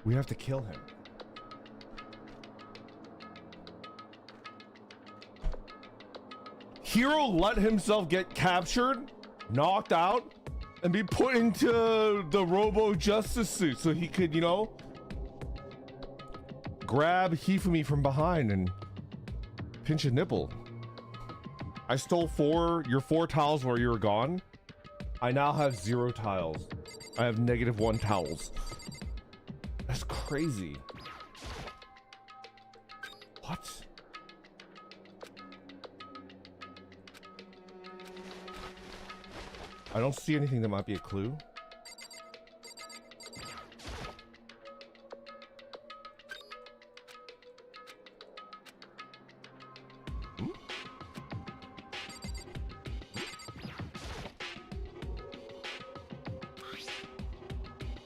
We have to kill him. Hero let himself get captured, knocked out, and be put into the Robo Justice suit so he could, you know, grab Hifumi from behind and pinch a nipple. I stole your 4 tiles while you were gone. I now have 0 tiles. I have -1 towels. That's crazy. What? I don't see anything that might be a clue.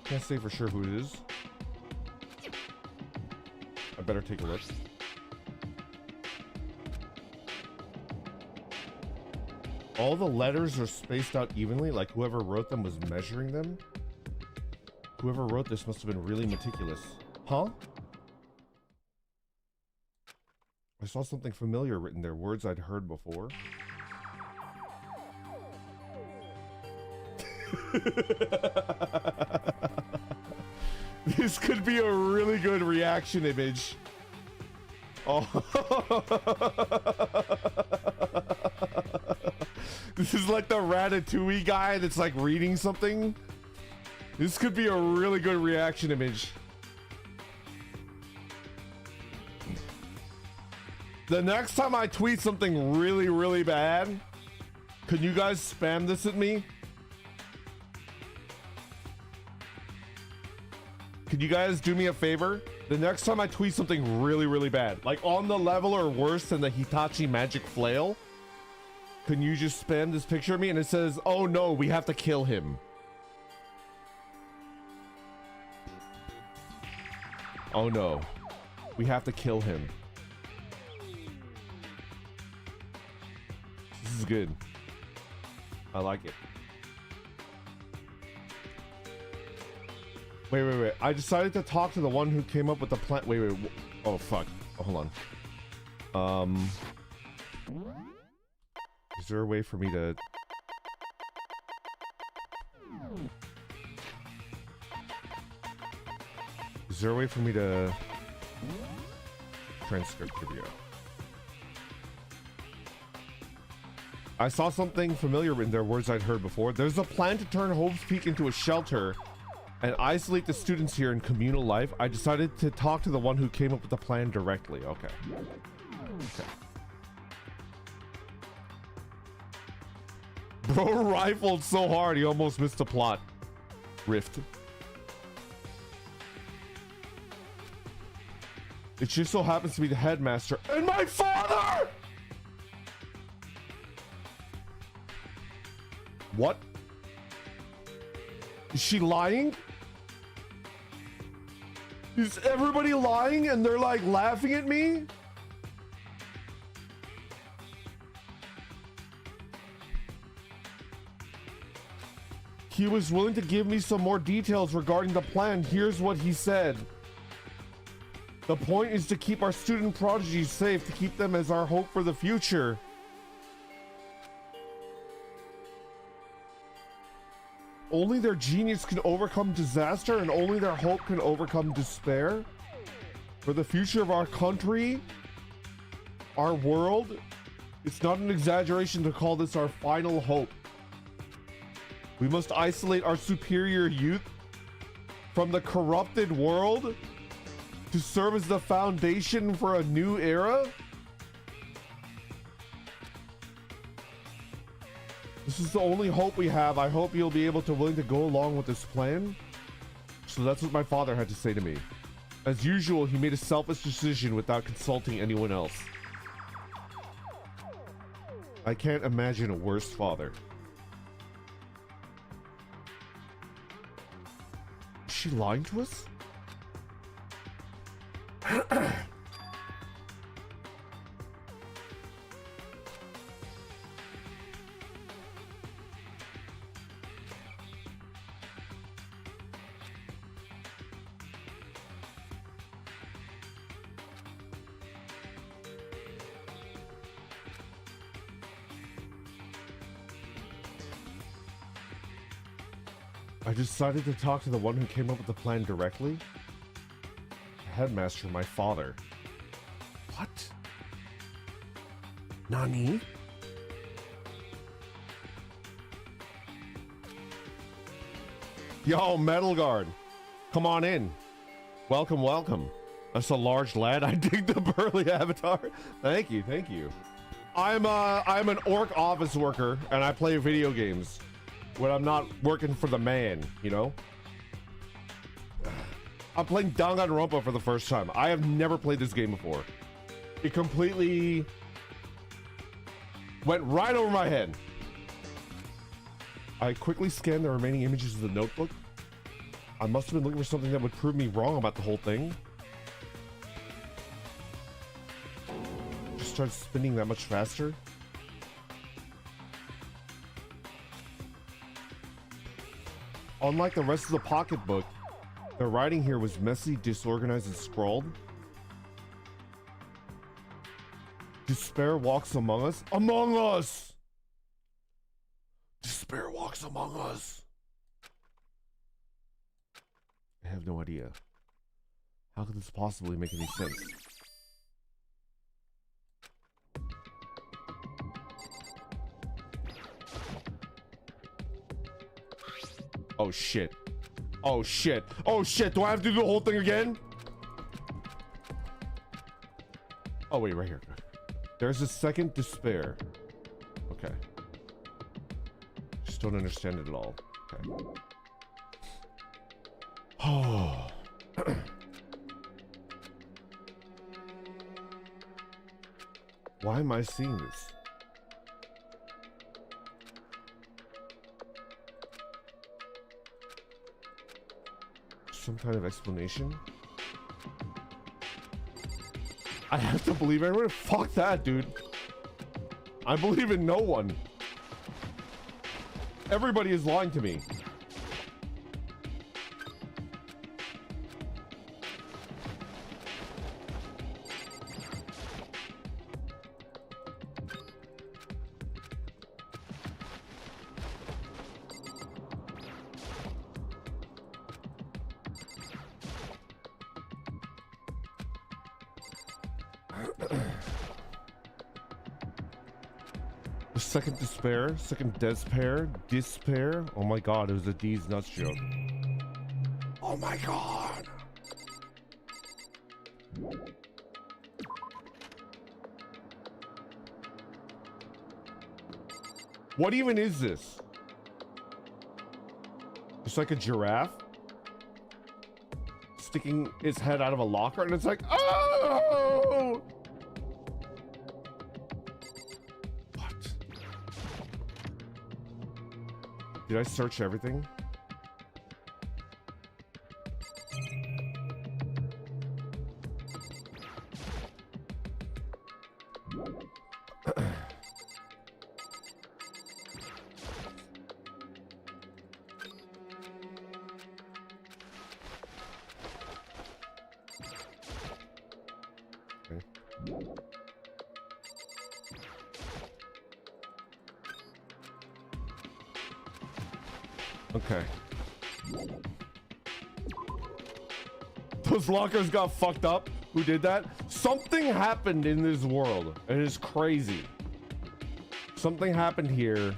Can't say for sure who it is. I better take a look. All the letters are spaced out evenly, like whoever wrote them was measuring them. Whoever wrote this must have been really meticulous. Huh? I saw something familiar written there, words I'd heard before. This could be a really good reaction image. Oh. This is like the Ratatouille guy that's like reading something. This could be a really good reaction image. The next time I tweet something really, really bad, could you guys spam this at me? Could you guys do me a favor? The next time I tweet something really, really bad, like on the level or worse than the Hitachi magic flail, can you just spam this picture of me and it says, oh no, we have to kill him. Oh no, we have to kill him. This is good. I like it. Wait. I decided to talk to the one who came up with the plan. Wait. Oh, fuck. Oh, hold on. Is there a way for me to... Is there a way for me to... Transcript video. I saw something familiar in there, words I'd heard before. There's a plan to turn Hope's Peak into a shelter and isolate the students here in communal life. I decided to talk to the one who came up with the plan directly. Okay. Bro rifled so hard he almost missed the plot. Rift. It just so happens to be the headmaster and my father! What? Is she lying? Is everybody lying and they're like laughing at me? He was willing to give me some more details regarding the plan. Here's what he said. The point is to keep our student prodigies safe, to keep them as our hope for the future. Only their genius can overcome disaster, and only their hope can overcome despair. For the future of our country, our world, it's not an exaggeration to call this our final hope. We must isolate our superior youth from the corrupted world to serve as the foundation for a new era. This is the only hope we have. I hope you'll be able to willing to go along with this plan. So that's what my father had to say to me. As usual, he made a selfish decision without consulting anyone else. I can't imagine a worse father. Is she lying to us? I decided to talk to the one who came up with the plan directly. Headmaster, my father. What? Nani? Yo, Metal Guard. Come on in. Welcome, welcome. That's a large lad. I dig the burly avatar. Thank you, thank you. I'm an orc office worker and I play video games when I'm not working for the man, you know? I'm playing Danganronpa for the first time. I have never played this game before. It completely went right over my head. I quickly scanned the remaining images of the notebook. I must have been looking for something that would prove me wrong about the whole thing. Just started spinning that much faster. Unlike the rest of the pocketbook, the writing here was messy, disorganized, and scrawled. Despair walks among us. Among us! Despair walks among us. I have no idea. How could this possibly make any sense? Oh shit. Oh shit. Oh shit. Do I have to do the whole thing again? Oh wait, right here. There's a second despair. Okay. Just don't understand it at all. Okay. Oh. Why am I seeing this? Some kind of explanation? I have to believe everyone. Fuck that, dude. I believe in no one. Everybody is lying to me. Second despair, second despair. Oh my god, it was a D's nuts joke. Oh my god. What even is this? It's like a giraffe sticking its head out of a locker and it's like, oh! Did I search everything? Okay. Those lockers got fucked up. Who did that? Something happened in this world. It is crazy. Something happened here.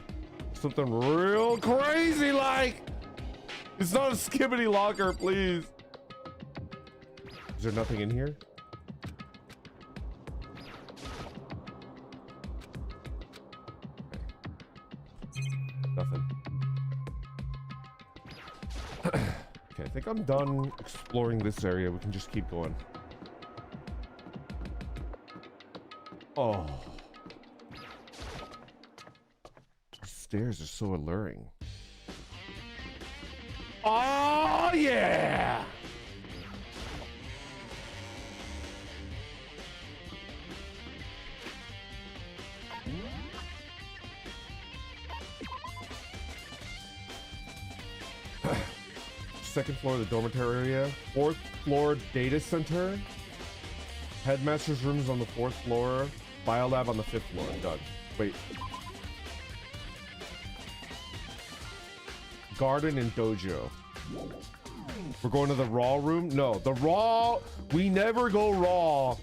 Something real crazy like. It's not a skibbity locker, please. Is there nothing in here? Nothing. Okay, I think I'm done exploring this area. We can just keep going. Oh. The stairs are so alluring. Oh, yeah! Second floor of the dormitory area. Fourth floor data center. Headmaster's room is on the fourth floor. Biolab on the fifth floor. Done. Wait. garden and dojo. We're going to the raw room? No, the raw, we never go raw.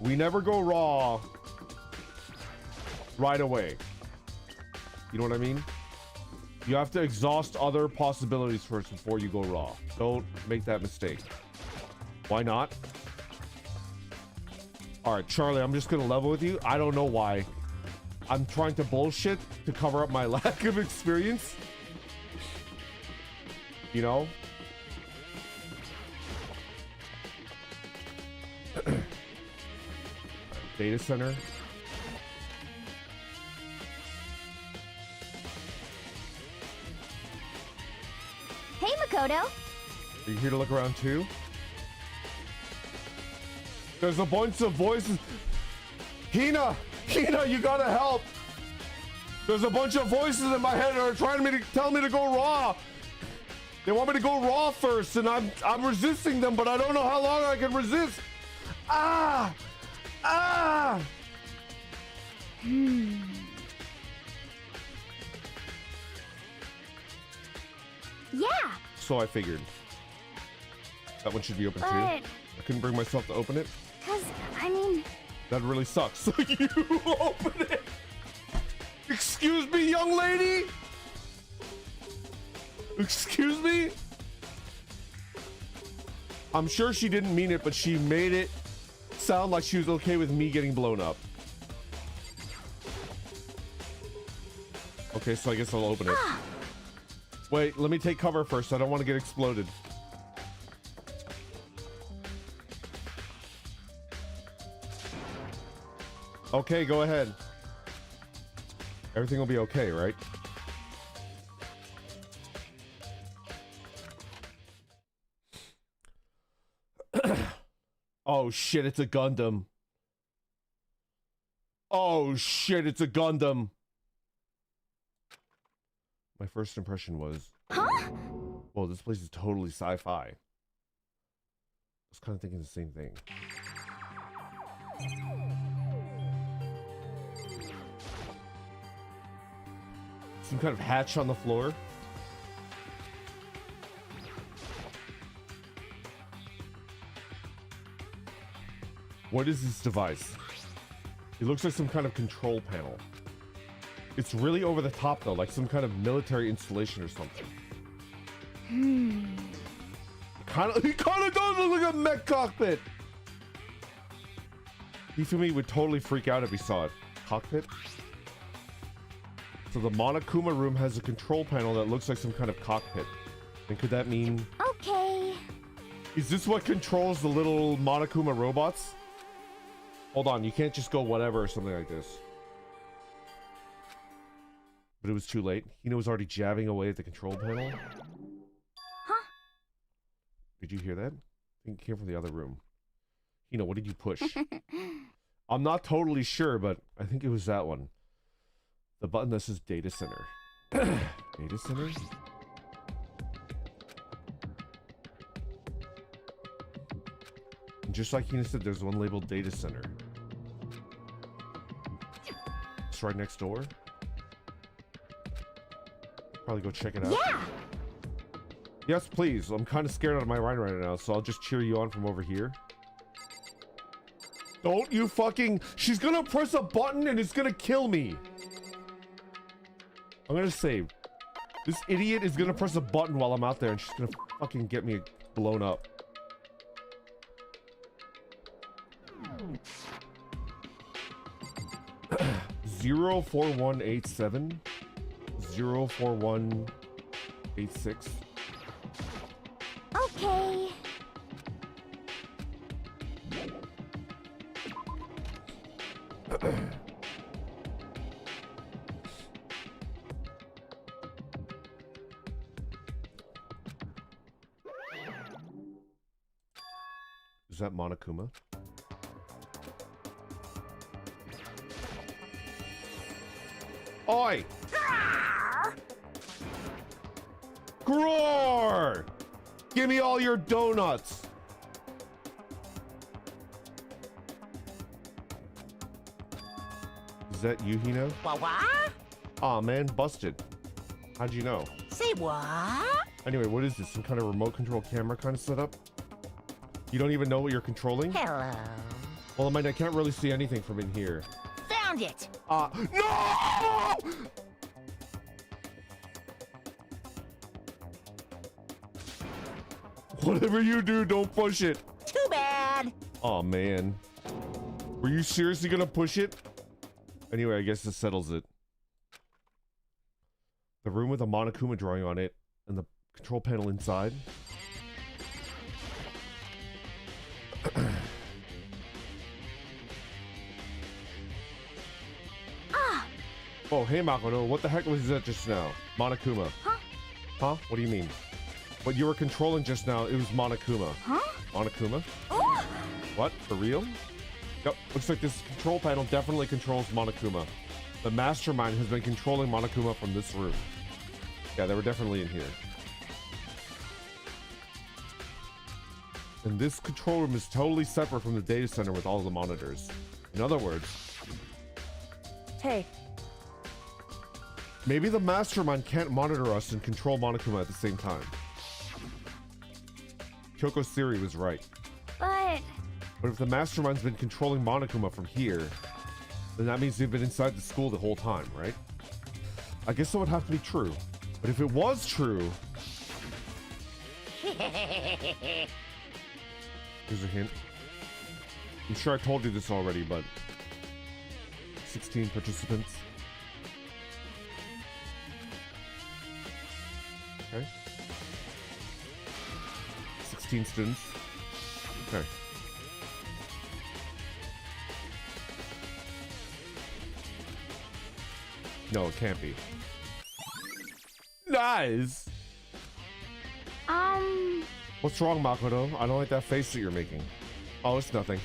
We never go raw right away. You know what I mean? You have to exhaust other possibilities first before you go raw. Don't make that mistake. Why not? All right, Charlie, I'm just gonna level with you. I don't know why. I'm trying to bullshit to cover up my lack of experience. You know? Data center. Hey, Makoto. Are you here to look around too? There's a bunch of voices. Hina, you gotta help. There's a bunch of voices in my head that are trying to tell me to go raw. They want me to go raw first, and I'm resisting them, but I don't know how long I can resist. Ah! Ah! Yeah, So I figured. That one should be open too. but I couldn't bring myself to open it. cause I mean, That really sucks. So you open it. Excuse me, young lady? Excuse me? I'm sure she didn't mean it, but she made it sound like she was okay with me getting blown up. Okay, so I guess I'll open it. Wait, let me take cover first. I don't want to get exploded. Okay, go ahead. Everything will be okay, right? Oh shit, it's a Gundam. Oh shit, it's a Gundam. My first impression was, huh? whoa, this place is totally sci-fi. I was kind of thinking the same thing. Some kind of hatch on the floor. What is this device? It looks like some kind of control panel. It's really over the top though, like some kind of military installation or something. It kind of does look like a mech cockpit. Hifumi would totally freak out if he saw it. Cockpit? So the Monokuma room has a control panel that looks like some kind of cockpit. And could that mean... Okay. Is this what controls the little Monokuma robots? Hold on, you can't just go whatever or something like this. But it was too late. Hina was already jabbing away at the control panel. Huh? Did you hear that? I think it came from the other room. Hina, what did you push? I'm not totally sure, but I think it was that one. The button that says Data Center. Data Center? And just like Hina said, there's one labeled Data Center. It's right next door. Probably go check it out. Yeah. Yes, please. I'm kind of scared out of my mind right now, so I'll just cheer you on from over here. Don't you fucking... She's gonna press a button and it's gonna kill me. I'm gonna save. This idiot is gonna press a button while I'm out there and she's gonna fucking get me blown up. Zero 4187 04186. Okay. Is that Monokuma? Oi! Groar! Give me all your donuts! Is that you, Hina? Wah wah? Aw, man, busted. How'd you know? Say what? Anyway, what is this? Some kind of remote control camera kind of setup? You don't even know what you're controlling? Hello. Well, I can't really see anything from in here. Found it! No! Whatever you do, don't push it. Too bad! Oh man. Were you seriously gonna push it? Anyway, I guess this settles it. The room with a Monokuma drawing on it and the control panel inside. Oh, hey Makoto, what the heck was that just now? Monokuma. Huh? Huh? What do you mean? What you were controlling just now, it was Monokuma. Huh? Monokuma? Oh! What? For real? Yep, looks like this control panel definitely controls Monokuma. The Mastermind has been controlling Monokuma from this room. Yeah, they were definitely in here. And this control room is totally separate from the data center with all the monitors. In other words, Hey, maybe the Mastermind can't monitor us and control Monokuma at the same time. Kyoko's theory was right. But But if the Mastermind's been controlling Monokuma from here, then that means they've been inside the school the whole time, right? I guess that would have to be true. But if it was true... Here's a hint. I'm sure I told you this already, but... 16 participants. Okay. 16 students. Okay. No, it can't be. Nice! What's wrong, Makoto? I don't like that face that you're making. Oh, it's nothing.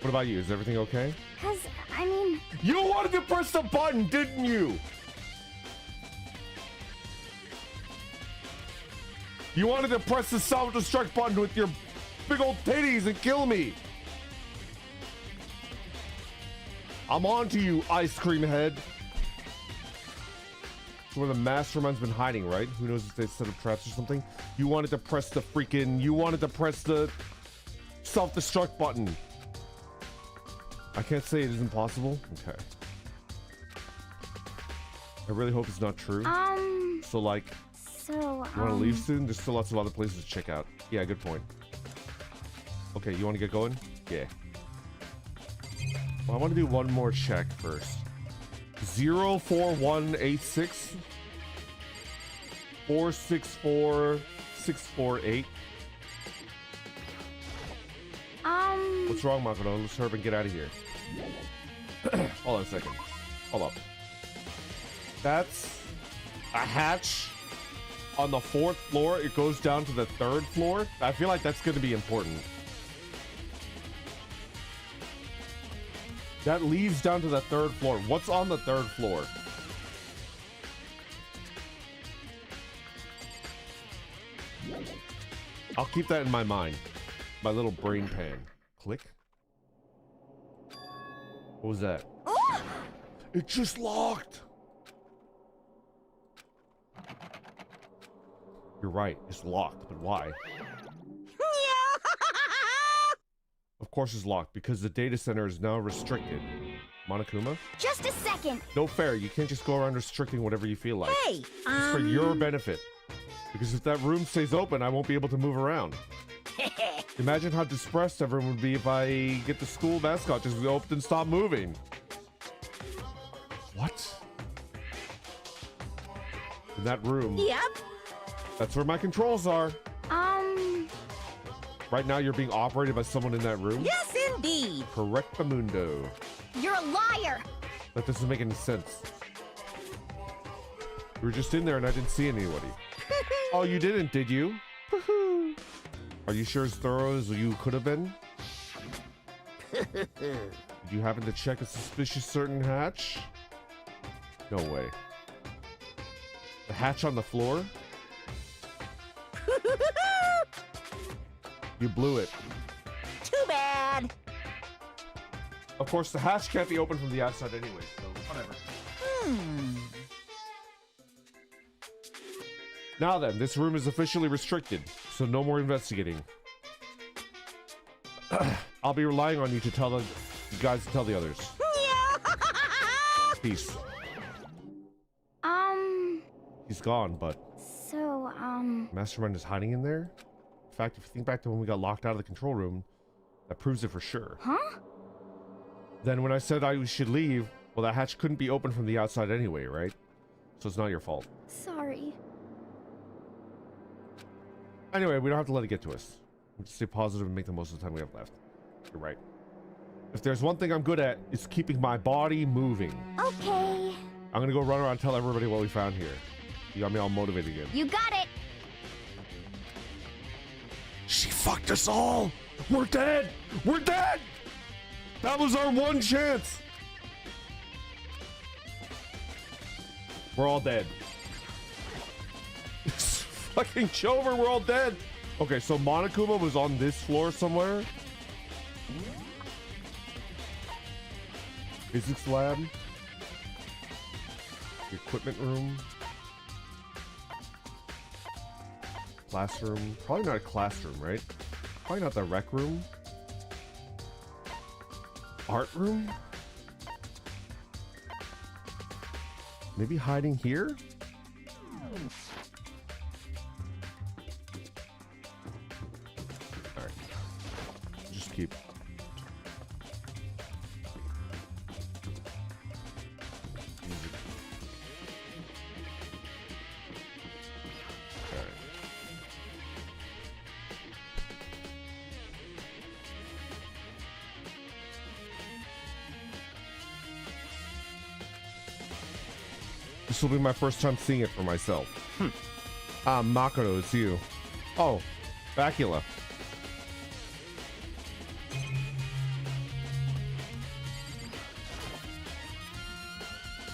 What about you? Is everything okay? cause I mean, You wanted to press the button, didn't you? You wanted to press the self-destruct button with your big old titties and kill me. I'm on to you, ice cream head. It's where the Mastermind's been hiding, right? Who knows if they set up traps or something? You wanted to press the freaking... You wanted to press the self-destruct button. I can't say it isn't possible. Okay. I really hope it's not true. So, like... so, You want to leave soon? There's still lots of other places to check out. Yeah, good point. Okay, you want to get going? Yeah. Well, I want to do one more check first. 04186 464 648. What's wrong, Makoto? Let's hurry and get out of here. Hold on a second. Hold up. That's a hatch on the 4th floor. It goes down to the 3rd floor. I feel like that's going to be important. That leads down to the 3rd floor. What's on the 3rd floor? I'll keep that in my mind. My little brain pan. Click. What was that? It just locked. You're right. It's locked, but why? Of course it's locked, because the data center is now restricted. Monokuma? just a second. No fair. You can't just go around restricting whatever you feel like. Hey, It's for your benefit. Because if that room stays open, I won't be able to move around. Imagine how distressed everyone would be if I get the school mascot just open and stop moving. What? In that room. Yep. That's where my controls are. Right now, you're being operated by someone in that room? Yes, indeed. Correctamundo. You're a liar. That doesn't make any sense. You were just in there and I didn't see anybody. Oh, you didn't, did you? Are you sure as thorough as you could have been? Did you happen to check a suspicious certain hatch? No way. The hatch on the floor? You blew it. Too bad. Of course, the hatch can't be opened from the outside anyway, so whatever. Now then, this room is officially restricted, so no more investigating. I'll be relying on you to tell the you guys to tell the others. Peace. He's gone, but So, Mastermind is hiding in there? In fact, if you think back to when we got locked out of the control room, that proves it for sure. huh? Then when I said I should leave, well, that hatch couldn't be opened from the outside anyway, right? So it's not your fault. Sorry. Anyway, we don't have to let it get to us. We just stay positive and make the most of the time we have left. You're right. If there's one thing I'm good at, it's keeping my body moving. Okay. I'm gonna go run around and tell everybody what we found here. You got me all motivated again. You got it. She fucked us all! We're dead! We're dead! That was our one chance! We're all dead. It's fucking over, we're all dead! Okay, so Monokuma was on this floor somewhere. Physics lab. The equipment room. Classroom. Probably not a classroom, right? Probably not the rec room. Art room? Maybe hiding here? Alright. Just keep. This will be my first time seeing it for myself. Ah, Makoto, it's you. Oh, Bacula.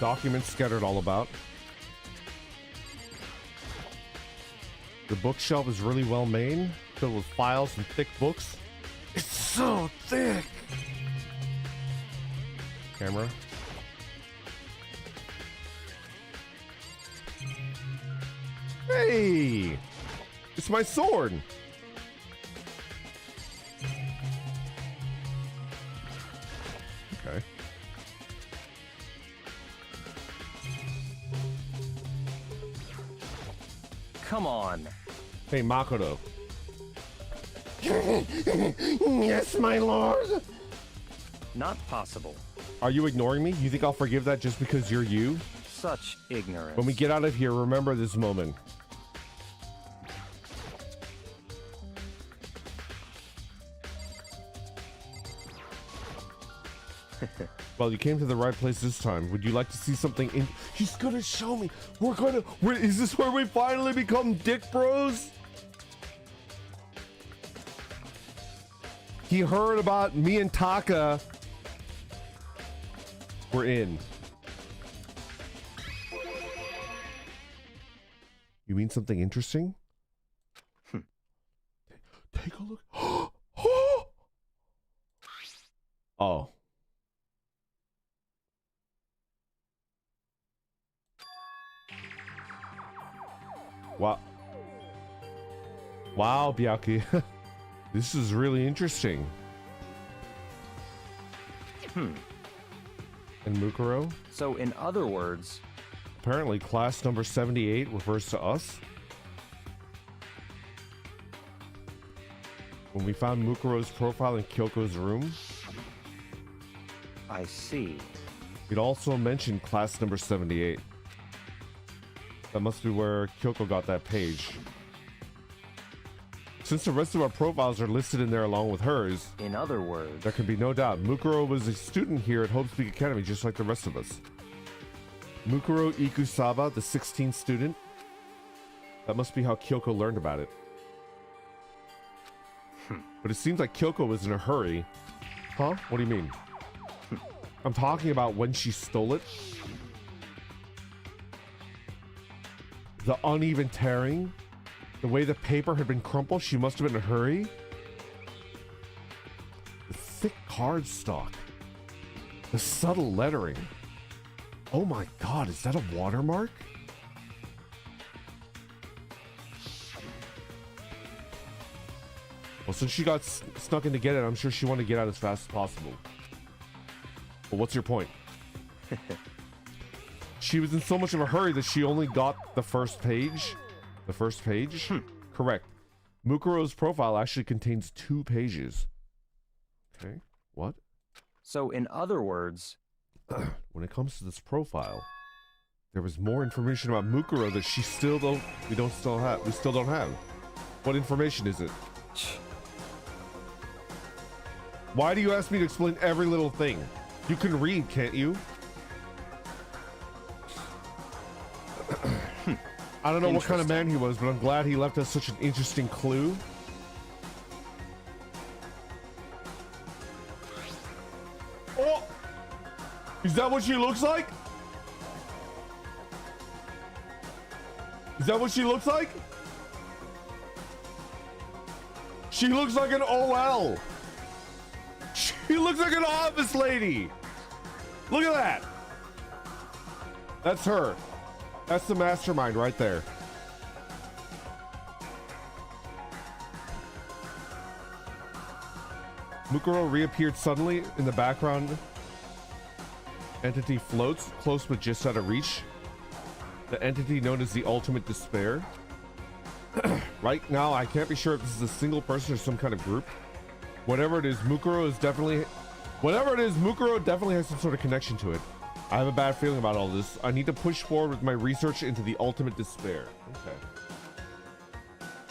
Documents scattered all about. The bookshelf is really well made, filled with files and thick books. It's so thick! Camera. Hey! It's my sword! Okay. Come on. Hey, Makoto. Yes, my lord! Not possible. Are you ignoring me? You think I'll forgive that just because you're you? Such ignorance. When we get out of here, remember this moment. Well, you came to the right place this time. Would you like to see something in... He's gonna show me. Is this where we finally become dick bros? He heard about me and Taka. We're in. You mean something interesting? Take a look. Oh. Wow. Wow, Byakuya. This is really interesting. And Mukuro? So in other words, Apparently class number 78 refers to us. When we found Mukuro's profile in Kyoko's room, I see. it also mentioned class number 78. That must be where Kyoko got that page. Since the rest of our profiles are listed in there along with hers, In other words, there can be no doubt Mukuro was a student here at Hope Speak Academy just like the rest of us. Mukuro Ikusaba, the 16th student. That must be how Kyoko learned about it. But it seems like Kyoko was in a hurry. Huh? What do you mean? I'm talking about when she stole it. The uneven tearing. The way the paper had been crumpled, she must have been in a hurry. The thick cardstock. The subtle lettering. Oh my god, is that a watermark? Well, since she got snuck in to get it, I'm sure she wanted to get out as fast as possible. But what's your point? She was in so much of a hurry that she only got the first page. The first page? Correct. Mukuro's profile actually contains 2 pages. Okay, what? So, in other words, when it comes to this profile, there was more information about Mukuro that she still don't. We still don't have. What information is it? Why do you ask me to explain every little thing? You can read, can't you? I don't know what kind of man he was, but I'm glad he left us such an interesting clue. Oh! Is that what she looks like? Is that what she looks like? She looks like an OL. She looks like an office lady. Look at that. That's her. That's the mastermind right there. Mukuro reappeared suddenly in the background. Entity floats close but just out of reach. The entity known as the Ultimate Despair. Right now, I can't be sure if this is a single person or some kind of group. Whatever it is, Mukuro definitely has some sort of connection to it. I have a bad feeling about all this. I need to push forward with my research into the Ultimate Despair. Okay.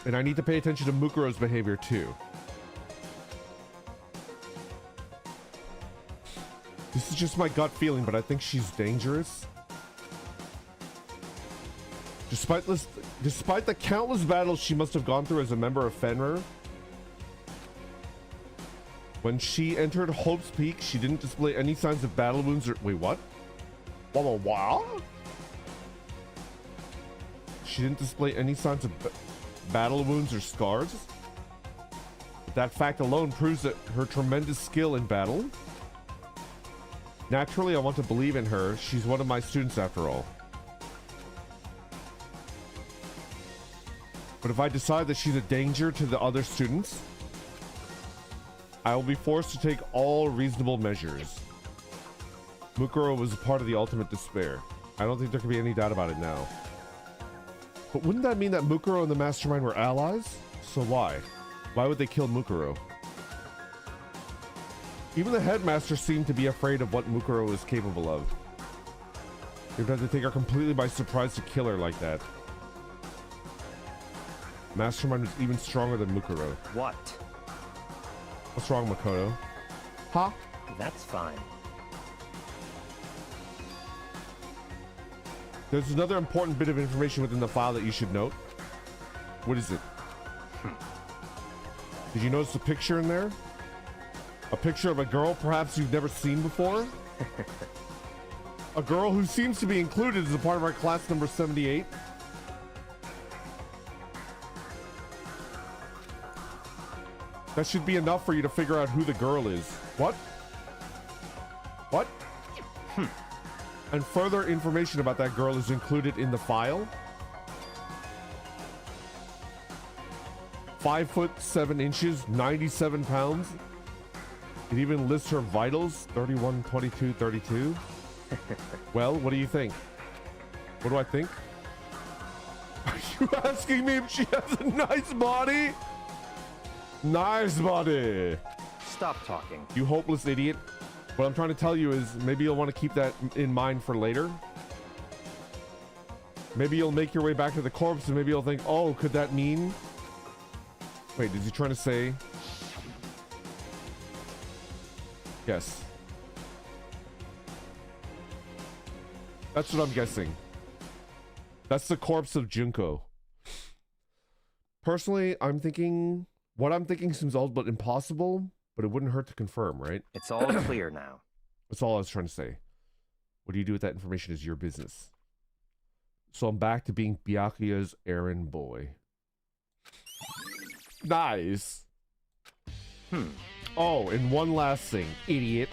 And I need to pay attention to Mukuro's behavior too. This is just my gut feeling, but I think she's dangerous. Despite the countless battles she must have gone through as a member of Fenrir, when she entered Hope's Peak, she didn't display any signs of battle wounds or... Wait, what? Wow. She didn't display any signs of battle wounds or scars. That fact alone proves that her tremendous skill in battle. Naturally, I want to believe in her. She's one of my students after all. But if I decide that she's a danger to the other students, I will be forced to take all reasonable measures. Mukuro was a part of the Ultimate Despair. I don't think there can be any doubt about it now. But wouldn't that mean that Mukuro and the Mastermind were allies? So why? Why would they kill Mukuro? Even the headmaster seemed to be afraid of what Mukuro is capable of. They would have to take her completely by surprise to kill her like that. Mastermind was even stronger than Mukuro. what? What's wrong, Makoto? Huh? That's fine. There's another important bit of information within the file that you should note. What is it? Did you notice a picture in there? A picture of a girl perhaps you've never seen before? A girl who seems to be included as a part of our class number 78. That should be enough for you to figure out who the girl is. What? What? And further information about that girl is included in the file. 5'7", 97 pounds. It even lists her vitals, 31, 22, 32. Well, what do you think? What do I think? Are you asking me if she has a nice body? Nice body. Stop talking. You hopeless idiot. What I'm trying to tell you is maybe you'll want to keep that in mind for later. Maybe you'll make your way back to the corpse and maybe you'll think, oh, could that mean... Wait, is he trying to say... Yes. That's what I'm guessing. That's the corpse of Junko. Personally, I'm thinking... What I'm thinking seems all but impossible, but it wouldn't hurt to confirm, right? It's all clear now. That's all I was trying to say. What do you do with that information is your business. So I'm back to being Byakuya's errand boy. Nice. Oh, and one last thing, idiot.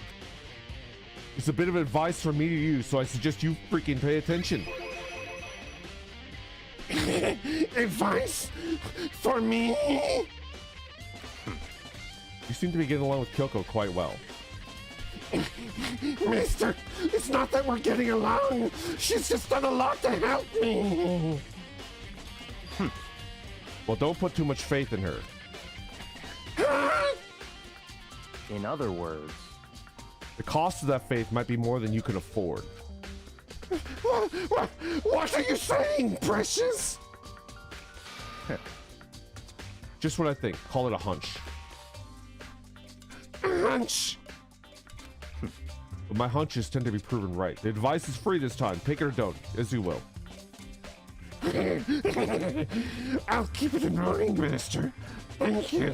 It's a bit of advice from me to you, so I suggest you freaking pay attention. Advice for me? You seem to be getting along with Kyoko quite well. Mister, it's not that we're getting along. She's just done a lot to help me. Well, don't put too much faith in her. In other words, the cost of that faith might be more than you can afford. What are you saying, Precious? Just what I think. Call it a hunch. A hunch? But my hunches tend to be proven right. The advice is free this time. Take it or don't, as you will. I'll keep it in mind, Master. Thank you.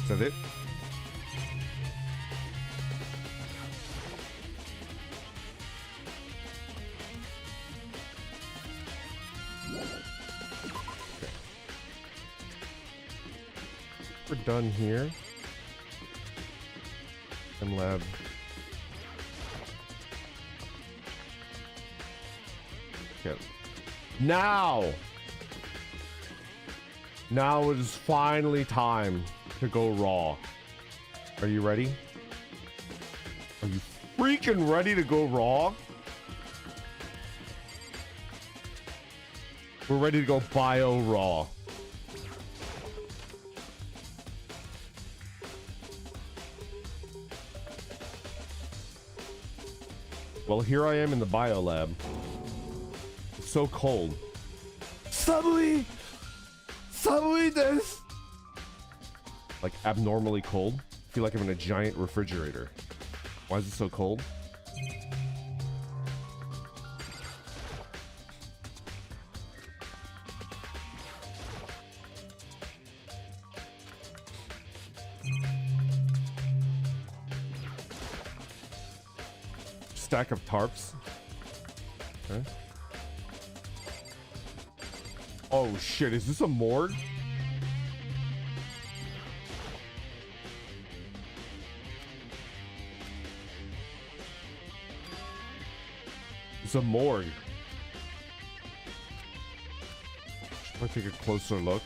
Is that it? Okay. We're done here. Lab. Okay. Now it is finally time to go raw. Are you ready? Are you freaking ready to go raw? We're ready to go bio raw. Well, here I am in the bio lab. It's so cold. Suddenly this. Like abnormally cold. I feel like I'm in a giant refrigerator. Why is it so cold? Stack of tarps. Okay. Oh shit, is this a morgue? It's a morgue. Should I take a closer look?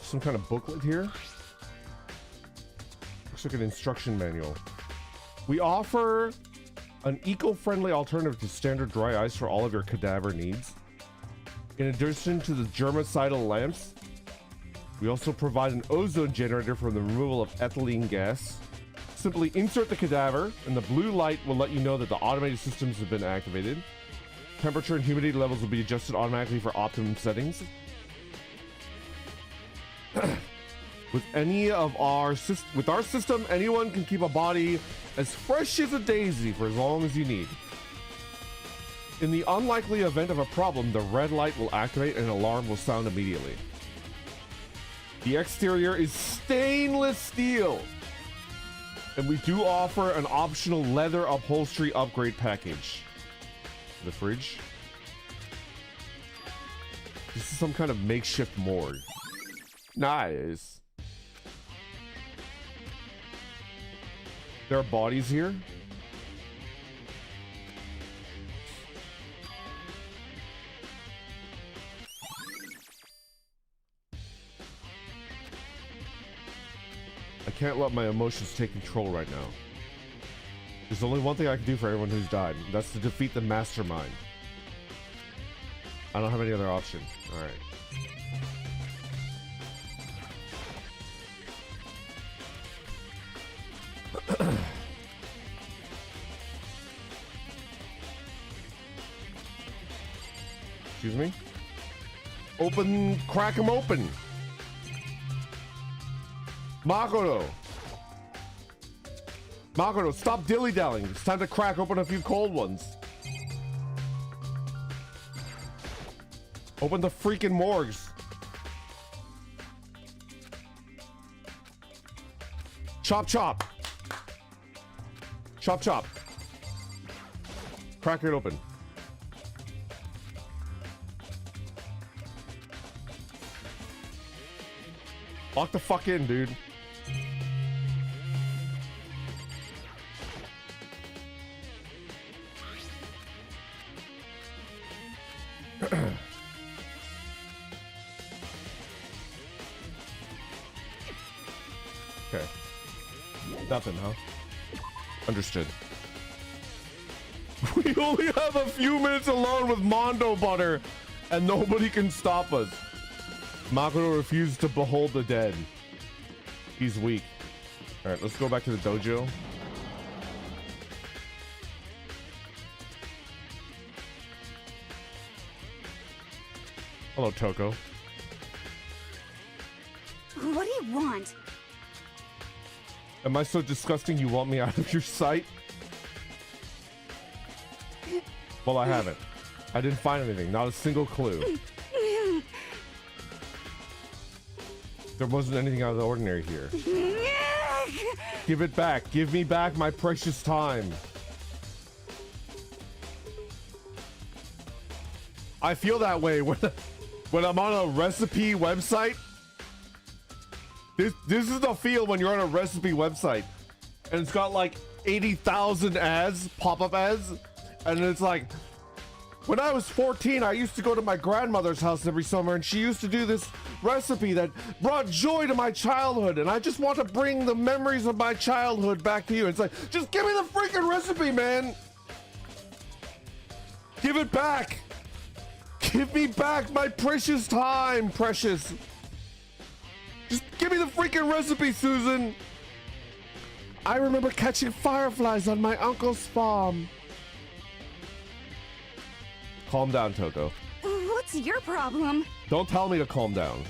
Some kind of booklet here. Looks like an instruction manual. We offer an eco-friendly alternative to standard dry ice for all of your cadaver needs. In addition to the germicidal lamps, we also provide an ozone generator for the removal of ethylene gas. Simply insert the cadaver, and the blue light will let you know that the automated systems have been activated. Temperature and humidity levels will be adjusted automatically for optimum settings. With our system, anyone can keep a body as fresh as a daisy for as long as you need. In the unlikely event of a problem, the red light will activate and an alarm will sound immediately. The exterior is stainless steel, and we do offer an optional leather upholstery upgrade package. The fridge. This is some kind of makeshift morgue. Nice. There are bodies here. I can't let my emotions take control right now. There's only one thing I can do for everyone who's died. That's to defeat the Mastermind. I don't have any other option. All right. Excuse me? Open, crack them open. Makoto. Makoto, stop dilly-dallying. It's time to crack open a few cold ones. Open the freaking morgues. Chop, chop. Chop, chop. Crack it open. Lock the fuck in, dude. Okay. Nothing, huh? Understood. We only have a few minutes alone with Mondo Butter, and nobody can stop us. Makoto refuses to behold the dead. He's weak. Alright, let's go back to the dojo. Hello, Toko. What do you want? Am I so disgusting you want me out of your sight? Well, I haven't. I didn't find anything. Not a single clue. There wasn't anything out of the ordinary here. Give it back. Give me back my precious time. I feel that way when I'm on a recipe website. This is the feel when you're on a recipe website and it's got like 80,000 ads, pop-up ads, and it's like, when I was 14, I used to go to my grandmother's house every summer, and she used to do this recipe that brought joy to my childhood, and I just want to bring the memories of my childhood back to you. It's like, just give me the freaking recipe, man. Give it back. Give me back my precious time, precious. Just give me the freaking recipe, Susan. I remember catching fireflies on my uncle's farm. Calm down, Toko. What's your problem? Don't tell me to calm down. Do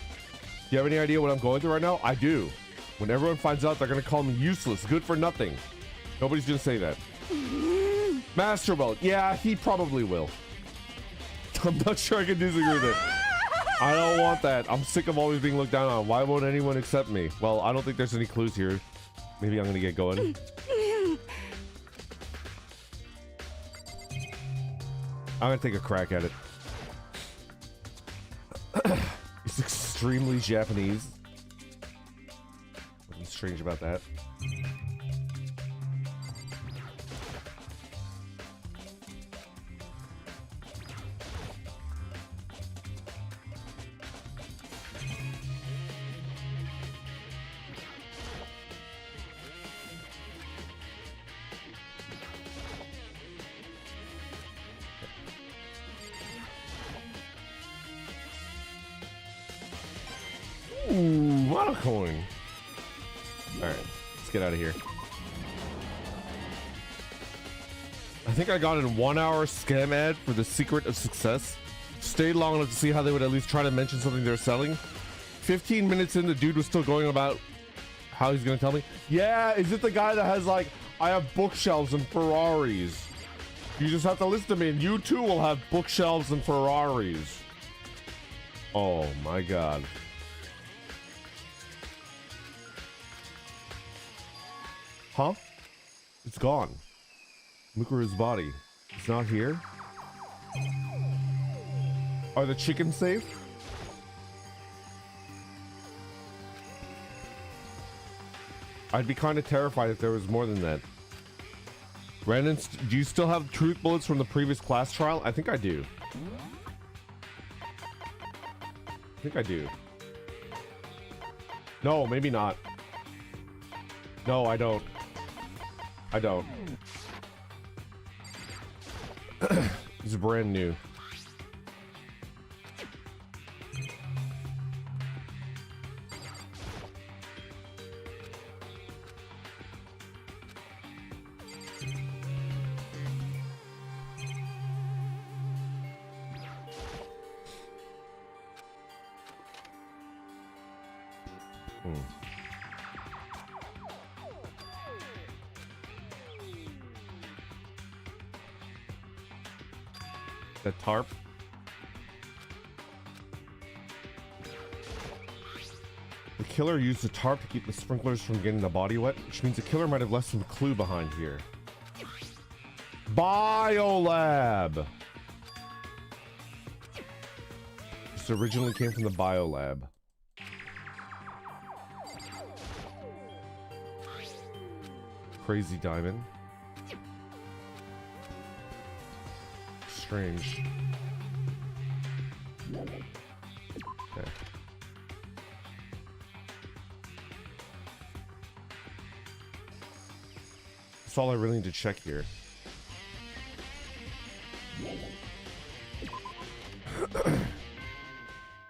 you have any idea what I'm going through right now? I do. When everyone finds out, they're gonna call me useless, good for nothing. Nobody's gonna say that. Master will. Yeah, he probably will. I'm not sure I can disagree with it. I don't want that. I'm sick of always being looked down on. Why won't anyone accept me? Well, I don't think there's any clues here. Maybe I'm gonna get going. I'm gonna take a crack at it. It's extremely Japanese. Nothing strange about that. Ooh, monocoin. Alright, let's get out of here. I think I got in 1 hour scam ad for the secret of success. Stayed long enough to see how they would at least try to mention something they're selling. 15 minutes in, the dude was still going about how he's gonna tell me. Yeah, is it the guy that has like, I have bookshelves and Ferraris? You just have to listen to me and you too will have bookshelves and Ferraris. Oh my god. Huh? It's gone. Mukuro's body. It's not here? Are the chickens safe? I'd be kind of terrified if there was more than that. Brandon, do you still have truth bullets from the previous class trial? I think I do. I think I do. No, maybe not. No, I don't. I don't. It's brand new. That tarp. The killer used the tarp to keep the sprinklers from getting the body wet, which means the killer might have left some clue behind here. Biolab! This originally came from the biolab. Crazy diamond. Strange. Okay. That's all I really need to check here.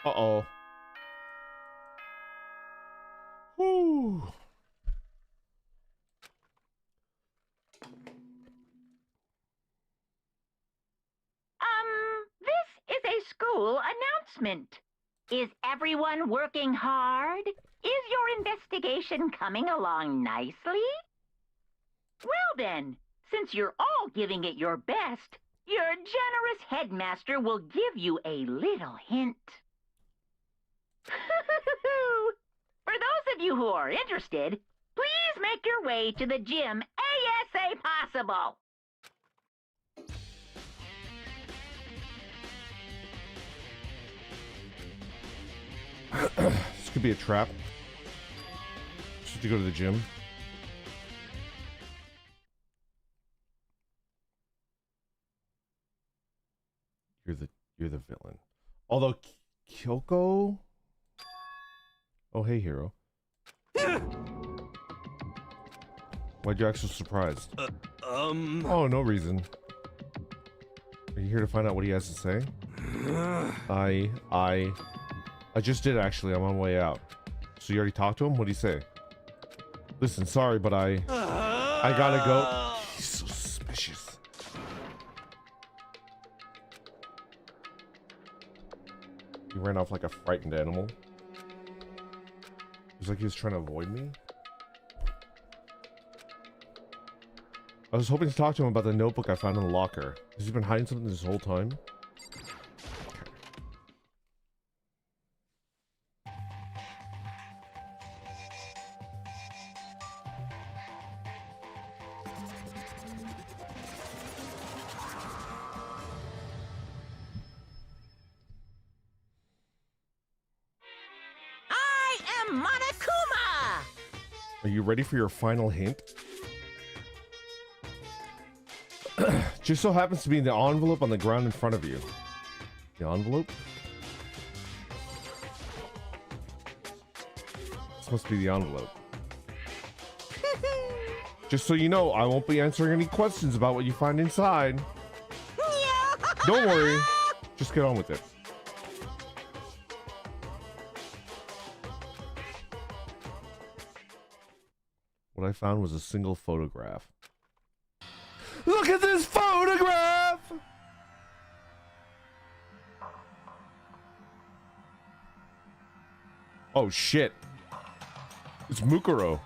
Uh-oh. Woo. This is a school announcement. Is everyone working hard? Is your investigation coming along nicely? Well then, since you're all giving it your best, your generous headmaster will give you a little hint. For those of you who are interested, please make your way to the gym ASA possible. This could be a trap. Just have to go to the gym. You're the villain. Although Kyoko. Oh hey hero. Why'd you act so surprised? Oh, no reason. Are you here to find out what he has to say? I just did actually. I'm on my way out. So you already talked to him? What'd he say? Listen, sorry, but I gotta go. He's so suspicious. He ran off like a frightened animal. It was like he was trying to avoid me. I was hoping to talk to him about the notebook I found in the locker. Has he been hiding something this whole time? I am Monokuma! Are you ready for your final hint? Just so happens to be in the envelope on the ground in front of you. The envelope? This must be the envelope. Just so you know, I won't be answering any questions about what you find inside. Don't worry. Just get on with it. What I found was a single photograph. Look at this photograph! Oh shit. It's Mukuro.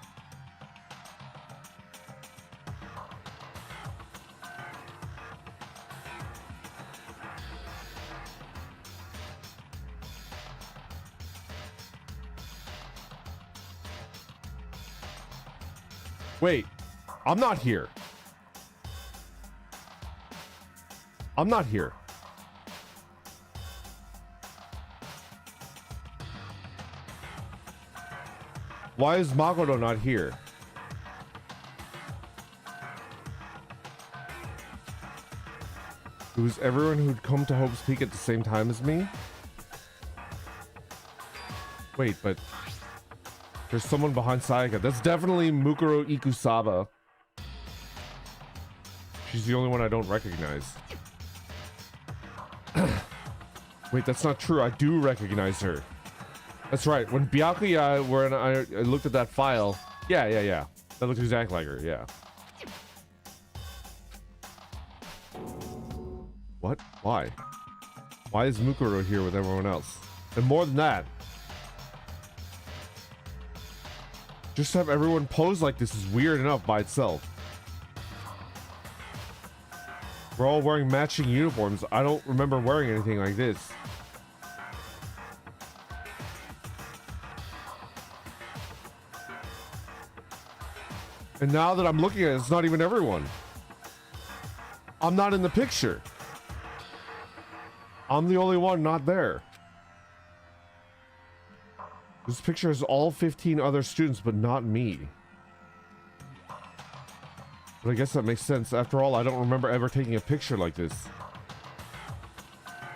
Wait, I'm not here. I'm not here. Why is Makoto not here? It was everyone who'd come to Hope's Peak at the same time as me? Wait, but there's someone behind Sayaka. That's definitely Mukuro Ikusaba. She's the only one I don't recognize. Wait, that's not true. I do recognize her. That's right. When Byakuya, when I looked at that file, yeah. That looks exactly like her, yeah. What? Why? Why is Mukuro here with everyone else? And more than that, Just have everyone pose like this is weird enough by itself. We're all wearing matching uniforms. I don't remember wearing anything like this. And now that I'm looking at it, it's not even everyone. I'm not in the picture. I'm the only one not there. This picture has all 15 other students, but not me. But I guess that makes sense. After all, I don't remember ever taking a picture like this.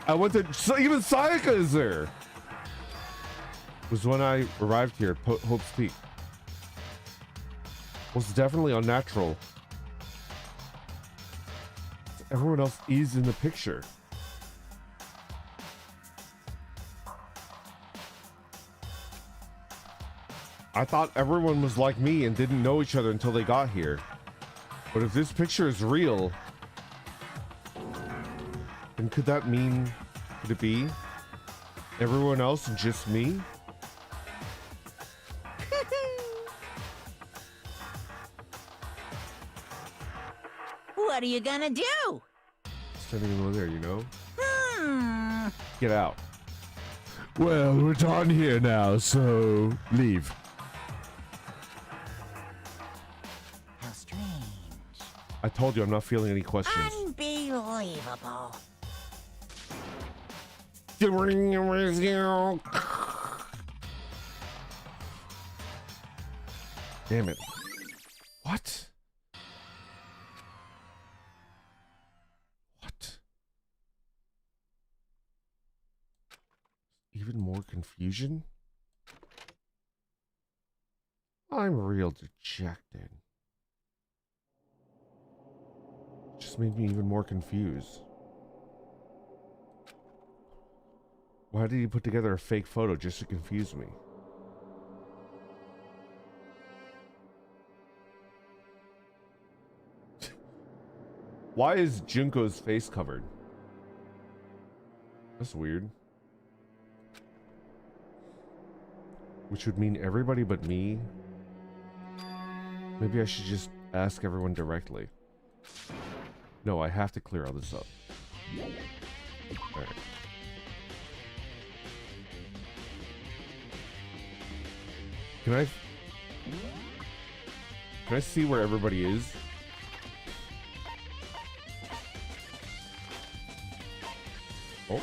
I went to... So even Sayaka is there! It was when I arrived here at Hope's Peak. Was definitely unnatural. Everyone else is in the picture. I thought everyone was like me and didn't know each other until they got here. But if this picture is real, then could that mean, could it be everyone else and just me? What are you gonna do? Standing over there, you know? Hmm. Get out. Well, we're done here now, so leave. How strange. I told you I'm not feeling any questions. Unbelievable. Damn it. What? What? Even more confusion? I'm real dejected. Just made me even more confused. Why did he put together a fake photo just to confuse me? Why is Junko's face covered? That's weird. Which would mean everybody but me. Maybe I should just ask everyone directly. No, I have to clear all this up. Alright. Can I see where everybody is? Oh.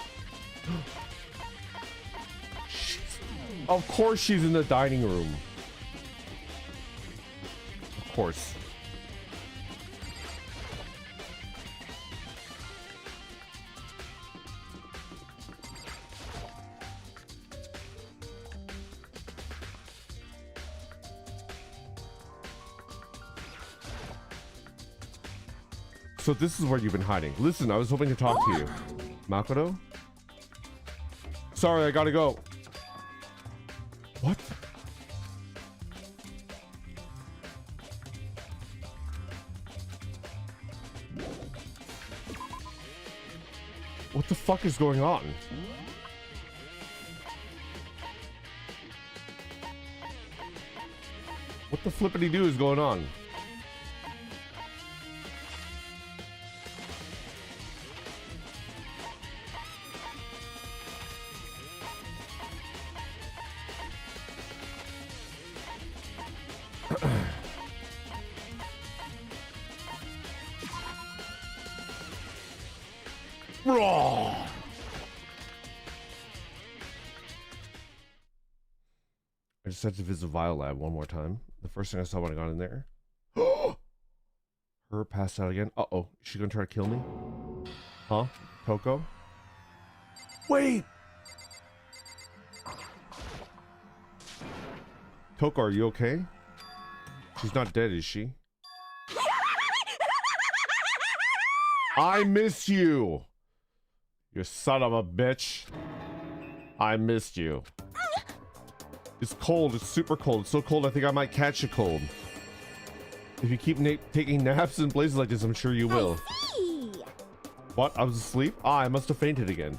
Of course she's in the dining room. Of course. So this is where you've been hiding. Listen, I was hoping to talk to you. Makoto? Sorry, I gotta go. What? What the fuck is going on? What the flippity do is going on? I just had to visit Biolab one more time. The first thing I saw when I got in there. Her passed out again. Uh-oh. Is she gonna try to kill me? Huh? Toko? Wait! Toko, are you okay? She's not dead, is she? I miss you! You son of a bitch. I missed you. It's cold. It's super cold. It's so cold I think I might catch a cold. If you keep taking naps in places like this, I'm sure you will. What? I was asleep? Ah, I must have fainted again.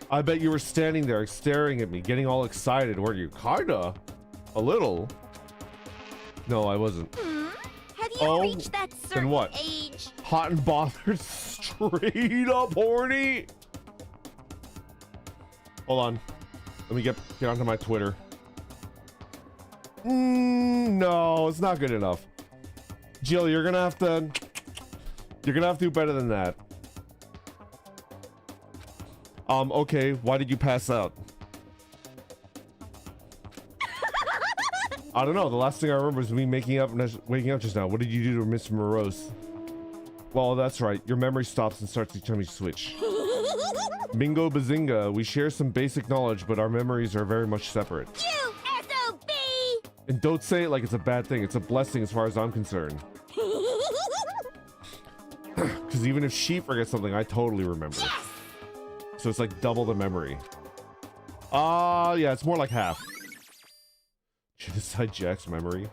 I bet you were standing there staring at me, getting all excited, weren't you? Kinda. A little? No, I wasn't. Have you Oh, reached that then certain what? age? Hot and bothered, straight up horny. Hold on. Let me get onto my Twitter. No, it's not good enough. Jill, you're gonna have to do better than that. Okay, why did you pass out? I don't know. The last thing I remember is me waking up just now. What did you do to Mr. Morose? Well, that's right. Your memory stops and starts each time you switch. Bingo bazinga. We share some basic knowledge, but our memories are very much separate. You SOB! And don't say it like it's a bad thing. It's a blessing as far as I'm concerned. Because even if she forgets something, I totally remember. Yes! So it's like double the memory. Yeah, it's more like half. Genocide Jack's memory.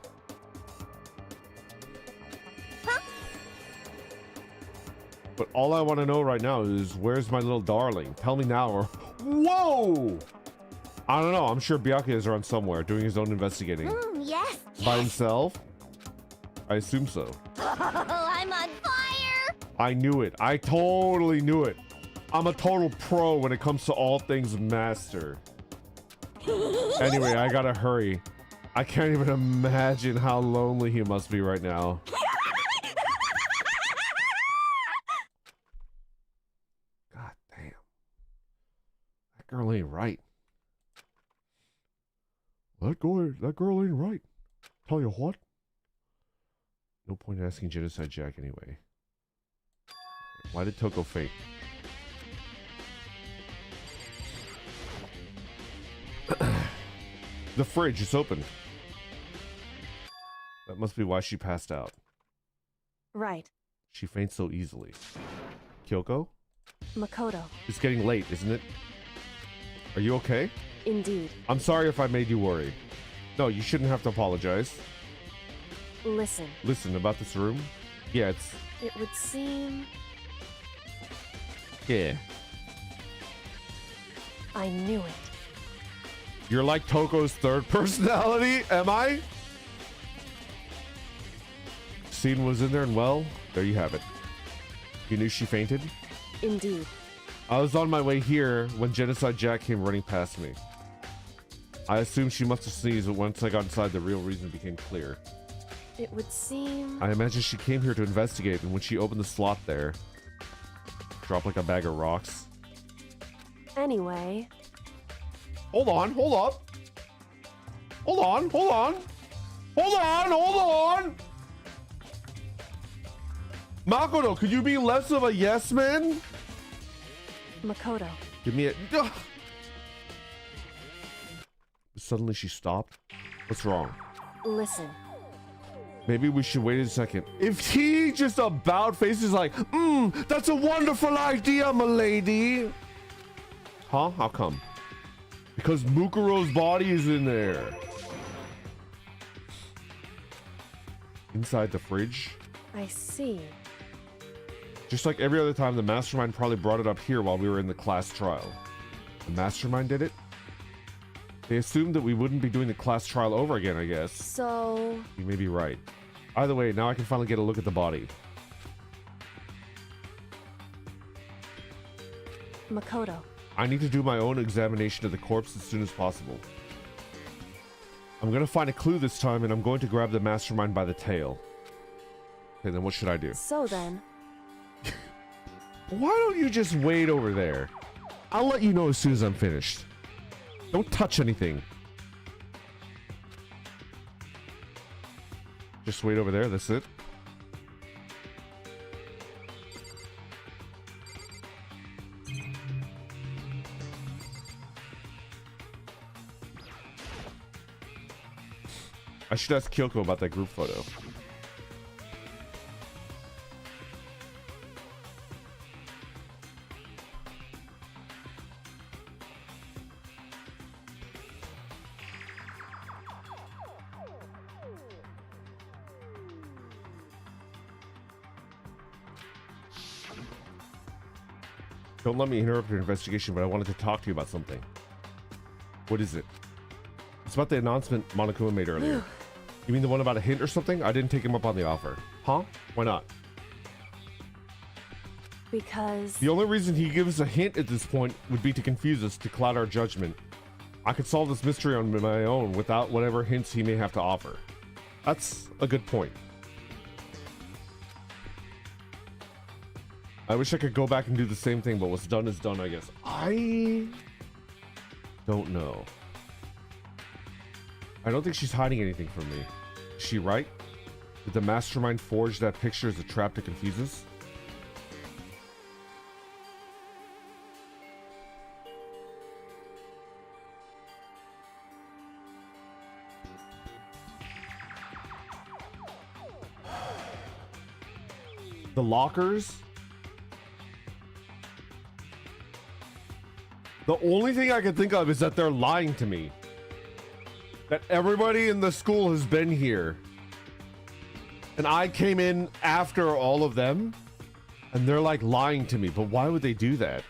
Huh? But all I want to know right now is, where's my little darling? Tell me now or... Whoa! I don't know. I'm sure Byakuya is around somewhere doing his own investigating. Yes. By himself? I assume so. Oh, I'm on fire! I knew it. I totally knew it. I'm a total pro when it comes to all things master. Anyway, I gotta hurry. I can't even imagine how lonely he must be right now. God damn. That girl ain't right. That girl ain't right. Tell you what. No point in asking Genocide Jack anyway. Why did Toko faint? The fridge is open. That must be why she passed out. Right. She faints so easily. Kyoko? Makoto. It's getting late, isn't it? Are you okay? Indeed. I'm sorry if I made you worry. No, you shouldn't have to apologize. Listen. Listen, about this room? Yeah, It would seem Yeah. I knew it. You're like Toko's third personality, am I? Scene was in there, and well, there you have it. You knew she fainted? Indeed. I was on my way here when Genocide Jack came running past me. I assumed she must have sneezed, but once I got inside, the real reason became clear. It would seem I imagine she came here to investigate, and when she opened the slot there, dropped like a bag of rocks. Anyway. Hold on, hold up. Hold on, hold on. Hold on, hold on. Makoto, could you be less of a yes man? Makoto. Give me a... Ugh. Suddenly she stopped. What's wrong? Listen. Maybe we should wait a second. If he just about faces like, that's a wonderful idea, milady. Huh? How come? Because Mukuro's body is in there. Inside the fridge? I see. Just like every other time, the Mastermind probably brought it up here while we were in the class trial. The Mastermind did it? They assumed that we wouldn't be doing the class trial over again, I guess. So... You may be right. Either way, now I can finally get a look at the body. Makoto. I need to do my own examination of the corpse as soon as possible. I'm gonna find a clue this time, and I'm going to grab the Mastermind by the tail. Okay, then what should I do? So then... Why don't you just wait over there? I'll let you know as soon as I'm finished. Don't touch anything. Just wait over there, that's it. I should ask Kyoko about that group photo. Don't let me interrupt your investigation, but I wanted to talk to you about something. What is it? It's about the announcement Monokuma made earlier. You mean the one about a hint or something? I didn't take him up on the offer. Huh? Why not? Because... The only reason he gives a hint at this point would be to confuse us, to cloud our judgment. I could solve this mystery on my own without whatever hints he may have to offer. That's a good point. I wish I could go back and do the same thing, but what's done is done, I guess. I don't know. I don't think she's hiding anything from me. Is she right? Did the Mastermind forge that picture as a trap to confuse us? The lockers? The only thing I can think of is that they're lying to me. That everybody in the school has been here. And I came in after all of them. And they're like lying to me. But why would they do that?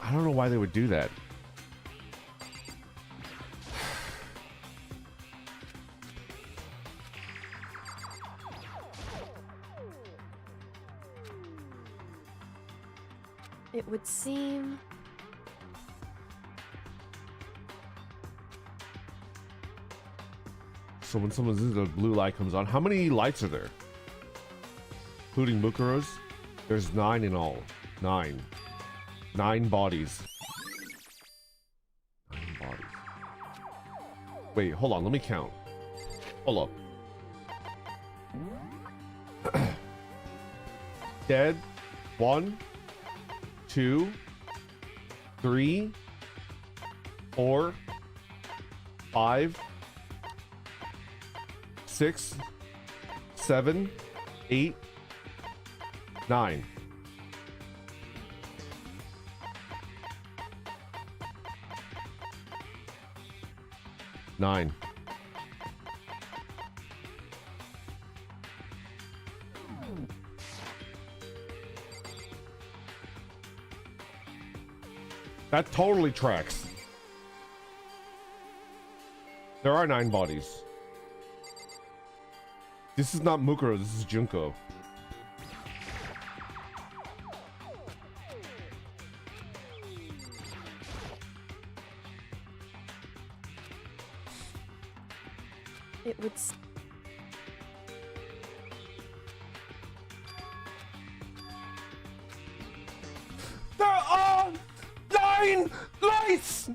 I don't know why they would do that. It would seem... So when someone's in, the blue light comes on. How many lights are there? Including Mukuro's? There's 9 in all. 9. 9 bodies. 9 bodies. Wait, hold on. Let me count. Hold up. Dead. 1, 2, 3, 4, 5, 6, 7, 8, 9. Nine. That totally tracks. There are 9 bodies. This is not Mukuro, this is Junko. It would... There are 9 lights!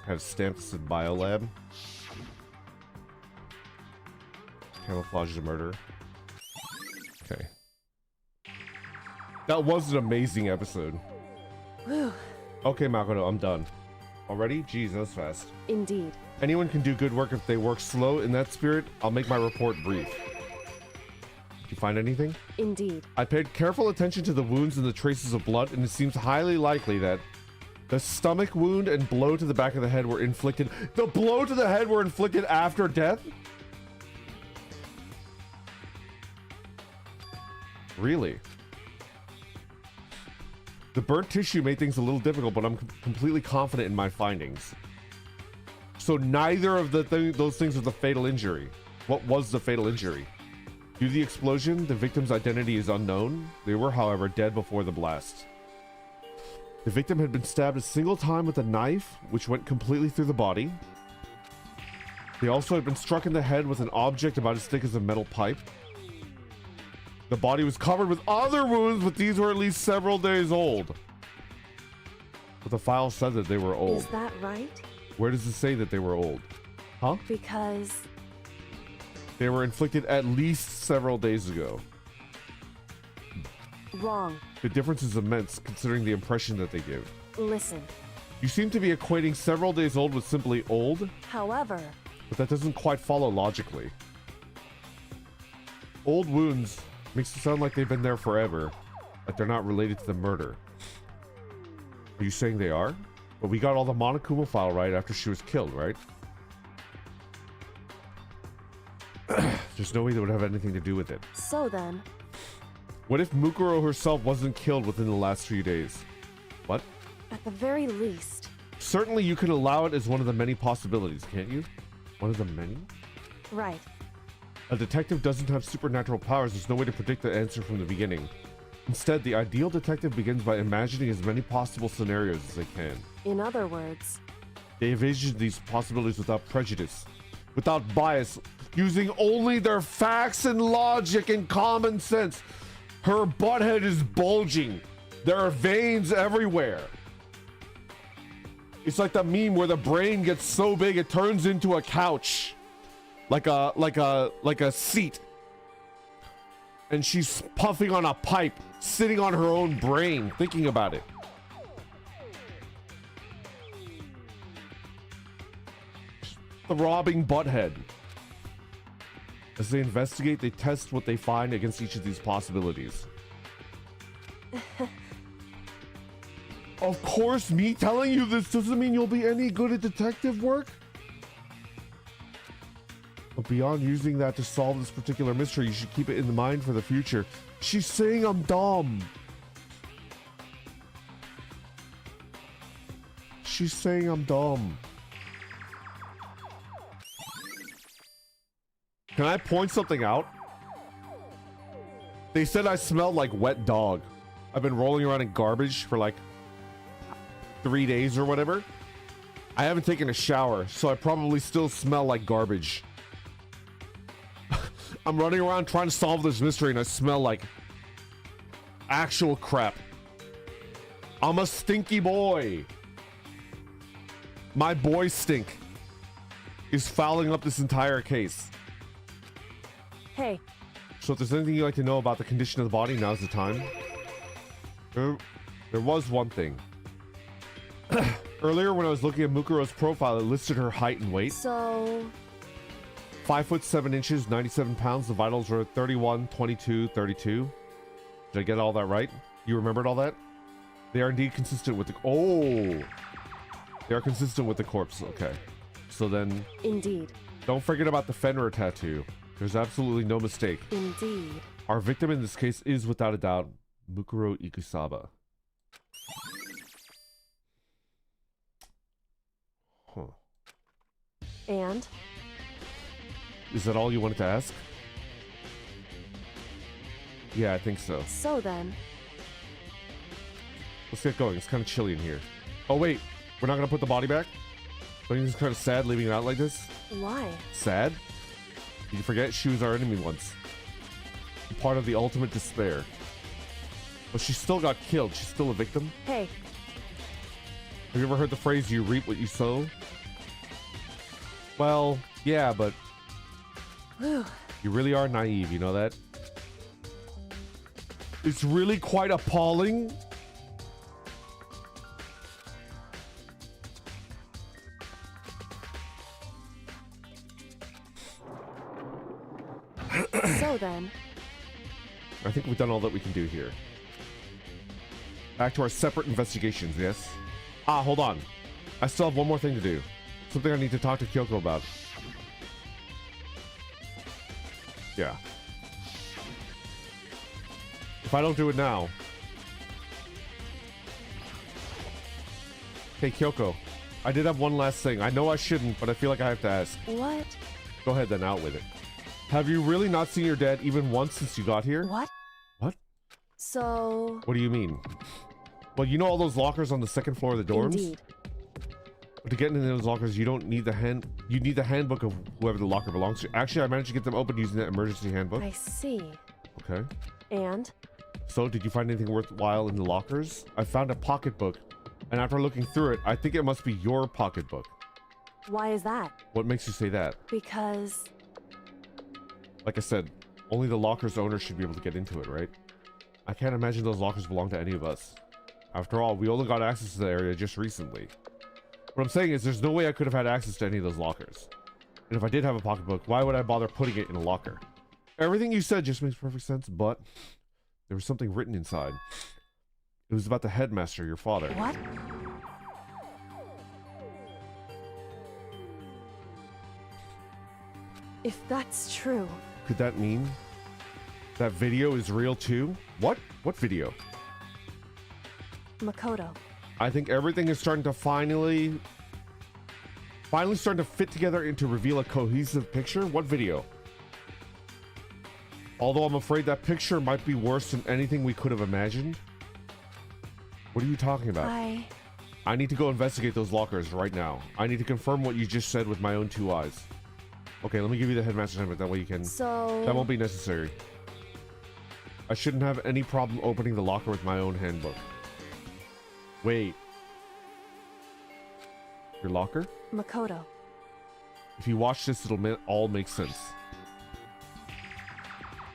Have stamps at Biolab. Camouflage the murder. Okay. That was an amazing episode. Whew. Okay, Makoto, I'm done. Already? Jeez, that was fast. Indeed. Anyone can do good work if they work slow. In that spirit, I'll make my report brief. Did you find anything? Indeed. I paid careful attention to the wounds and the traces of blood, and it seems highly likely that the stomach wound and blow to the back of the head were inflicted. The blow to the head were inflicted after death? Really? The burnt tissue made things a little difficult, but I'm completely confident in my findings. So neither of those things was the fatal injury. What was the fatal injury? Due to the explosion, the victim's identity is unknown. They were, however, dead before the blast. The victim had been stabbed a single time with a knife, which went completely through the body. They also had been struck in the head with an object about as thick as a metal pipe. The body was covered with other wounds, but these were at least several days old. But the file said that they were old. Is that right? Where does it say that they were old? Huh? Because... They were inflicted at least several days ago. Wrong. The difference is immense, considering the impression that they give. Listen. You seem to be equating several days old with simply old, However... but that doesn't quite follow logically. Old wounds makes it sound like they've been there forever. That they're not related to the murder. Are you saying they are? But we got all the Monokuma file right after she was killed, right? There's no way that would have anything to do with it. So then, What if Mukuro herself wasn't killed within the last 3 days? What? at the very least, Certainly you could allow it as one of the many possibilities, can't you? One of the many? right. A detective doesn't have supernatural powers. There's no way to predict the answer from the beginning. Instead, the ideal detective begins by imagining as many possible scenarios as they can. In other words, They envision these possibilities without prejudice, without bias, using only their facts and logic and common sense. Her butthead is bulging. There are veins everywhere. It's like the meme where the brain gets so big it turns into a couch. Like a seat. And she's puffing on a pipe, sitting on her own brain, thinking about it. The robbing butthead. As they investigate, they test what they find against each of these possibilities. Of course, me telling you this doesn't mean you'll be any good at detective work. But beyond using that to solve this particular mystery, you should keep it in mind for the future. She's saying I'm dumb. She's saying I'm dumb. Can I point something out? They said I smelled like wet dog. I've been rolling around in garbage for like 3 days or whatever. I haven't taken a shower, so I probably still smell like garbage. I'm running around trying to solve this mystery and I smell like actual crap. I'm a stinky boy. My boy stink is fouling up this entire case. hey, So if there's anything you'd like to know about the condition of the body, now's the time. There was one thing. Earlier when I was looking at Mukuro's profile, it listed her height and weight. so 5 foot 7 inches, 97 pounds. The vitals were 31, 22, 32. Did I get all that right? You remembered all that? They are indeed consistent with the... Oh! They are consistent with the corpse. Okay. So then, indeed, don't forget about the Fenrir tattoo. There's absolutely no mistake. indeed. Our victim in this case is, without a doubt, Mukuro Ikusaba. Huh. And Is that all you wanted to ask? Yeah, I think so. so then, Let's get going. It's kind of chilly in here. Oh, wait. We're not going to put the body back? Don't you think it's kind of sad leaving it out like this? why? Sad? Did you forget she was our enemy once? Part of the ultimate despair. But she still got killed. She's still a victim. Hey, Have you ever heard the phrase, you reap what you sow? Well, yeah, but whew, you really are naive, you know that? It's really quite appalling. so then, I think we've done all that we can do here. Back to our separate investigations, yes? Ah, hold on. I still have one more thing to do. Something I need to talk to Kyoko about. Yeah. If I don't do it now... Hey, Kyoko. I did have one last thing. I know I shouldn't, but I feel like I have to ask. what? Go ahead then, out with it. Have you really not seen your dad even once since you got here? What? What? So, What do you mean? Well, you know all those lockers on the second floor of the dorms? indeed. But to get into those lockers, you don't need you need the handbook of whoever the locker belongs to. Actually, I managed to get them open using that emergency handbook. I see. Okay. And So, did you find anything worthwhile in the lockers? I found a pocketbook, and after looking through it, I think it must be your pocketbook. why is that? What makes you say that? Because, Like I said, only the locker's owner should be able to get into it, right? I can't imagine those lockers belong to any of us. After all, we only got access to the area just recently. What I'm saying is there's no way I could have had access to any of those lockers. And if I did have a pocketbook, why would I bother putting it in a locker? Everything you said just makes perfect sense, but There was something written inside. It was about the headmaster, your father. What? If that's true, Could that mean that video is real too? What? What video? Makoto, I think everything is starting to finally starting to fit together and to reveal a cohesive picture. What video? Although I'm afraid that picture might be worse than anything we could have imagined. What are you talking about? I need to go investigate those lockers right now. I need to confirm what you just said with my own 2 eyes. Okay, let me give you the headmaster's handbook. That way you can... So... That won't be necessary. I shouldn't have any problem opening the locker with my own handbook. Wait. Your locker? Makoto, If you watch this, it'll all make sense.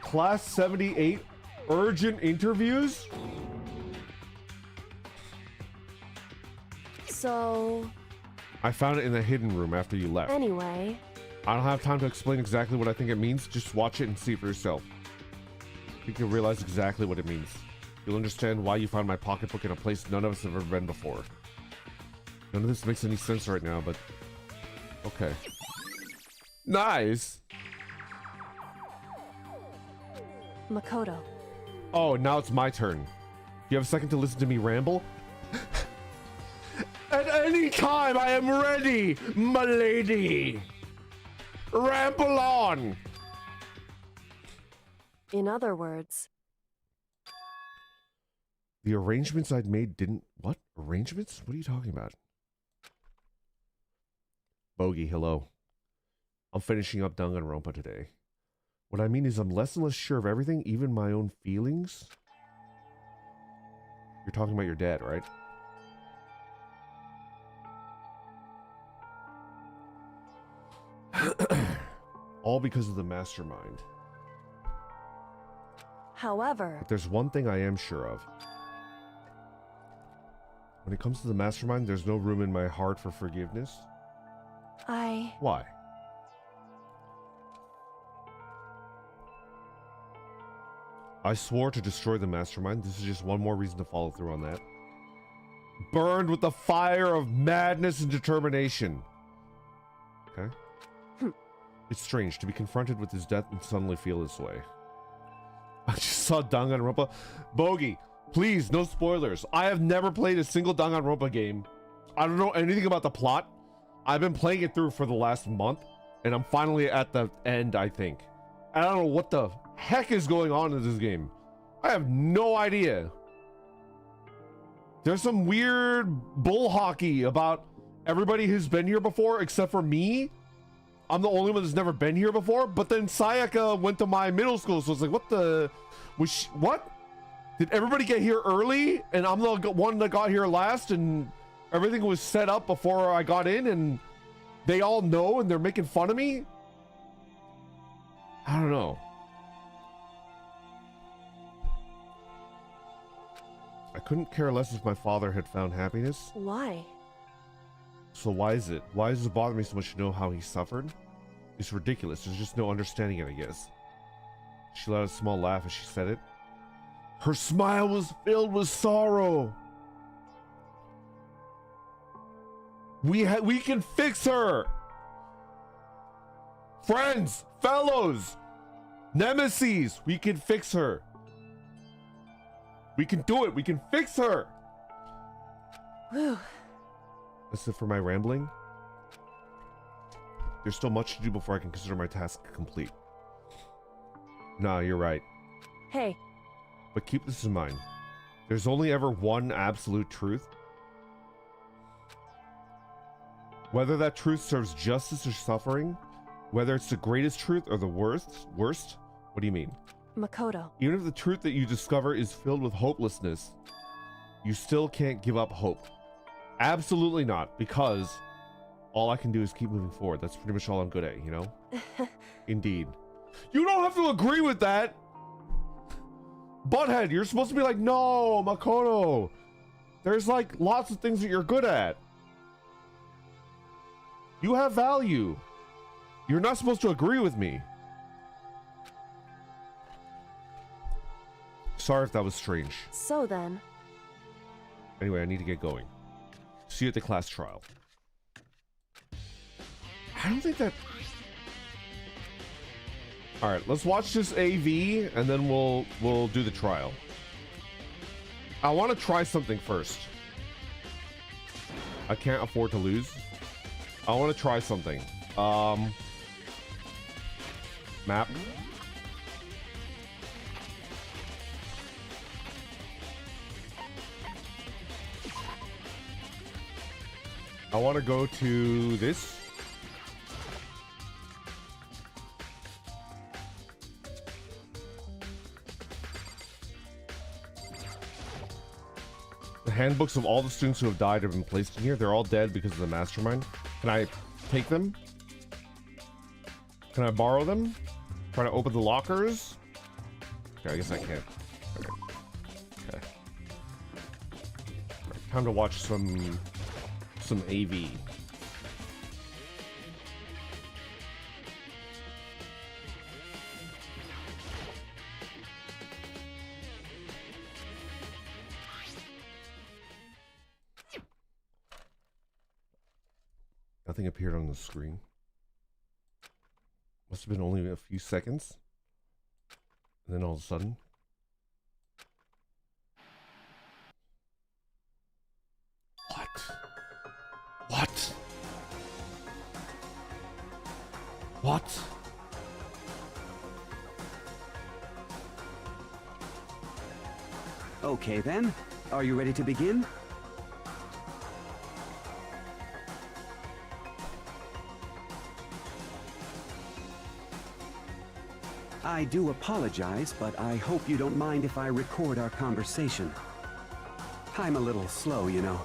Class 78 urgent interviews? so... I found it in the hidden room after you left. Anyway, I don't have time to explain exactly what I think it means. Just watch it and see for yourself. I think you'll realize exactly what it means. You'll understand why you found my pocketbook in a place none of us have ever been before. None of this makes any sense right now, but... Okay. Nice! Makoto, Oh, now it's my turn. You have a second to listen to me ramble? At any time, I am ready, my lady! Ramble on! in other words, The arrangements I'd made didn't... What? Arrangements? What are you talking about? Bogey, hello. I'm finishing up Danganronpa today. What I mean is I'm less and less sure of everything, even my own feelings. You're talking about your dad, right? All because of the Mastermind. however, But there's one thing I am sure of. When it comes to the Mastermind, there's no room in my heart for forgiveness. Why? I swore to destroy the Mastermind. This is just one more reason to follow through on that. Burned with the fire of madness and determination. Okay? It's strange to be confronted with his death and suddenly feel this way. I just saw Danganronpa. Bogey, please, no spoilers. I have never played a single Danganronpa game. I don't know anything about the plot. I've been playing it through for the last month, and I'm finally at the end, I think. I don't know what the heck is going on in this game. I have no idea. There's some weird bull hockey about everybody who's been here before except for me. I'm the only one that's never been here before, but then Sayaka went to my middle school, so it's like, what the... what? Did everybody get here early, and I'm the one that got here last, and everything was set up before I got in, and they all know, and they're making fun of me? I don't know. I couldn't care less if my father had found happiness. why? So why is it? Why does it bother me so much to know how he suffered? It's ridiculous. There's just no understanding it, I guess. She let out a small laugh as she said it. Her smile was filled with sorrow. We can fix her. Friends, fellows, nemesis, we can fix her. We can do it. We can fix her. Whew. That's it for my rambling. There's still much to do before I can consider my task complete. Nah, you're right. Hey, But keep this in mind. There's only ever one absolute truth. Whether that truth serves justice or suffering, whether it's the greatest truth or the worst, what do you mean? Makoto, Even if the truth that you discover is filled with hopelessness, you still can't give up hope. Absolutely not, because all I can do is keep moving forward. That's pretty much all I'm good at, you know? Indeed. You don't have to agree with that! Butthead, you're supposed to be like, no, Makoto. There's like lots of things that you're good at. You have value. You're not supposed to agree with me. Sorry if that was strange. So then, Anyway, I need to get going. See you at the class trial. I don't think that... Alright, let's watch this AV and then we'll do the trial. I want to try something first. I can't afford to lose. I want to try something. Map. I want to go to this. The handbooks of all the students who have died have been placed in here. They're all dead because of the Mastermind. Can I take them? Can I borrow them? Try to open the lockers? Okay, I guess I can't. Okay. Right, time to watch some AV. Nothing appeared on the screen. Must have been only a few seconds. And then all of a sudden. What? What? What? Okay then, are you ready to begin? I do apologize, but I hope you don't mind if I record our conversation. I'm a little slow, you know.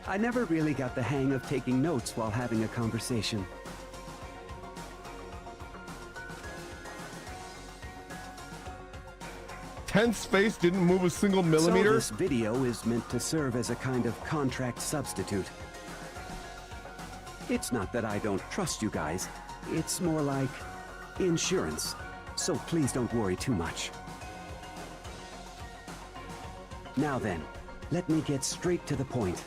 I never really got the hang of taking notes while having a conversation. Ten's face didn't move a single So millimeter. this video is meant to serve as a kind of contract substitute. It's not that I don't trust you guys. It's more like insurance. So please don't worry too much. Now then, let me get straight to the point.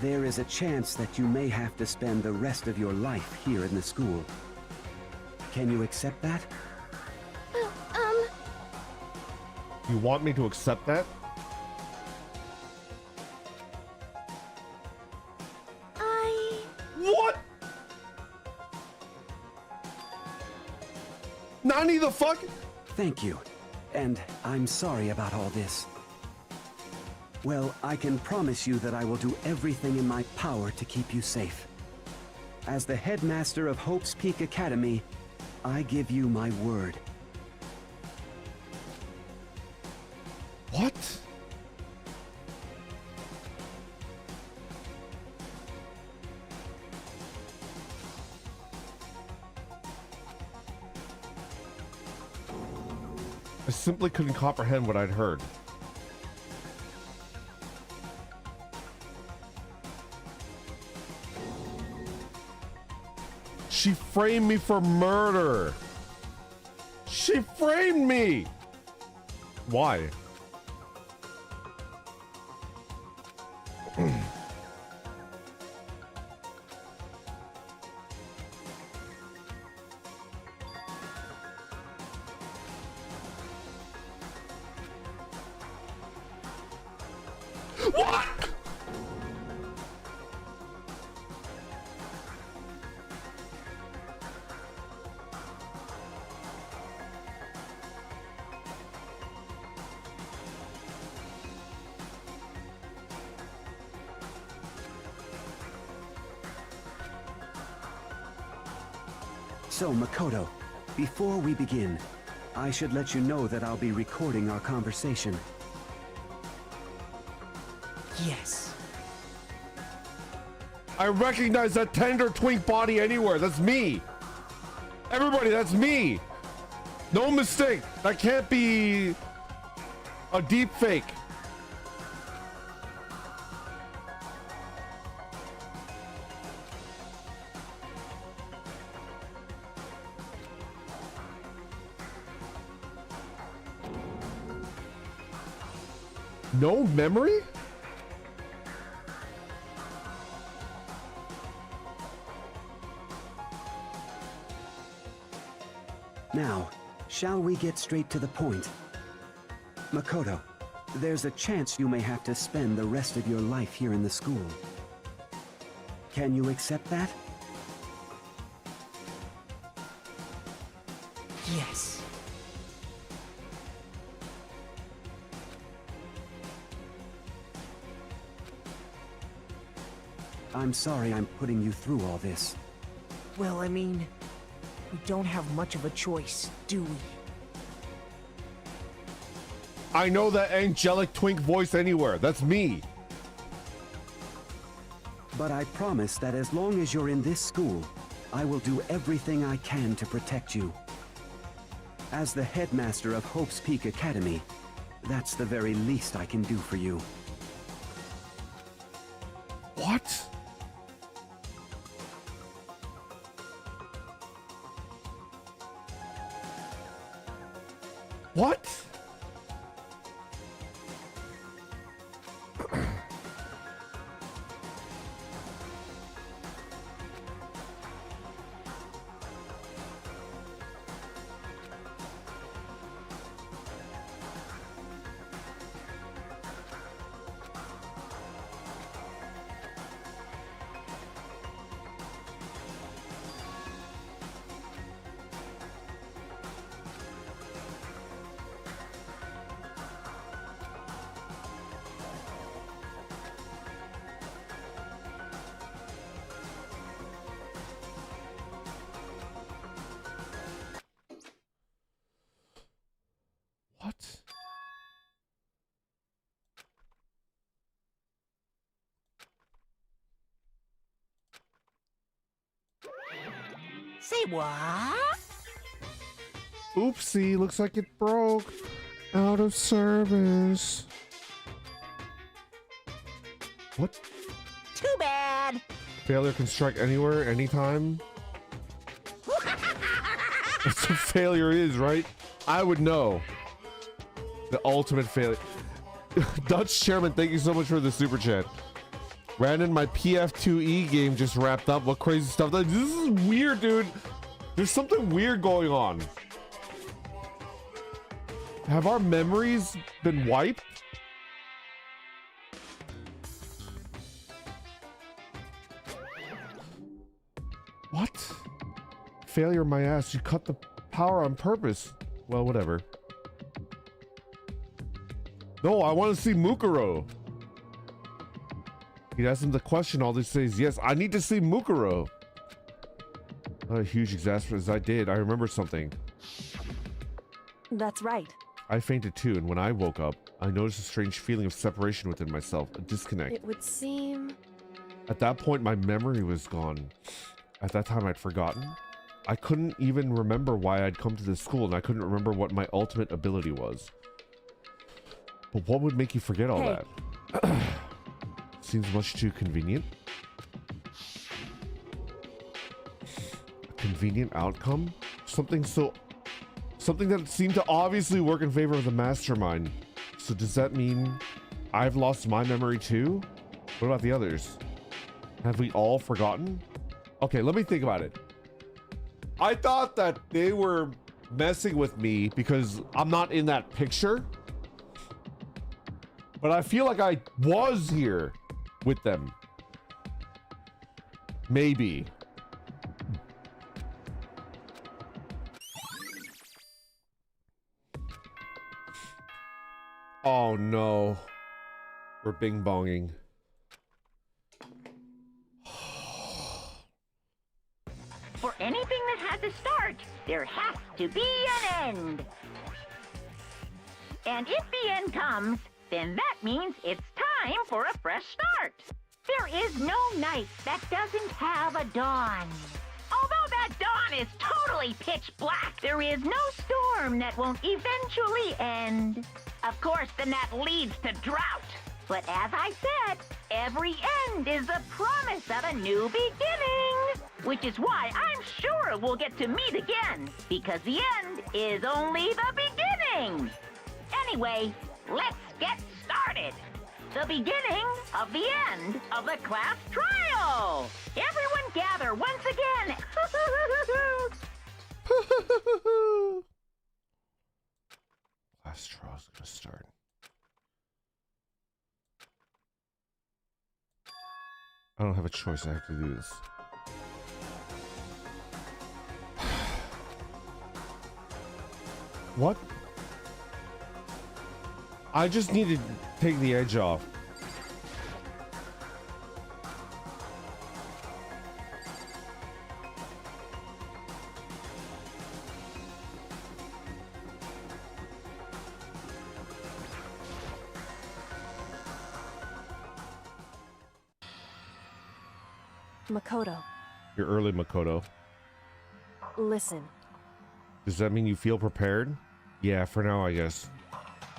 There is a chance that you may have to spend the rest of your life here in the school. Can you accept that? You want me to accept that? What? Nani the fuck? Thank you. And I'm sorry about all this. Well, I can promise you that I will do everything in my power to keep you safe. As the headmaster of Hope's Peak Academy, I give you my word. What? I simply couldn't comprehend what I'd heard. She framed me for murder. She framed me. Why? What? So, Makoto, before we begin, I should let you know that I'll be recording our conversation. Yes. I recognize that tender twink body anywhere. That's me. Everybody, that's me. No mistake. That can't be a deep fake. No memory? Now, shall we get straight to the point? Makoto, there's a chance you may have to spend the rest of your life here in the school. Can you accept that? Yes. I'm sorry I'm putting you through all this. Well, I mean, we don't have much of a choice, do we? I know that angelic twink voice anywhere. That's me. But I promise that as long as you're in this school, I will do everything I can to protect you. As the headmaster of Hope's Peak Academy, that's the very least I can do for you. What? What? What? Say what? Oopsie, looks like it broke. Out of service. What? Too bad. Failure can strike anywhere, anytime. That's what failure is, right? I would know. The ultimate failure. Dutch Chairman, thank you so much for the super chat. Brandon, my PF2E game just wrapped up. What crazy stuff. This is weird, dude. There's something weird going on. Have our memories been wiped? What? Failure, my ass. You cut the power on purpose. Well, whatever. No, I want to see Mukuro. He asked him the question. All this says yes. I need to see Mukuro. Not a huge exasperation as I did. I remember something. That's right. I fainted too, and when I woke up, I noticed a strange feeling of separation within myself, a disconnect. It would seem... At that point, my memory was gone. At that time, I'd forgotten. I couldn't even remember why I'd come to this school, and I couldn't remember what my ultimate ability was. But what would make you forget all that? Seems much too convenient. A convenient outcome? Something that seemed to obviously work in favor of the Mastermind. So does that mean I've lost my memory too? What about the others? Have we all forgotten? Okay, let me think about it. I thought that they were messing with me because I'm not in that picture. But I feel like I was here with them. Maybe. Oh no. We're bing-bonging. For anything that has a start, there has to be an end. And if the end comes, then that means it's time for a fresh start. There is no night that doesn't have a dawn. Although that dawn is totally pitch black, there is no storm that won't eventually end. Of course, then that leads to drought. But as I said, every end is the promise of a new beginning. Which is why I'm sure we'll get to meet again, because the end is only the beginning. Anyway, let's get started. started. The beginning of the end of the class trial. Everyone gather once again. Class trial's gonna start. I don't have a choice. I have to do this. What? I just need to take the edge off. Makoto, You're early, Makoto. listen. Does that mean you feel prepared? Yeah, for now, I guess.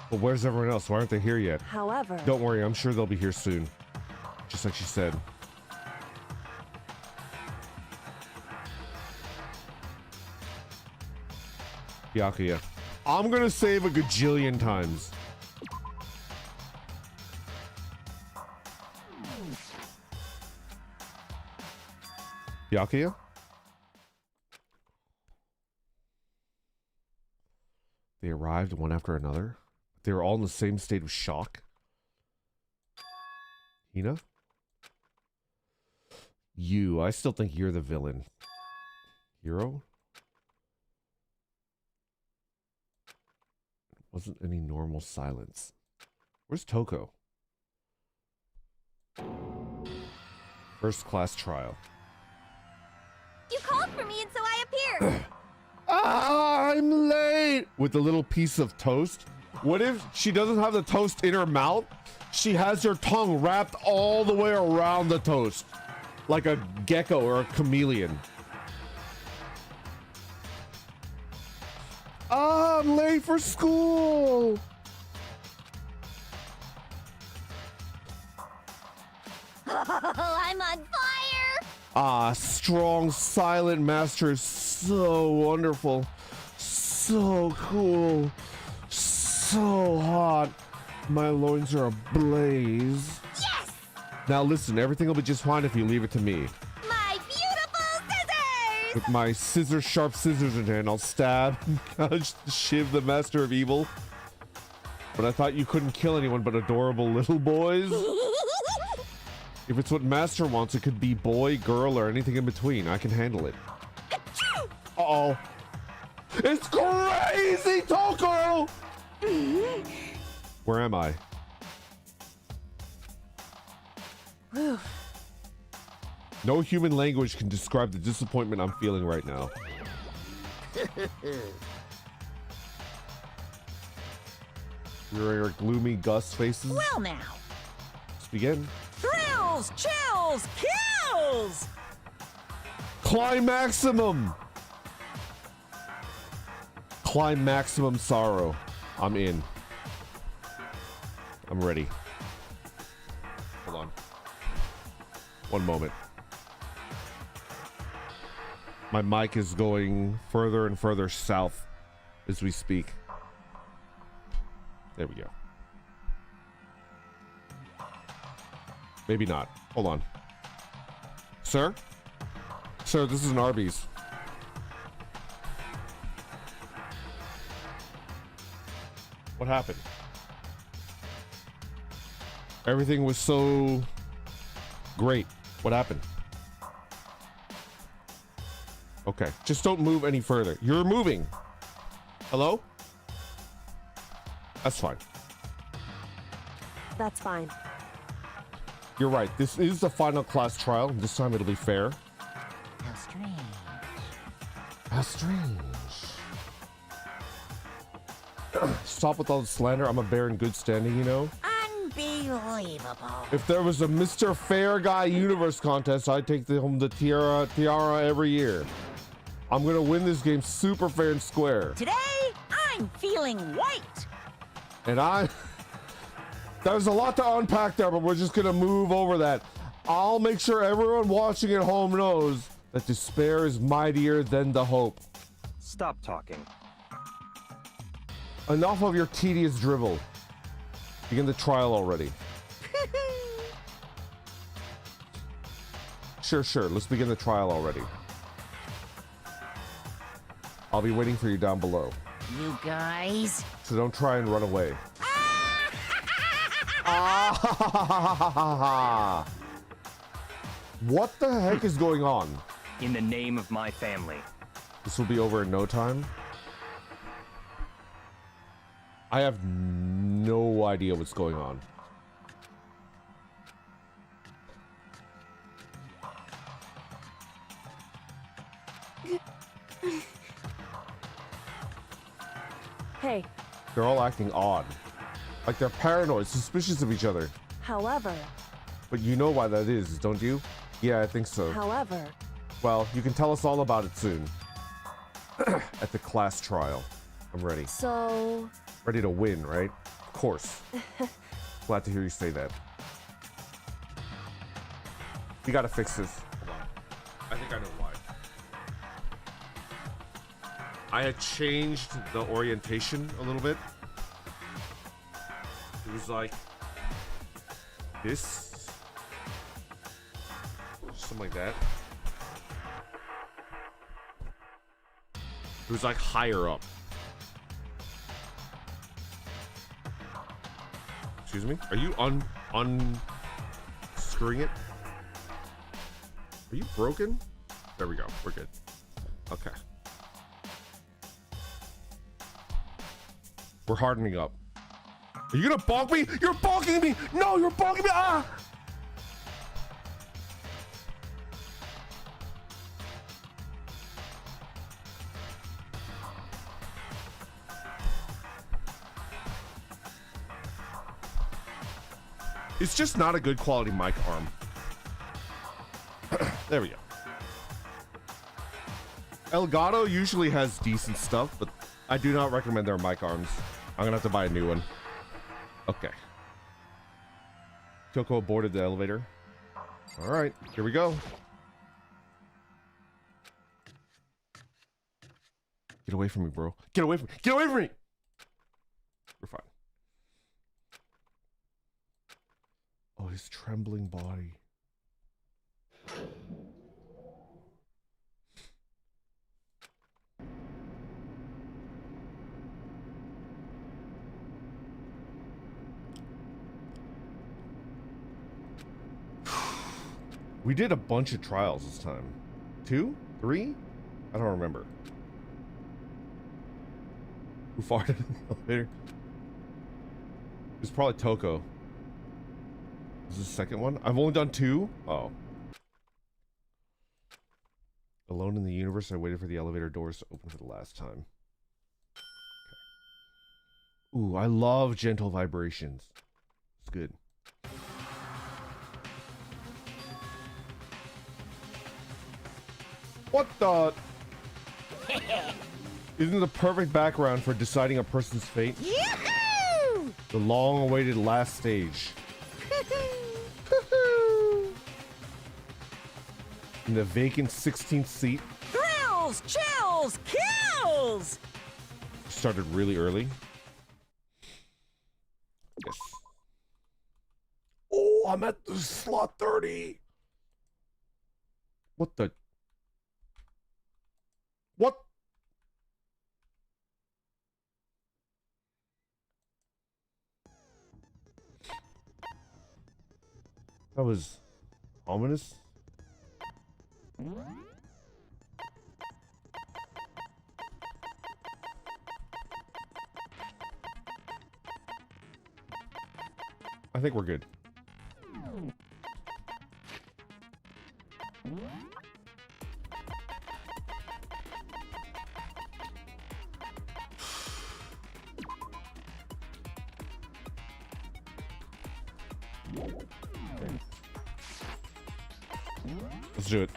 But where's everyone else? Why aren't they here yet? However, Don't worry, I'm sure they'll be here soon. Just like she said. Byakuya. I'm gonna save a gajillion times. Byakuya? They arrived one after another. They were all in the same state of shock. Hina? I still think you're the villain. Hero? Wasn't any normal silence. Where's Toko? First class trial. You called for me and so I appeared. I'm late! With a little piece of toast? What if she doesn't have the toast in her mouth? She has her tongue wrapped all the way around the toast. Like a gecko or a chameleon. I'm late for school! I'm on fire! Strong silent master is so wonderful. So cool. So hot. My loins are ablaze. Yes! Now listen, everything will be just fine if you leave it to me. My beautiful scissors! With my sharp scissors in hand, I'll stab and shiv the master of evil. But I thought you couldn't kill anyone but adorable little boys. If it's what master wants, it could be boy, girl, or anything in between. I can handle it. Uh-oh. It's crazy, Toko! Where am I? Whew. No human language can describe the disappointment I'm feeling right now. We're gloomy gust faces. Well now. Let's begin. Thrills, chills, kills! Climaximum! Climaximum sorrow. I'm in. I'm ready. Hold on. One moment. My mic is going further and further south as we speak. There we go. Maybe not. Hold on. Sir? Sir, this is an Arby's. What happened? Everything was so great. What happened? Okay, just don't move any further. You're moving. Hello? That's fine. That's fine. You're right. This is the final class trial. This time it'll be fair. How strange. How strange. Stop with all the slander. I'm a bear in good standing, you know? Unbelievable. If there was a Mr. Fair Guy Universe contest, I'd take home the tiara every year. I'm gonna win this game super fair and square. Today, I'm feeling white. And there's a lot to unpack there, but we're just gonna move over that. I'll make sure everyone watching at home knows that despair is mightier than the hope. Stop talking. Enough of your tedious dribble. Begin the trial already. Sure. Let's begin the trial already. I'll be waiting for you down below. You guys? So don't try and run away. Ah! What the heck is going on? In the name of my family. This will be over in no time. I have no idea what's going on. Hey, They're all acting odd. Like they're paranoid, suspicious of each other. however, But you know why that is, don't you? Yeah, I think so. however, Well, you can tell us all about it soon. At the class trial. I'm ready. so... Ready to win, right? Of course. Glad to hear you say that. We gotta fix this. Hold on. I think I know why. I had changed the orientation a little bit. It was like this. Something like that. It was like higher up. Excuse me? Are you unscrewing it? Are you broken? There we go. We're good. Okay. We're hardening up. Are you gonna bonk me? You're bonking me! No, you're bonking me! Ah! It's just not a good quality mic arm. There we go. Elgato usually has decent stuff, but I do not recommend their mic arms. I'm gonna have to buy a new one. Okay. Toko boarded the elevator. All right, here we go. Get away from me, bro. Get away from me. Get away from me. We're fine. Oh, his trembling body. We did a bunch of trials this time. 2? 3? I don't remember. Who farted in the elevator? It was probably Toko. Is this the second one? I've only done 2? Oh. Alone in the universe, I waited for the elevator doors to open for the last time. Okay. Ooh, I love gentle vibrations. It's good. What the? Isn't the perfect background for deciding a person's fate? Yoo-hoo! The long-awaited last stage. In the vacant 16th seat. Thrills, chills, kills! Started really early. Yes. Oh, I'm at the slot 30. What the? What? That was ominous. I think we're good. Let's do it.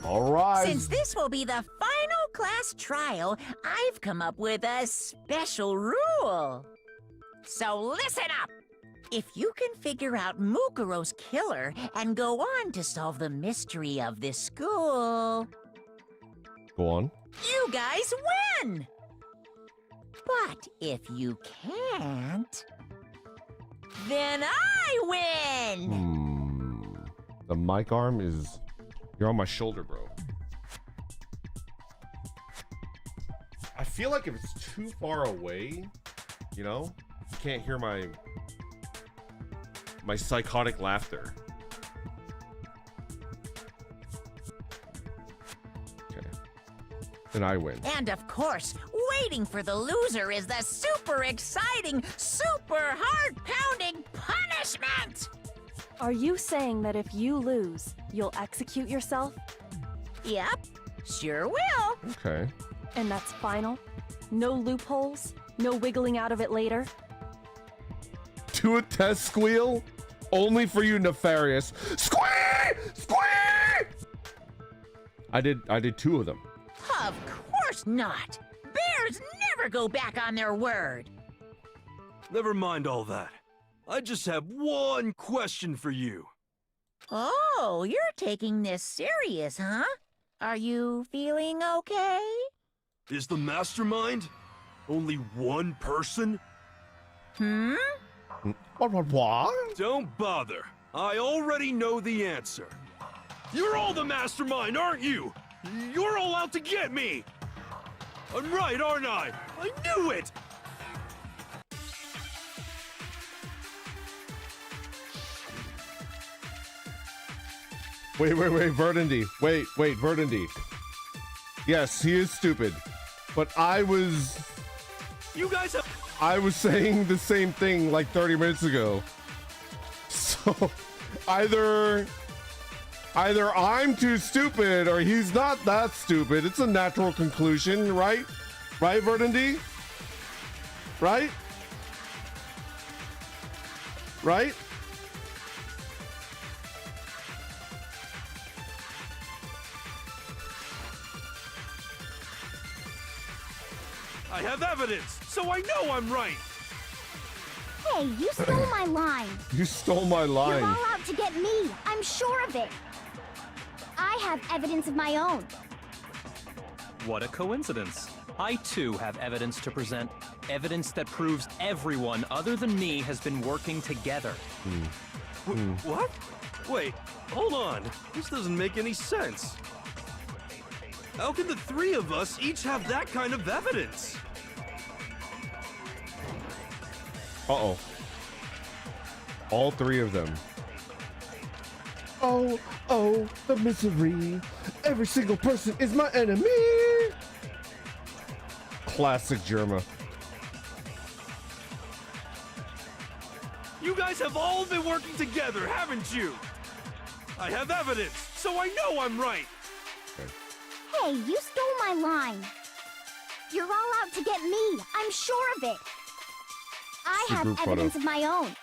All right. Since this will be the final class trial, I've come up with a special rule. So listen up! If you can figure out Mukuro's killer and go on to solve the mystery of this school, Go on. you guys win! But if you can't, then I win! The mic arm is... You're on my shoulder, bro. I feel like if it's too far away, you know, you can't hear my psychotic laughter. Okay. Then I win. And of course, waiting for the loser is the super exciting, super heart-pounding punishment! Are you saying that if you lose, you'll execute yourself? Yep, sure will. Okay. And that's final? No loopholes? No wiggling out of it later? Do a test squeal? Only for you, Nefarious. Squee! Squee! I did 2 of them. Of course not. Bears never go back on their word. Never mind all that. I just have one question for you. Oh, you're taking this serious, huh? Are you feeling okay? Is the Mastermind only one person? What? Don't bother. I already know the answer. You're all the Mastermind, aren't you? You're all out to get me! I'm right, aren't I? I knew it! Wait, Verdundy. Wait, Verdundy. Yes, he is stupid. But I was saying the same thing like 30 minutes ago. So either I'm too stupid or he's not that stupid. It's a natural conclusion, right? Right, Verdundy? Right? Right? I have evidence, so I know I'm right! Hey, you stole my line. You stole my You're line. all out to get me. I'm sure of it. I have evidence of my own. What a coincidence. I too have evidence to present. Evidence that proves everyone other than me has been working together. What? Wait, hold on. This doesn't make any sense. How can the 3 of us each have that kind of evidence? Uh-oh. All 3 of them. Oh, the misery. Every single person is my enemy. Classic Germa. You guys have all been working together, haven't you? I have evidence, so I know I'm right. Hey, you stole my line. You're all out to get me. I'm sure of it. I It's a have group photo. evidence of my own.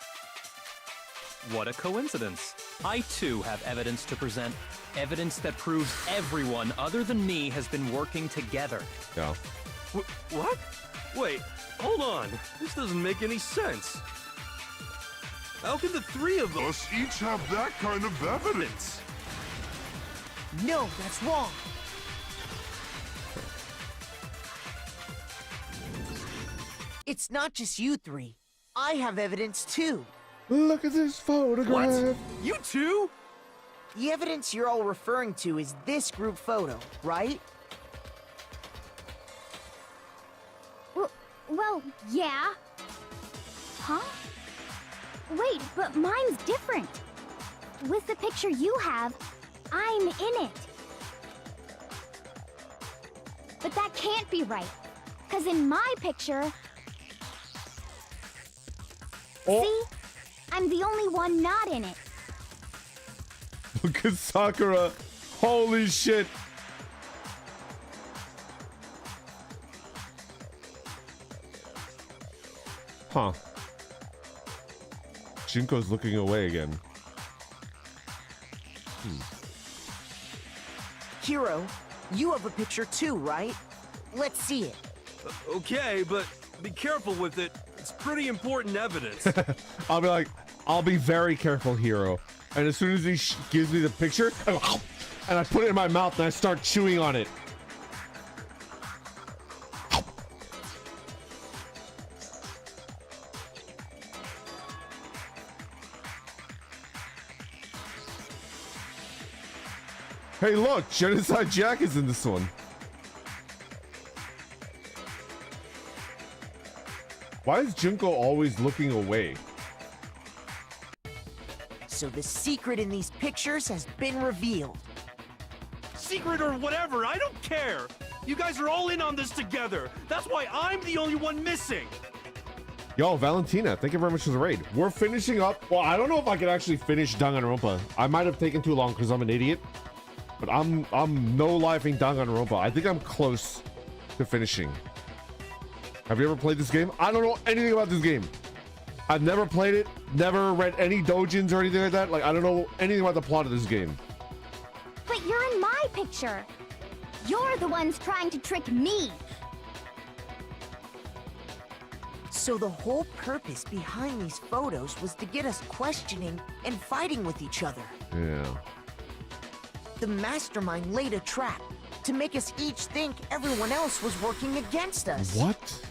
What a coincidence. I too have evidence to present. Evidence that proves everyone other than me has been working together. Yeah. What? Wait, hold on. This doesn't make any sense. How can the 3 of us each have that kind of evidence? No, that's wrong. It's not just you 3. I have evidence too. Look at this photograph. What? You too? The evidence you're all referring to is this group photo, right? Well, yeah. Huh? Wait, but mine's different. With the picture you have, I'm in it. But that can't be right. Because in my picture... Oh. See? I'm the only one not in it. Look at Sakura. Holy shit. Huh. Junko's looking away again. Hiro, you have a picture too, right? Let's see it. Okay, but be careful with it. It's pretty important evidence. I'll be very careful, Hero. And as soon as he gives me the picture, I go, and I put it in my mouth and I start chewing on it. Hey, look, Genocide Jack is in this one. Why is Junko always looking away? So the secret in these pictures has been revealed. Secret or whatever, I don't care. You guys are all in on this together. That's why I'm the only one missing. Yo, Valentina, thank you very much for the raid. We're finishing up. Well, I don't know if I can actually finish Danganronpa. I might have taken too long because I'm an idiot. But I'm no-lifing Danganronpa. I think I'm close to finishing. Have you ever played this game? I don't know anything about this game. I've never played it, never read any doujins or anything like that. Like, I don't know anything about the plot of this game. But you're in my picture. You're the ones trying to trick me. So the whole purpose behind these photos was to get us questioning and fighting with each other. Yeah. The Mastermind laid a trap to make us each think everyone else was working against us. What?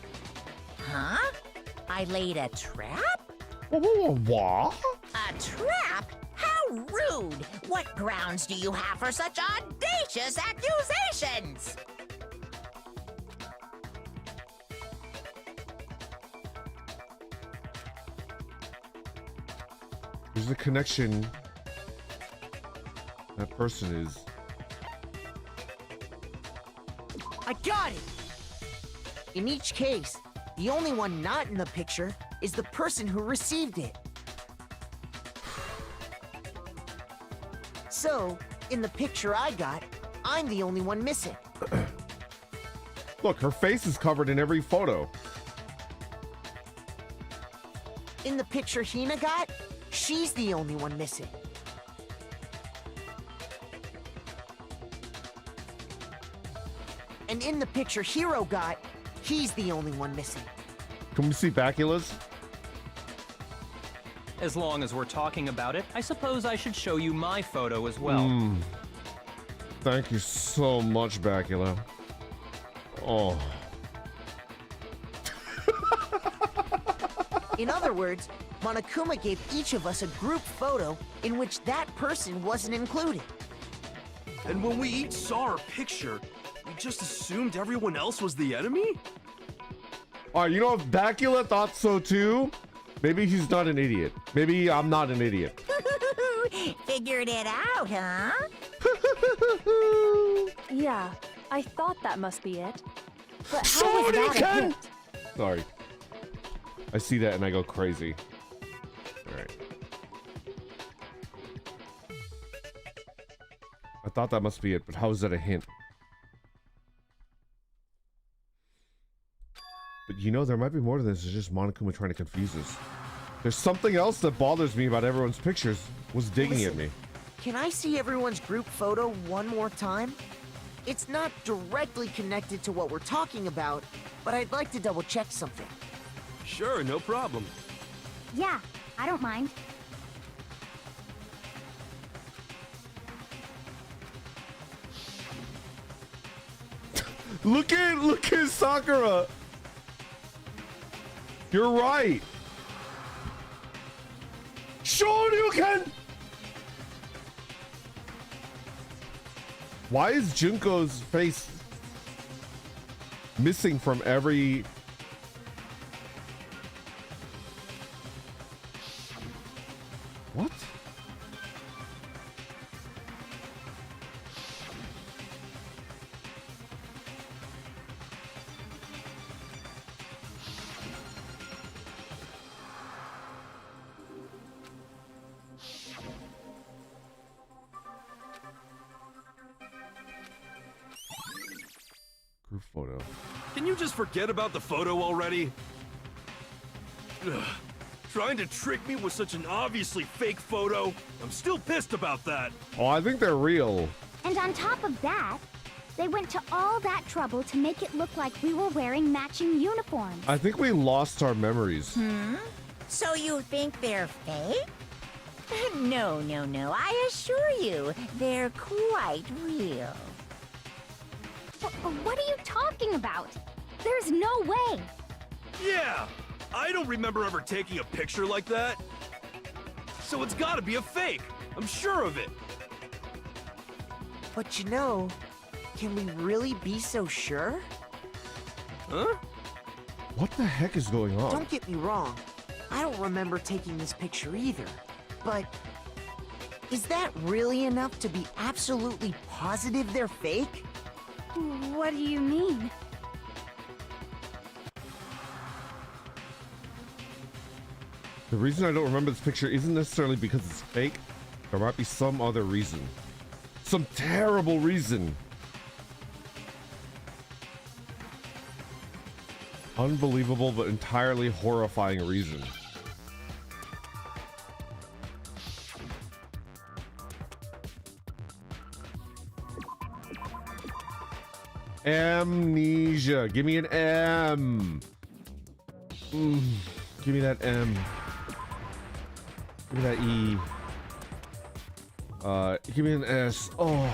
Huh? I laid a trap? What? A trap? How rude! What grounds do you have for such audacious accusations? There's a connection. That person is. I got it! In each case, the only one not in the picture is the person who received it. So, in the picture I got, I'm the only one missing. Look, her face is covered in every photo. In the picture Hina got, she's the only one missing. And in the picture Hiro got, he's the only one missing. Can we see Bacula's? As long as we're talking about it, I suppose I should show you my photo as well. Thank you so much, Bacula. Oh. In other words, Monokuma gave each of us a group photo in which that person wasn't included. And when we each saw our picture, we just assumed everyone else was the enemy? Alright, you know, if Bacula thought so too, maybe he's not an idiot. Maybe I'm not an idiot. Figured it out, huh? Yeah, I thought that must be it. But how was that a hint? Sorry. I see that and I go crazy. Alright. I thought that must be it, but how is that a hint? But you know, there might be more to this. It's just Monokuma trying to confuse us. There's something else that bothers me about everyone's pictures. Was digging at me. Can I see everyone's group photo one more time? It's not directly connected to what we're talking about, but I'd like to double check something. Sure, no problem. Yeah, I don't mind. Look at Sakura. You're right. Shoryuken! Why is Junko's face missing from every... What? Group photo. Can you just forget about the photo already? Ugh. Trying to trick me with such an obviously fake photo? I'm still pissed about that. Oh, I think they're real. And on top of that, they went to all that trouble to make it look like we were wearing matching uniforms. I think we lost our memories. So you think they're fake? No, I assure you, they're quite real. What are you talking about? There's no way. Yeah, I don't remember ever taking a picture like that. So it's gotta be a fake. I'm sure of it. But you know, can we really be so sure? Huh? What the heck is going on? Don't get me wrong. I don't remember taking this picture either. But is that really enough to be absolutely positive they're fake? What do you mean? The reason I don't remember this picture isn't necessarily because it's fake. There might be some other reason. Some terrible reason. Unbelievable but entirely horrifying reason. Amnesia. Give me an M. Give me that M. Give me that E. Give me an S. Oh.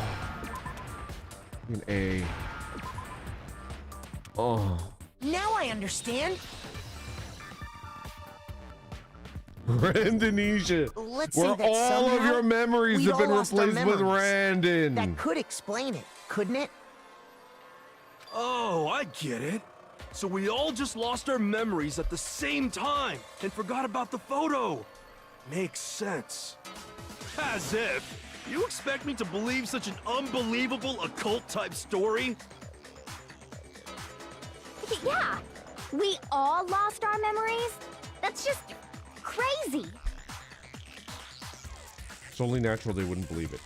Give me an A. Oh. Now I understand. Randonesia. Let's Where say that all of somehow your memories we have been all lost our replaced with memories. Randon. That could explain it, couldn't it? Oh, I get it. So we all just lost our memories at the same time and forgot about the photo. Makes sense. As if. You expect me to believe such an unbelievable occult-type story? Yeah, we all lost our memories? That's just crazy. It's only natural they wouldn't believe it.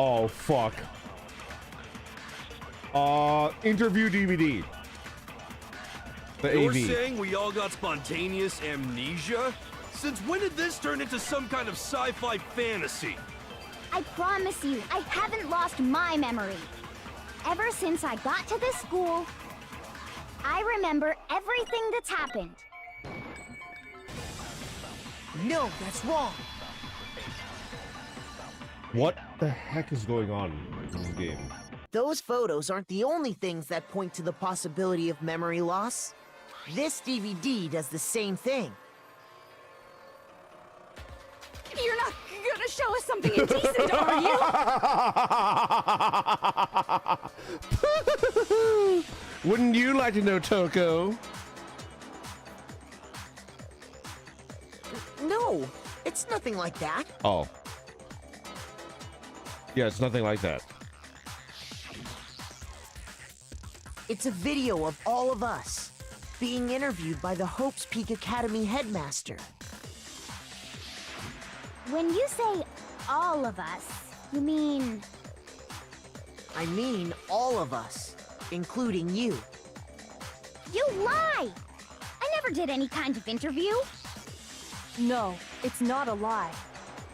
Oh, fuck. Interview DVD. The You're AV. saying we all got spontaneous amnesia? Since when did this turn into some kind of sci-fi fantasy? I promise you, I haven't lost my memory. Ever since I got to this school, I remember everything that's happened. No, that's wrong. What the heck is going on in this game? Those photos aren't the only things that point to the possibility of memory loss. This DVD does the same thing. You're not gonna show us something indecent, are you? Wouldn't you like to know, Toko? No, it's nothing like that. Oh. Yeah, it's nothing like that. It's a video of all of us being interviewed by the Hope's Peak Academy headmaster. When you say all of us, you mean... I mean all of us, including you. You lie! I never did any kind of interview. No, it's not a lie.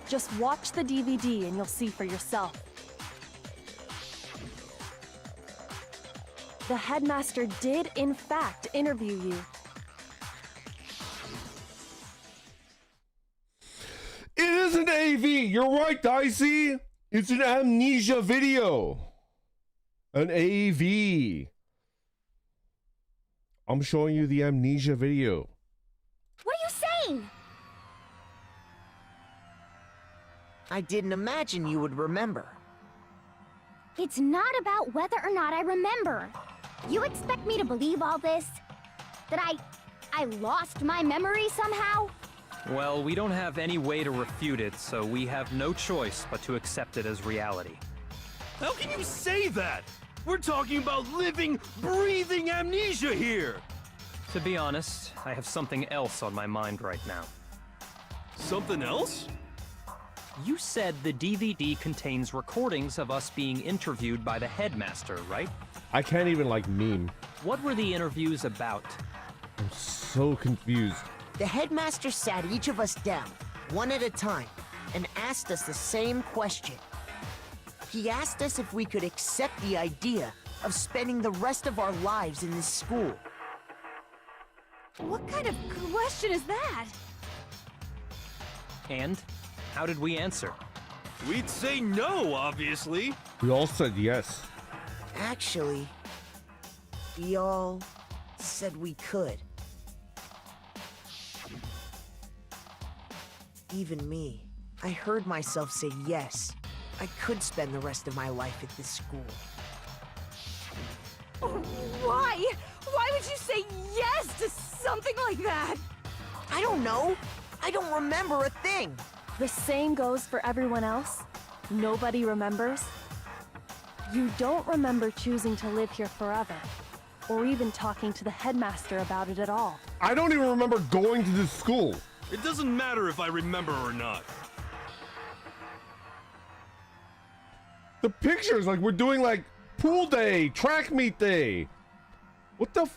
Just watch the DVD and you'll see for yourself. The headmaster did, in fact, interview you. It is an AV. You're right, Dicey. It's an amnesia video. An AV. I'm showing you the amnesia video. What are you saying? I didn't imagine you would remember. It's not about whether or not I remember. You expect me to believe all this? That I lost my memory somehow? Well, we don't have any way to refute it, so we have no choice but to accept it as reality. How can you say that? We're talking about living, breathing amnesia here! To be honest, I have something else on my mind right now. Something else? You said the DVD contains recordings of us being interviewed by the headmaster, right? I can't even like meme. What were the interviews about? I'm so confused. The headmaster sat each of us down, one at a time, and asked us the same question. He asked us if we could accept the idea of spending the rest of our lives in this school. What kind of question is that? And how did we answer? We'd say no, obviously. We all said yes. Actually, we all said we could. Even me. I heard myself say yes. I could spend the rest of my life at this school. Why? Why would you say yes to something like that? I don't know. I don't remember a thing. The same goes for everyone else. Nobody remembers. You don't remember choosing to live here forever, or even talking to the headmaster about it at all. I don't even remember going to this school. It doesn't matter if I remember or not. The pictures, like we're doing like pool day, track meet day. What the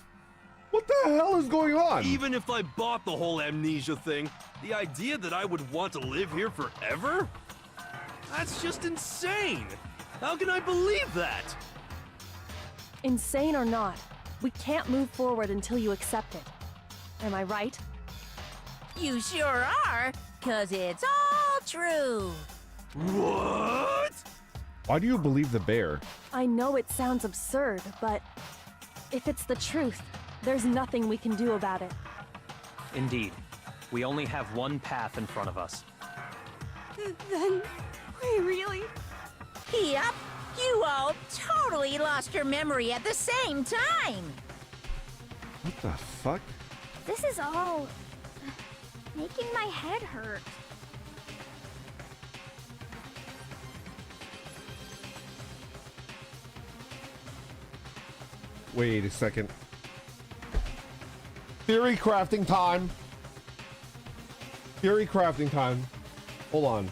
hell is going on? Even if I bought the whole amnesia thing, the idea that I would want to live here forever? That's just insane! How can I believe that? Insane or not, we can't move forward until you accept it. Am I right? You sure are, 'cause it's all true. What? Why do you believe the bear? I know it sounds absurd, but if it's the truth, there's nothing we can do about it. Indeed. We only have one path in front of us. Then we really... Yep, you all totally lost your memory at the same time. What the fuck? This is all making my head hurt. Wait a second. Theory crafting time. Theory crafting time. Hold on.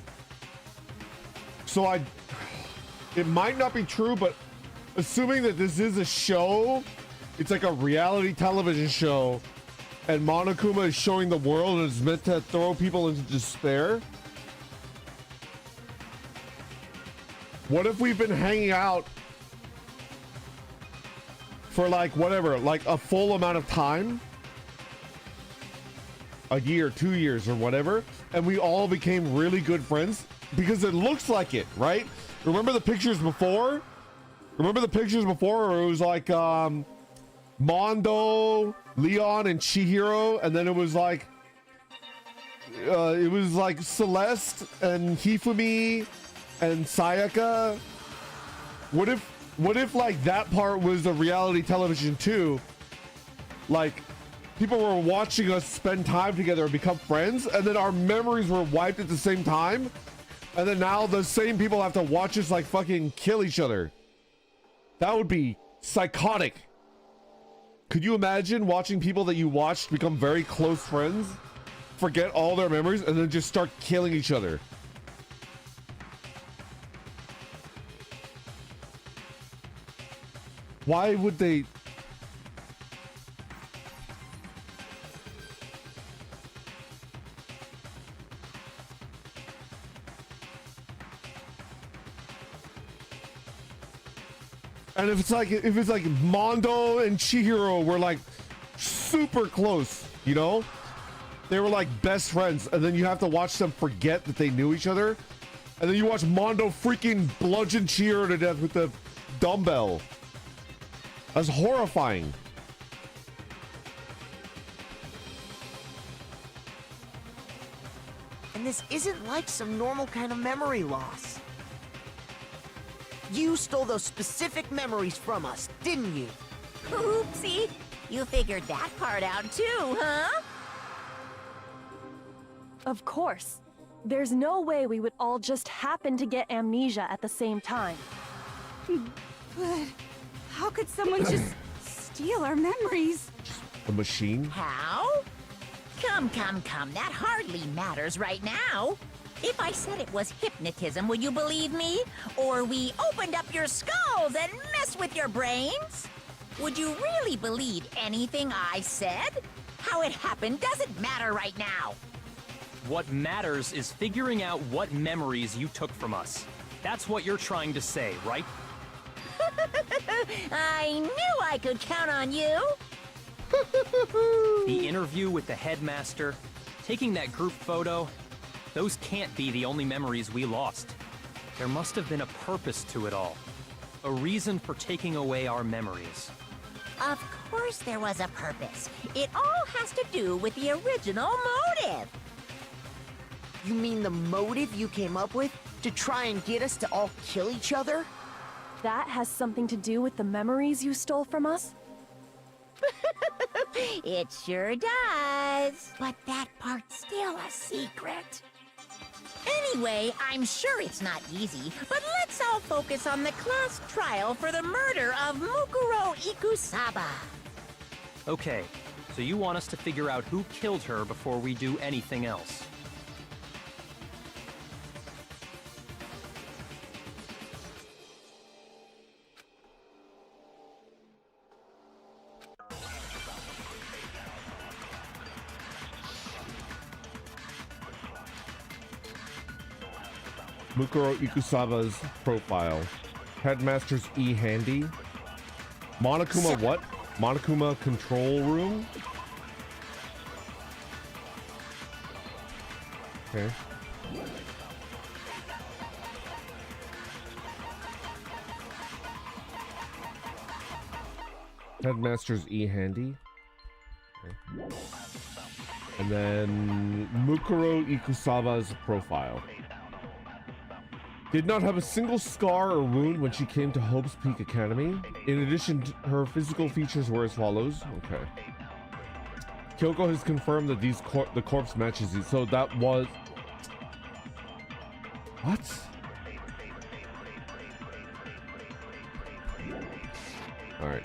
So it might not be true, but assuming that this is a show, it's like a reality television show, and Monokuma is showing the world and it's meant to throw people into despair. What if we've been hanging out for like whatever, like a full amount of time? A year, 2 years, or whatever, and we all became really good friends? Because it looks like it, right? Remember the pictures before? Remember the pictures before where it was like Mondo, Leon, and Chihiro, and then it was like Celeste and Hifumi and Sayaka? What if like that part was a reality television too? Like people were watching us spend time together and become friends, and then our memories were wiped at the same time, and then now the same people have to watch us like fucking kill each other. That would be psychotic. Could you imagine watching people that you watched become very close friends, forget all their memories, and then just start killing each other? Why would they? And if it's like Mondo and Chihiro were like super close, you know? They were like best friends, and then you have to watch them forget that they knew each other. And then you watch Mondo freaking bludgeon Chihiro to death with the dumbbell. That's horrifying. And this isn't like some normal kind of memory loss. You stole those specific memories from us, didn't you? Oopsie, you figured that part out too, huh? Of course. There's no way we would all just happen to get amnesia at the same time. But how could someone just steal our memories? A machine? How? Come, that hardly matters right now. If I said it was hypnotism, would you believe me? Or we opened up your skulls and messed with your brains? Would you really believe anything I said? How it happened doesn't matter right now. What matters is figuring out what memories you took from us. That's what you're trying to say, right? I knew I could count on you. The interview with the headmaster, taking that group photo, those can't be the only memories we lost. There must have been a purpose to it all. A reason for taking away our memories. Of course there was a purpose. It all has to do with the original motive. You mean the motive you came up with to try and get us to all kill each other? That has something to do with the memories you stole from us? It sure does. But that part's still a secret. Anyway, I'm sure it's not easy, but let's all focus on the class trial for the murder of Mukuro Ikusaba. Okay, so you want us to figure out who killed her before we do anything else. Mukuro Ikusaba's profile. Headmaster's E-handy. Monokuma what? Monokuma control room? Okay. Headmaster's E-handy. Okay. And then Mukuro Ikusaba's profile. Did not have a single scar or wound when she came to Hope's Peak Academy. In addition, her physical features were as follows. Okay. Kyoko has confirmed that the corpse matches these. So that was... What? Alright.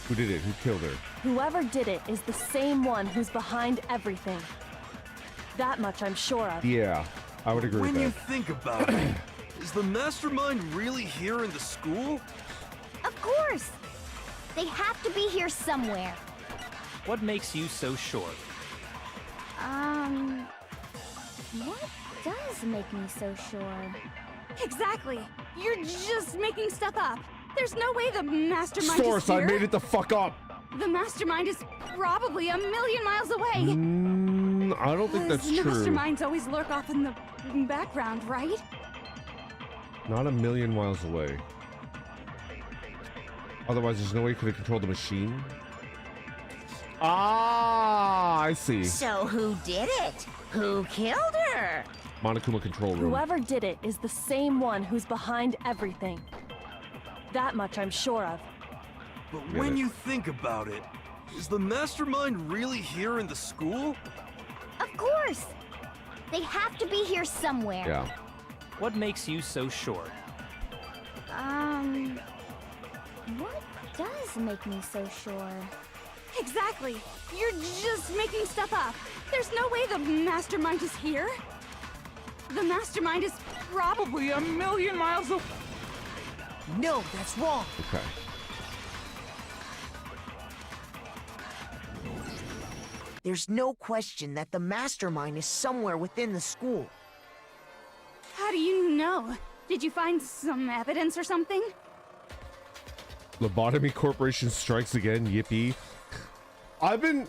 Who did it? Who killed her? Whoever did it is the same one who's behind everything. That much I'm sure of. Yeah, I would agree with When you that. think about it, is the Mastermind really here in the school? Of course! They have to be here somewhere. What makes you so sure? What does make me so sure? Exactly. You're just making stuff up. There's no way the Mastermind Source, is here. I made it the fuck up! The Mastermind is probably a million miles away. I don't think that's The true. Masterminds always lurk off in the background, right? Not a million miles away. Otherwise, there's no way you could have controlled the machine. Ah, I see. So who did it? Who killed her? Monokuma control room. Whoever did it is the same one who's behind everything. That much I'm sure of. But Get when it. you think about it, is the Mastermind really here in the school? Of course! They have to be here somewhere. Yeah. What makes you so sure? What does make me so sure? Exactly. You're just making stuff up. There's no way the Mastermind is here. The Mastermind is probably a million miles away. No, that's wrong. Okay. There's no question that the Mastermind is somewhere within the school. How do you know? Did you find some evidence or something? Lobotomy Corporation strikes again. Yippee. I've been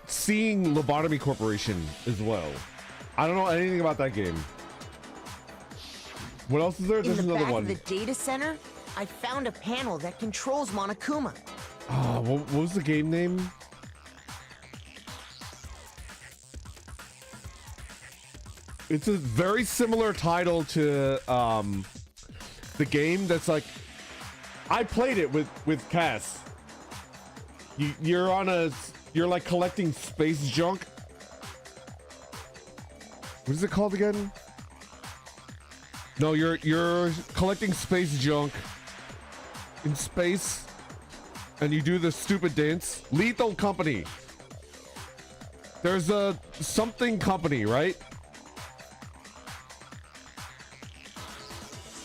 seeing Lobotomy Corporation as well. I don't know anything about that game. What else is there? In There's the another back one. of the data center, I found a panel that controls Monokuma. What was the game name? It's a very similar title to the game that's like, I played it with Cass. You're like collecting space junk. What is it called again? No, you're collecting space junk in space, and you do the stupid dance. Lethal Company. There's a something company, right?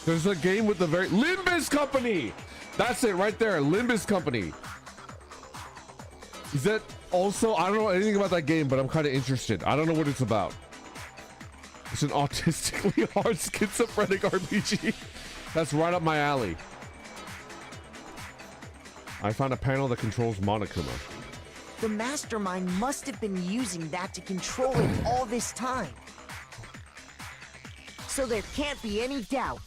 There's a game with the very Limbus Company. That's it right there, Limbus Company. Is that also? I don't know anything about that game, but I'm kind of interested. I don't know what it's about. It's an autistically hard schizophrenic RPG. That's right up my alley. I found a panel that controls Monokuma. The Mastermind must have been using that to control it all this time. So there can't be any doubt.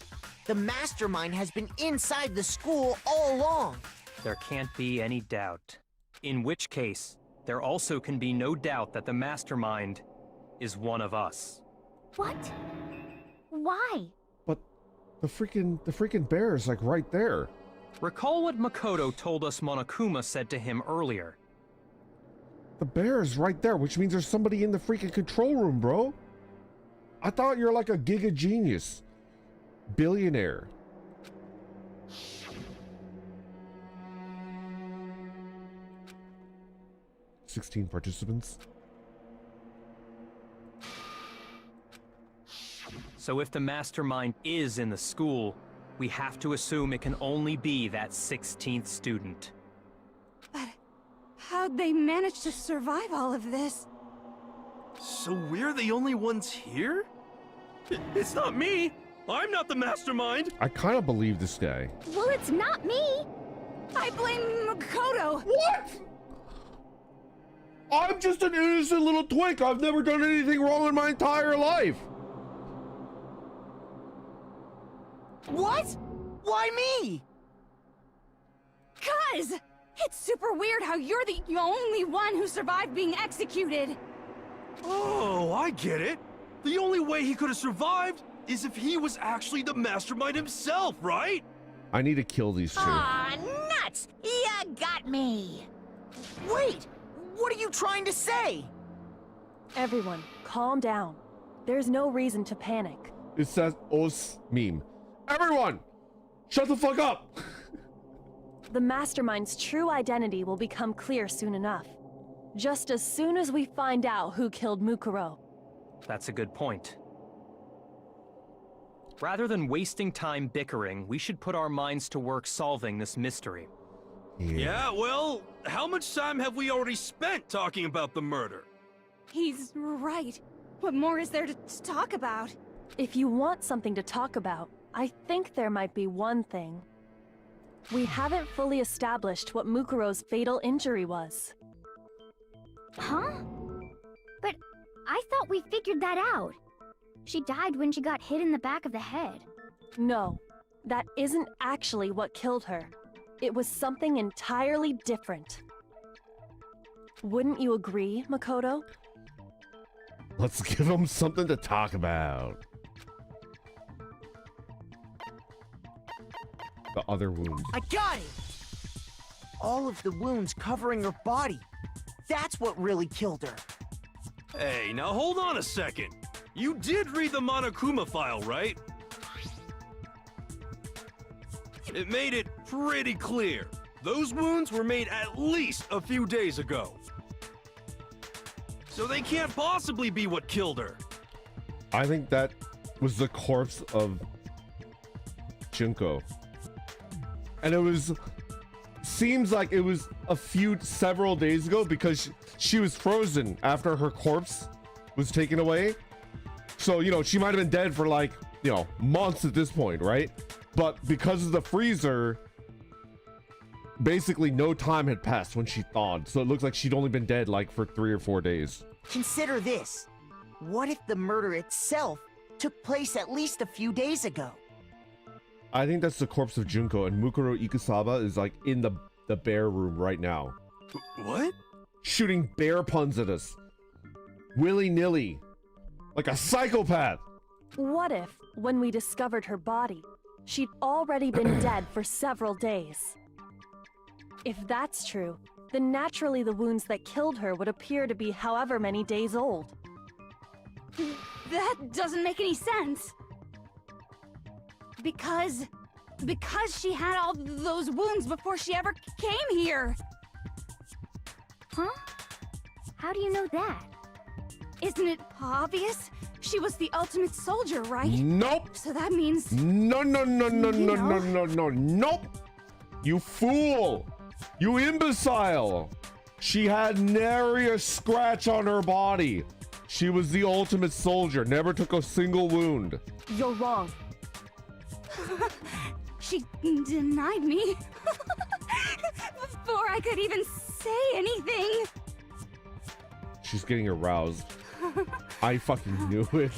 The Mastermind has been inside the school all along. There can't be any doubt. In which case, there also can be no doubt that the Mastermind is one of us. What? Why? But the freaking bear is like right there. Recall what Makoto told us Monokuma said to him earlier. The bear is right there, which means there's somebody in the freaking control room, bro. I thought you're like a giga genius. Billionaire. "16 participants. So if the Mastermind is in the school, we have to assume it can only be that 16th student. But how'd they manage to survive all of this? So we're the only ones here? It's not me! I'm not the Mastermind! I kind of believe this guy. Well, it's not me. I blame Makoto. What? I'm just an innocent little twink. I've never done anything wrong in my entire life. What? Why me? 'Cause it's super weird how you're the only one who survived being executed. Oh, I get it. The only way he could have survived is if he was actually the Mastermind himself, right? I need to kill these two. Aw, nuts! You got me! Wait! What are you trying to say? Everyone, calm down. There's no reason to panic. It says os meme. Everyone, shut the fuck up. The Mastermind's true identity will become clear soon enough. Just as soon as we find out who killed Mukuro. That's a good point. Rather than wasting time bickering, we should put our minds to work solving this mystery. Yeah, well, how much time have we already spent talking about the murder? He's right. What more is there to talk about? If you want something to talk about, I think there might be one thing. We haven't fully established what Mukuro's fatal injury was. Huh? But I thought we figured that out. She died when she got hit in the back of the head. No, that isn't actually what killed her. It was something entirely different. Wouldn't you agree, Makoto? Let's give them something to talk about. The other wounds. I got it! All of the wounds covering her body. That's what really killed her. Hey, now hold on a second. You did read the Monokuma file, right? It made it pretty clear. Those wounds were made at least a few days ago. So they can't possibly be what killed her. I think that was the corpse of Junko. And it was, seems like it was several days ago because she was frozen after her corpse was taken away. So, you know, she might have been dead for like, you know, months at this point, right? But because of the freezer, basically no time had passed when she thawed. So it looks like she'd only been dead like for 3 or 4 days. Consider this. What if the murder itself took place at least a few days ago? I think that's the corpse of Junko, and Mukuro Ikusaba is like in the bear room right now. What? Shooting bear puns at us. Willy-nilly. Like a psychopath. What if, when we discovered her body, she'd already been dead for several days? If that's true, then naturally the wounds that killed her would appear to be however many days old. That doesn't make any sense. Because she had all those wounds before she ever came here. Huh? How do you know that? Isn't it obvious? She was the ultimate soldier, right? Nope. So that means... No. Nope. You fool. You imbecile. She had nary a scratch on her body. She was the ultimate soldier, never took a single wound. You're wrong. She denied me. Before I could even say anything. She's getting aroused. I fucking knew it.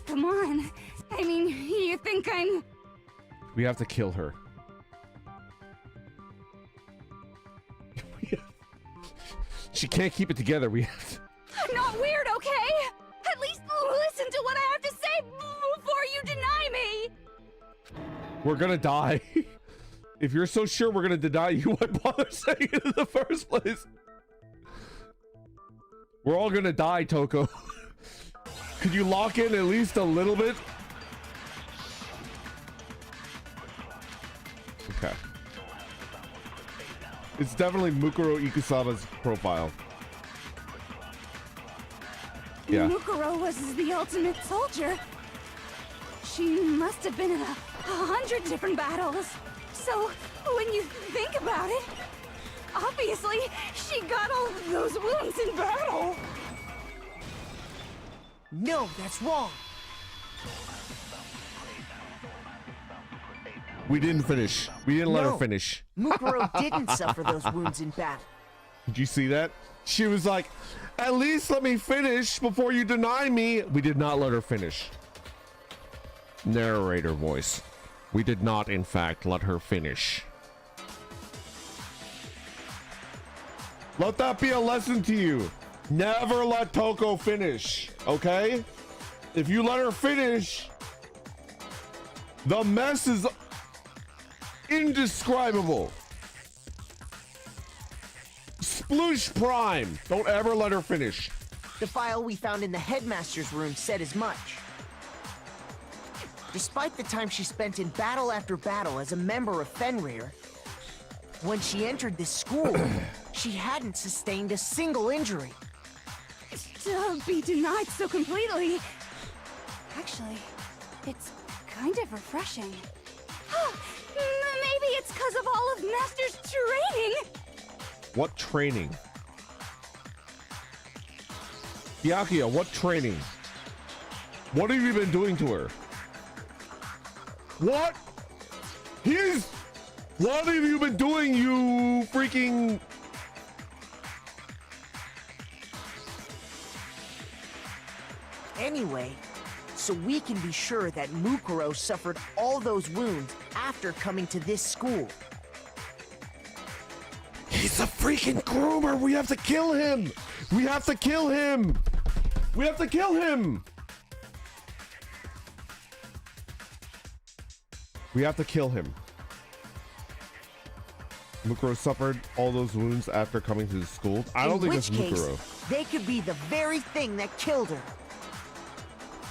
Come on. I mean, you think I'm... We have to kill her. She can't keep it together. We have to... I'm not weird, okay? At least listen to what I have to say before you deny me! We're gonna die. If you're so sure we're gonna deny you, why bother saying it in the first place? We're all gonna die, Toko. Could you lock in at least a little bit? Okay. It's definitely Mukuro Ikusaba's profile. Yeah. Mukuro was the ultimate soldier. She must have been in 100 different battles. So, when you think about it, obviously, she got all those wounds in battle. No, that's wrong. We didn't finish. We didn't let her finish. Mukuro didn't suffer those wounds in battle. Did you see that? She was like, at least let me finish before you deny me. We did not let her finish. Narrator voice. We did not, in fact, let her finish. Let that be a lesson to you. Never let Toko finish, okay? If you let her finish, the mess is indescribable. Sploosh Prime. Don't ever let her finish. The file we found in the headmaster's room said as much. Despite the time she spent in battle after battle as a member of Fenrir, when she entered this school, she hadn't sustained a single injury. To be denied so completely. Actually, it's kind of refreshing. Maybe it's because of all of Master's training. What training? Byakuya, what training? What have you been doing to her? What? What have you been doing, you freaking... Anyway, so we can be sure that Mukuro suffered all those wounds after coming to this school. He's a freaking groomer. We have to kill him. We have to kill him. We have to kill him. We have to kill him. Mukuro suffered all those wounds after coming to the school. I don't think it's Mukuro. They could be the very thing that killed her.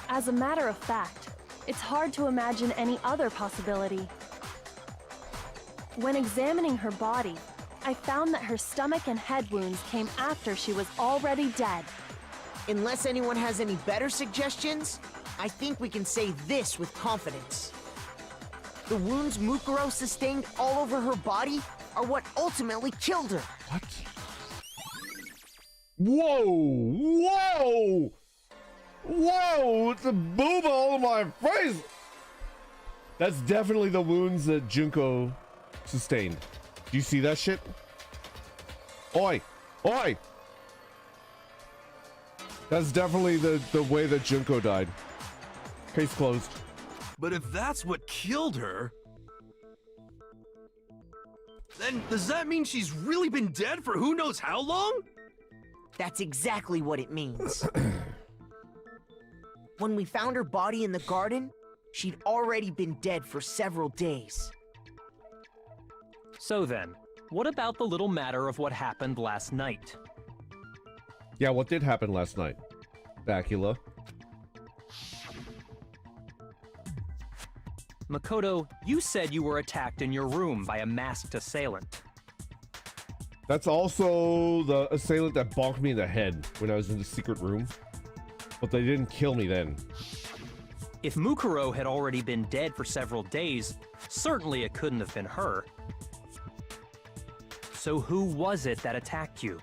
As a matter of fact, it's hard to imagine any other possibility. When examining her body, I found that her stomach and head wounds came after she was already dead. Unless anyone has any better suggestions, I think we can say this with confidence. The wounds Mukuro sustained all over her body are what ultimately killed her. What? Whoa! Whoa! Whoa! It's a boob all over my face! That's definitely the wounds that Junko sustained. Do you see that shit? Oi! Oi! That's definitely the way that Junko died. Case closed. But if that's what killed her, then does that mean she's really been dead for who knows how long? That's exactly what it means. When we found her body in the garden, she'd already been dead for several days. So then, what about the little matter of what happened last night? Yeah, what did happen last night? Bacula. Makoto, you said you were attacked in your room by a masked assailant. That's also the assailant that bonked me in the head when I was in the secret room. But they didn't kill me then. If Mukuro had already been dead for several days, certainly it couldn't have been her. So who was it that attacked you?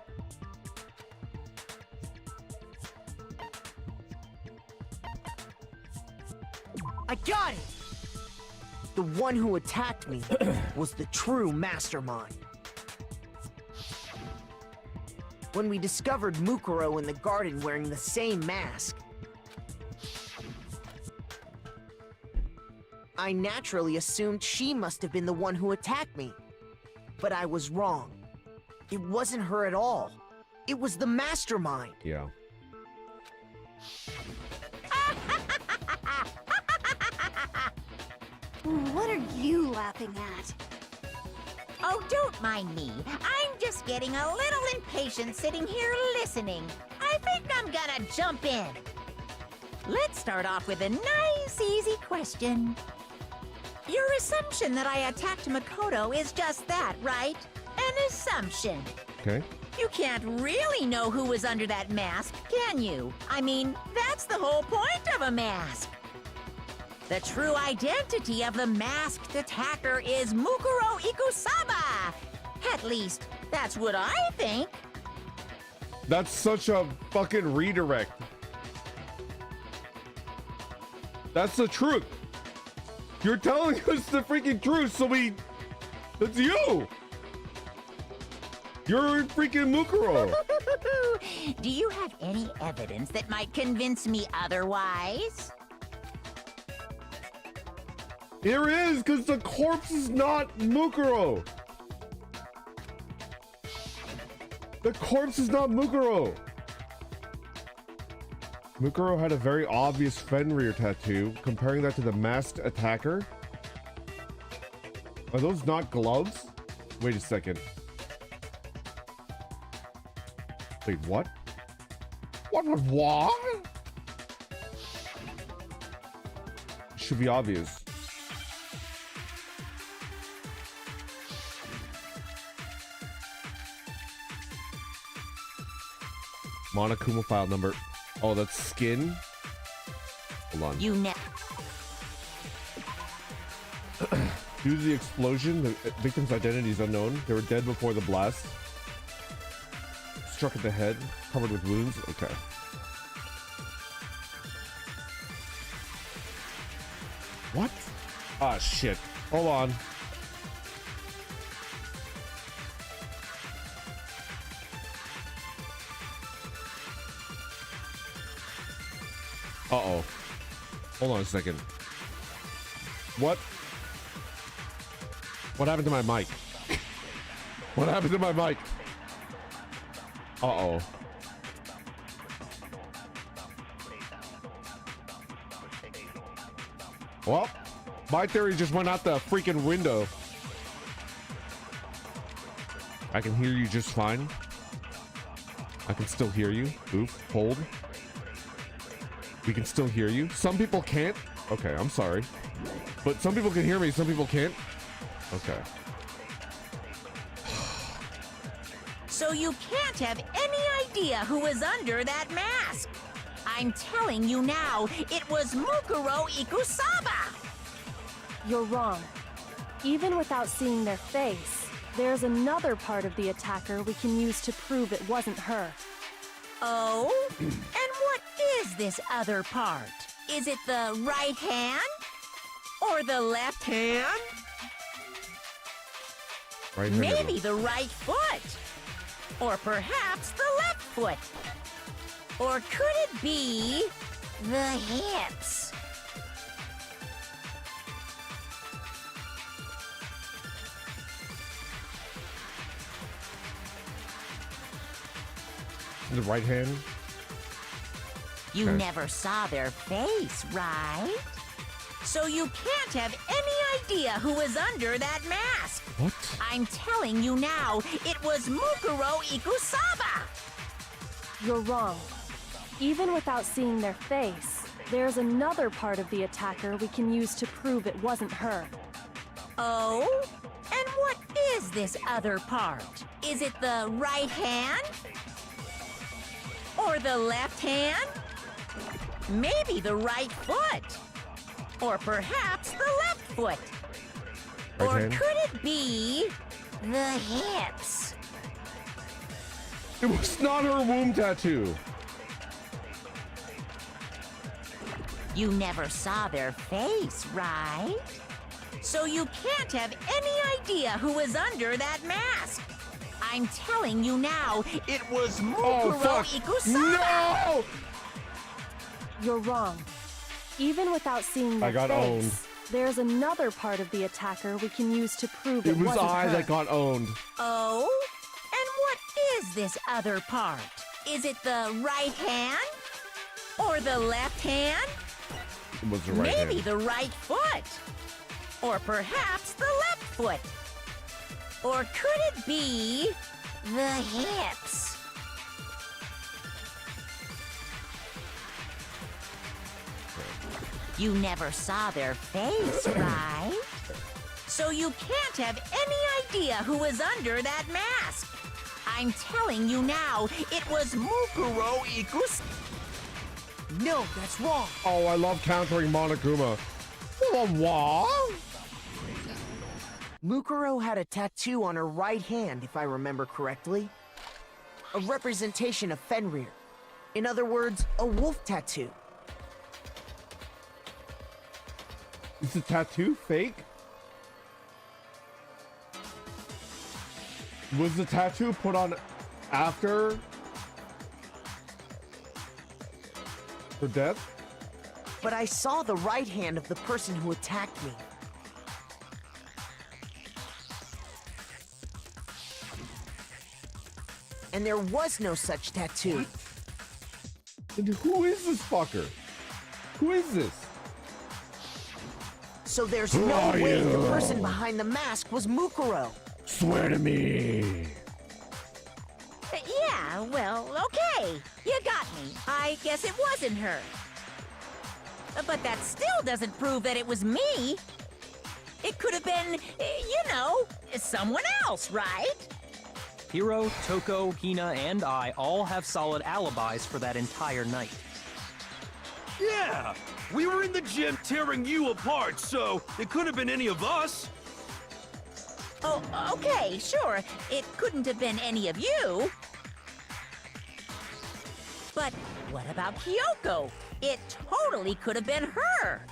I got it! The one who attacked me was the true Mastermind. When we discovered Mukuro in the garden wearing the same mask, I naturally assumed she must have been the one who attacked me. But I was wrong. It wasn't her at all. It was the Mastermind. Yeah. What are you laughing at? Oh, don't mind me. I'm just getting a little impatient sitting here listening. I think I'm gonna jump in. Let's start off with a nice, easy question. Your assumption that I attacked Makoto is just that, right? An assumption. Okay. You can't really know who was under that mask, can you? I mean, that's the whole point of a mask. The true identity of the masked attacker is Mukuro Ikusaba. At least, that's what I think. That's such a fucking redirect. That's the truth. You're telling us the freaking truth, so that's you. You're freaking Mukuro. Do you have any evidence that might convince me otherwise? There is, because the corpse is not Mukuro. The corpse is not Mukuro. Mukuro had a very obvious Fenrir tattoo. Comparing that to the masked attacker? Are those not gloves? Wait a second. Wait, what? What? Should be obvious. Monokuma file number. Oh, that's skin? Hold on. You never. Due to the explosion, the victim's identity is unknown. They were dead before the blast. Struck at the head, covered with wounds. Okay. What? Ah, shit. Hold on. Uh-oh. Hold on a second. What? What happened to my mic? What happened to my mic? Uh-oh. Well, my theory just went out the freaking window. I can hear you just fine. I can still hear you. Oof, hold. We can still hear you. Some people can't. Okay, I'm sorry. But some people can hear me, some people can't. Okay. So you can't have any idea who was under that mask. I'm telling you now, it was Mukuro Ikusaba. You're wrong. Even without seeing their face, there's another part of the attacker we can use to prove it wasn't her. Oh? And what is this other part? Is it the right hand? Or the left hand? Right hand. Maybe the right foot. Or perhaps the left foot. Or could it be the hips? The right hand. You Okay. never saw their face, right? So you can't have any idea who was under that mask. What? I'm telling you now, it was Mukuro Ikusaba. You're wrong. Even without seeing their face, there's another part of the attacker we can use to prove it wasn't her. Oh? And what is this other part? Is it the right hand? Or the left hand? Maybe the right foot. Or perhaps the left foot. Right Or hand. could it be the hips? It was not her womb tattoo. You never saw their face, right? So you can't have any idea who was under that mask. I'm telling you now, it was Oh, Mukuro fuck. Ikusaba. No! You're wrong. Even without seeing their I got face, owned. There's another part of the attacker we can use to prove It was wasn't I her. that got owned. Oh? And what is this other part? Is it the right hand? Or the left hand? It was the right Maybe hand. the right foot. Or perhaps the left foot. Or could it be the hips? You never saw their face, right? So you can't have any idea who was under that mask. I'm telling you now, it was Mukuro Ikusaba. No, that's wrong. Oh, I love countering Monokuma. What? Mukuro had a tattoo on her right hand, if I remember correctly. A representation of Fenrir. In other words, a wolf tattoo. Is the tattoo fake? Was the tattoo put on after her death? But I saw the right hand of the person who attacked me. And there was no such tattoo. And who is this fucker? Who is this? So there's Who no are way you? the person behind the mask was Mukuro. Swear to me. Yeah, well, okay. You got me. I guess it wasn't her. But that still doesn't prove that it was me. It could have been, you know, someone else, right? Hiro, Toko, Hina, and I all have solid alibis for that entire night. Yeah! We were in the gym tearing you apart, so it could have been any of us. Oh, okay, sure. It couldn't have been any of you. But what about Kyoko? It totally could have been her.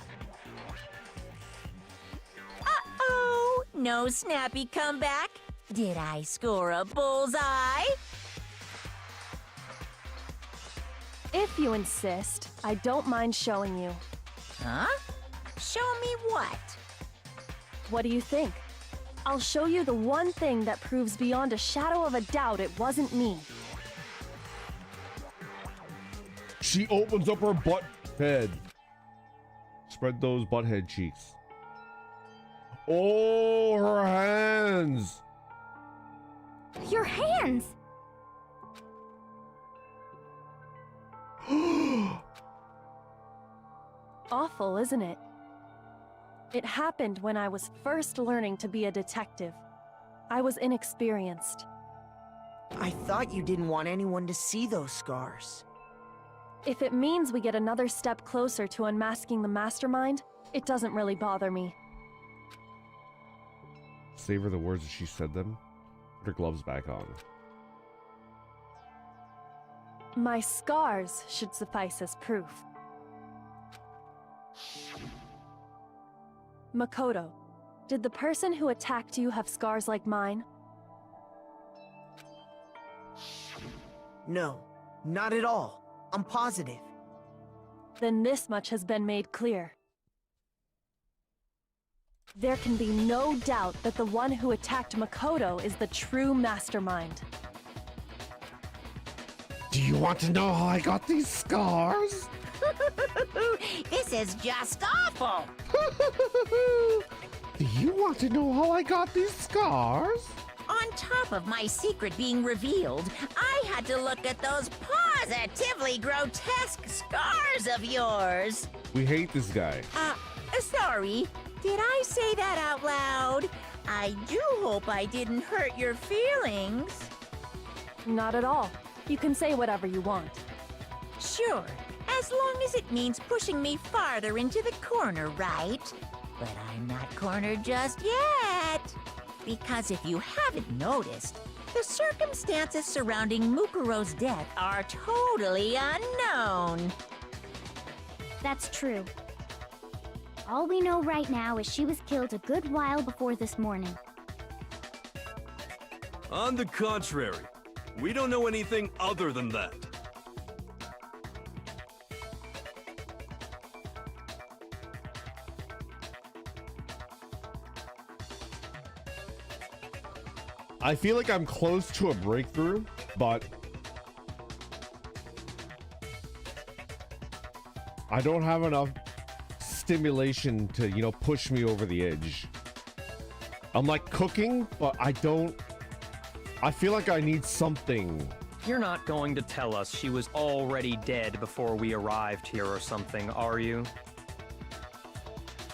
Uh-oh, no snappy comeback. Did I score a bullseye? If you insist, I don't mind showing you. Huh? Show me what? What do you think? I'll show you the one thing that proves beyond a shadow of a doubt it wasn't me. She opens up her butt head. Spread those butthead cheeks. Oh, her hands. Your hands! Awful, isn't it? It happened when I was first learning to be a detective. I was inexperienced. I thought you didn't want anyone to see those scars. If it means we get another step closer to unmasking the Mastermind, it doesn't really bother me. Savor the words as she said them. Put her gloves back on. My scars should suffice as proof. Makoto, did the person who attacked you have scars like mine? No, not at all. I'm positive. Then this much has been made clear. There can be no doubt that the one who attacked Makoto is the true Mastermind. Do you want to know how I got these scars? This is just awful. Do you want to know how I got these scars? On top of my secret being revealed, I had to look at those positively grotesque scars of yours. We hate this guy. Sorry. Did I say that out loud? I do hope I didn't hurt your feelings. Not at all. You can say whatever you want. Sure, as long as it means pushing me farther into the corner, right? But I'm not cornered just yet. Because if you haven't noticed, the circumstances surrounding Mukuro's death are totally unknown. That's true. All we know right now is she was killed a good while before this morning. On the contrary, we don't know anything other than that. I feel like I'm close to a breakthrough, but I don't have enough stimulation to, you know, push me over the edge. I'm like cooking, but I feel like I need something. You're not going to tell us she was already dead before we arrived here or something, are you?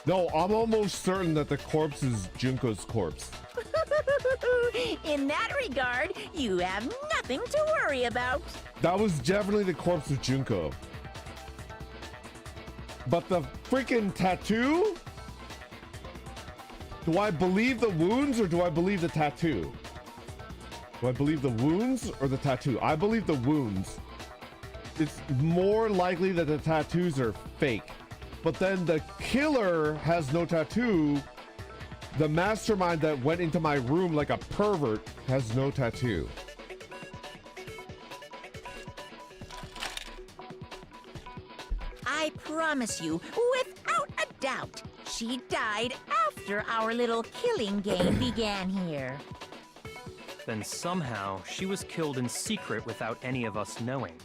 No, I'm almost certain that the corpse is Junko's corpse. In that regard, you have nothing to worry about. That was definitely the corpse of Junko. But the freaking tattoo? Do I believe the wounds or do I believe the tattoo? Do I believe the wounds or the tattoo? I believe the wounds. It's more likely that the tattoos are fake. But then the killer has no tattoo. The mastermind that went into my room like a pervert has no tattoo. I promise you, without a doubt, she died after our little killing game began here. Then somehow she was killed in secret without any of us knowing.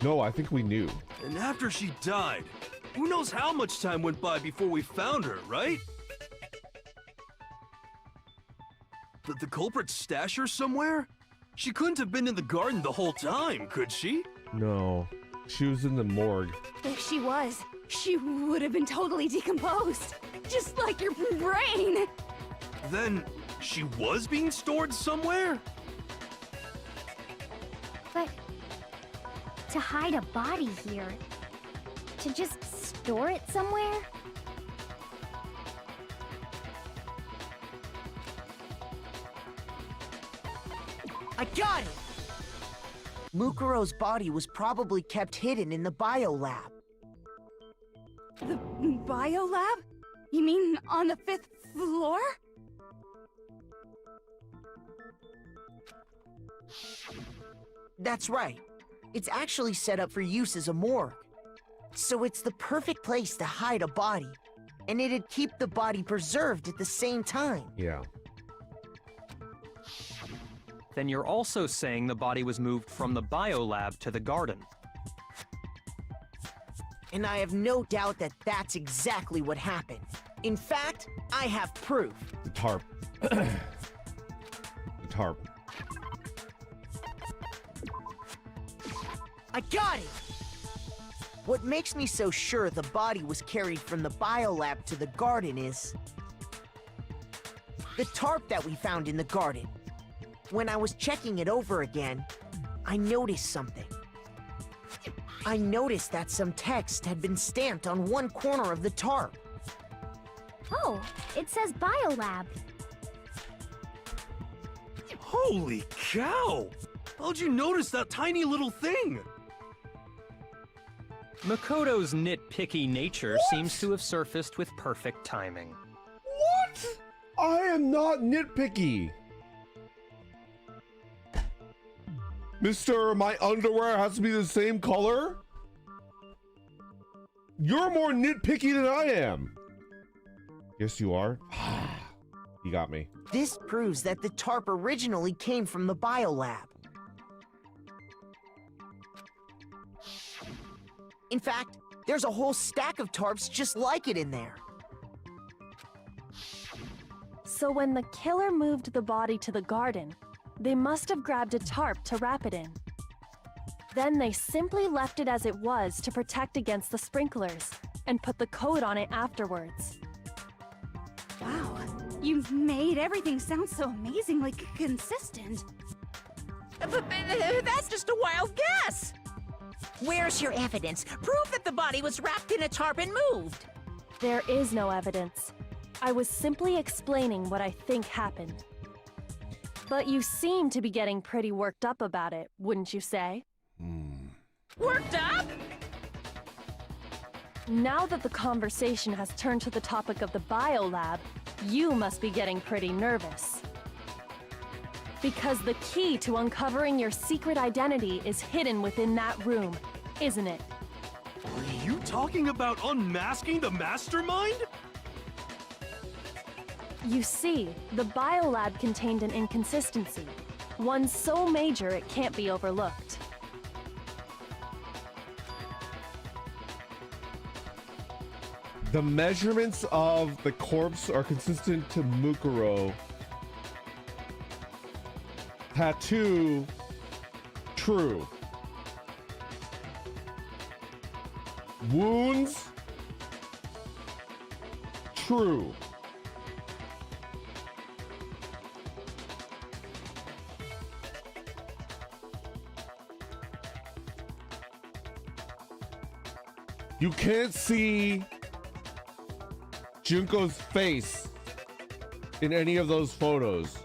No, I think we knew. And after she died, who knows how much time went by before we found her, right? Did the culprit stash her somewhere? She couldn't have been in the garden the whole time, could she? No, she was in the morgue. If she was, she would have been totally decomposed. Just like your brain. Then, she was being stored somewhere? But to hide a body here, to just store it somewhere? I got it! Mukuro's body was probably kept hidden in the biolab. The biolab? You mean on the 5th floor? That's right. It's actually set up for use as a morgue. So it's the perfect place to hide a body. And it'd keep the body preserved at the same time. Yeah. Then you're also saying the body was moved from the biolab to the garden. And I have no doubt that that's exactly what happened. In fact, I have proof. The tarp. The tarp. I got it! What makes me so sure the body was carried from the biolab to the garden is the tarp that we found in the garden. When I was checking it over again, I noticed something. I noticed that some text had been stamped on one corner of the tarp. Oh, it says biolab. Holy cow! How'd you notice that tiny little thing? Makoto's nitpicky nature seems to have surfaced with perfect timing. What? I am not nitpicky. Mister, my underwear has to be the same color? You're more nitpicky than I am. Yes, you are. You got me. This proves that the tarp originally came from the biolab. In fact, there's a whole stack of tarps just like it in there. So when the killer moved the body to the garden, they must have grabbed a tarp to wrap it in. Then they simply left it as it was to protect against the sprinklers, and put the coat on it afterwards. Wow, you made everything sound so amazingly consistent. But that's just a wild guess! Where's your evidence? Prove that the body was wrapped in a tarp and moved! There is no evidence. I was simply explaining what I think happened. But you seem to be getting pretty worked up about it, wouldn't you say? Worked up? Now that the conversation has turned to the topic of the biolab, you must be getting pretty nervous. Because the key to uncovering your secret identity is hidden within that room, isn't it? Are you talking about unmasking the Mastermind? You see, the biolab contained an inconsistency. One so major it can't be overlooked. The measurements of the corpse are consistent to Mukuro. Tattoo, true. Wounds, true. You can't see Junko's face in any of those photos.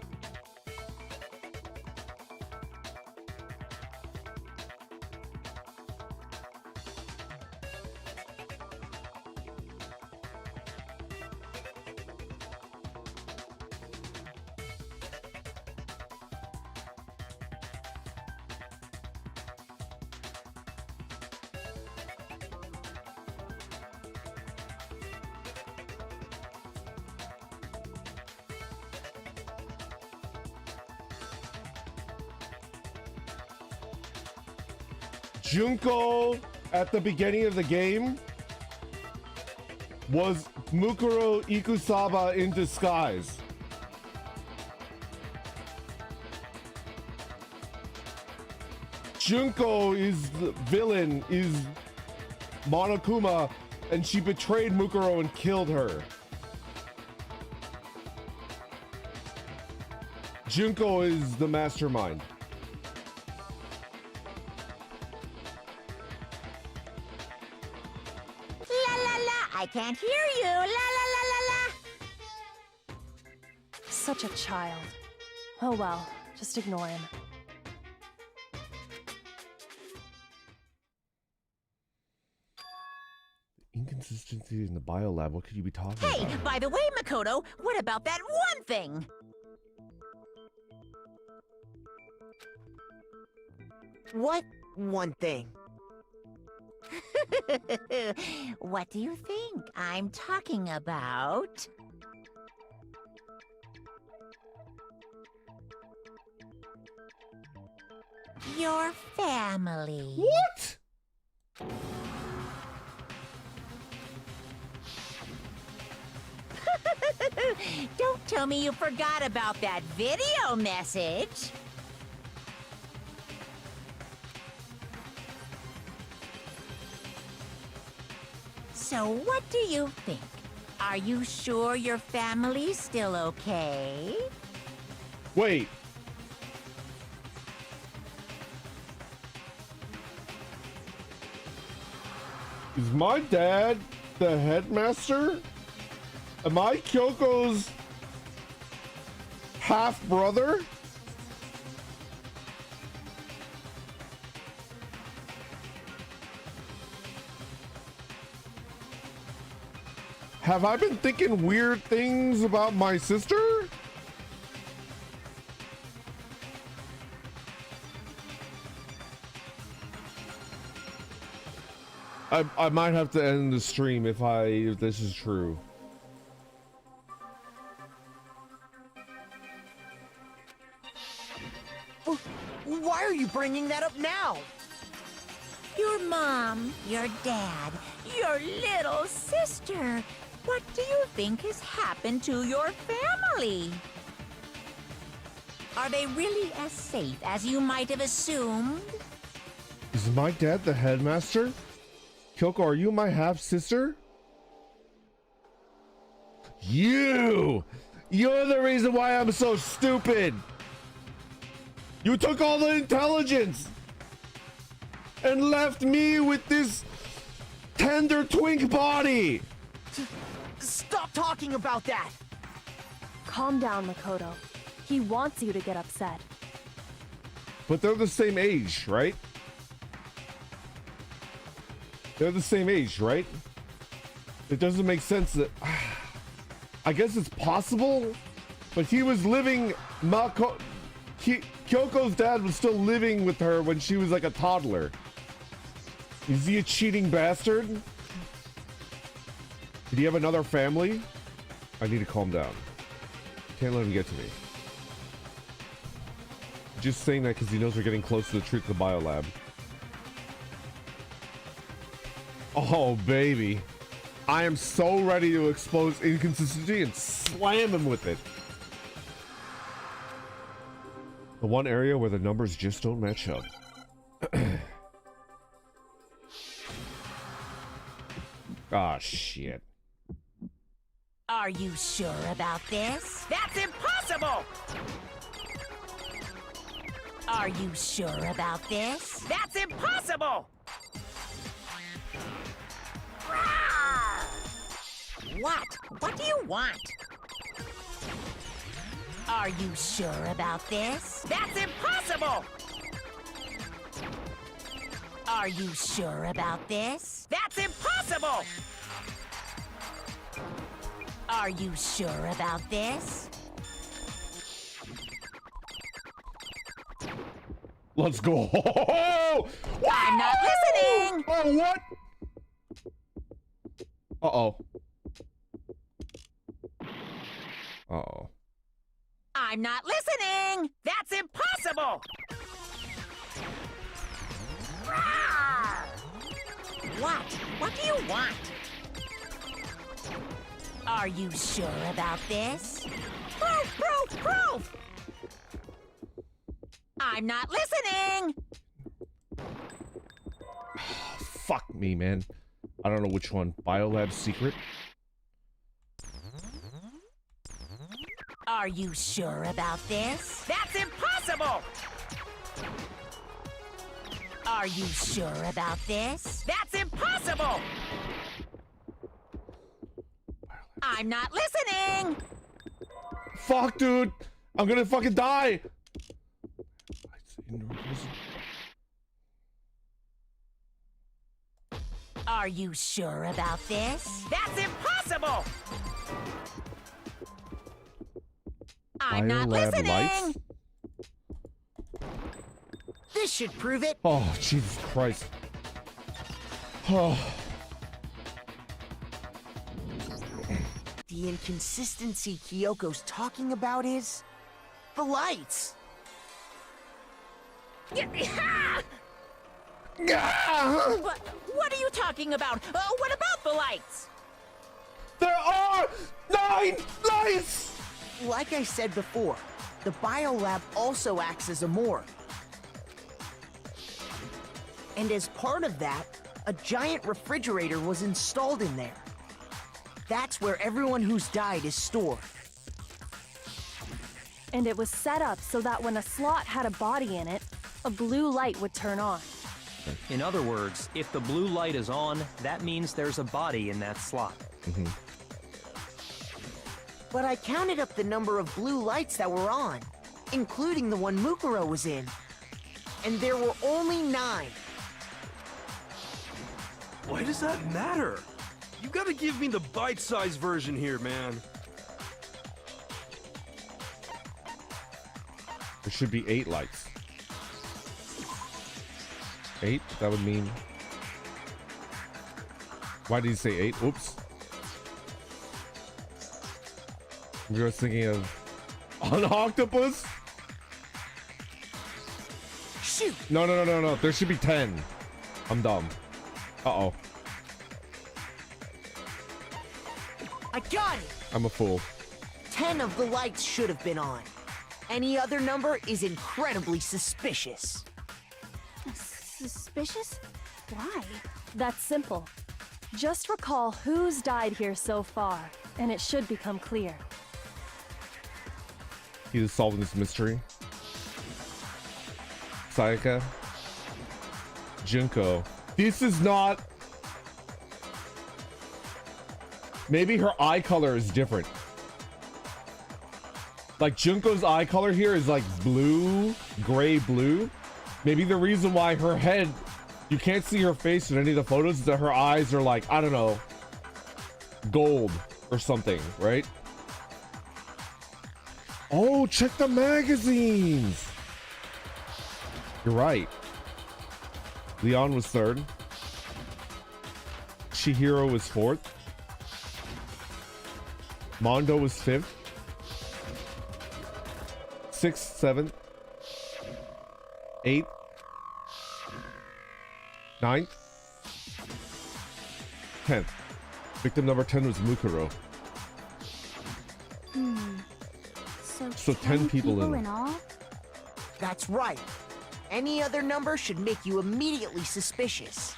Junko at the beginning of the game was Mukuro Ikusaba in disguise. Junko is the villain, is Monokuma, and she betrayed Mukuro and killed her. Junko is the mastermind. I can't hear you. La la la la la. Such a child. Oh well, just ignore him. Inconsistency in the biolab. What could you be talking about? Hey, by the way, Makoto, what about that one thing? What one thing? What do you think I'm talking about? Your family. What? Don't tell me you forgot about that video message. So what do you think? Are you sure your family's still okay? Wait. Is my dad the headmaster? Am I Kyoko's half-brother? Have I been thinking weird things about my sister? I might have to end the stream if this is true. Why are you bringing that up now? Your mom, your dad, your little sister. What do you think has happened to your family? Are they really as safe as you might have assumed? Is my dad the headmaster? Kyoko, are you my half-sister? You're the reason why I'm so stupid! You took all the intelligence! And left me with this tender twink body! Stop talking about that! Calm down, Makoto. He wants you to get upset. But they're the same age, right? They're the same age, right? It doesn't make sense that... I guess it's possible, but he was living... Kyoko's dad was still living with her when she was like a toddler. Is he a cheating bastard? Did he have another family? I need to calm down. Can't let him get to me. Just saying that because he knows we're getting close to the truth of the biolab. Oh, baby. I am so ready to expose inconsistency and slam him with it. The one area where the numbers just don't match up. Ah, shit. Are you sure about this? That's impossible! Are you sure about this? That's impossible! What? What do you want? Are you sure about this? That's impossible! Are you sure about this? That's impossible! Are you sure about this? Let's go. I'm not listening! Oh, what? Uh-oh. Uh-oh. I'm not listening! That's impossible! What? What do you want? Are you sure about this? Proof! Proof! Proof! I'm not listening! Fuck me, man. I don't know which one. Biolab secret? Are you sure about this? That's impossible! Are you sure about this? That's impossible! I'm not listening! Fuck, dude! I'm gonna fucking die! Are you sure about this? That's impossible! I'm not Biolab listening! lights? This should prove it. Oh, Jesus Christ. Oh. The inconsistency Kyoko's talking about is the lights. What are you talking about? What about the lights? There are 9 lights! Like I said before, the biolab also acts as a morgue. And as part of that, a giant refrigerator was installed in there. That's where everyone who's died is stored. And it was set up so that when a slot had a body in it, a blue light would turn on. In other words, if the blue light is on, that means there's a body in that slot. But I counted up the number of blue lights that were on, including the one Mukuro was in. And there were only 9. Why does that matter? You gotta give me the bite-sized version here, man. There should be 8 lights. 8? That would mean... Why did you say 8? Oops. I was thinking of... An octopus? Shoot! No. There should be 10. I'm dumb. Uh-oh. I got it! I'm a fool. 10 of the lights should have been on. Any other number is incredibly suspicious. Suspicious? Why? That's simple. Just recall who's died here so far, and it should become clear. He is solving this mystery. Sayaka. Junko. This is not... Maybe her eye color is different. Like Junko's eye color here is like blue, gray blue. Maybe the reason why her head, you can't see her face in any of the photos is that her eyes are like, I don't know, gold or something, right? Oh, check the magazines. You're right. Leon was 3rd. Chihiro was 4th. Mondo was 5th. 6th, 7th, 8th, 9th, 10th. Victim number 10 was Mukuro. So 10 people in all? That's right. Any other number should make you immediately suspicious.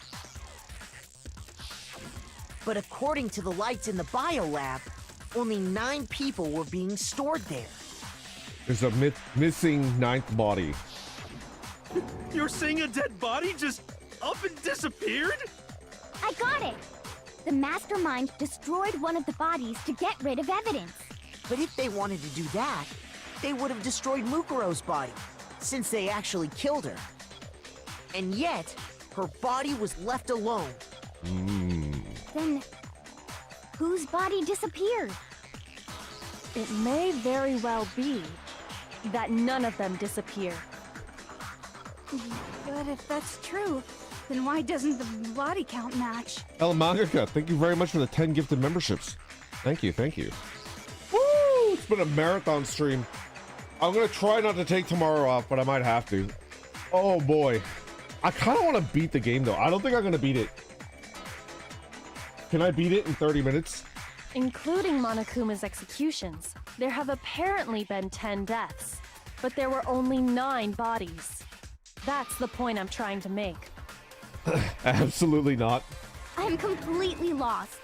But according to the lights in the biolab, only 9 people were being stored there. There's a missing 9th body. You're saying a dead body just up and disappeared? I got it! The Mastermind destroyed one of the bodies to get rid of evidence. But if they wanted to do that, they would have destroyed Mukuro's body, since they actually killed her. And yet, her body was left alone. Then, whose body disappeared? It may very well be that none of them disappear. But if that's true, then why doesn't the body count match? El Mangaka, thank you very much for the 10 gifted memberships. Thank you, thank you. Woo! It's been a marathon stream. I'm gonna try not to take tomorrow off, but I might have to. Oh boy. I kind of want to beat the game though. I don't think I'm gonna beat it. Can I beat it in 30 minutes? Including Monokuma's executions, there have apparently been 10 deaths, but there were only 9 bodies. That's the point I'm trying to make. Absolutely not. I'm completely lost.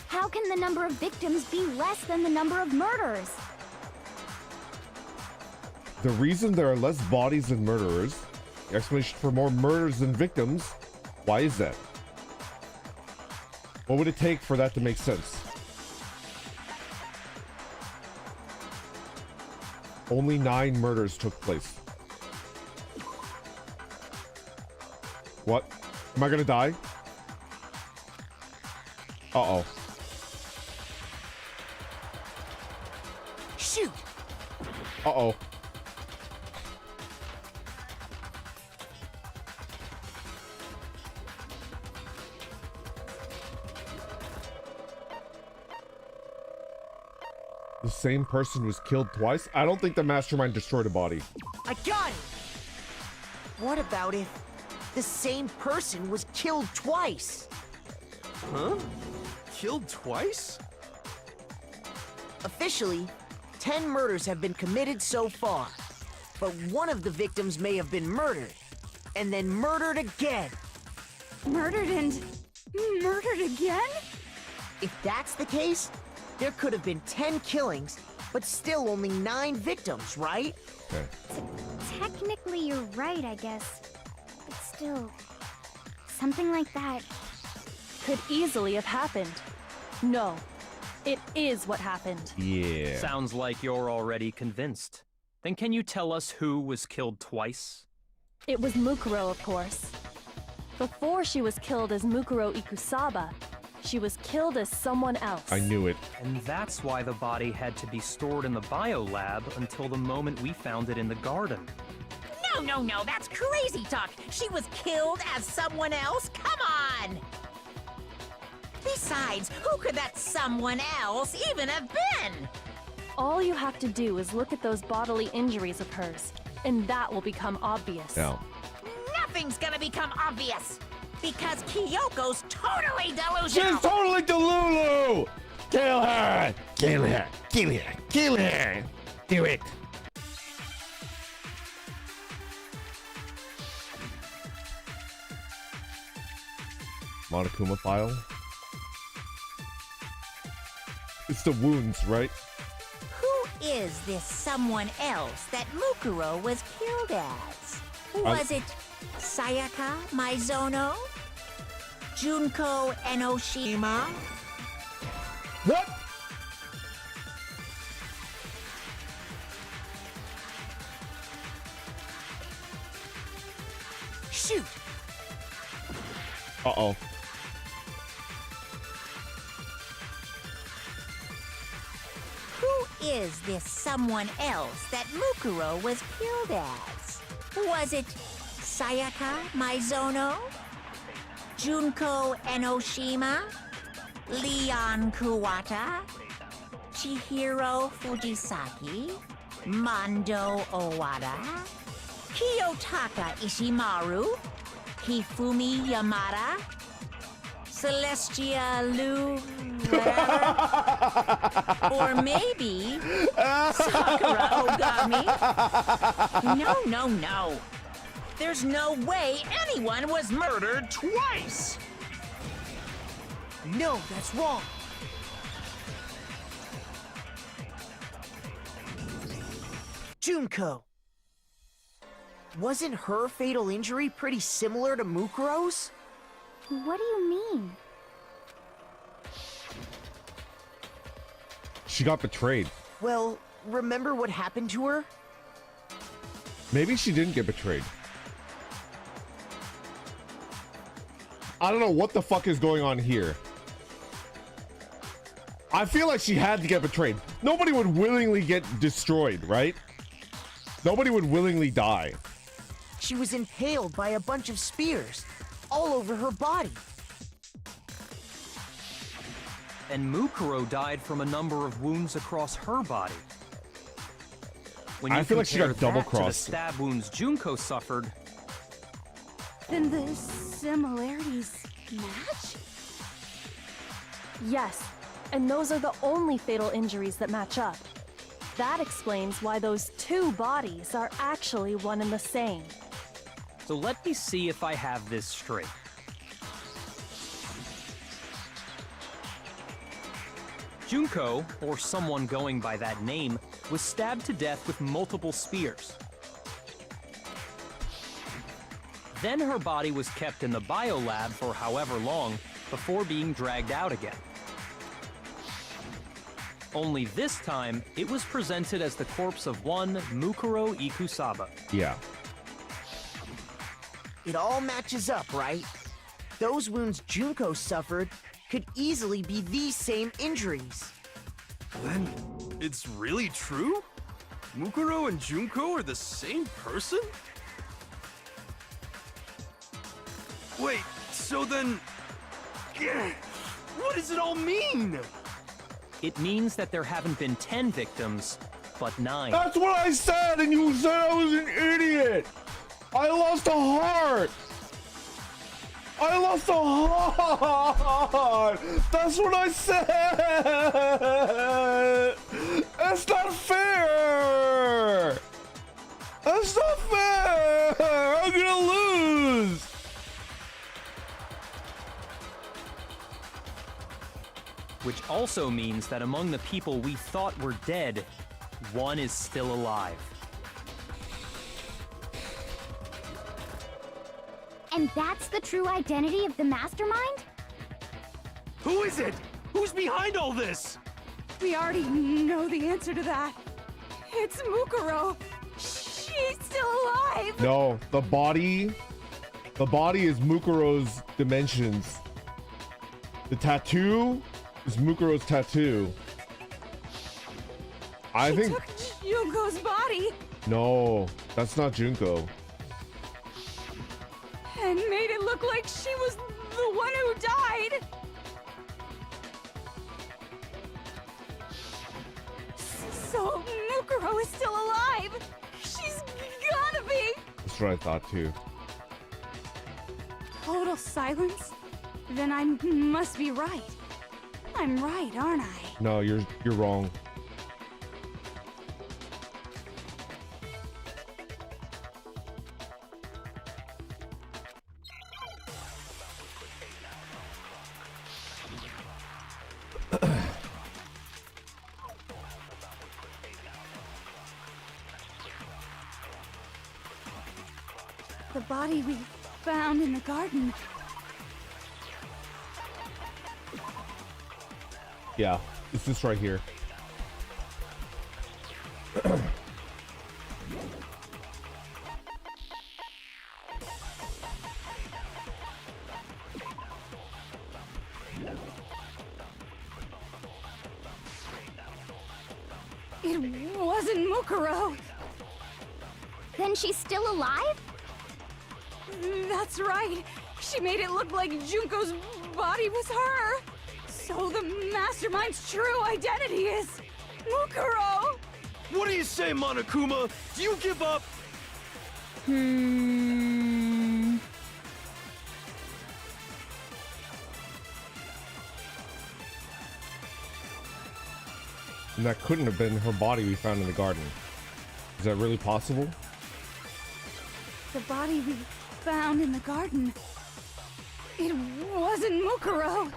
How can the number of victims be less than the number of murders? The reason there are less bodies than murderers, the explanation for more murders than victims, why is that? What would it take for that to make sense? Only 9 murders took place. What? Am I gonna die? Uh-oh. Shoot! Uh-oh. The same person was killed twice? I don't think the Mastermind destroyed a body. I got it! What about if the same person was killed twice? Huh? Killed twice? Officially, 10 murders have been committed so far. But one of the victims may have been murdered, and then murdered again. Murdered and murdered again? If that's the case, there could have been 10 killings, but still only 9 victims, right? Okay. Technically, you're right, I guess. But still, something like that. Could easily have happened. No, it is what happened. Yeah. Sounds like you're already convinced. Then can you tell us who was killed twice? It was Mukuro, of course. Before she was killed as Mukuro Ikusaba, she was killed as someone else. I knew it. And that's why the body had to be stored in the biolab until the moment we found it in the garden. No, that's crazy talk. She was killed as someone else? Come on! Besides, who could that someone else even have been? All you have to do is look at those bodily injuries of hers, and that will become obvious. Now. Nothing's gonna become obvious, because Kyoko's totally delusional. She's totally Delulu! Kill her! Kill her! Kill her! Kill her! Do it! Monokuma file? It's the wounds, right? Who is this someone else that Mukuro was killed as? Was it Sayaka Maizono? Junko Enoshima? What? Shoot! Uh-oh. Who is this someone else that Mukuro was killed as? Was it Sayaka Maizono? Junko Enoshima? Leon Kuwata? Chihiro Fujisaki? Mondo Owada, Kiyotaka Ishimaru, Hifumi Yamada, Celestia Lu, whatever. Or maybe Sakura Ogami. No. There's no way anyone was murdered twice. No, that's wrong. Junko. Wasn't her fatal injury pretty similar to Mukuro's? What do you mean? She got betrayed. Well, remember what happened to her? Maybe she didn't get betrayed. I don't know what the fuck is going on here. I feel like she had to get betrayed. Nobody would willingly get destroyed, right? Nobody would willingly die. She was impaled by a bunch of spears all over her body. And Mukuro died from a number of wounds across her body. When you I feel like she got compare that to the double-crossed. stab wounds Junko suffered, Then the similarities match? Yes, and those are the only fatal injuries that match up. That explains why those two bodies are actually one and the same. so let me see if I have this straight. Junko, or someone going by that name, was stabbed to death with multiple spears. Then her body was kept in the biolab for however long before being dragged out again. Only this time, it was presented as the corpse of one Mukuro Ikusaba. Yeah. It all matches up, right? Those wounds Junko suffered could easily be these same injuries. Then, it's really true? Mukuro and Junko are the same person? Wait, so then... What does it all mean? It means that there haven't been 10 victims, but 9. That's what I said, and you said I was an idiot. I lost a heart. I lost a heart. That's what I said. That's not fair. That's not fair. I'm gonna lose. Which also means that among the people we thought were dead, one is still alive. And that's the true identity of the Mastermind? Who is it? Who's behind all this? We already know the answer to that. It's Mukuro. She's still alive. No, the body is Mukuro's dimensions. The tattoo is Mukuro's tattoo. I think Took Junko's body no, that's not Junko. and made it look like she was the one who died. So Mukuro is still alive. She's gotta be. That's what I thought too. Total silence? Then I must be right. I'm right, aren't I? No, you're wrong. The body we found in the garden. Yeah, it's this right here. It wasn't Mukuro. Then she's still alive? That's right. She made it look like Junko's body was her. So the Mastermind's true identity is Mukuro. What do you say, Monokuma? Do you give up? And that couldn't have been her body we found in the garden. Is that really possible? The body we found in the garden. It wasn't Mukuro.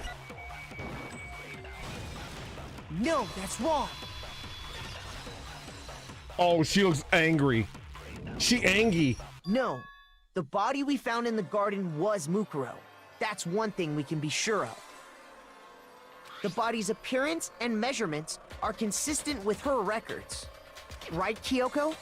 No, that's wrong. Oh, she looks angry. She angry. No, the body we found in the garden was Mukuro. That's one thing we can be sure of. The body's appearance and measurements are consistent with her records. Right, Kyoko?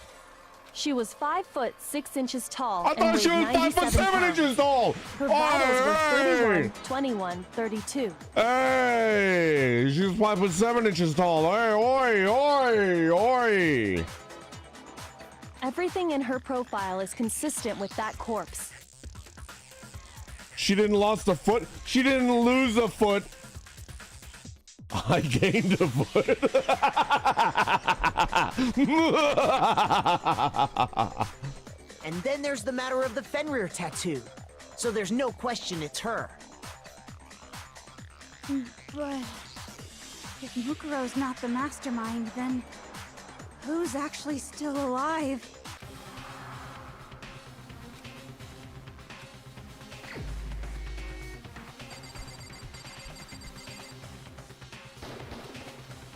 She was 5 foot 6 inches tall. I thought she was 5 foot 7 inches tall. Her vitals were Hey! 31, 21, 32. Hey, she was 5 foot 7 inches tall. Hey, oi, oi, oi. Everything in her profile is consistent with that corpse. She didn't lost a foot. She didn't lose a foot. I gained a foot. And then there's the matter of the Fenrir tattoo. So there's no question it's her. But if Mukuro's not the mastermind, then who's actually still alive?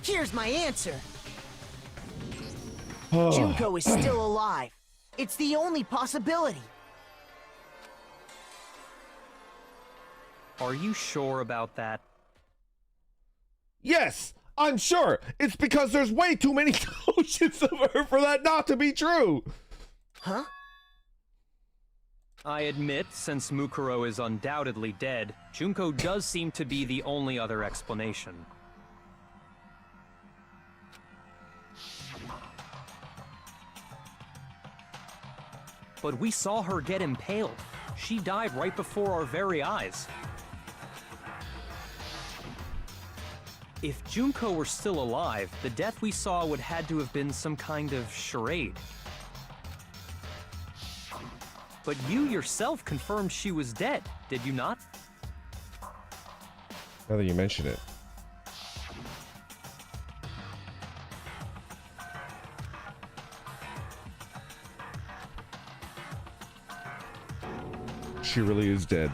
Here's my answer. Junko is still alive. It's the only possibility. Are you sure about that? Yes, I'm sure. It's because there's way too many notions of her for that not to be true. Huh? I admit, since Mukuro is undoubtedly dead, Junko does seem to be the only other explanation. But we saw her get impaled. She died right before our very eyes. If Junko were still alive, the death we saw would had to have been some kind of charade. But you yourself confirmed she was dead, did you not? Now that you mention it. She really is dead.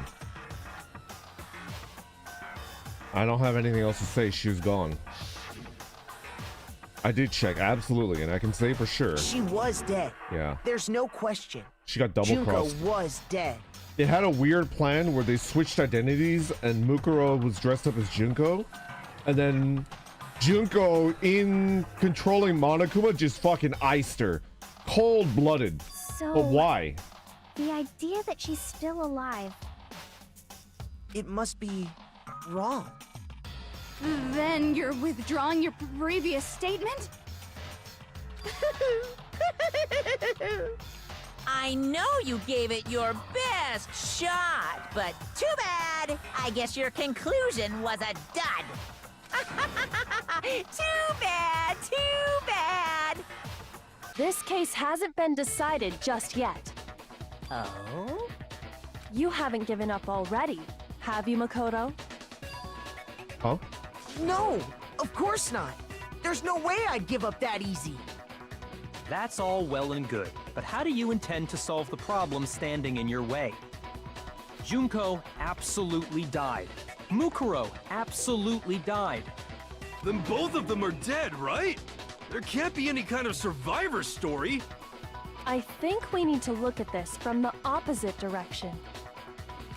I don't have anything else to say. She was gone. I did check, absolutely, and I can say for sure. She was dead. Yeah. There's no question. She got double Junko crossed. was dead. They had a weird plan where they switched identities and Mukuro was dressed up as Junko. And then Junko, in controlling Monokuma, just fucking iced her. Cold-blooded. So, But why? the idea that she's still alive. It must be wrong. Then you're withdrawing your previous statement? I know you gave it your best shot, but too bad. I guess your conclusion was a dud. Too bad, too bad. This case hasn't been decided just yet. Oh? You haven't given up already, have you, Makoto? Huh? No, of course not. There's no way I'd give up that easy. That's all well and good, but how do you intend to solve the problem standing in your way? Junko absolutely died. Mukuro absolutely died. Then both of them are dead, right? There can't be any kind of survivor story. I think we need to look at this from the opposite direction.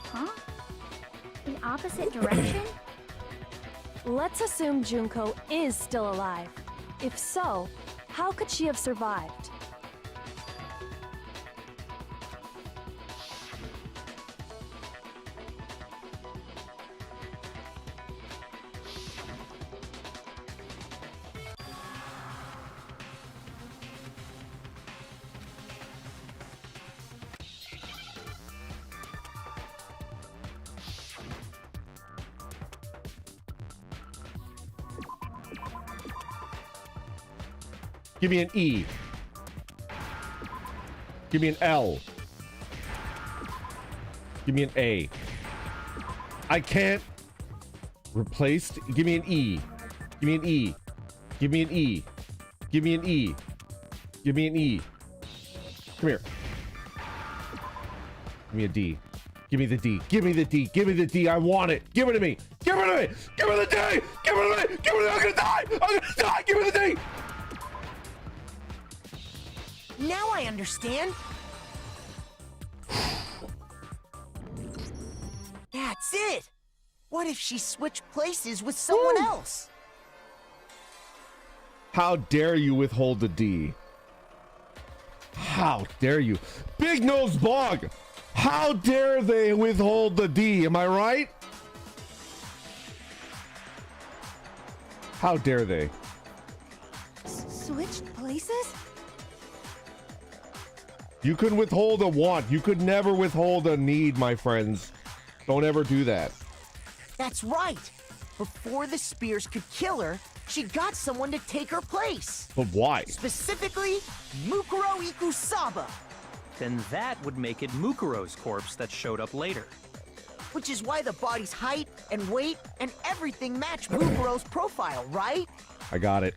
Huh? The opposite direction? Let's assume Junko is still alive. If so, how could she have survived? Give me an E. Give me an L. Give me an A. I can't. Replaced. Give me an E. Give me an E. Give me an E. Give me an E. Give me an E. Come here. Give me a D. Give me the D. Give me the D. Give me the D. I want it. Give it to me. Give it to me. Give me the D. Give it to me. Give it to me. I'm gonna die. I'm gonna die. Give me the D. Now I understand. That's it. What if she switched places with someone else? How dare you withhold the D? How dare you? Big Nose Bog! How dare they withhold the D? Am I right? How dare they? Switched places? You can withhold a want. You could never withhold a need, my friends. Don't ever do that. That's right. Before the spears could kill her, she got someone to take her place. But why? Specifically, Mukuro Ikusaba. Then that would make it Mukuro's corpse that showed up later. Which is why the body's height and weight and everything match Mukuro's profile, right? I got it.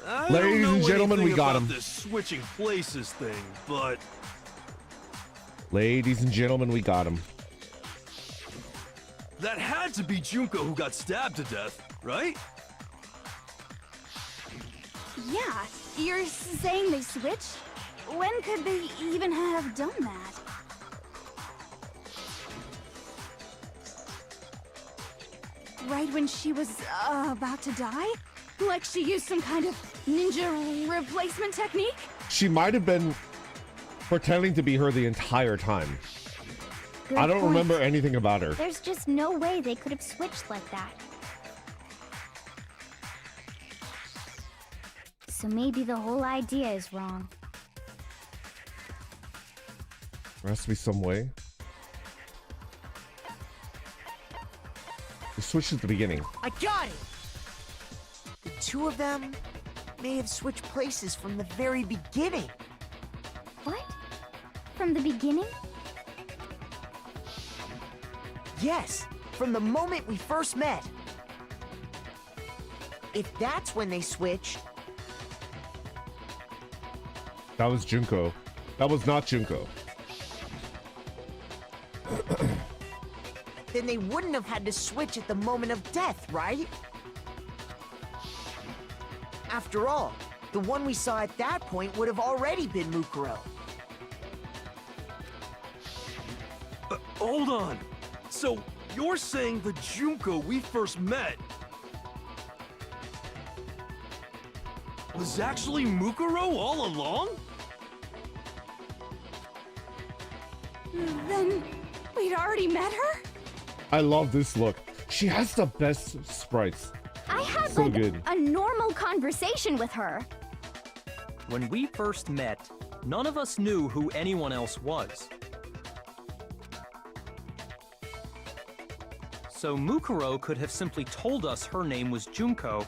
I Ladies don't know and gentlemen, we anything got about him. this switching places thing, but Ladies and gentlemen, we got him. that had to be Junko who got stabbed to death, right? Yeah, you're saying they switched? When could they even have done that? Right when she was about to die? Like she used some kind of ninja replacement technique? She might have been pretending to be her the entire time. Good I don't point. remember anything about her. There's just no way they could have switched like that. So maybe the whole idea is wrong. There has to be some way. They switched at the beginning. I got it! The two of them may have switched places from the very beginning. What? From the beginning? Yes, from the moment we first met. If that's when they switched, That was Junko. That was not Junko. then they wouldn't have had to switch at the moment of death, right? After all, the one we saw at that point would have already been Mukuro. Hold on. So you're saying the Junko we first met was actually Mukuro all along? Then we'd already met her? I love this look. She has the best sprites. I had So like good. a normal conversation with her. When we first met, none of us knew who anyone else was. So Mukuro could have simply told us her name was Junko.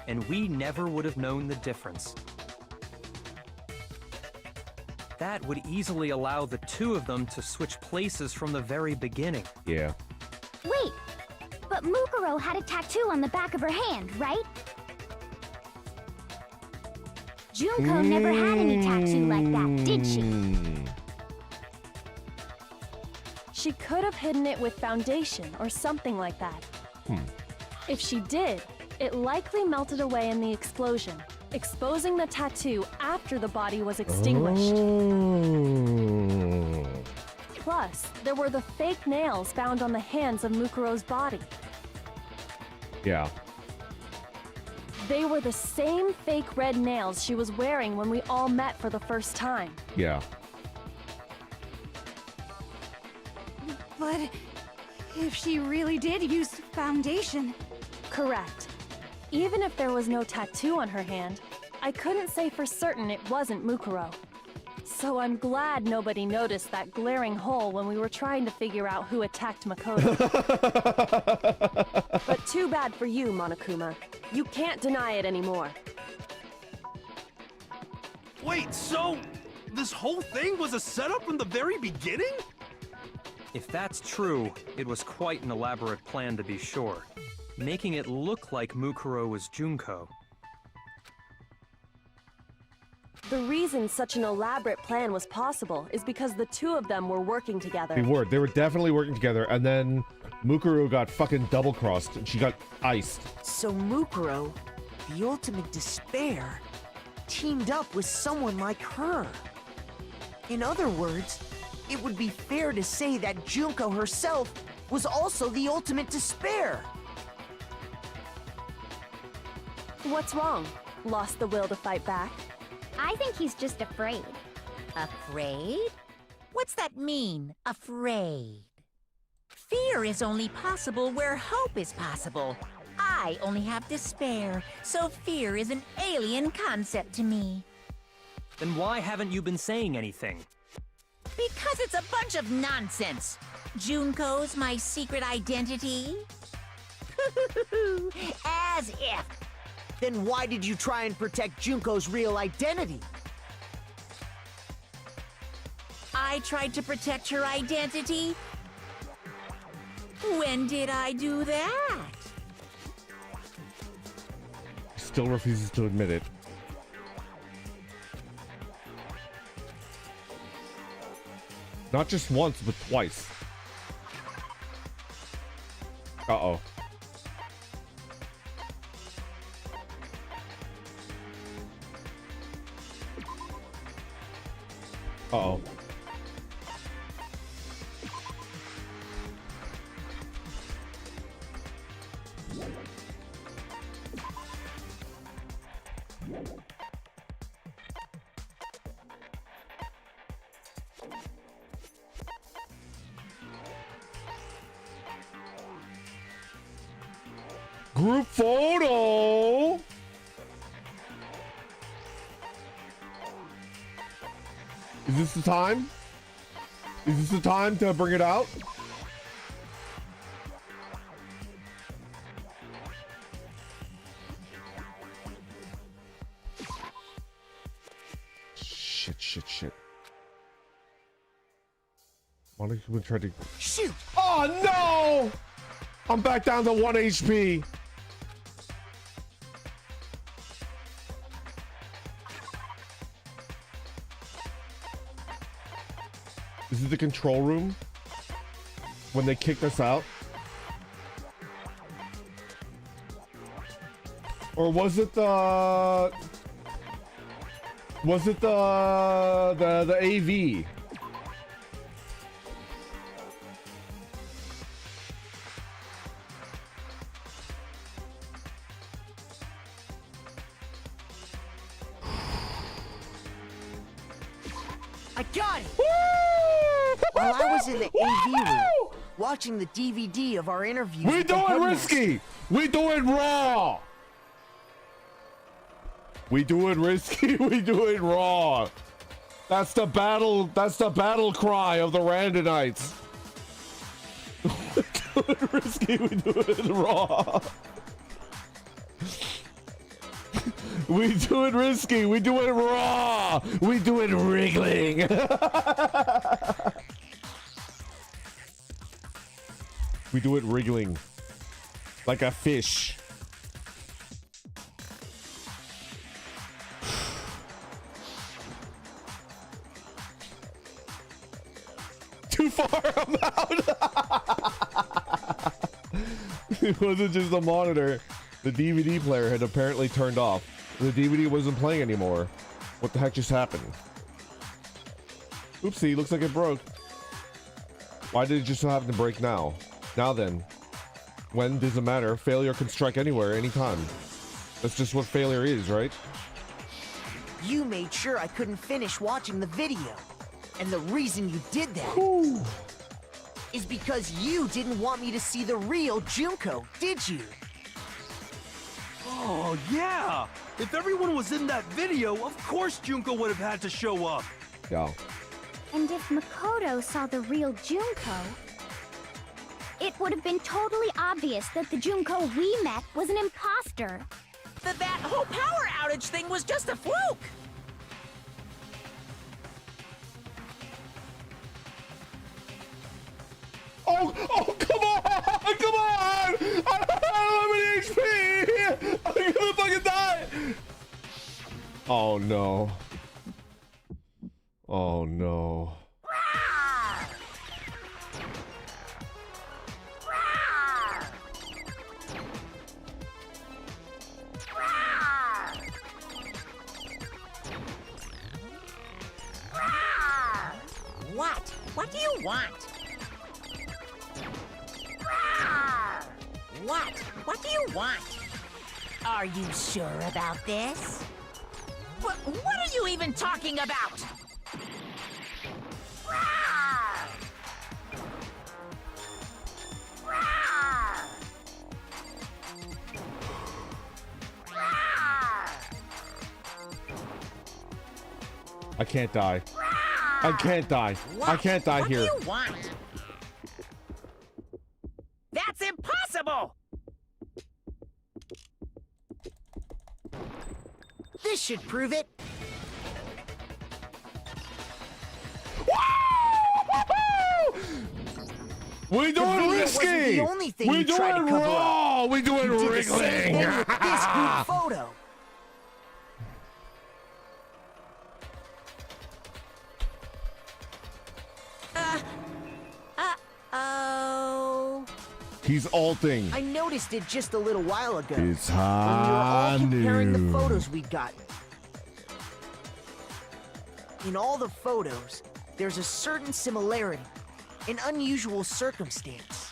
And we never would have known the difference. That would easily allow the two of them to switch places from the very beginning. Yeah. Wait, but Mukuro had a tattoo on the back of her hand, right? Junko never had any tattoo like that, did she? She could have hidden it with foundation or something like that. If she did, it likely melted away in the explosion, exposing the tattoo after the body was extinguished. Oh. Plus, there were the fake nails found on the hands of Mukuro's body. Yeah. They were the same fake red nails she was wearing when we all met for the first time. Yeah. But if she really did use foundation, Correct. Even if there was no tattoo on her hand, I couldn't say for certain it wasn't Mukuro. So I'm glad nobody noticed that glaring hole when we were trying to figure out who attacked Makoto. But too bad for you, Monokuma. You can't deny it anymore. Wait, so this whole thing was a setup from the very beginning? If that's true, it was quite an elaborate plan to be sure, making it look like Mukuro was Junko. The reason such an elaborate plan was possible is because the two of them were working together. They were definitely working together, and then Mukuro got fucking double-crossed, and she got iced. So Mukuro, the ultimate despair, teamed up with someone like her. In other words, it would be fair to say that Junko herself was also the ultimate despair. What's wrong? Lost the will to fight back? I think he's just afraid. Afraid? What's that mean, afraid? Fear is only possible where hope is possible. I only have despair, so fear is an alien concept to me. Then why haven't you been saying anything? Because it's a bunch of nonsense. Junko's my secret identity? As if. Then why did you try and protect Junko's real identity? I tried to protect her identity? When did I do that? Still refuses to admit it. Not just once, but twice. Uh-oh. Uh-oh. Group photo. Is this the time? Is this the time to bring it out? Shit. Monokuma tried to... Shoot! Oh no! I'm back down to 1 HP. Is it the control room? When they kicked us out? Or was it the... Was it the AV? I got it! While I was in the AV room, watching the DVD of our interview. We do it risky! We do it raw! We do it risky, we do it raw. That's the battle cry of the Randonites. We do it risky, we do it raw. We do it risky, we do it raw. We do it wriggling. We do it wriggling. Like a fish. Too far, I'm out. It wasn't just the monitor. The DVD player had apparently turned off. The DVD wasn't playing anymore. What the heck just happened? Oopsie, looks like it broke. Why did it just so happen to break now? Now then. When doesn't matter. Failure can strike anywhere, anytime. That's just what failure is, right? You made sure I couldn't finish watching the video. And the reason you did that is because you didn't want me to see the real Junko, did you? Oh, yeah! If everyone was in that video, of course Junko would have had to show up. go. And if Makoto saw the real Junko, it would have been totally obvious that the Junko we met was an imposter. That whole power outage thing was just a fluke! Oh, come on! Come on! I don't have any HP! I'm gonna fucking die! Oh no. Oh no. What? What do you want? What? What do you want? Are you sure about this? What are you even talking about? I can't die. I can't die. I can't die here. What do you want? That's impossible! This should prove it. We doing risky. We doing raw. We doing wriggling. This group photo. Oh. He's ulting. I noticed it just a little while ago. It's when we were all comparing the Hanu. photos we'd gotten. In all the photos, there's a certain similarity, an unusual circumstance.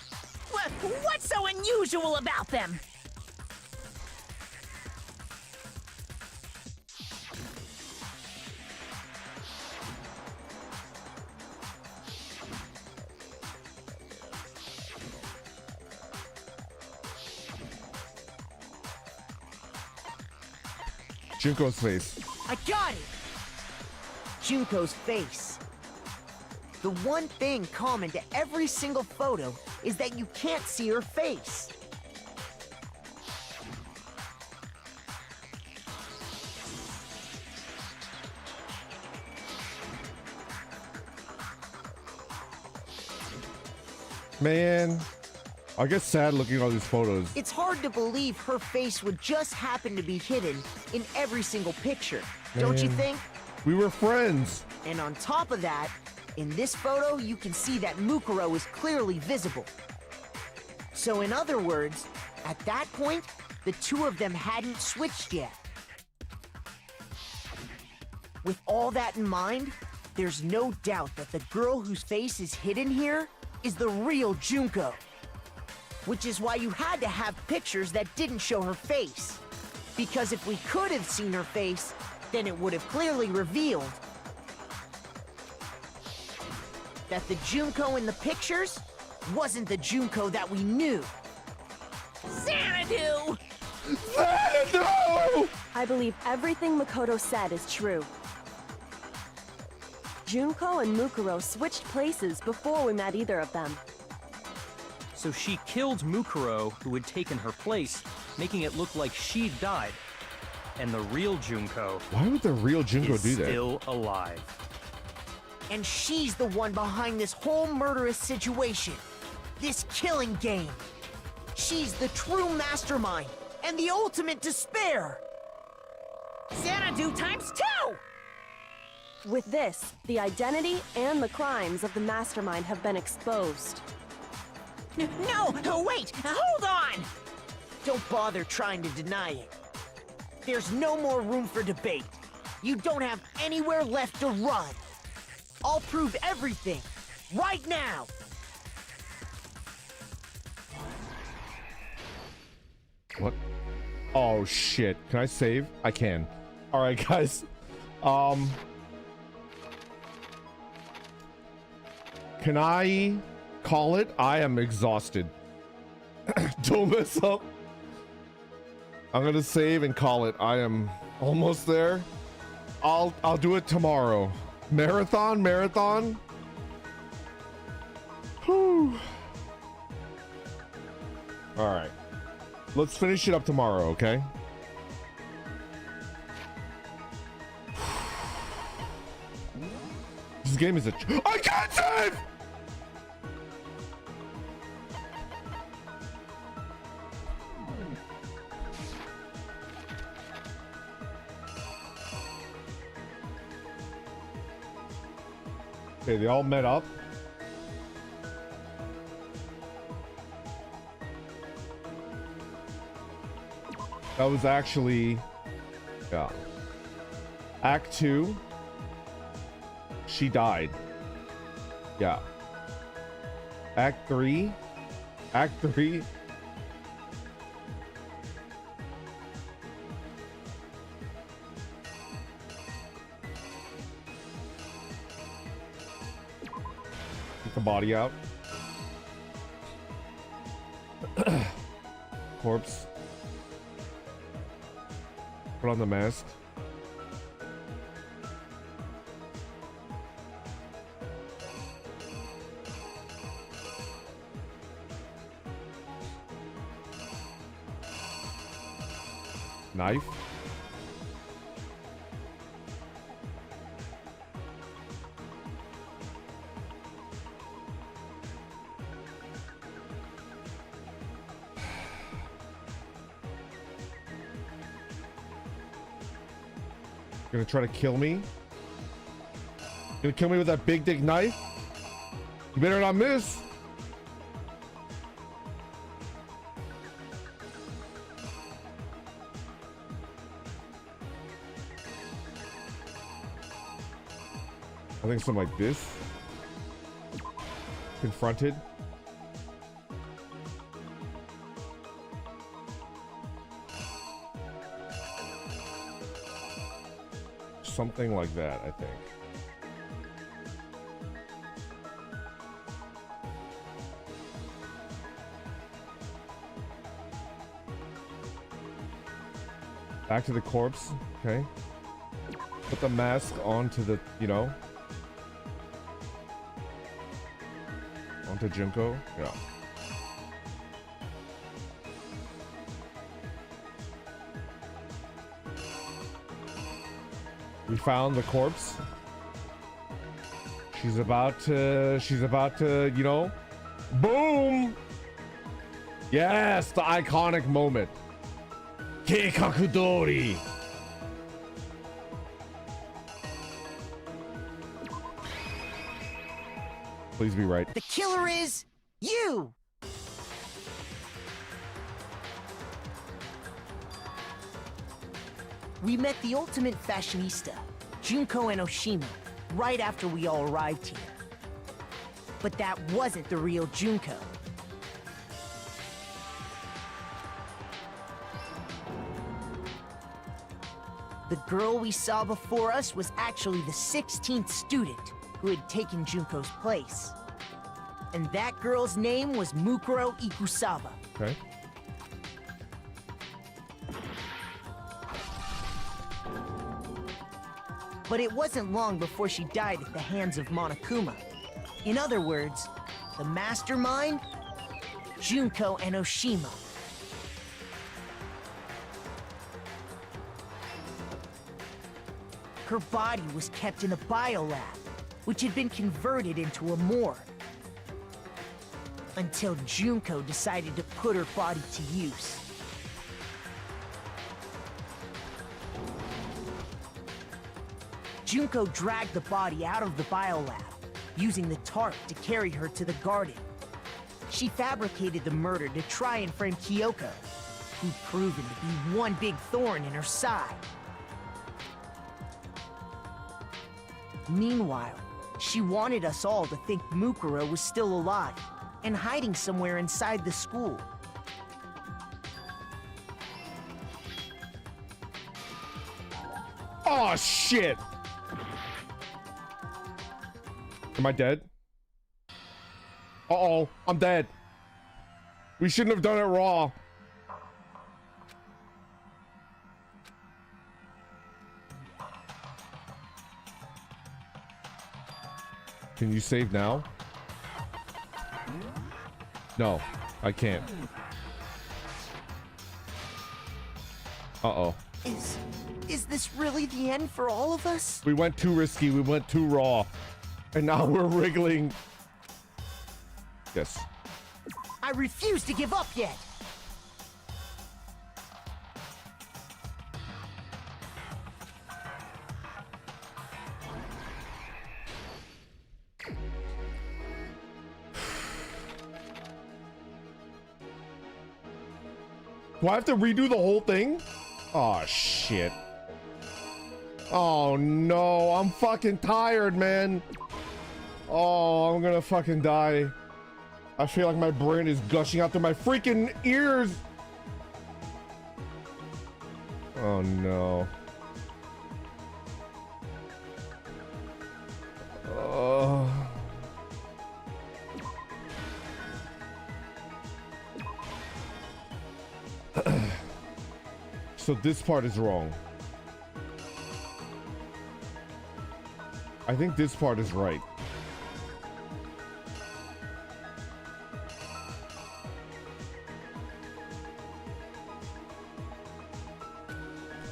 What's so unusual about them? Junko's face. I got it! Junko's face. The one thing common to every single photo is that you can't see her face. Man, I get sad looking at all these photos. It's hard to believe her face would just happen to be hidden in every single picture, don't you Man. think? We were friends. And on top of that, in this photo, you can see that Mukuro is clearly visible. So in other words, at that point, the two of them hadn't switched yet. With all that in mind, there's no doubt that the girl whose face is hidden here is the real Junko. Which is why you had to have pictures that didn't show her face. Because if we could have seen her face, then it would have clearly revealed that the Junko in the pictures wasn't the Junko that we knew. Xanadu! No! I believe everything Makoto said is true. Junko and Mukuro switched places before we met either of them. So she killed Mukuro, who had taken her place, making it look like she'd died. And the real Junko Why would the real Junko is do that? still alive. And she's the one behind this whole murderous situation. This killing game. She's the true mastermind and the ultimate despair. Xanadu times 2! With this, the identity and the crimes of the Mastermind have been exposed. No, wait, hold on! Don't bother trying to deny it. There's no more room for debate. You don't have anywhere left to run. I'll prove everything, right now. What? Oh shit. Can I save? I can. Alright guys. Can I call it? I am exhausted. Don't mess up. I'm gonna save and call it. I am almost there. I'll do it tomorrow. Marathon. Whew. All right. Let's finish it up tomorrow, okay? This game is I can't save! Okay, they all met up. That was actually, yeah. Act 2. She died. Yeah. Act 3. Act 3. Get the body out. Corpse. Put on the mask. Knife. Gonna try to kill me. Gonna kill me with that big dick knife. You better not miss. I think something like this. Confronted. Something like that, I think. Back to the corpse, okay. Put the mask onto the, you know. Onto Junko, yeah. We found the corpse. She's about to, you know, boom! Yes, the iconic moment. Keikakudori. Please be right. The killer is you! We met the ultimate fashionista, Junko and Oshima, right after we all arrived here. But that wasn't the real Junko. The girl we saw before us was actually the 16th student who had taken Junko's place. And that girl's name was Mukuro Ikusaba. Okay. But it wasn't long before she died at the hands of Monokuma. In other words, the Mastermind, Junko and Oshima. Her body was kept in a biolab, which had been converted into a morgue. Until Junko decided to put her body to use. Junko dragged the body out of the biolab, using the tarp to carry her to the garden. She fabricated the murder to try and frame Kyoko, who'd proven to be one big thorn in her side. Meanwhile, she wanted us all to think Mukuro was still alive and hiding somewhere inside the school. Oh shit! Am I dead? Uh-oh, I'm dead. We shouldn't have done it raw. Can you save now? No, I can't. Uh-oh. Is this really the end for all of us? We went too risky, we went too raw. And now we're wriggling. Yes. I refuse to give up yet. Do I have to redo the whole thing? Oh, shit. Oh, no. I'm fucking tired, man. Oh, I'm gonna fucking die. I feel like my brain is gushing out through my freaking ears. Oh, no. Oh. So this part is wrong. I think this part is right.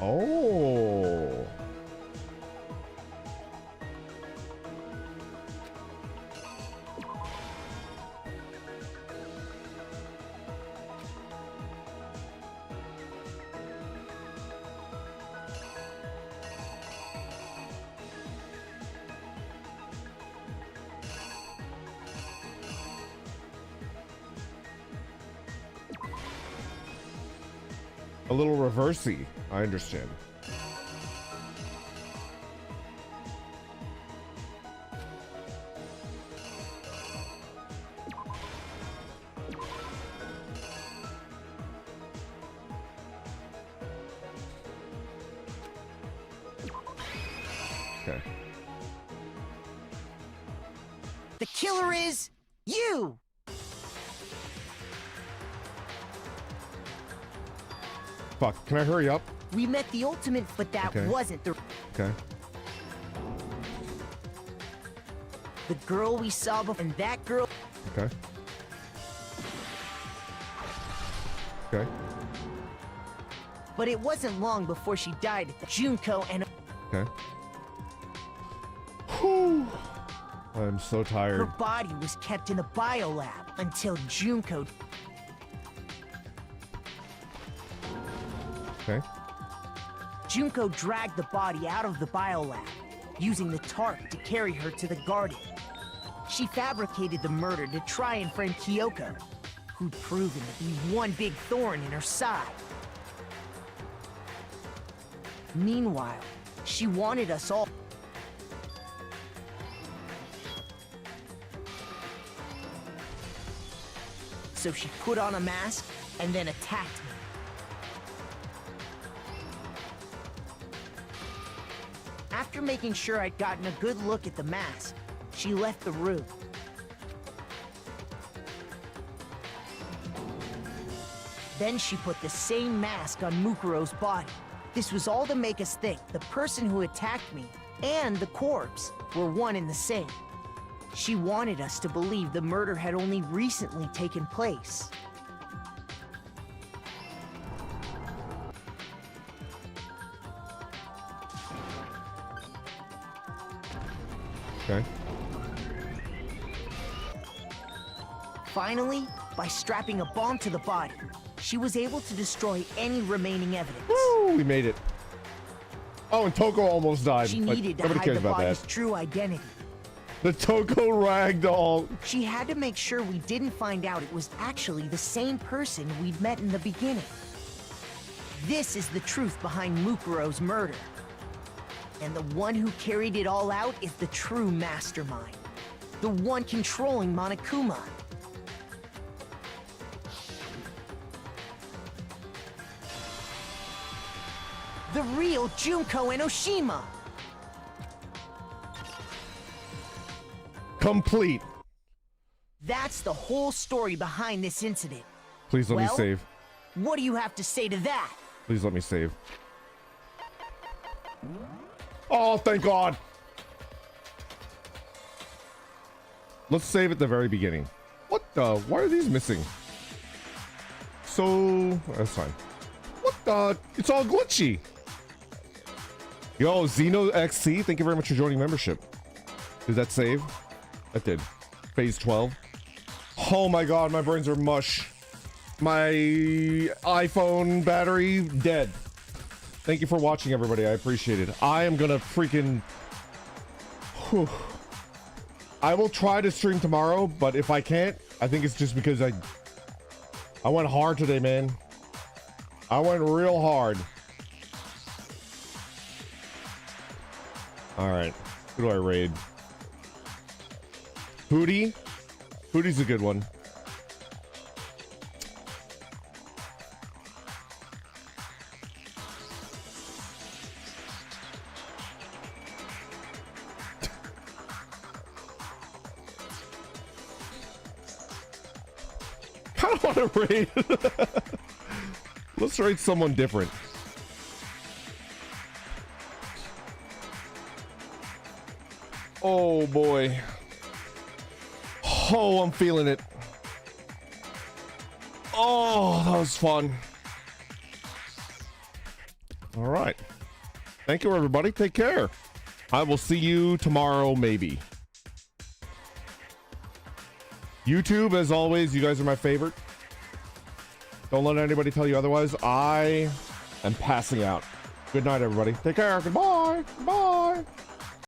Oh. A little reversey, I understand. Okay. The killer is you! Fuck, can I hurry up? We met the ultimate, but that Okay. wasn't the... Okay. The girl we saw before, and that girl... Okay. Okay. But it wasn't long before she died. Junko and... Okay. Whew. I'm so her tired. body was kept in a biolab until Junko... Okay. Junko dragged the body out of the biolab, using the Tarp to carry her to the garden. She fabricated the murder to try and frame Kyoko, who'd proven to be one big thorn in her side. Meanwhile, she wanted us all... So she put on a mask and then attacked me. After making sure I'd gotten a good look at the mask, she left the room. Then she put the same mask on Mukuro's body. This was all to make us think the person who attacked me and the corpse were one and the same. She wanted us to believe the murder had only recently taken place. Okay. Finally, by strapping a bomb to the body, she was able to destroy any remaining evidence. Woo, we made it. Oh, and Toko almost died. She but needed to nobody hide cares the about body's that. true identity. The Toko ragdoll. She had to make sure we didn't find out it was actually the same person we'd met in the beginning. This is the truth behind Mukuro's murder. And the one who carried it all out is the true mastermind. The one controlling Monokuma. The real Junko Enoshima. Complete. That's the whole story behind this incident. Please let me Well? save. What do you have to say to that? Please let me save. Oh, thank God. Let's save at the very beginning. What the? Why are these missing? So that's fine. What the? It's all glitchy. Yo, Xeno XC, thank you very much for joining membership. Did that save? That did. Phase 12. Oh my god, my brains are mush. My iPhone battery dead. Thank you for watching, everybody. I appreciate it. I am gonna freaking... Whew. I will try to stream tomorrow, but if I can't, I think it's just because I went hard today, man. I went real hard. All right, who do I raid? Hootie? Hootie's a good one. I don't want to raid. Let's raid someone different. Oh boy. Oh, I'm feeling it. Oh, that was fun. All right. Thank you, everybody. Take care. I will see you tomorrow, maybe. YouTube, as always, you guys are my favorite. Don't let anybody tell you otherwise. I am passing out. Good night, everybody. Take care. Goodbye. Bye.